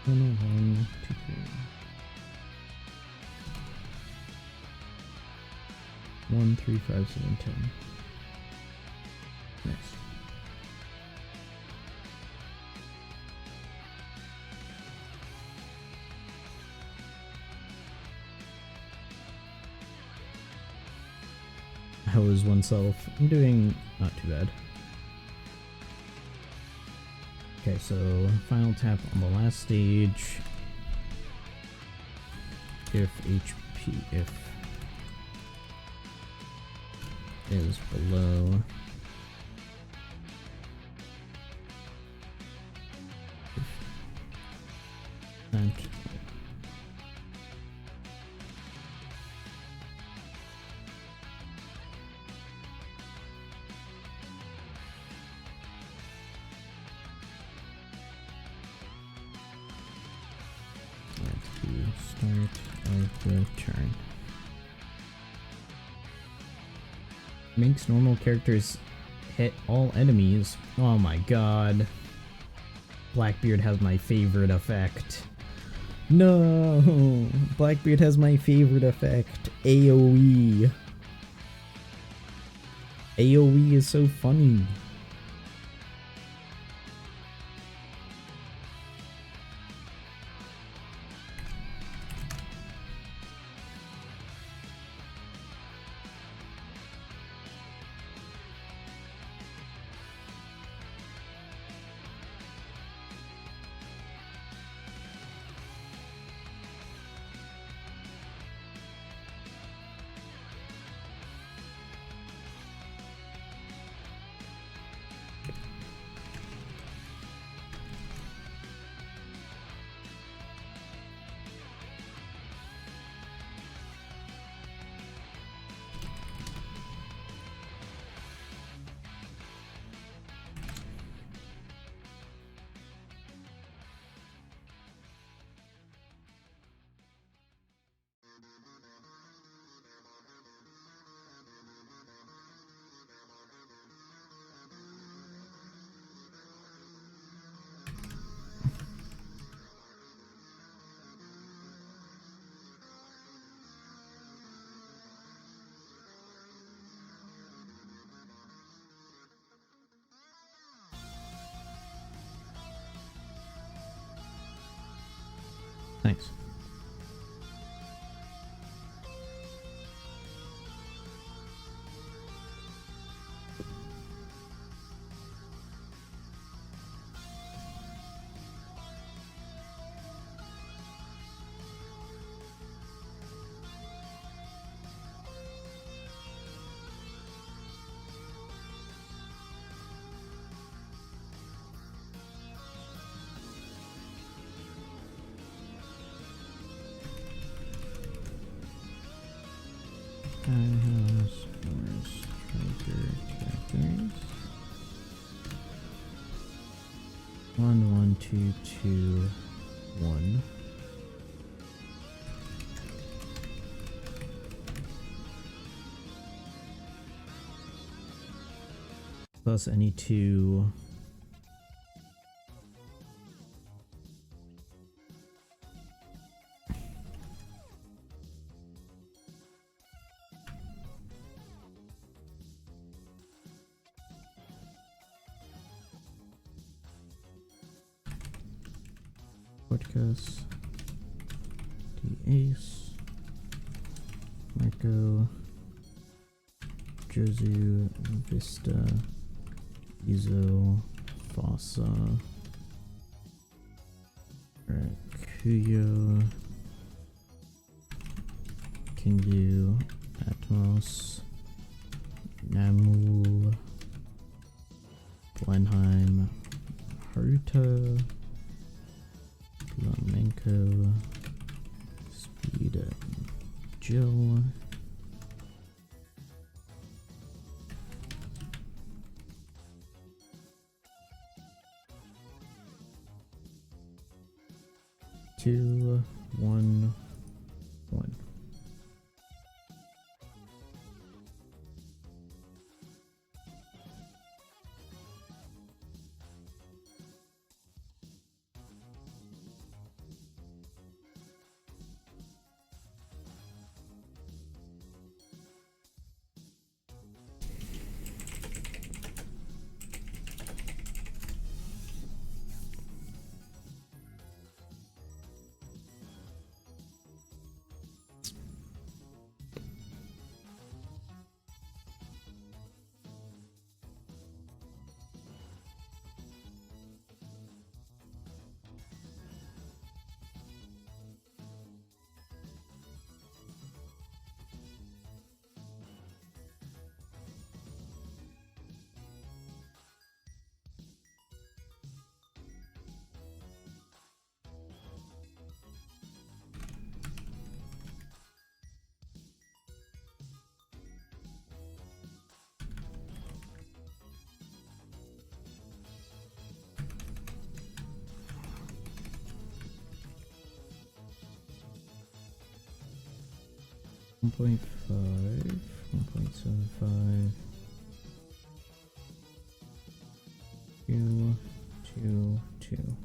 One, two, three. 1, 3, 5, 7, 10. Nice. hose oneself. I'm doing not too bad. Okay, so final tap on the last stage. If is below and at the start of the turn. Makes normal characters hit all enemies. Oh my god. Blackbeard has my favorite effect. No! Blackbeard has my favorite effect. AoE. AoE is so funny. Thanks. One, 1, 2, 2, 1. Plus any two. Podcast, the Ace, Marco, Jozu, Vista, Izo, Fossa, Kuyo, Kingu, Atmos, Namul, Blenheim, Haruto, Flamenco, Speed, Jill, two, 1, 1. 1.5, 1.75, 2, 2, 2.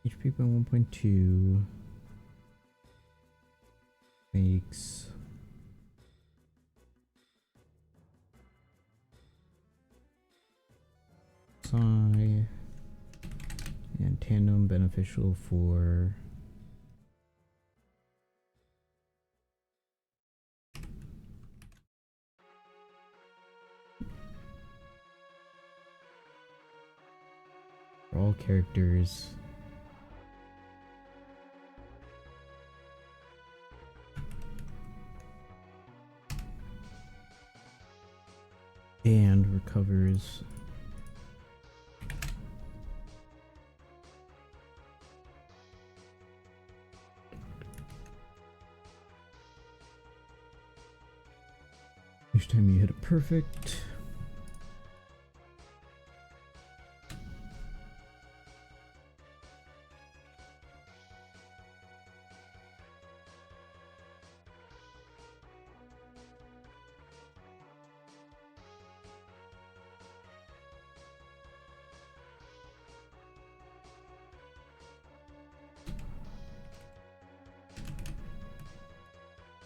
HP by 1.2 makes psi and tandem beneficial for all characters. And recovers each time you hit a perfect.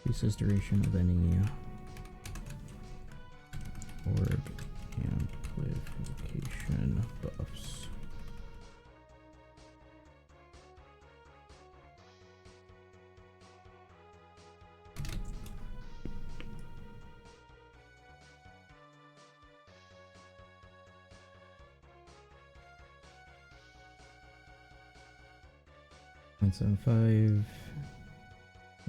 Increases duration of any orb amplification buffs. .75,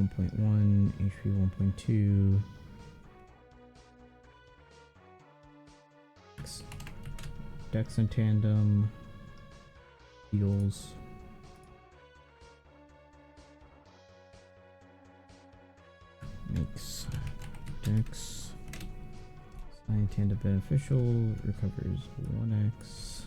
1.1, HP 1.2. Dex and tandem heals. Makes Dex Psi tandem beneficial, recovers 1x.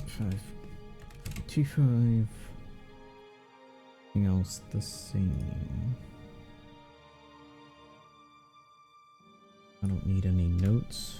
Five, 2.5. Anything else the same? I don't need any notes.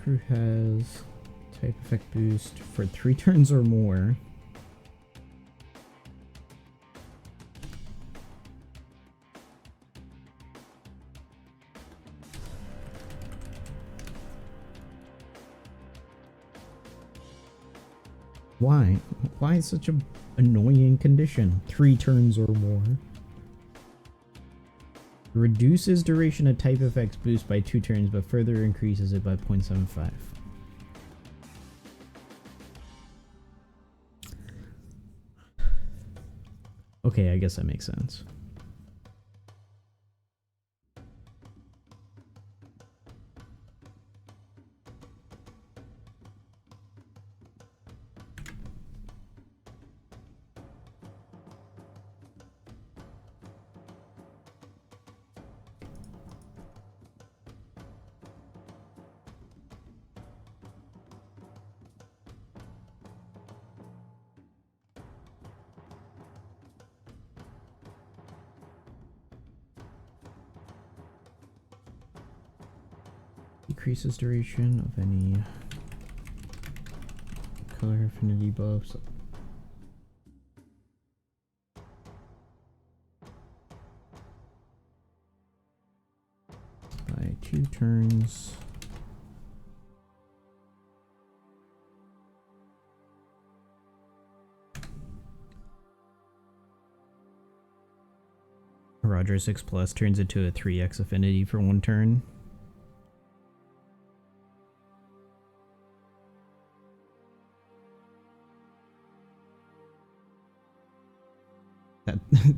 crew has type effect boost for 3 turns or more. Why? Why is such an annoying condition? 3 turns or more. Reduces duration of type effects boost by 2 turns, but further increases it by 0.75. Okay, I guess that makes sense. Decreases duration of any color affinity buffs. By 2 turns. Roger 6 Plus turns into a 3x affinity for 1 turn.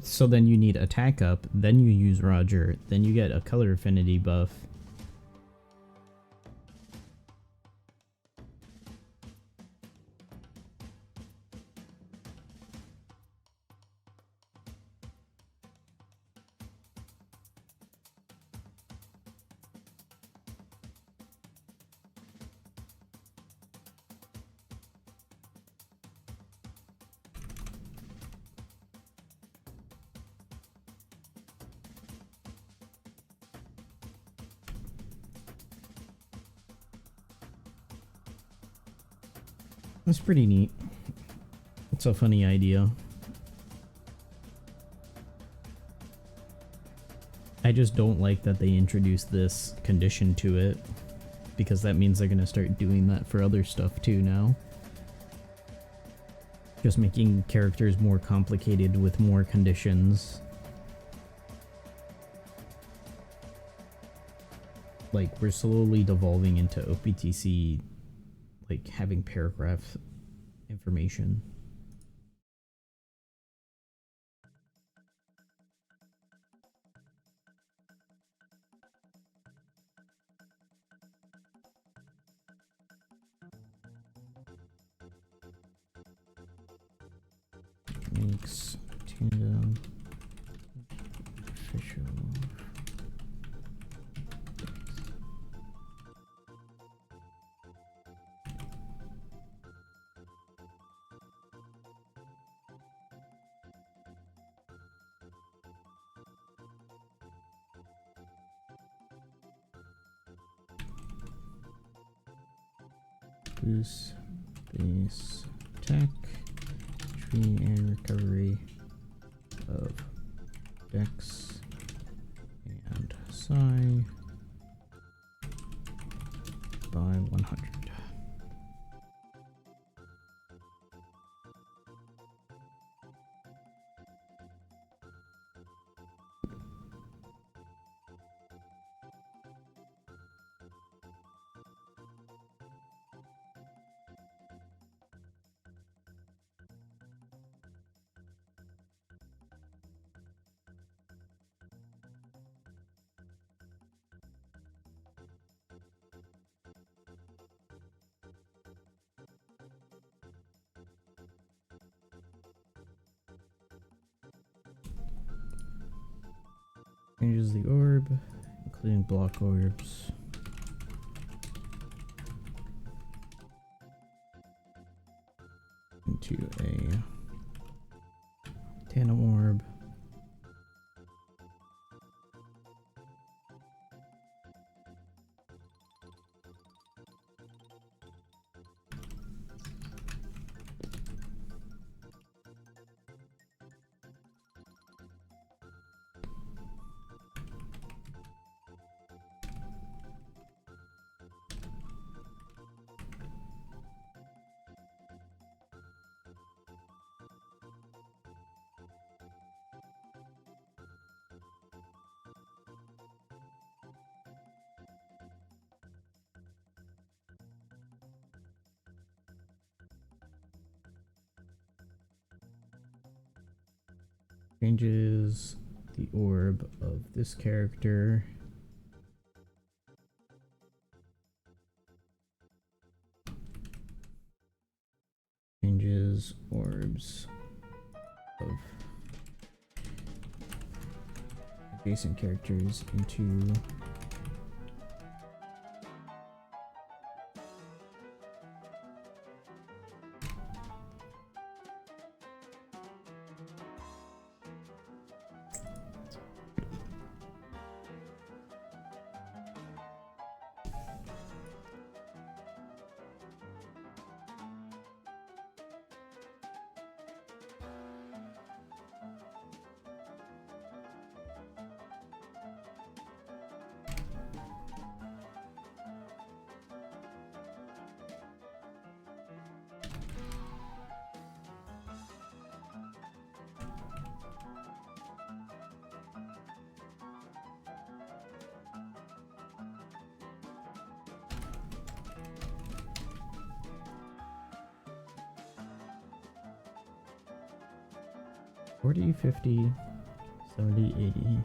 So then you need attack up, then you use Roger, then you get a color affinity buff. That's pretty neat. It's a funny idea. I just don't like that they introduced this condition to it, because that means they're gonna start doing that for other stuff too now. Just making characters more complicated with more conditions. Like, we're slowly devolving into OPTC, like, having paragraph information. Makes tandem official. Boost base attack, tree and recovery of Dex and Psi by 100. Changes the orb, including block orbs. Into a tandem orb. Changes the orb of this character. Changes orbs of adjacent characters into $40, $50, $70, $80.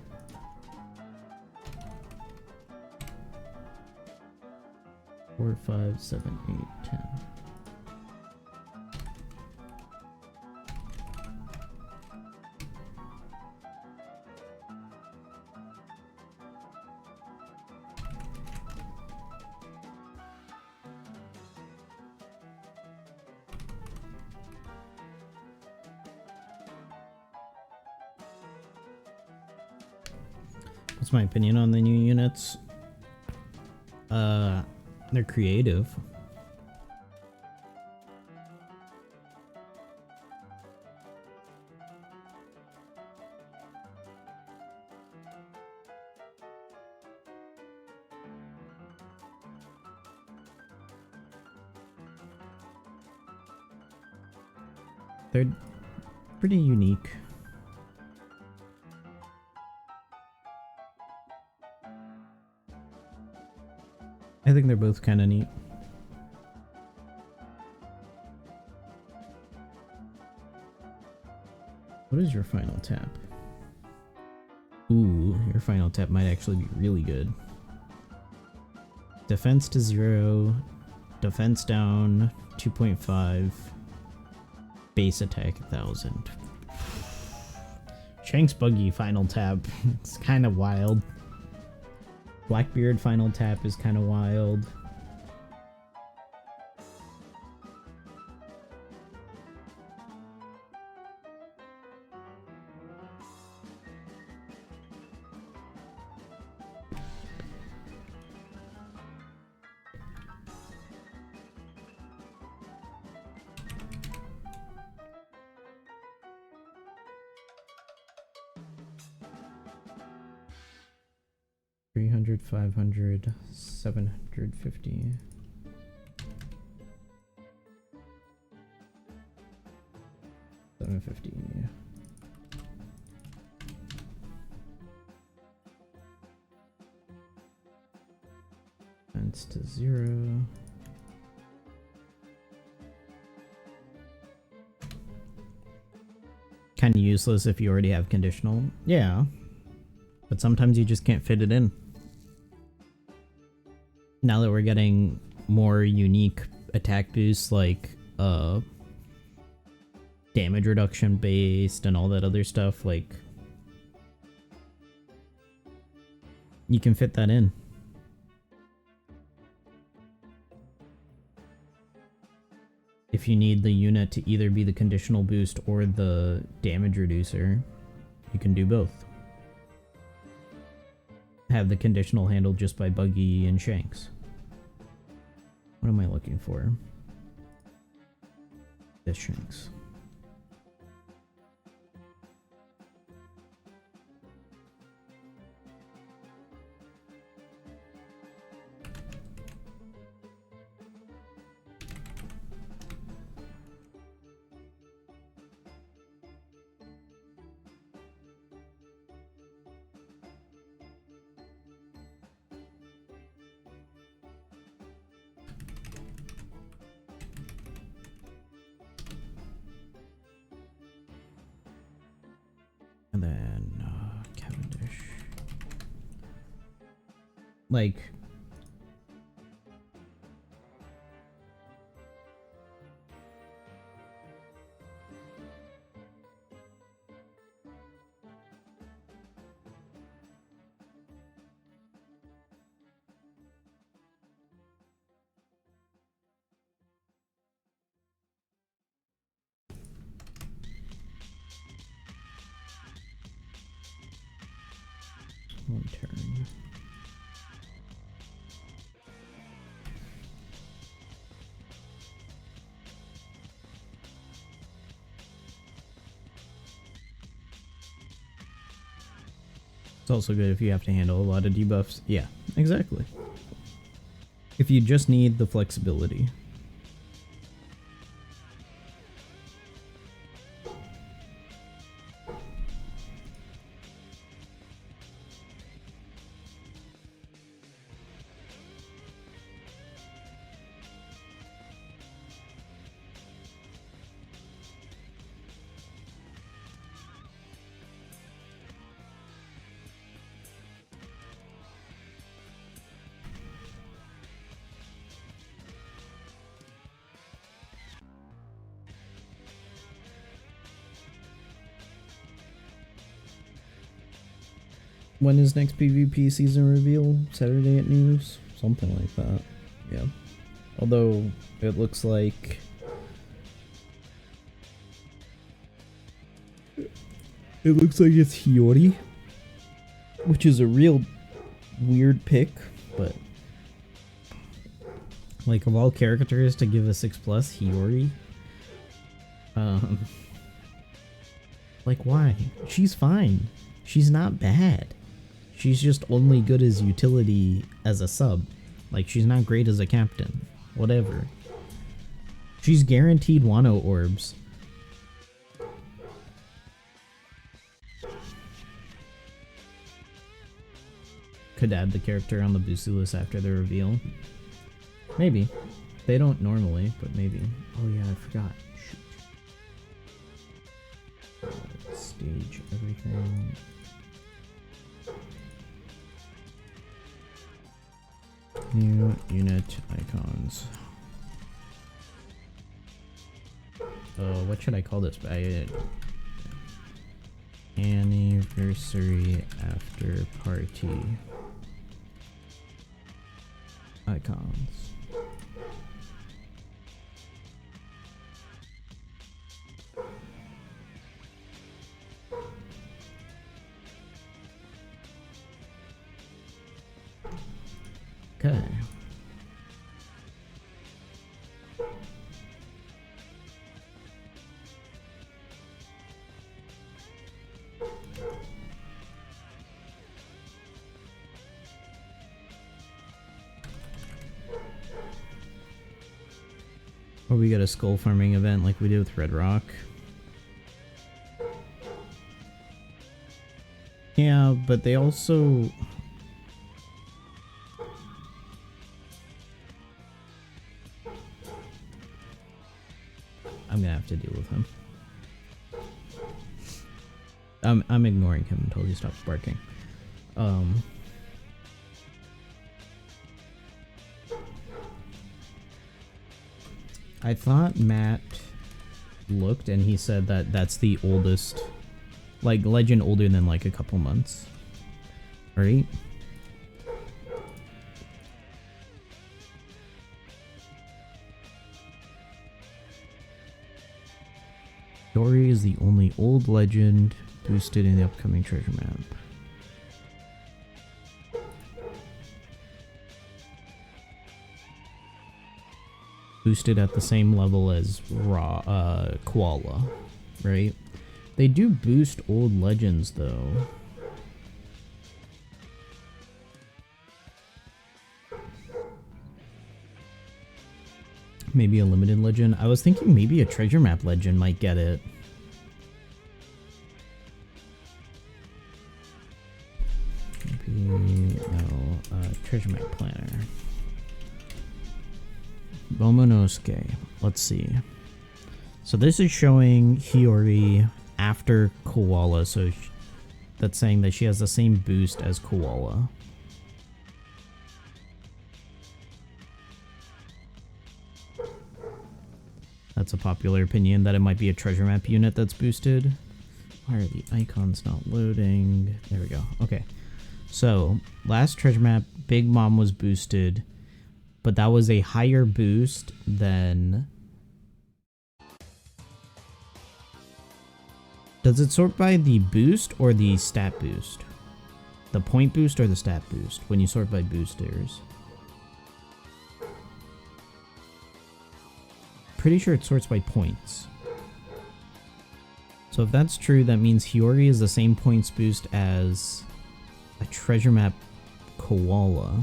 $4, $5, $7, $8, $10. What's my opinion on the new units? They're creative. They're pretty unique. I think they're both kind of neat. What is your final tap? Ooh, your final tap might actually be really good. Defense to 0, defense down 2.5, base attack 1000. Shank's Buggy final tap. It's kind of wild. Blackbeard final tap is kind of wild. $300, $500, $750. $750. Defense to 0. Kind of useless if you already have conditional. Yeah. But sometimes you just can't fit it in. Now that we're getting more unique attack boosts like damage reduction based and all that other stuff, like you can fit that in. If you need the unit to either be the conditional boost or the damage reducer, you can do both. Have the conditional handled just by Buggy and Shanks. What am I looking for? This Shanks. then Cavendish. Like, one turn. It's also good if you have to handle a lot of debuffs. Yeah, exactly. If you just need the flexibility. When is next PvP season reveal? Saturday at News? Something like that. Yeah. Although, it looks like... It looks like it's Hiyori. Which is a real weird pick, but... Like, of all characters to give a 6+, Hiyori? Like, why? She's fine. She's not bad. She's just only good as utility as a sub. Like, she's not great as a captain. Whatever. She's guaranteed Wano orbs. Could add the character on the boosty list after the reveal. Maybe. They don't normally, but maybe. Oh yeah, I forgot. Shoot. Stage everything. New unit icons. What should I call this? Anniversary after party icons. Okay. Or we got a skull farming event like we did with Red Rock. Yeah, but they also... I'm gonna have to deal with him. I'm ignoring him until he stops barking. I thought Matt looked and he said that that's the oldest, like, legend older than like a couple months, right? Dory is the only old legend boosted in the upcoming treasure map. Boosted at the same level as Koala, right? They do boost old legends though. Maybe a limited legend. I was thinking maybe a treasure map legend might get it. Maybe, no, treasure map planner. Momonosuke. Let's see. So this is showing Hiyori after Koala, so that's saying that she has the same boost as Koala. That's a popular opinion, that it might be a treasure map unit that's boosted. Why are the icons not loading? There we go. Okay. So, last treasure map, Big Mom was boosted, but that was a higher boost than... Does it sort by the boost or the stat boost? The point boost or the stat boost when you sort by boosters? Pretty sure it sorts by points. So if that's true, that means Hiyori is the same points boost as a treasure map Koala,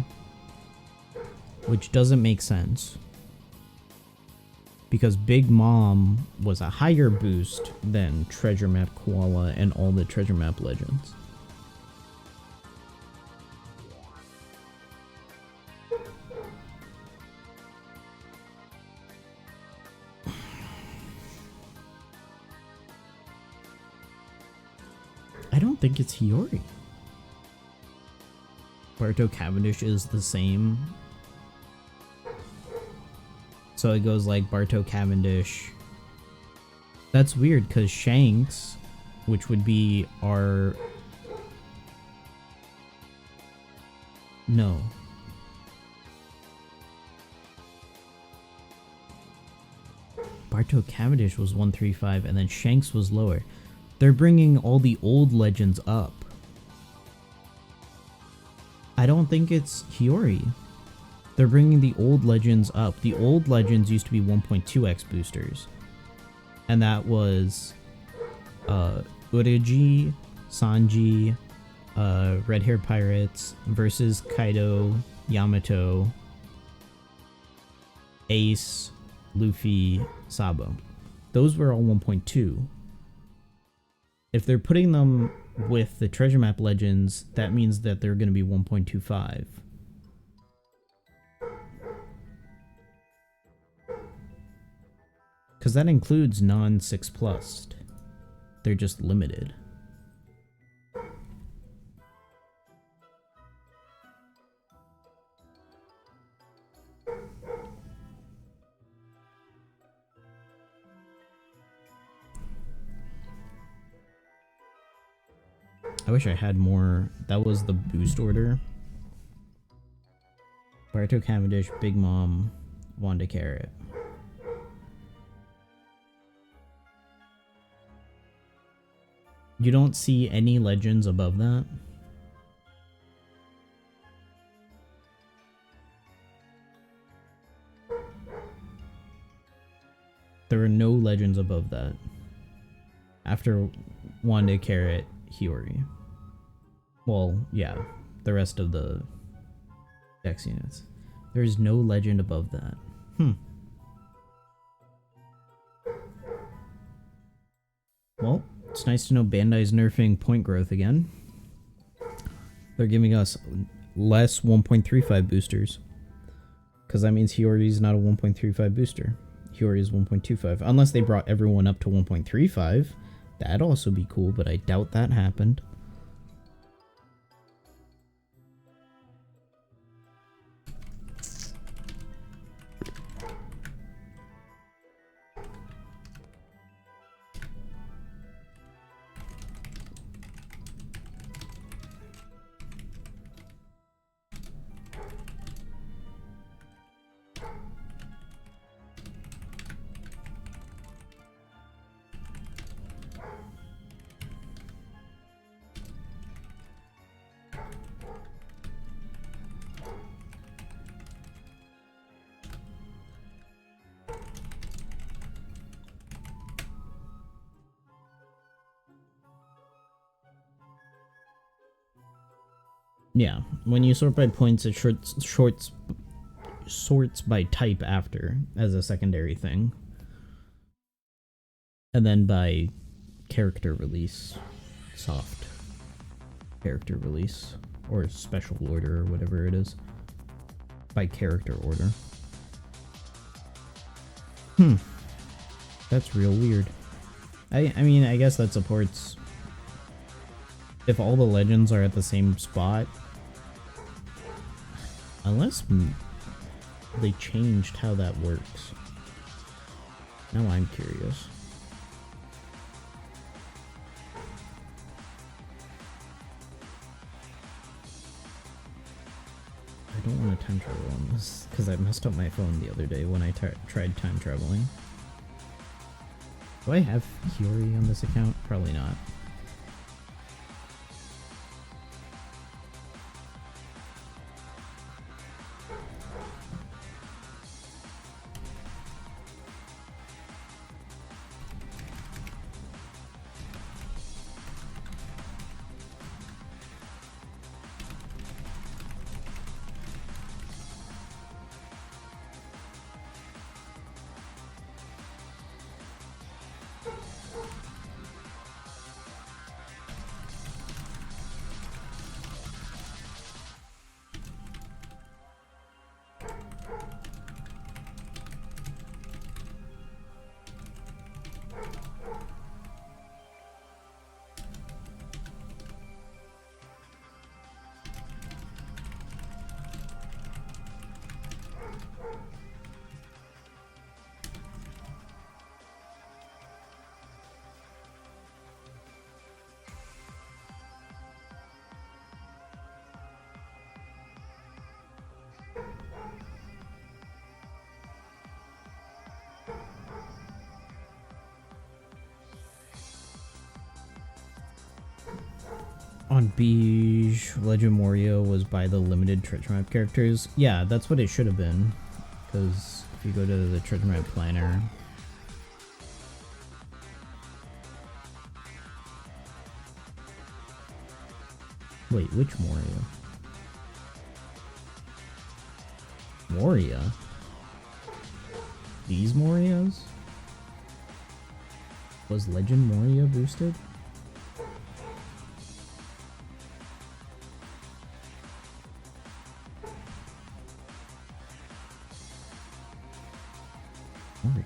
which doesn't make sense because Big Mom was a higher boost than treasure map Koala and all the treasure map legends. I don't think it's Hiyori. Barto Cavendish is the same. So it goes like Barto Cavendish. That's weird because Shanks, which would be our... No. Barto Cavendish was 135 and then Shanks was lower. They're bringing all the old legends up. I don't think it's Hiyori. They're bringing the old legends up. The old legends used to be 1.2x boosters. And that was Uriji, Sanji, Red Hair Pirates versus Kaido, Yamato, Ace, Luffy, Sabo. Those were all 1.2. If they're putting them with the treasure map legends, that means that they're going to be 1.25. Because that includes non-6+. They're just limited. I wish I had more. That was the boost order. Barto Cavendish, Big Mom, Wanda Carrot. You don't see any legends above that? There are no legends above that. After Wanda Carrot, Hiyori. Well, yeah, the rest of the Dex units. There's no legend above that. Well, it's nice to know Bandai's nerfing point growth again. They're giving us less 1.35 boosters. Because that means Hiyori's not a 1.35 booster. Hiyori is 1.25. Unless they brought everyone up to 1.35. That'd also be cool, but I doubt that happened. Yeah, when you sort by points, it sorts by type after as a secondary thing. And then by character release, soft character release, or special order, or whatever it is. By character order. That's real weird. I mean, I guess that supports if all the legends are at the same spot, unless they changed how that works. Now I'm curious. I don't want to time travel on this, because I messed up my phone the other day when I tried time traveling. Do I have Fury on this account? Probably not. On Beige, Legend Moria was by the limited treasure map characters. Yeah, that's what it should have been. Because if you go to the treasure map planner... Wait, which Moria? Moria? These Morias? Was Legend Moria boosted? Moria.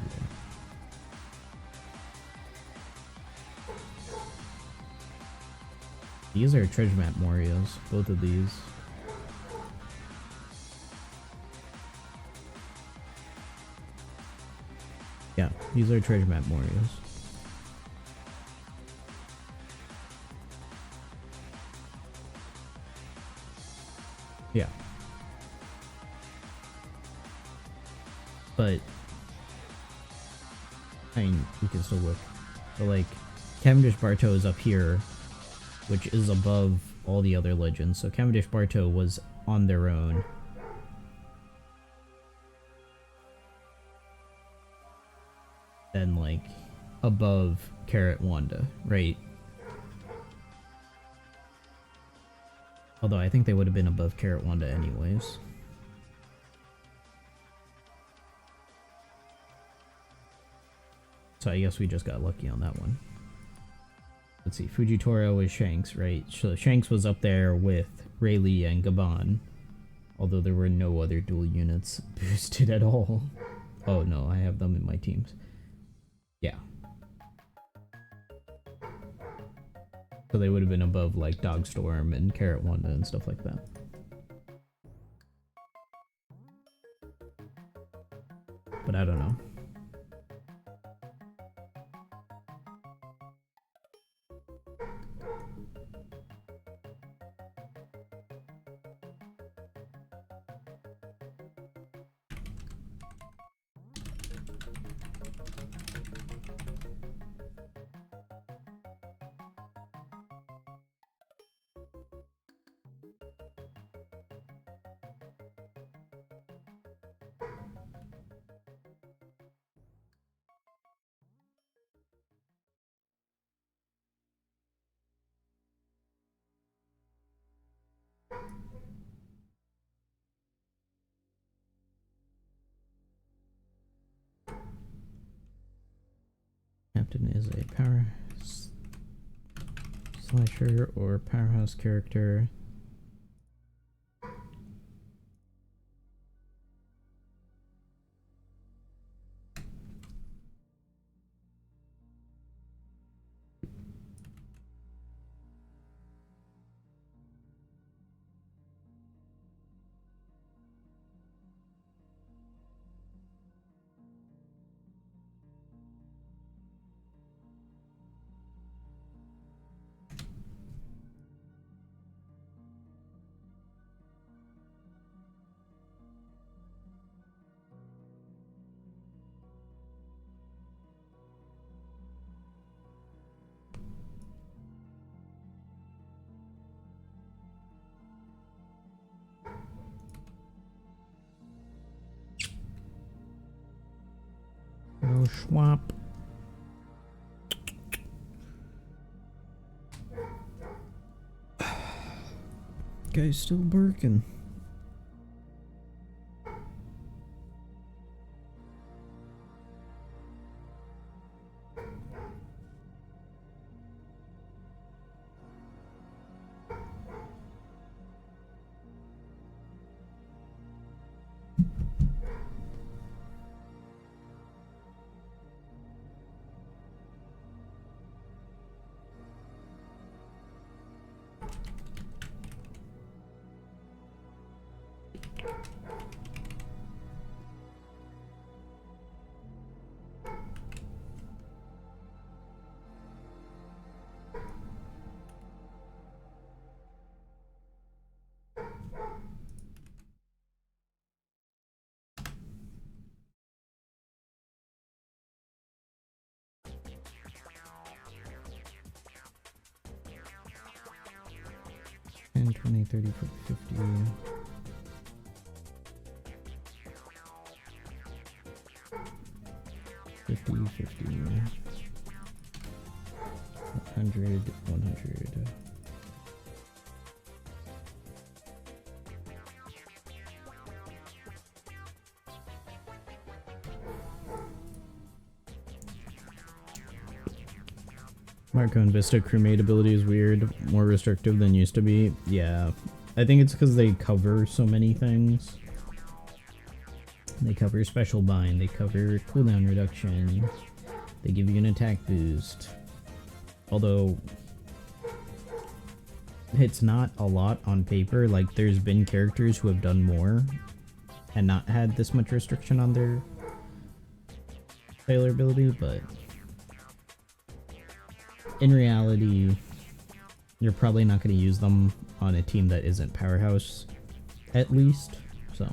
These are treasure map Morias, both of these. Yeah, these are treasure map Morias. Yeah. But I mean, we can still look. But like, Cavendish Bartow is up here, which is above all the other legends. So Cavendish Bartow was on their own. Then like above Carrot Wanda, right? Although I think they would have been above Carrot Wanda anyways. So I guess we just got lucky on that one. Let's see, Fujitoro is Shanks, right? So Shanks was up there with Rayleigh and Gabon. Although there were no other dual units boosted at all. Oh no, I have them in my teams. Yeah. So they would have been above like Dogstorm and Carrot Wanda and stuff like that. But I don't know. Captain is a power slasher or powerhouse character. swap. Guy's still working. And 20, 30, 40, 50. 50, 50, 100, 100. Marco and Vista crewmate ability is weird, more restrictive than used to be. Yeah, I think it's because they cover so many things. They cover special bind, they cover cooldown reduction, they give you an attack boost. Although, it's not a lot on paper. Like, there's been characters who have done more and not had this much restriction on their failure ability, but in reality, you're probably not going to use them on a team that isn't Powerhouse, at least, so.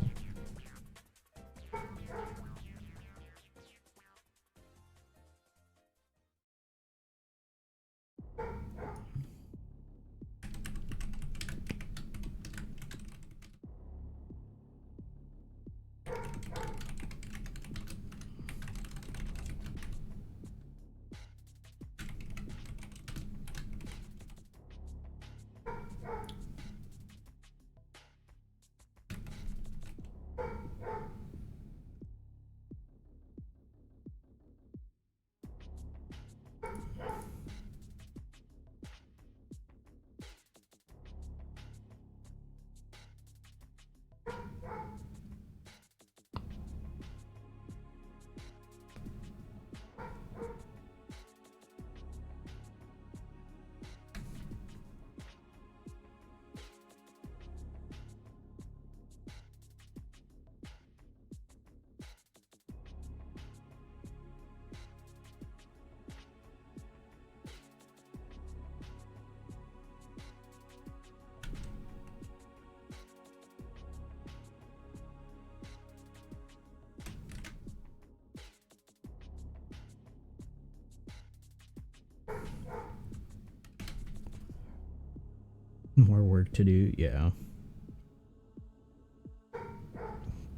More work to do, yeah.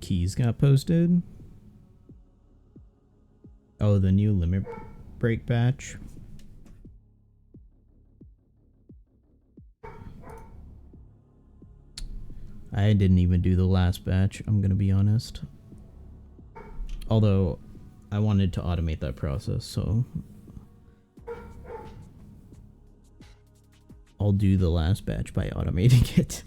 Keys got posted. Oh, the new limit break batch. I didn't even do the last batch, I'm gonna be honest. Although, I wanted to automate that process, so I'll do the last batch by automating it.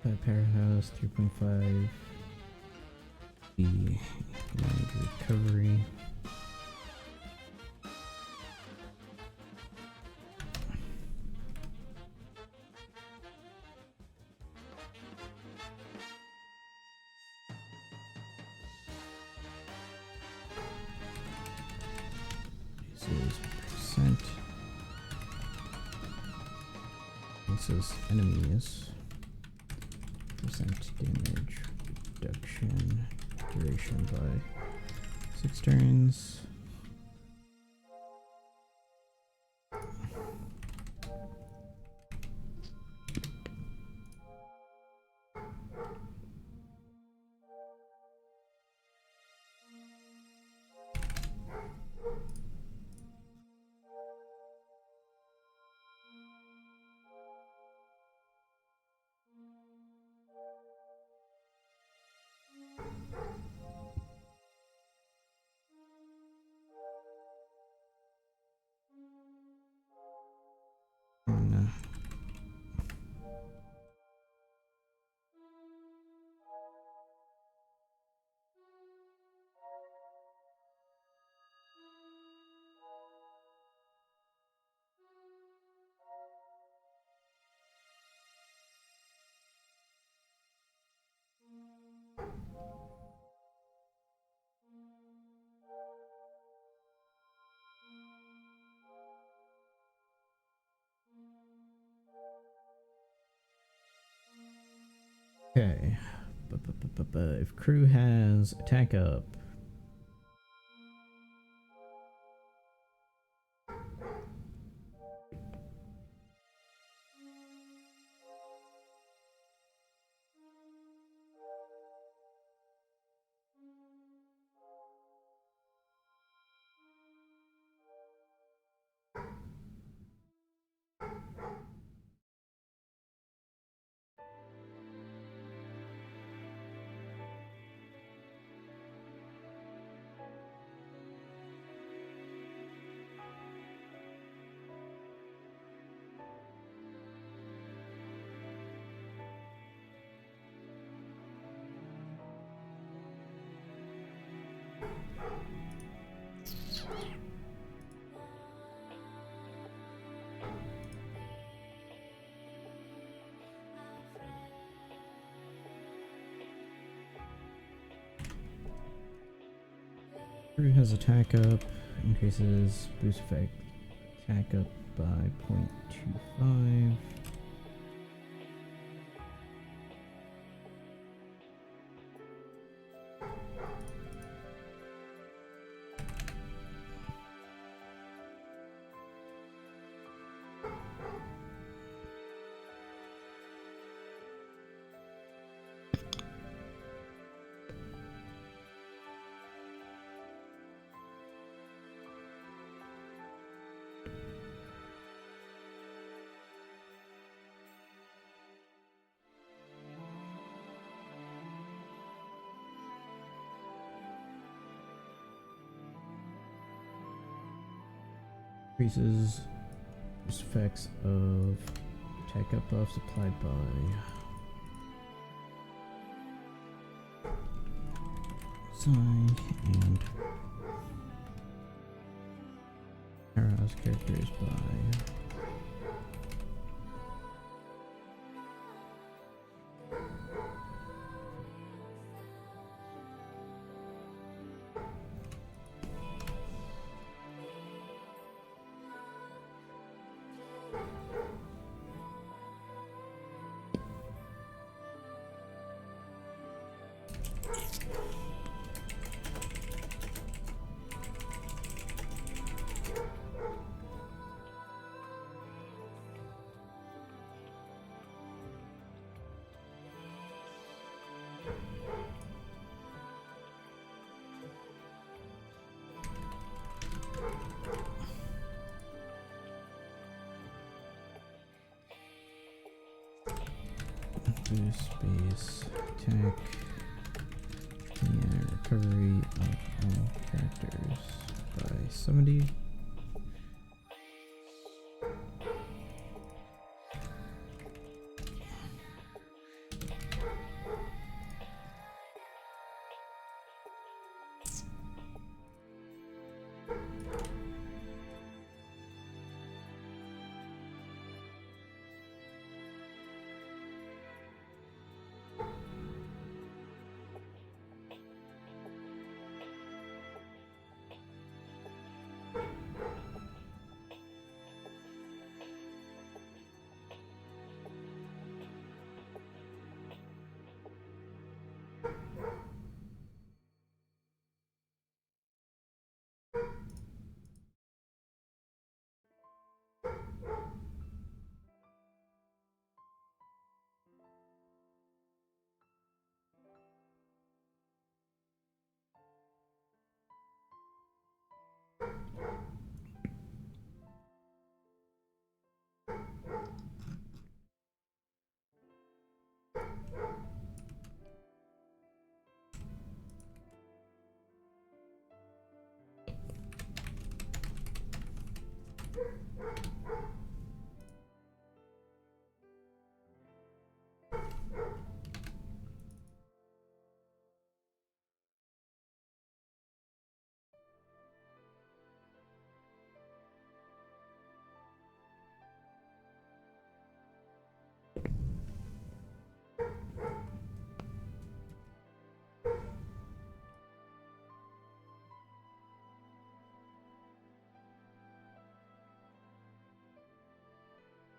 Powerhouse 3.5. The recovery. This is percent. This is enemies. Percent damage reduction. Duration by 6 turns. And, okay. If crew has attack up. Crew has attack up, increases boost effect attack up by 0.25. Increases boost effects of attack up buffs applied by side and arouse characters by boost space attack and recovery of all characters by 70.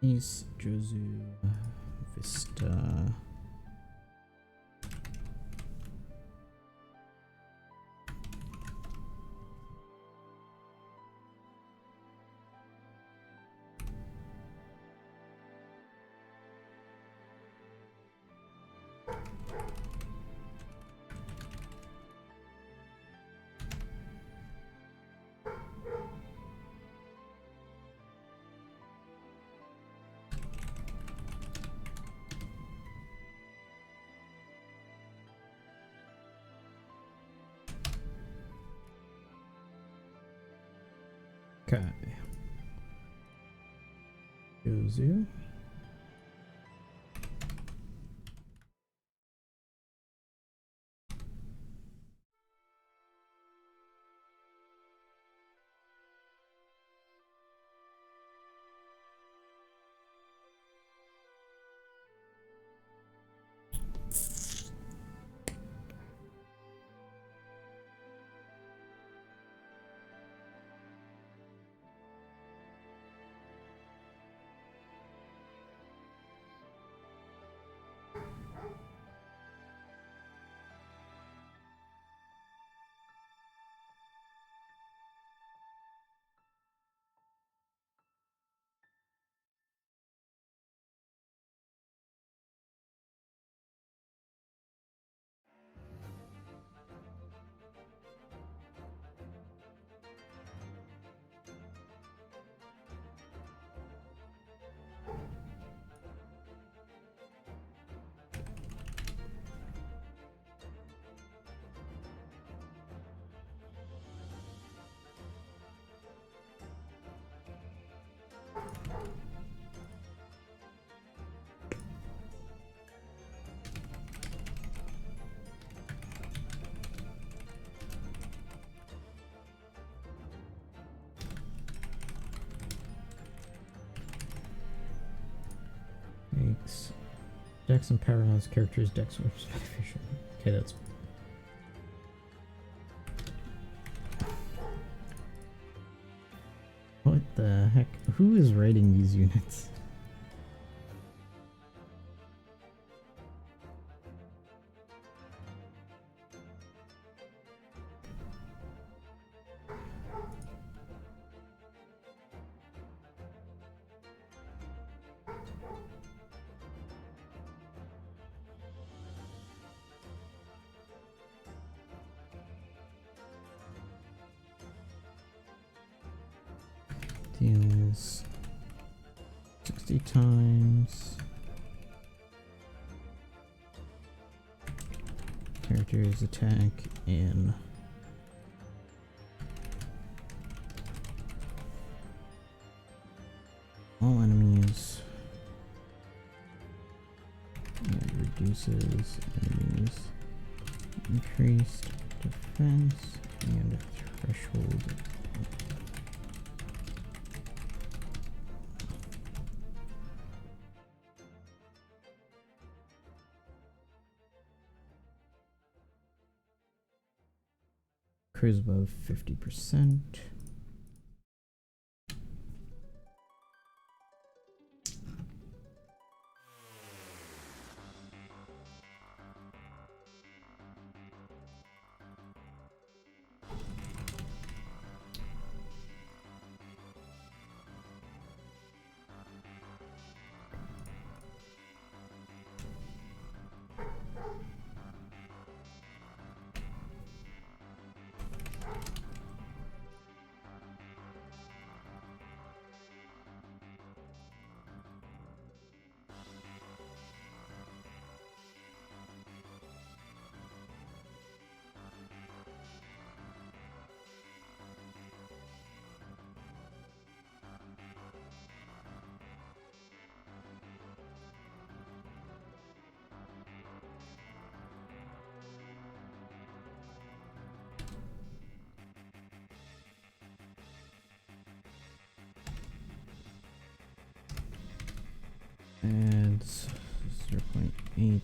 East Jozu Vista. Okay. Jozu. Makes Dex and Powerhouse characters Dex whips beneficial. Okay, that's. What the heck? Who is writing these units? Deals 60 times. Characters attack in all enemies. And reduces enemies increased defense and threshold. Cruise above 50%. Adds 0.8.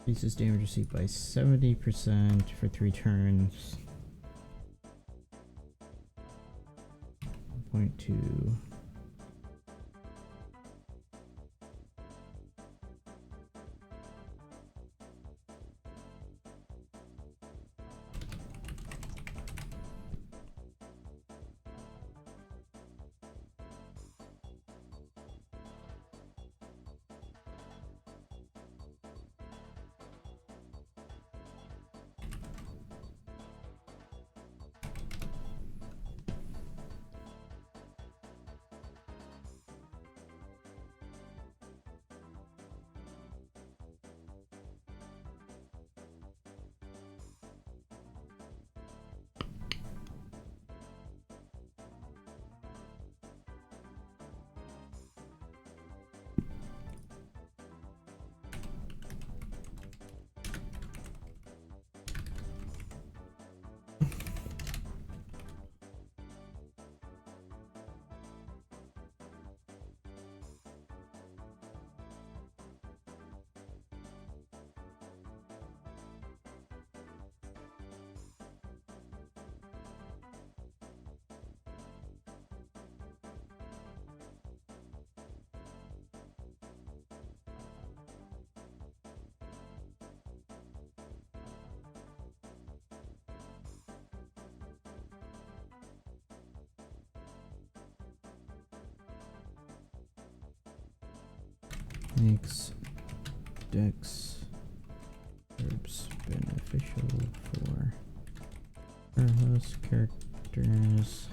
Increases damage received by 70% for 3 turns. 0.2. Makes Dex herbs beneficial for Earthhouse characters.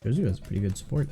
Josie has pretty good support.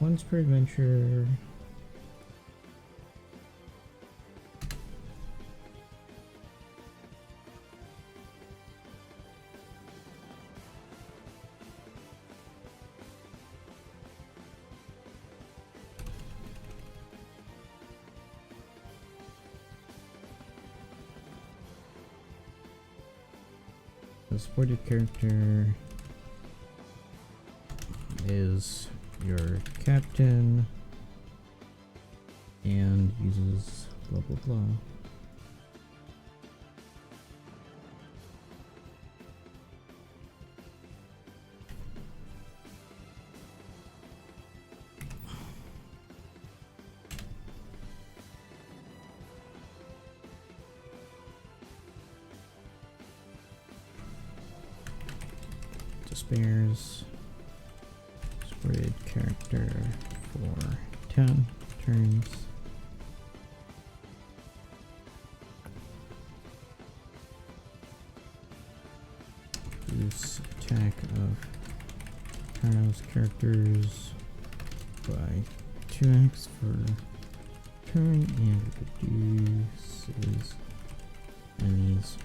once per adventure. The supported character is your captain and uses blah blah blah. Despairs. Supported character for 10 turns. Reduce attack of Kyle's characters by 2x for turn and reduces enemies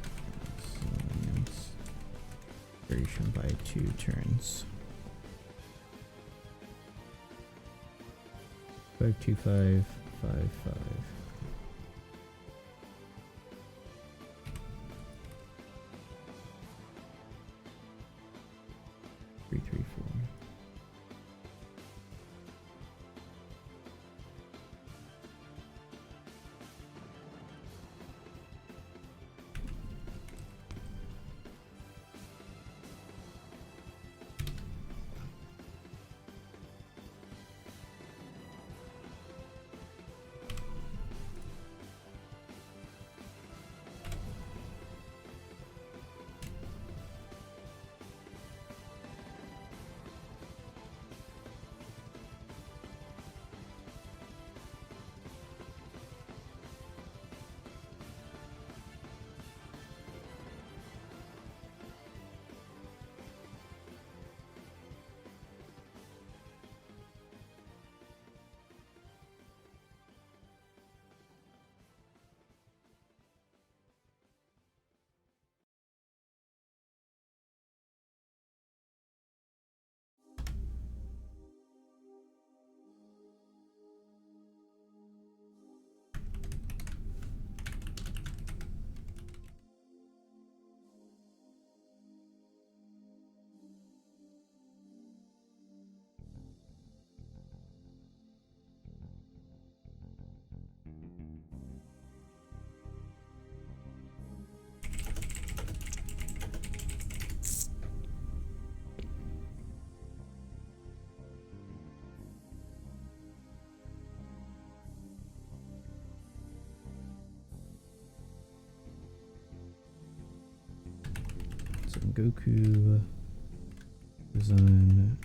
duration by 2 turns. 52555. Three, three, four. Some Goku design.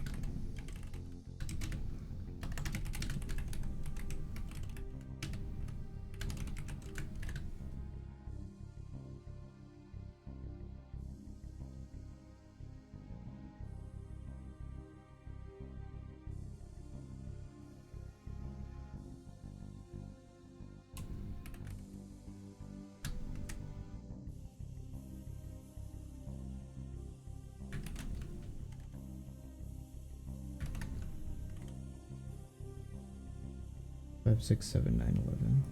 Five, 6, 7, 9, 11.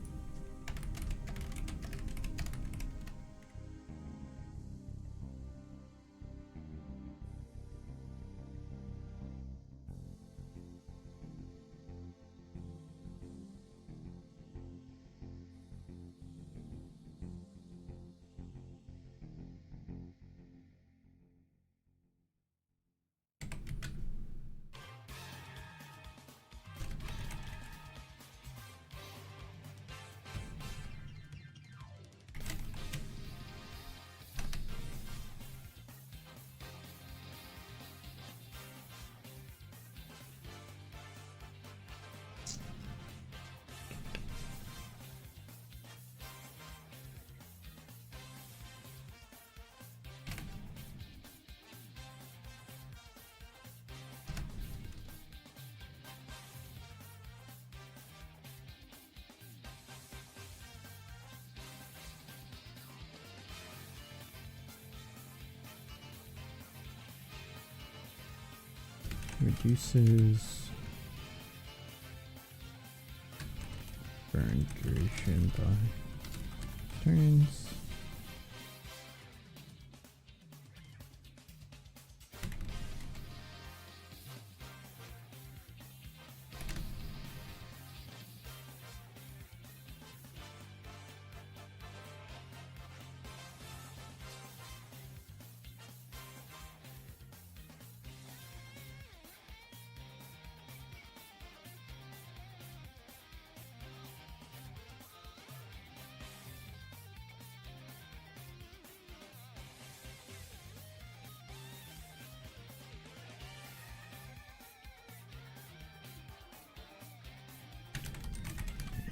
Reduces burn duration by turns.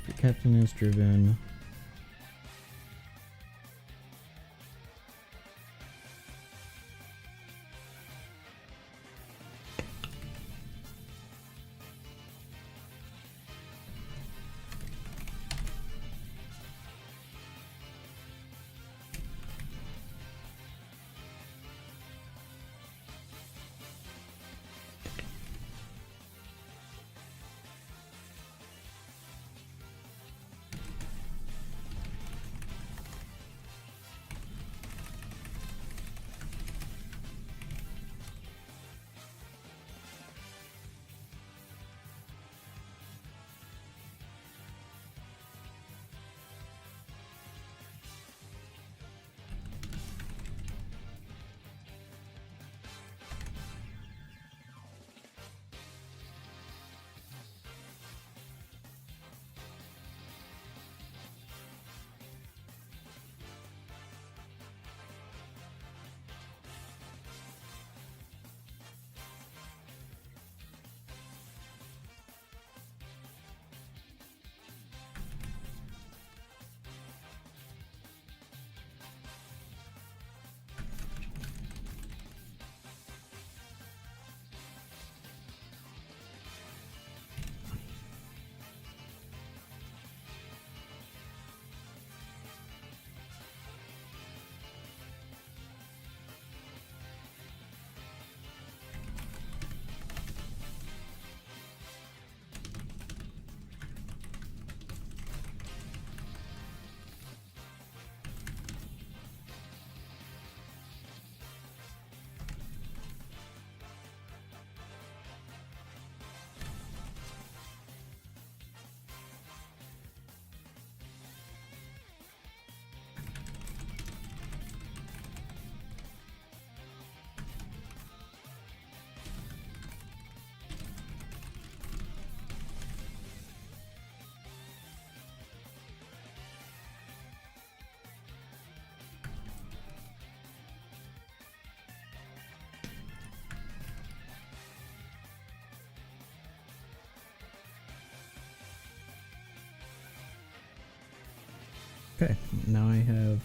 The captain is driven. Okay, now I have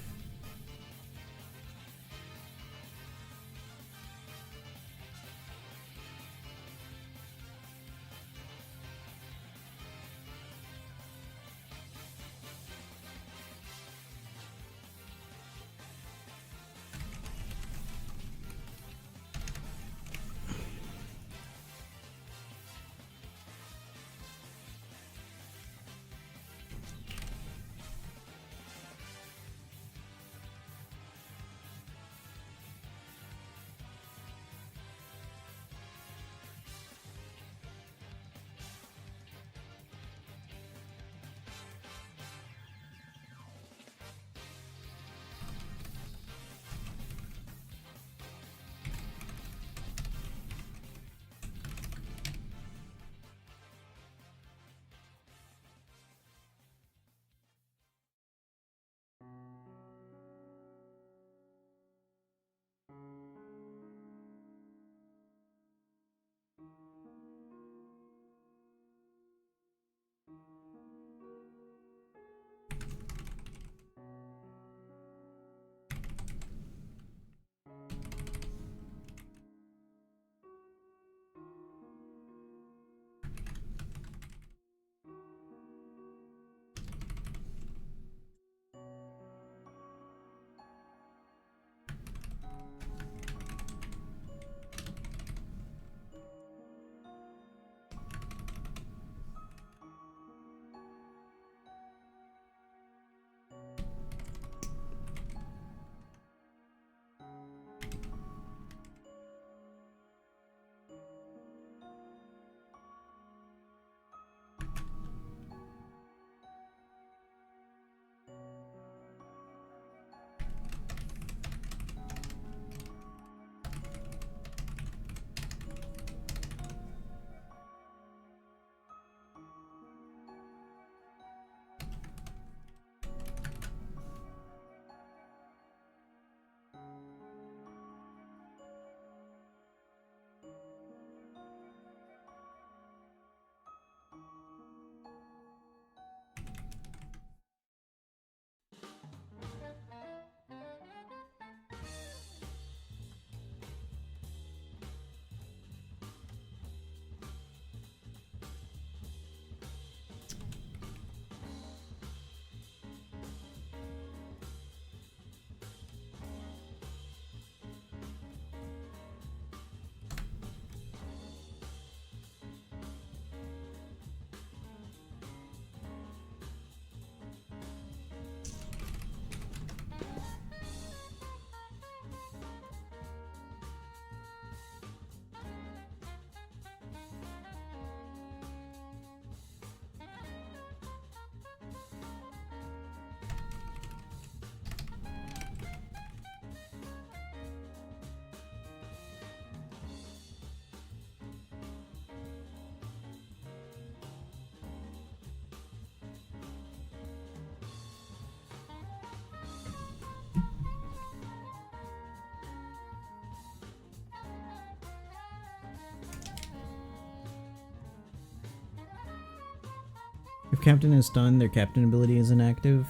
If Captain is stunned, their Captain ability is inactive.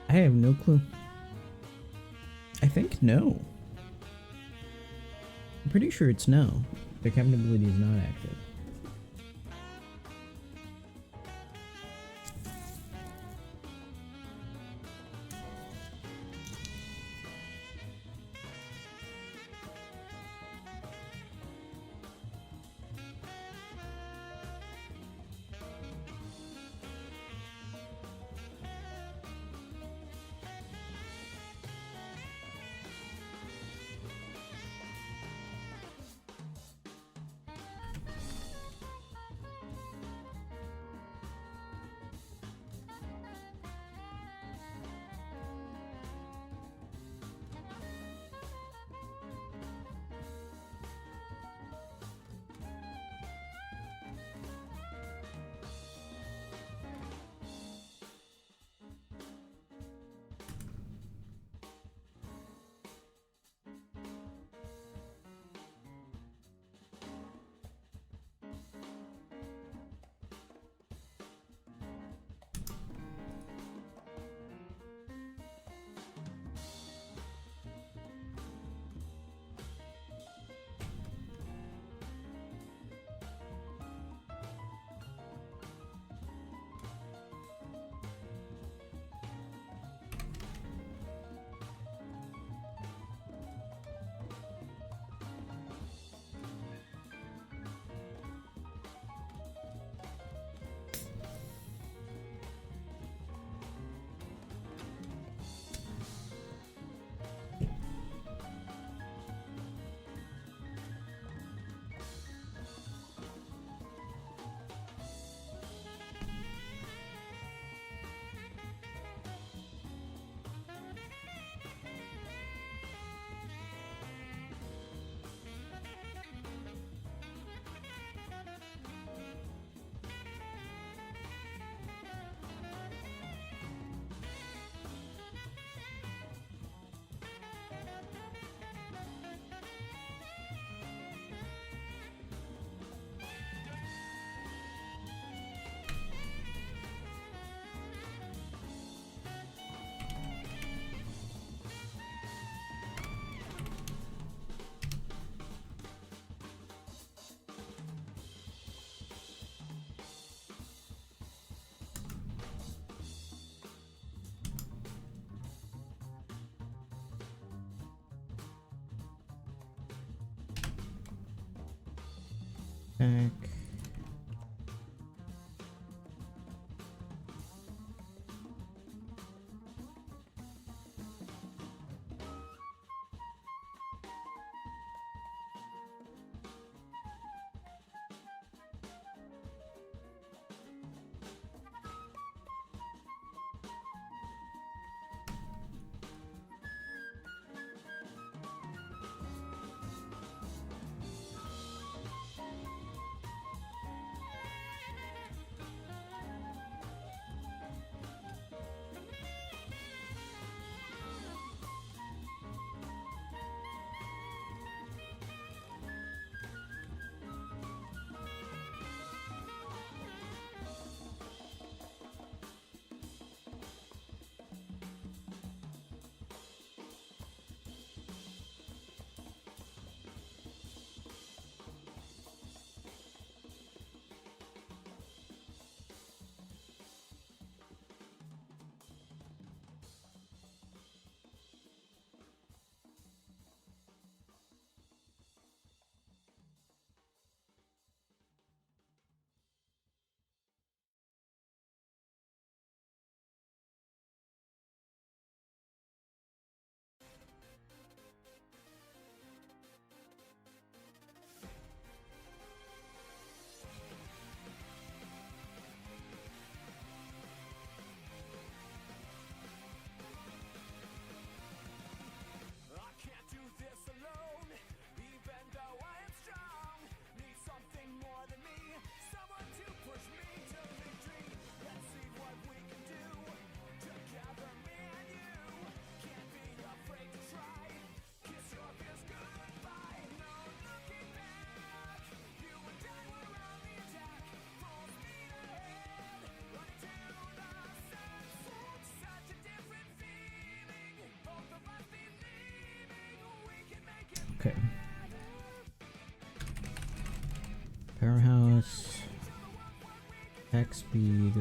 I have no clue. I think no. I'm pretty sure it's no. Their Captain ability is not active. Back. Attack speed.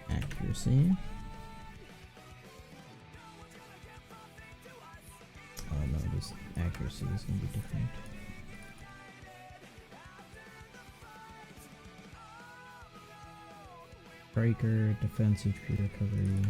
Accuracy. Oh no, this accuracy is going to be different. Breaker, defense, HP recovery.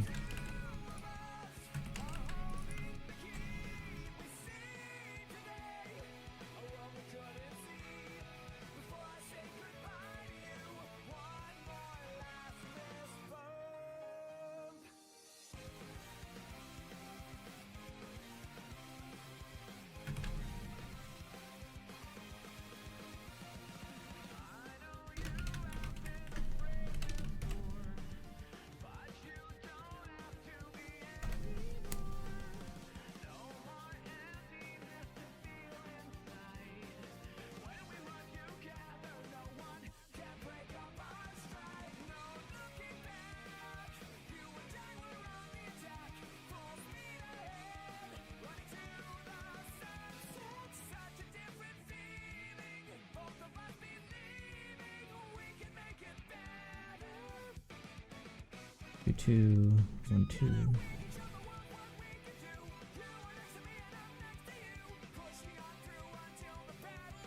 Two, 1, 2.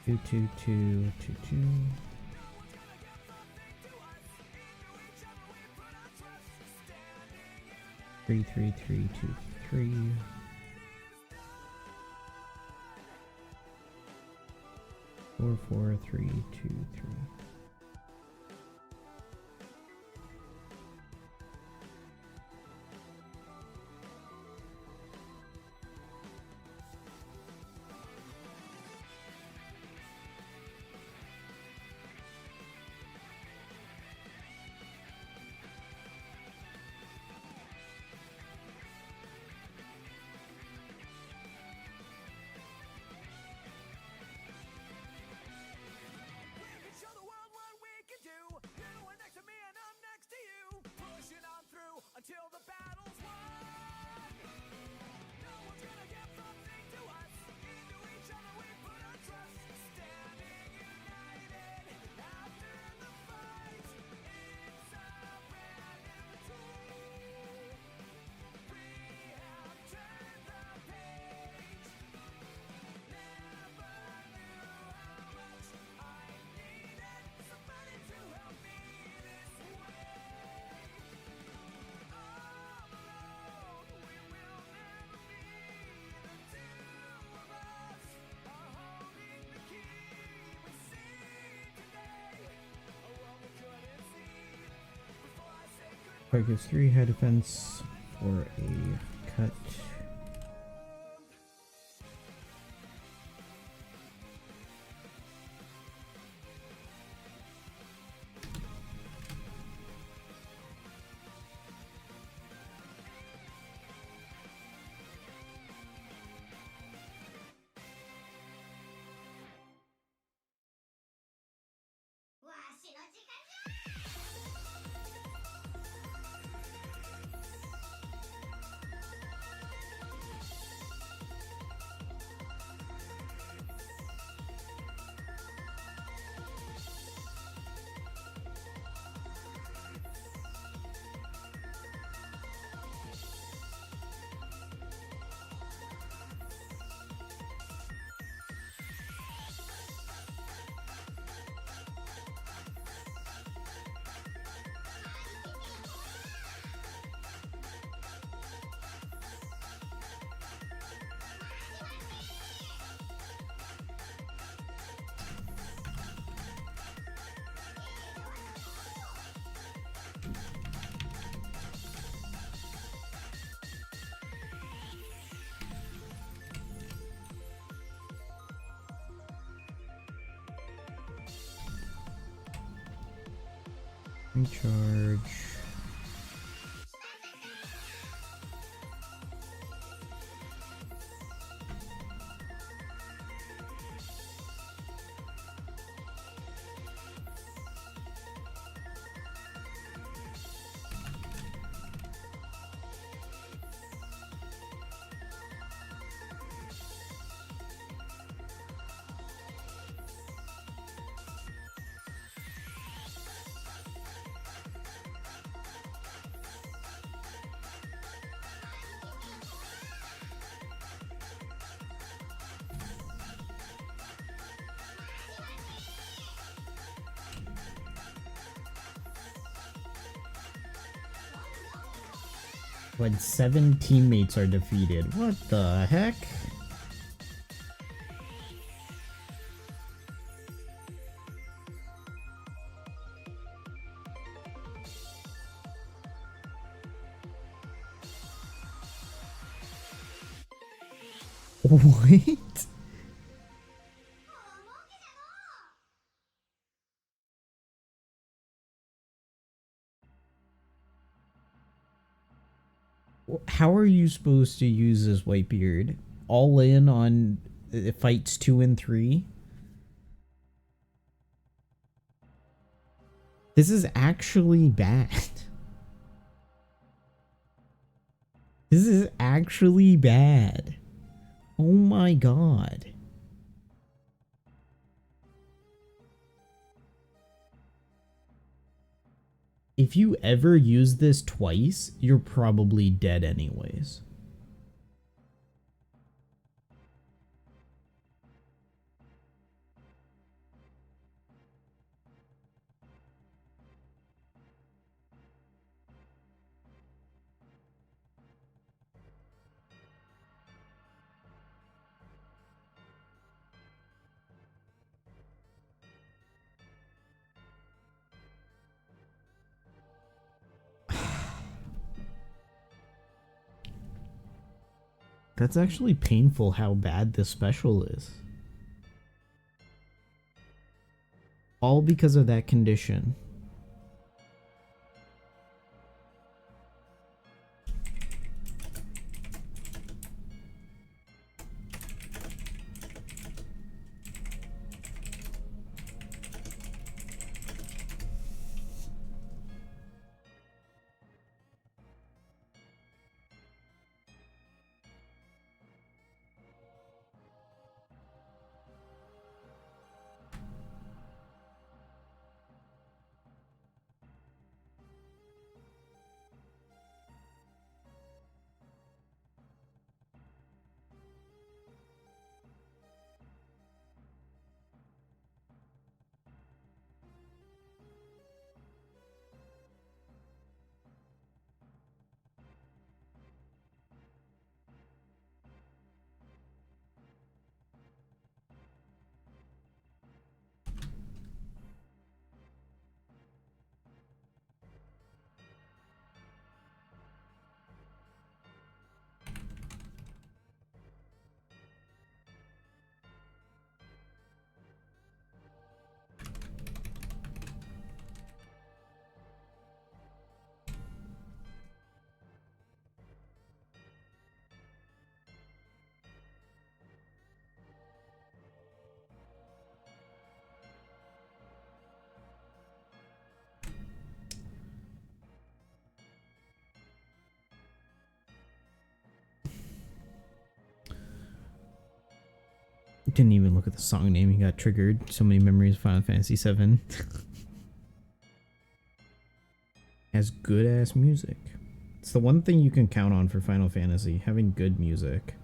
Two, 2, 2, 2, 2. 3, 3, 3, 2, 3. 4, 4, 3, 2, 3. Until the battle's won. No one's gonna give something to us. Into each other we put our trust. Standing united after the fight. It's a brand new day. We have turned the page. Never knew how much I needed somebody to help me this way. Fire gives 3 high defense for a cut. Recharge. When 7 teammates are defeated. What the heck? What? How are you supposed to use this Whitebeard? All in on fights 2 and 3? This is actually bad. This is actually bad. Oh my god. If you ever use this twice, you're probably dead anyways. That's actually painful how bad this special is. All because of that condition. Didn't even look at the song name. He got triggered. So many memories of Final Fantasy VII. Has good ass music. It's the one thing you can count on for Final Fantasy, having good music.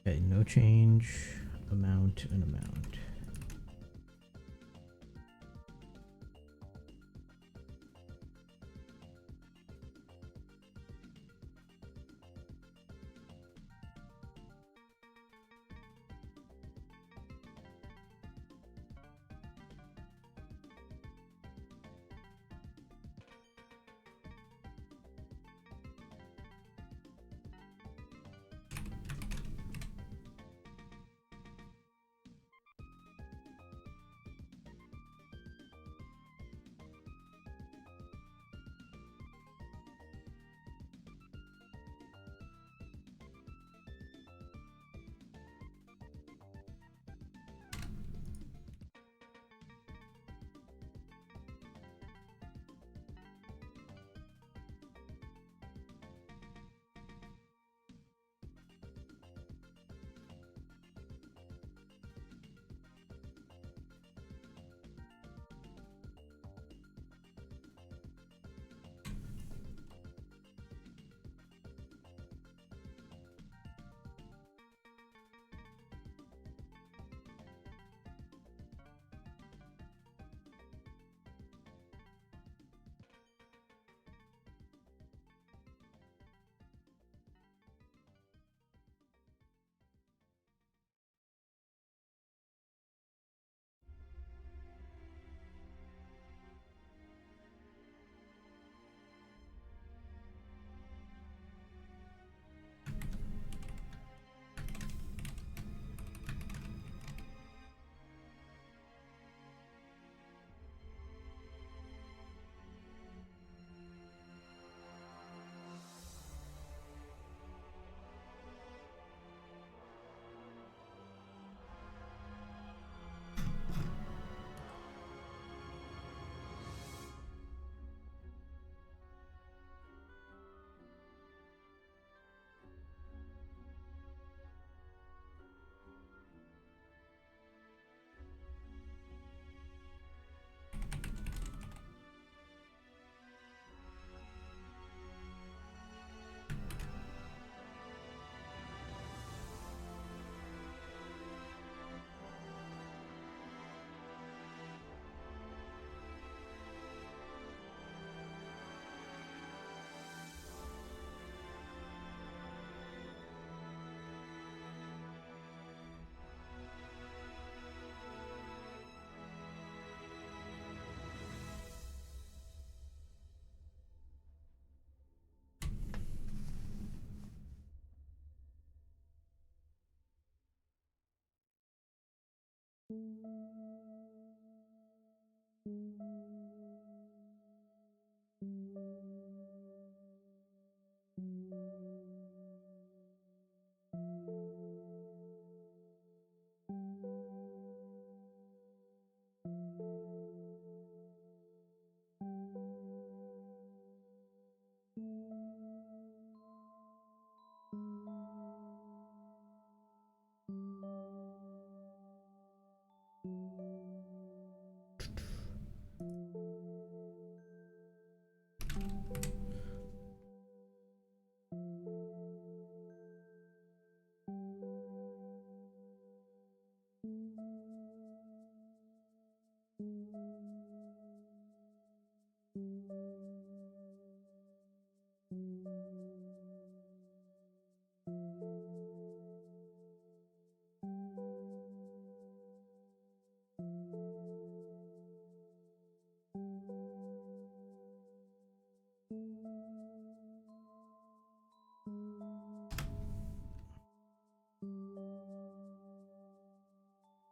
Okay, no change, amount, and amount.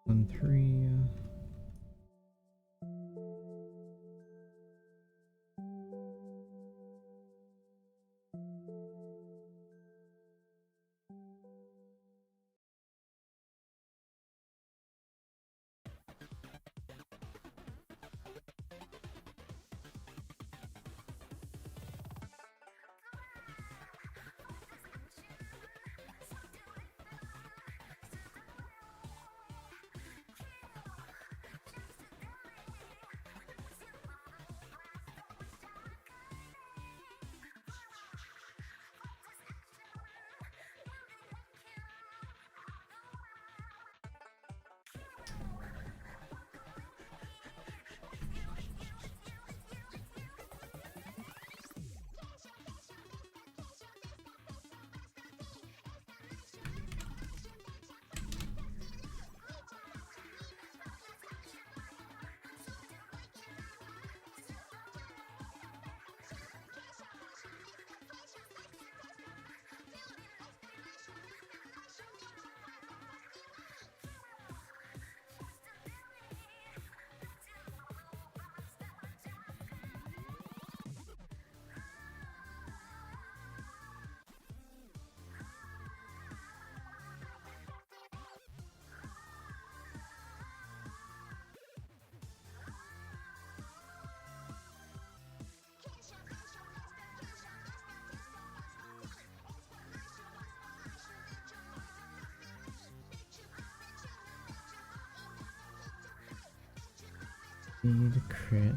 1-3. Need a crit.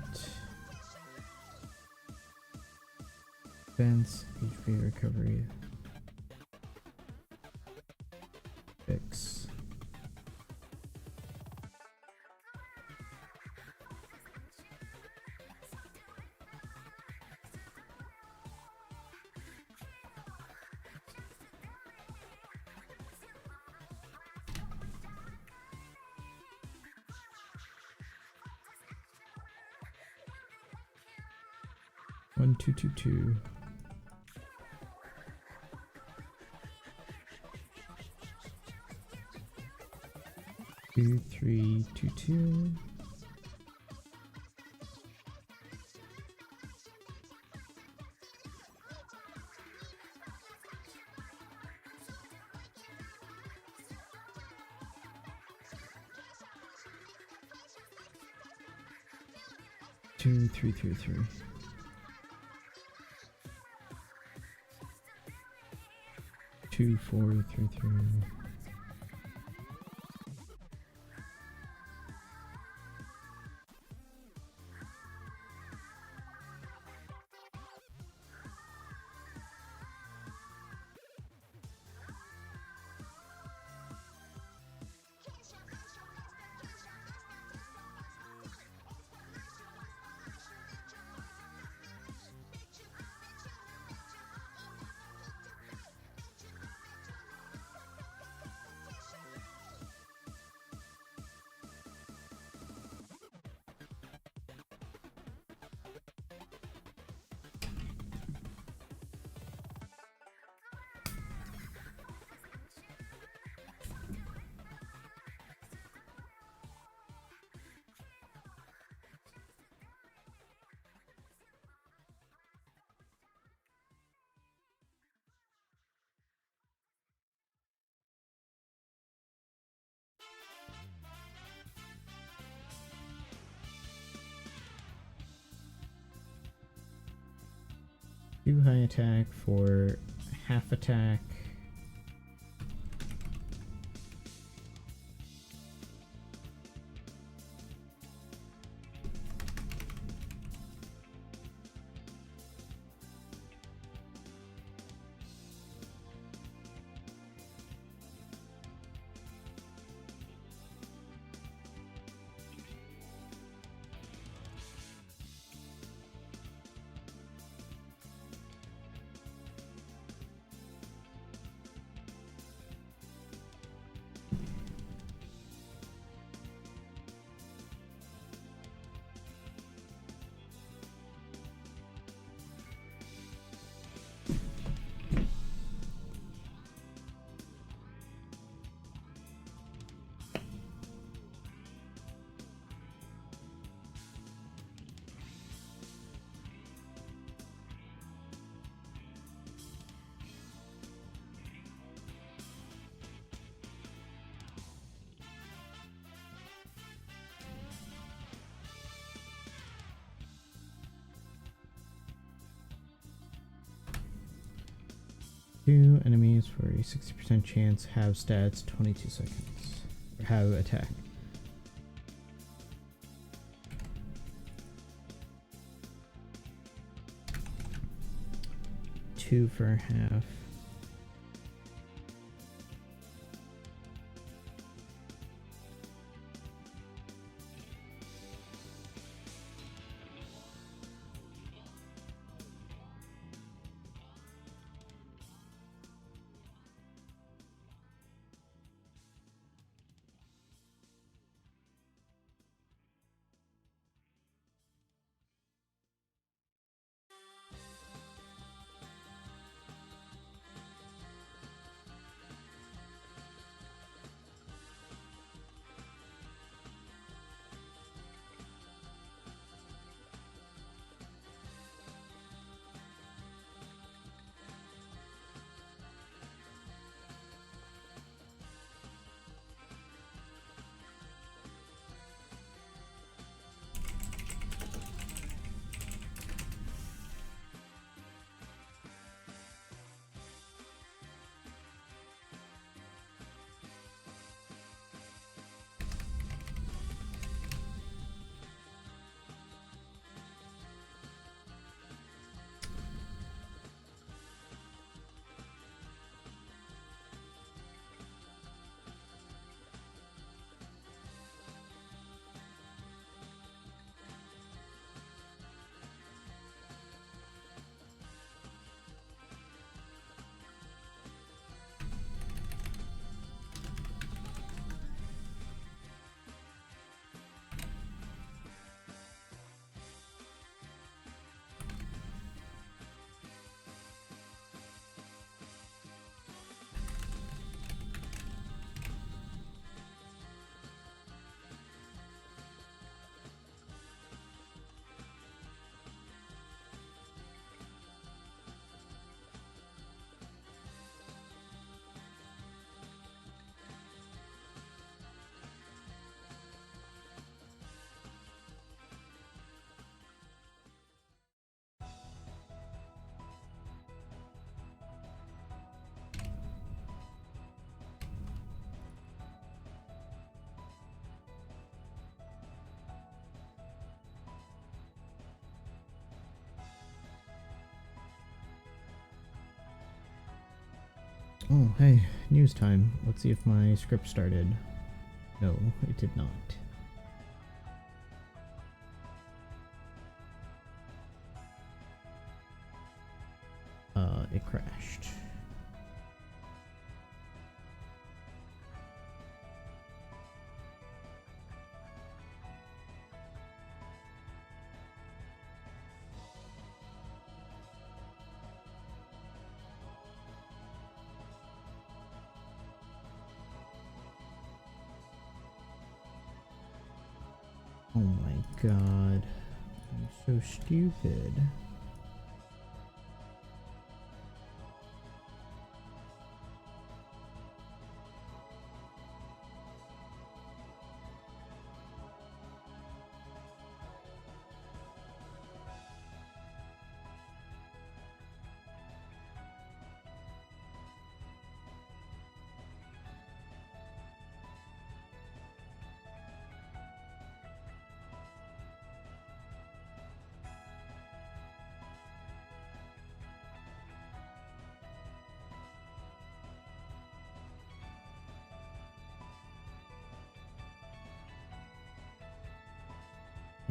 Defense, HP recovery. Fix. One, two, two, two. Two, three, two, two. Two, three, three, three. Two, four, three, three. Two high attack for half attack. Two enemies for a 60% chance have stats 22 seconds. Or have attack. Two for half. Oh, hey, news time. Let's see if my script started. No, it did not. It crashed. Oh my god. I'm so stupid.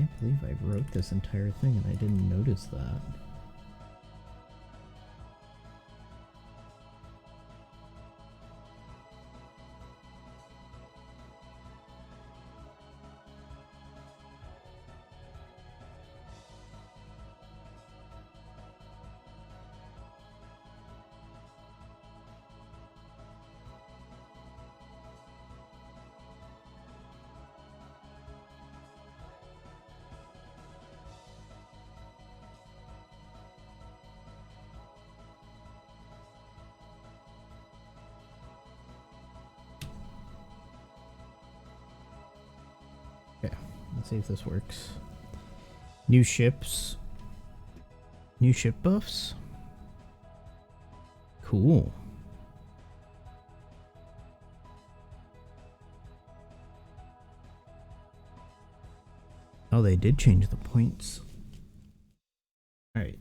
I can't believe I wrote this entire thing and I didn't notice that. Okay, let's see if this works. New ships. New ship buffs? Cool. Oh, they did change the points. Alright.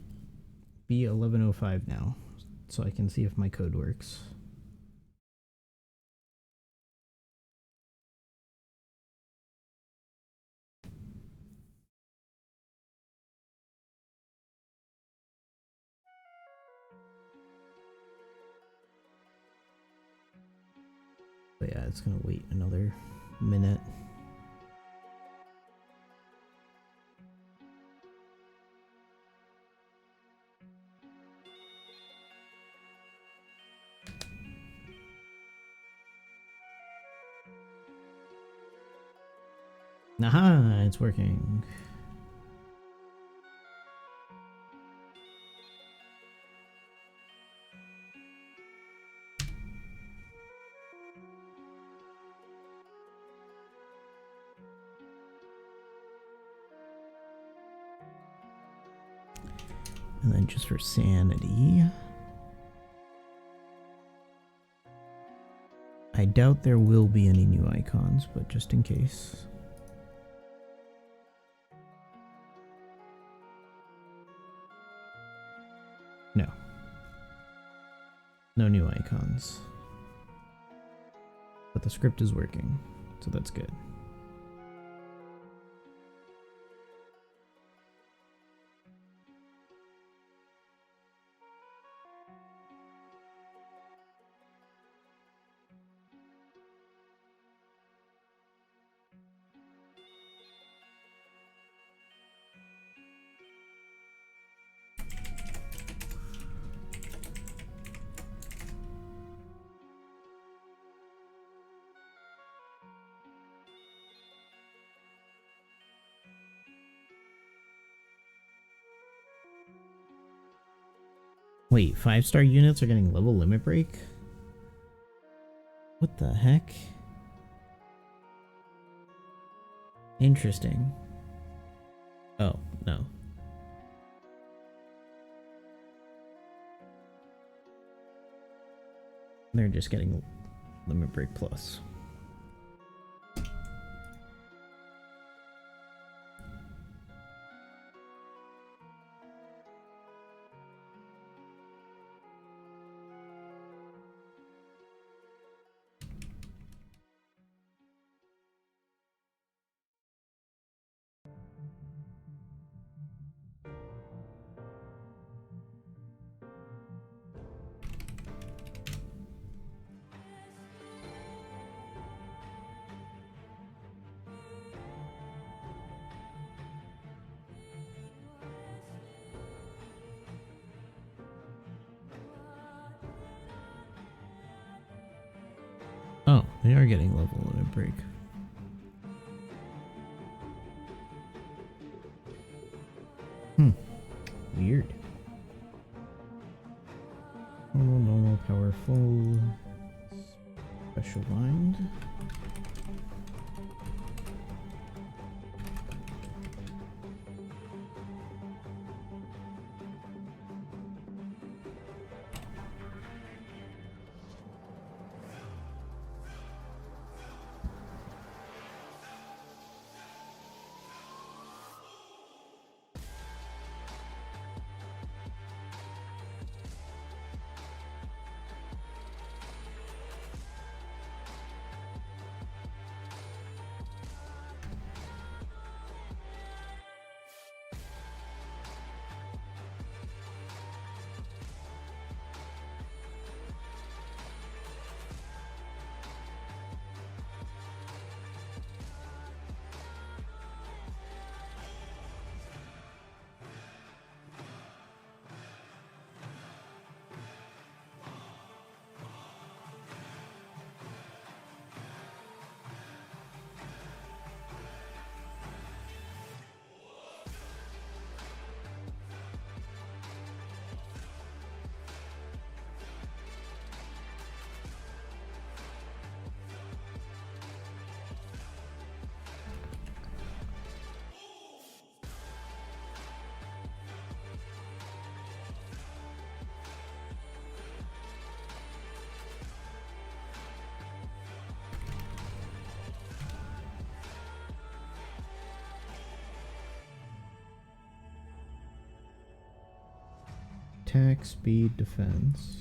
B1105 now, so I can see if my code works. But yeah, it's gonna wait another minute. Aha, it's working. And then just for sanity, I doubt there will be any new icons, but just in case. No. No new icons. But the script is working, so that's good. Wait, 5-star units are getting level limit break? What the heck? Interesting. Oh, no. They're just getting limit break plus. Oh, they are getting level limit break. Weird. Normal, powerful, special bind. Attack, speed, defense.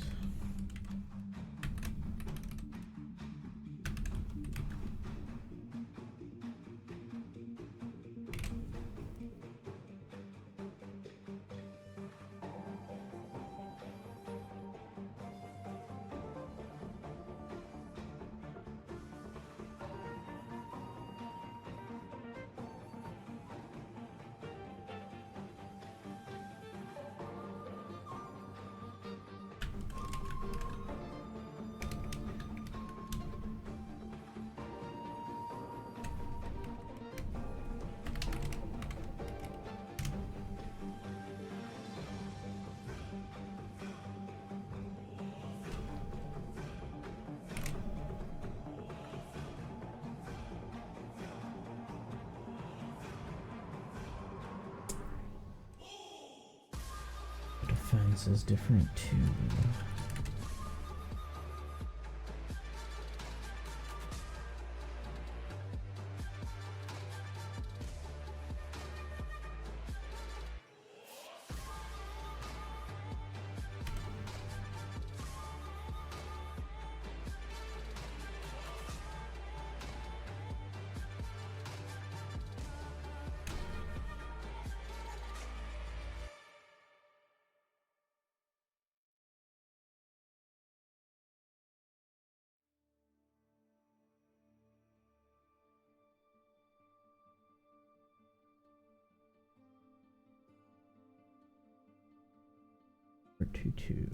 Defense is different too. For 2-2.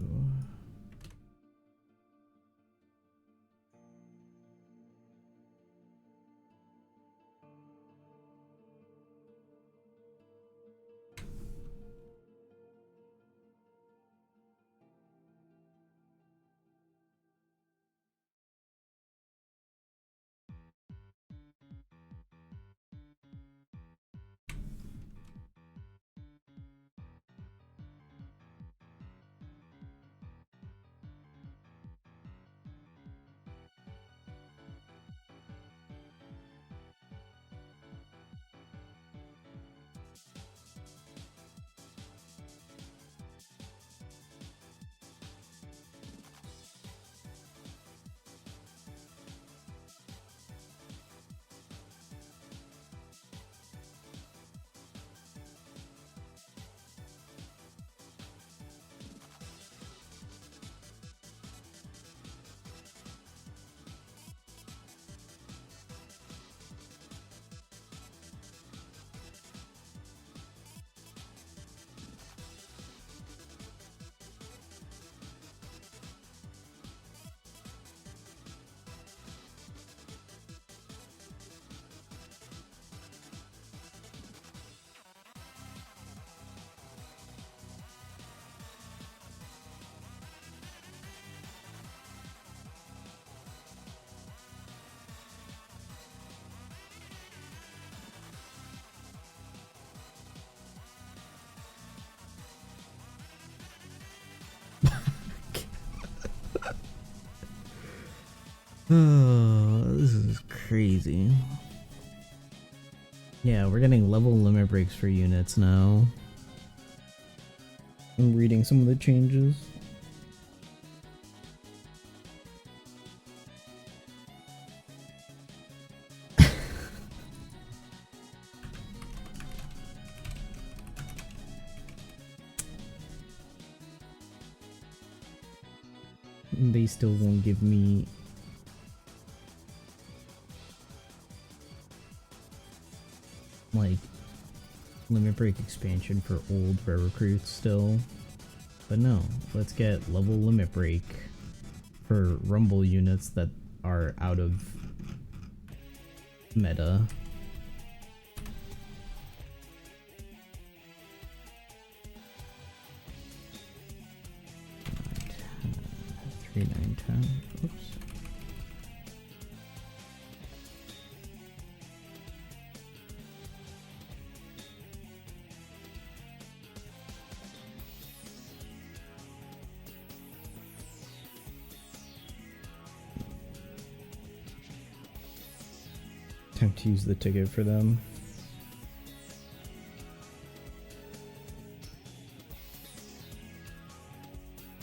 Oh, this is crazy. Yeah, we're getting level limit breaks for units now. I'm reading some of the changes. They still won't give me like limit break expansion for old rare recruits still. But no, let's get level limit break for rumble units that are out of meta. Three, 9, 10. Oops. Time to use the ticket for them.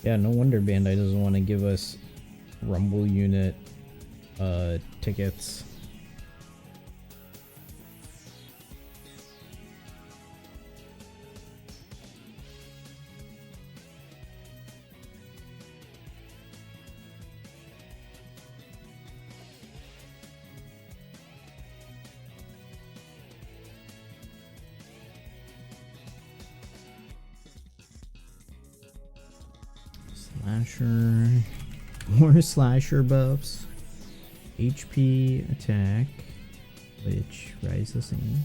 Yeah, no wonder Bandai doesn't want to give us Rumble unit tickets. Slasher. More slasher buffs. HP attack, which Rise the same.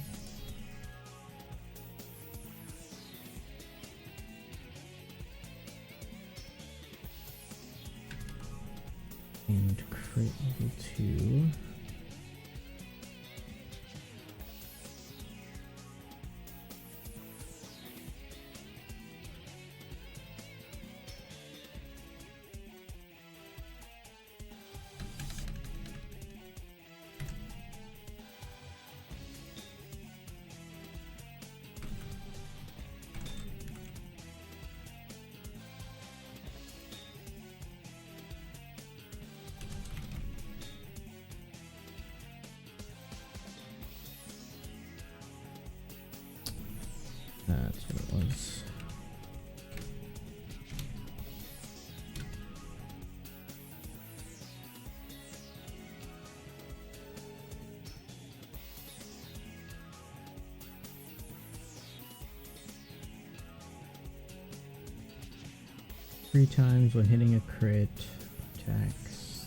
And crit level 2. That's what it was. Three times when hitting a crit attacks.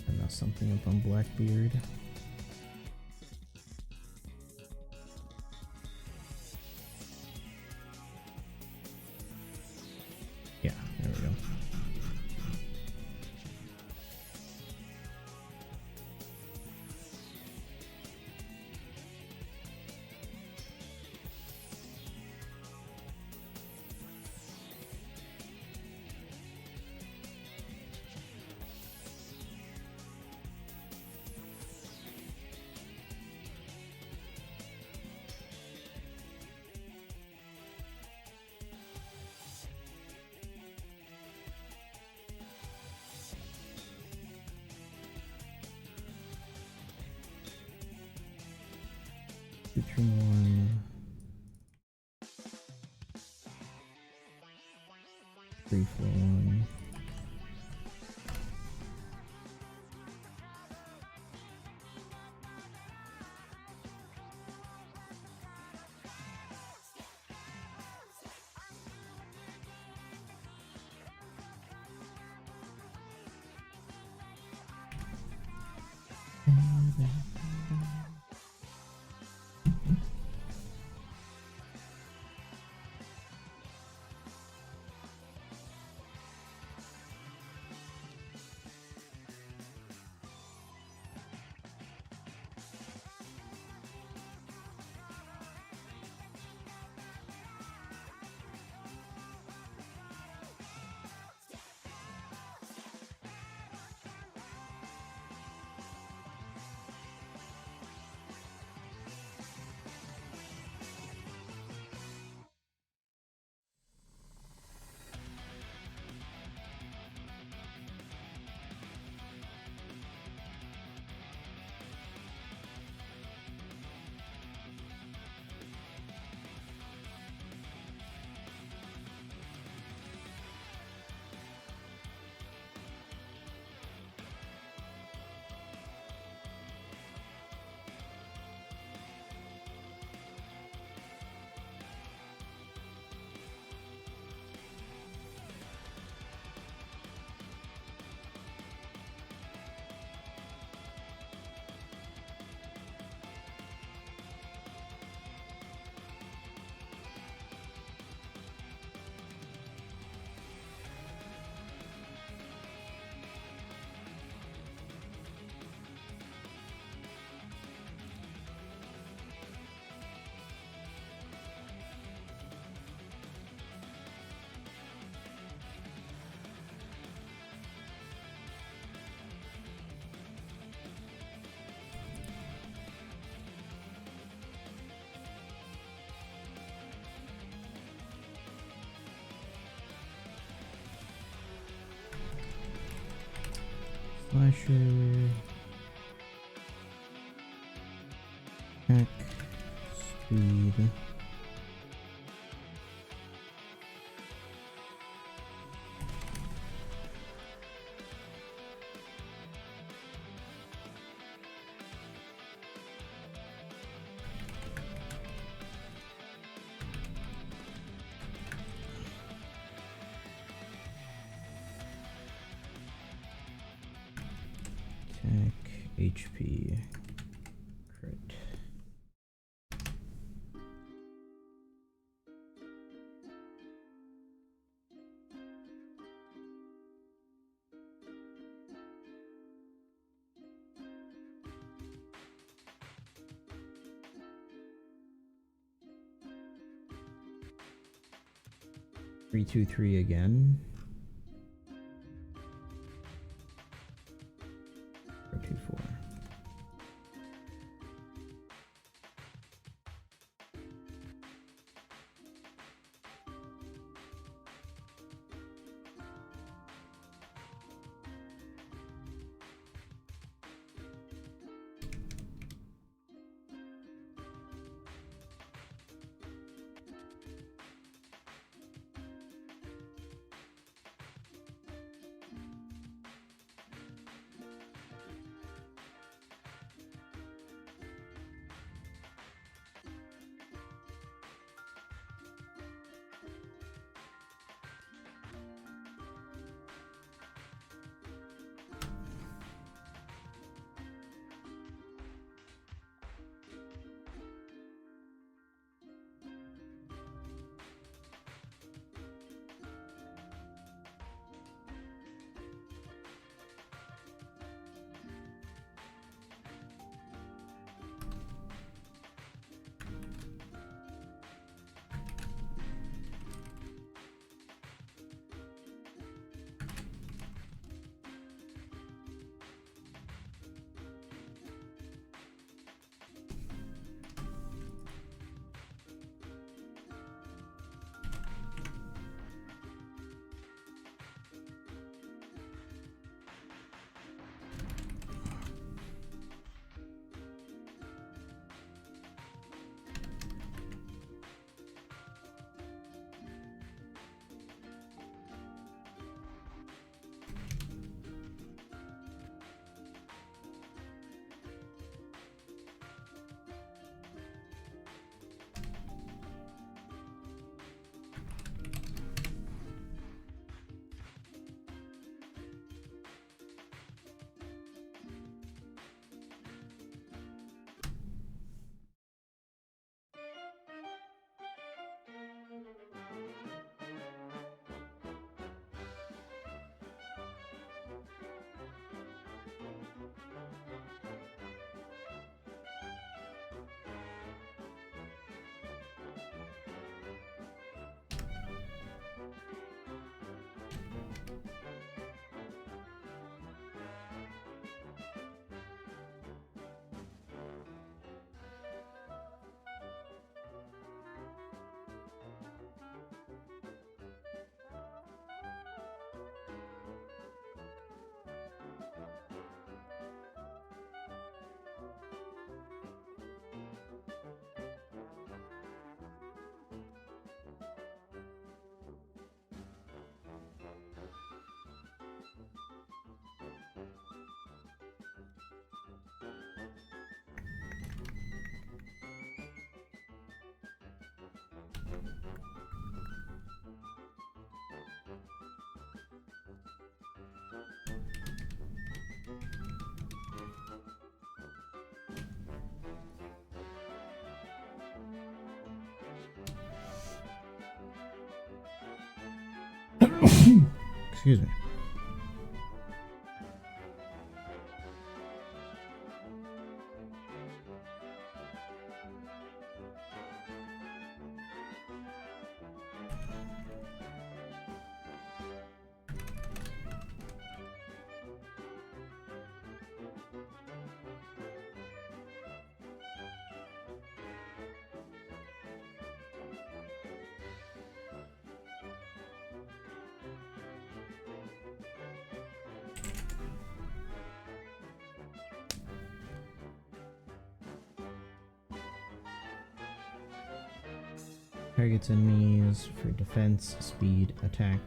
And now something up on Blackbeard. Yeah, there we go. Featuring one. 3-4-1. Slasher. Attack. Speed. Attack, HP, crit. Three, two, three again. 424. Excuse me. Targets enemies for defense, speed, attack.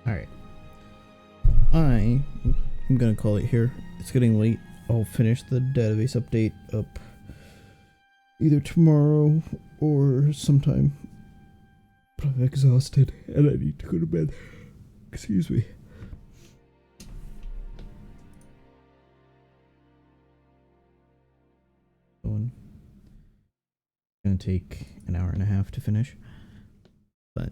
Alright. I'm gonna call it here. It's getting late. I'll finish the database update up either tomorrow or sometime. But I'm exhausted and I need to go to bed. Excuse me. Gonna take an hour and a half to finish, but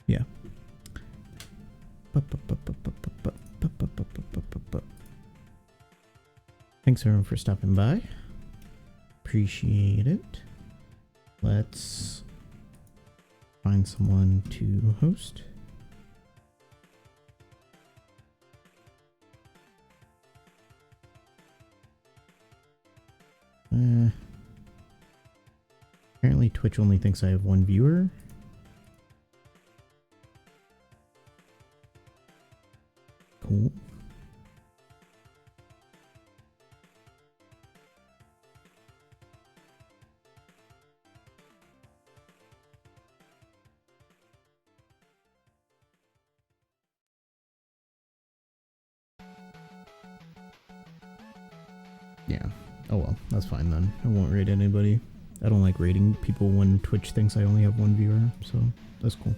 yeah. Thanks everyone for stopping by. Appreciate it. Let's find someone to host. Apparently Twitch only thinks I have one viewer. Cool. Yeah. Oh well, that's fine then. I won't rate anybody. I don't like rating people when Twitch thinks I only have one viewer, so that's cool.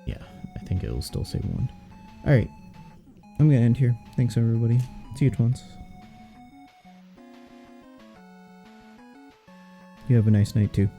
Yeah, I think it will still say one. Alright. I'm gonna end here. Thanks everybody. See you at once. You have a nice night too.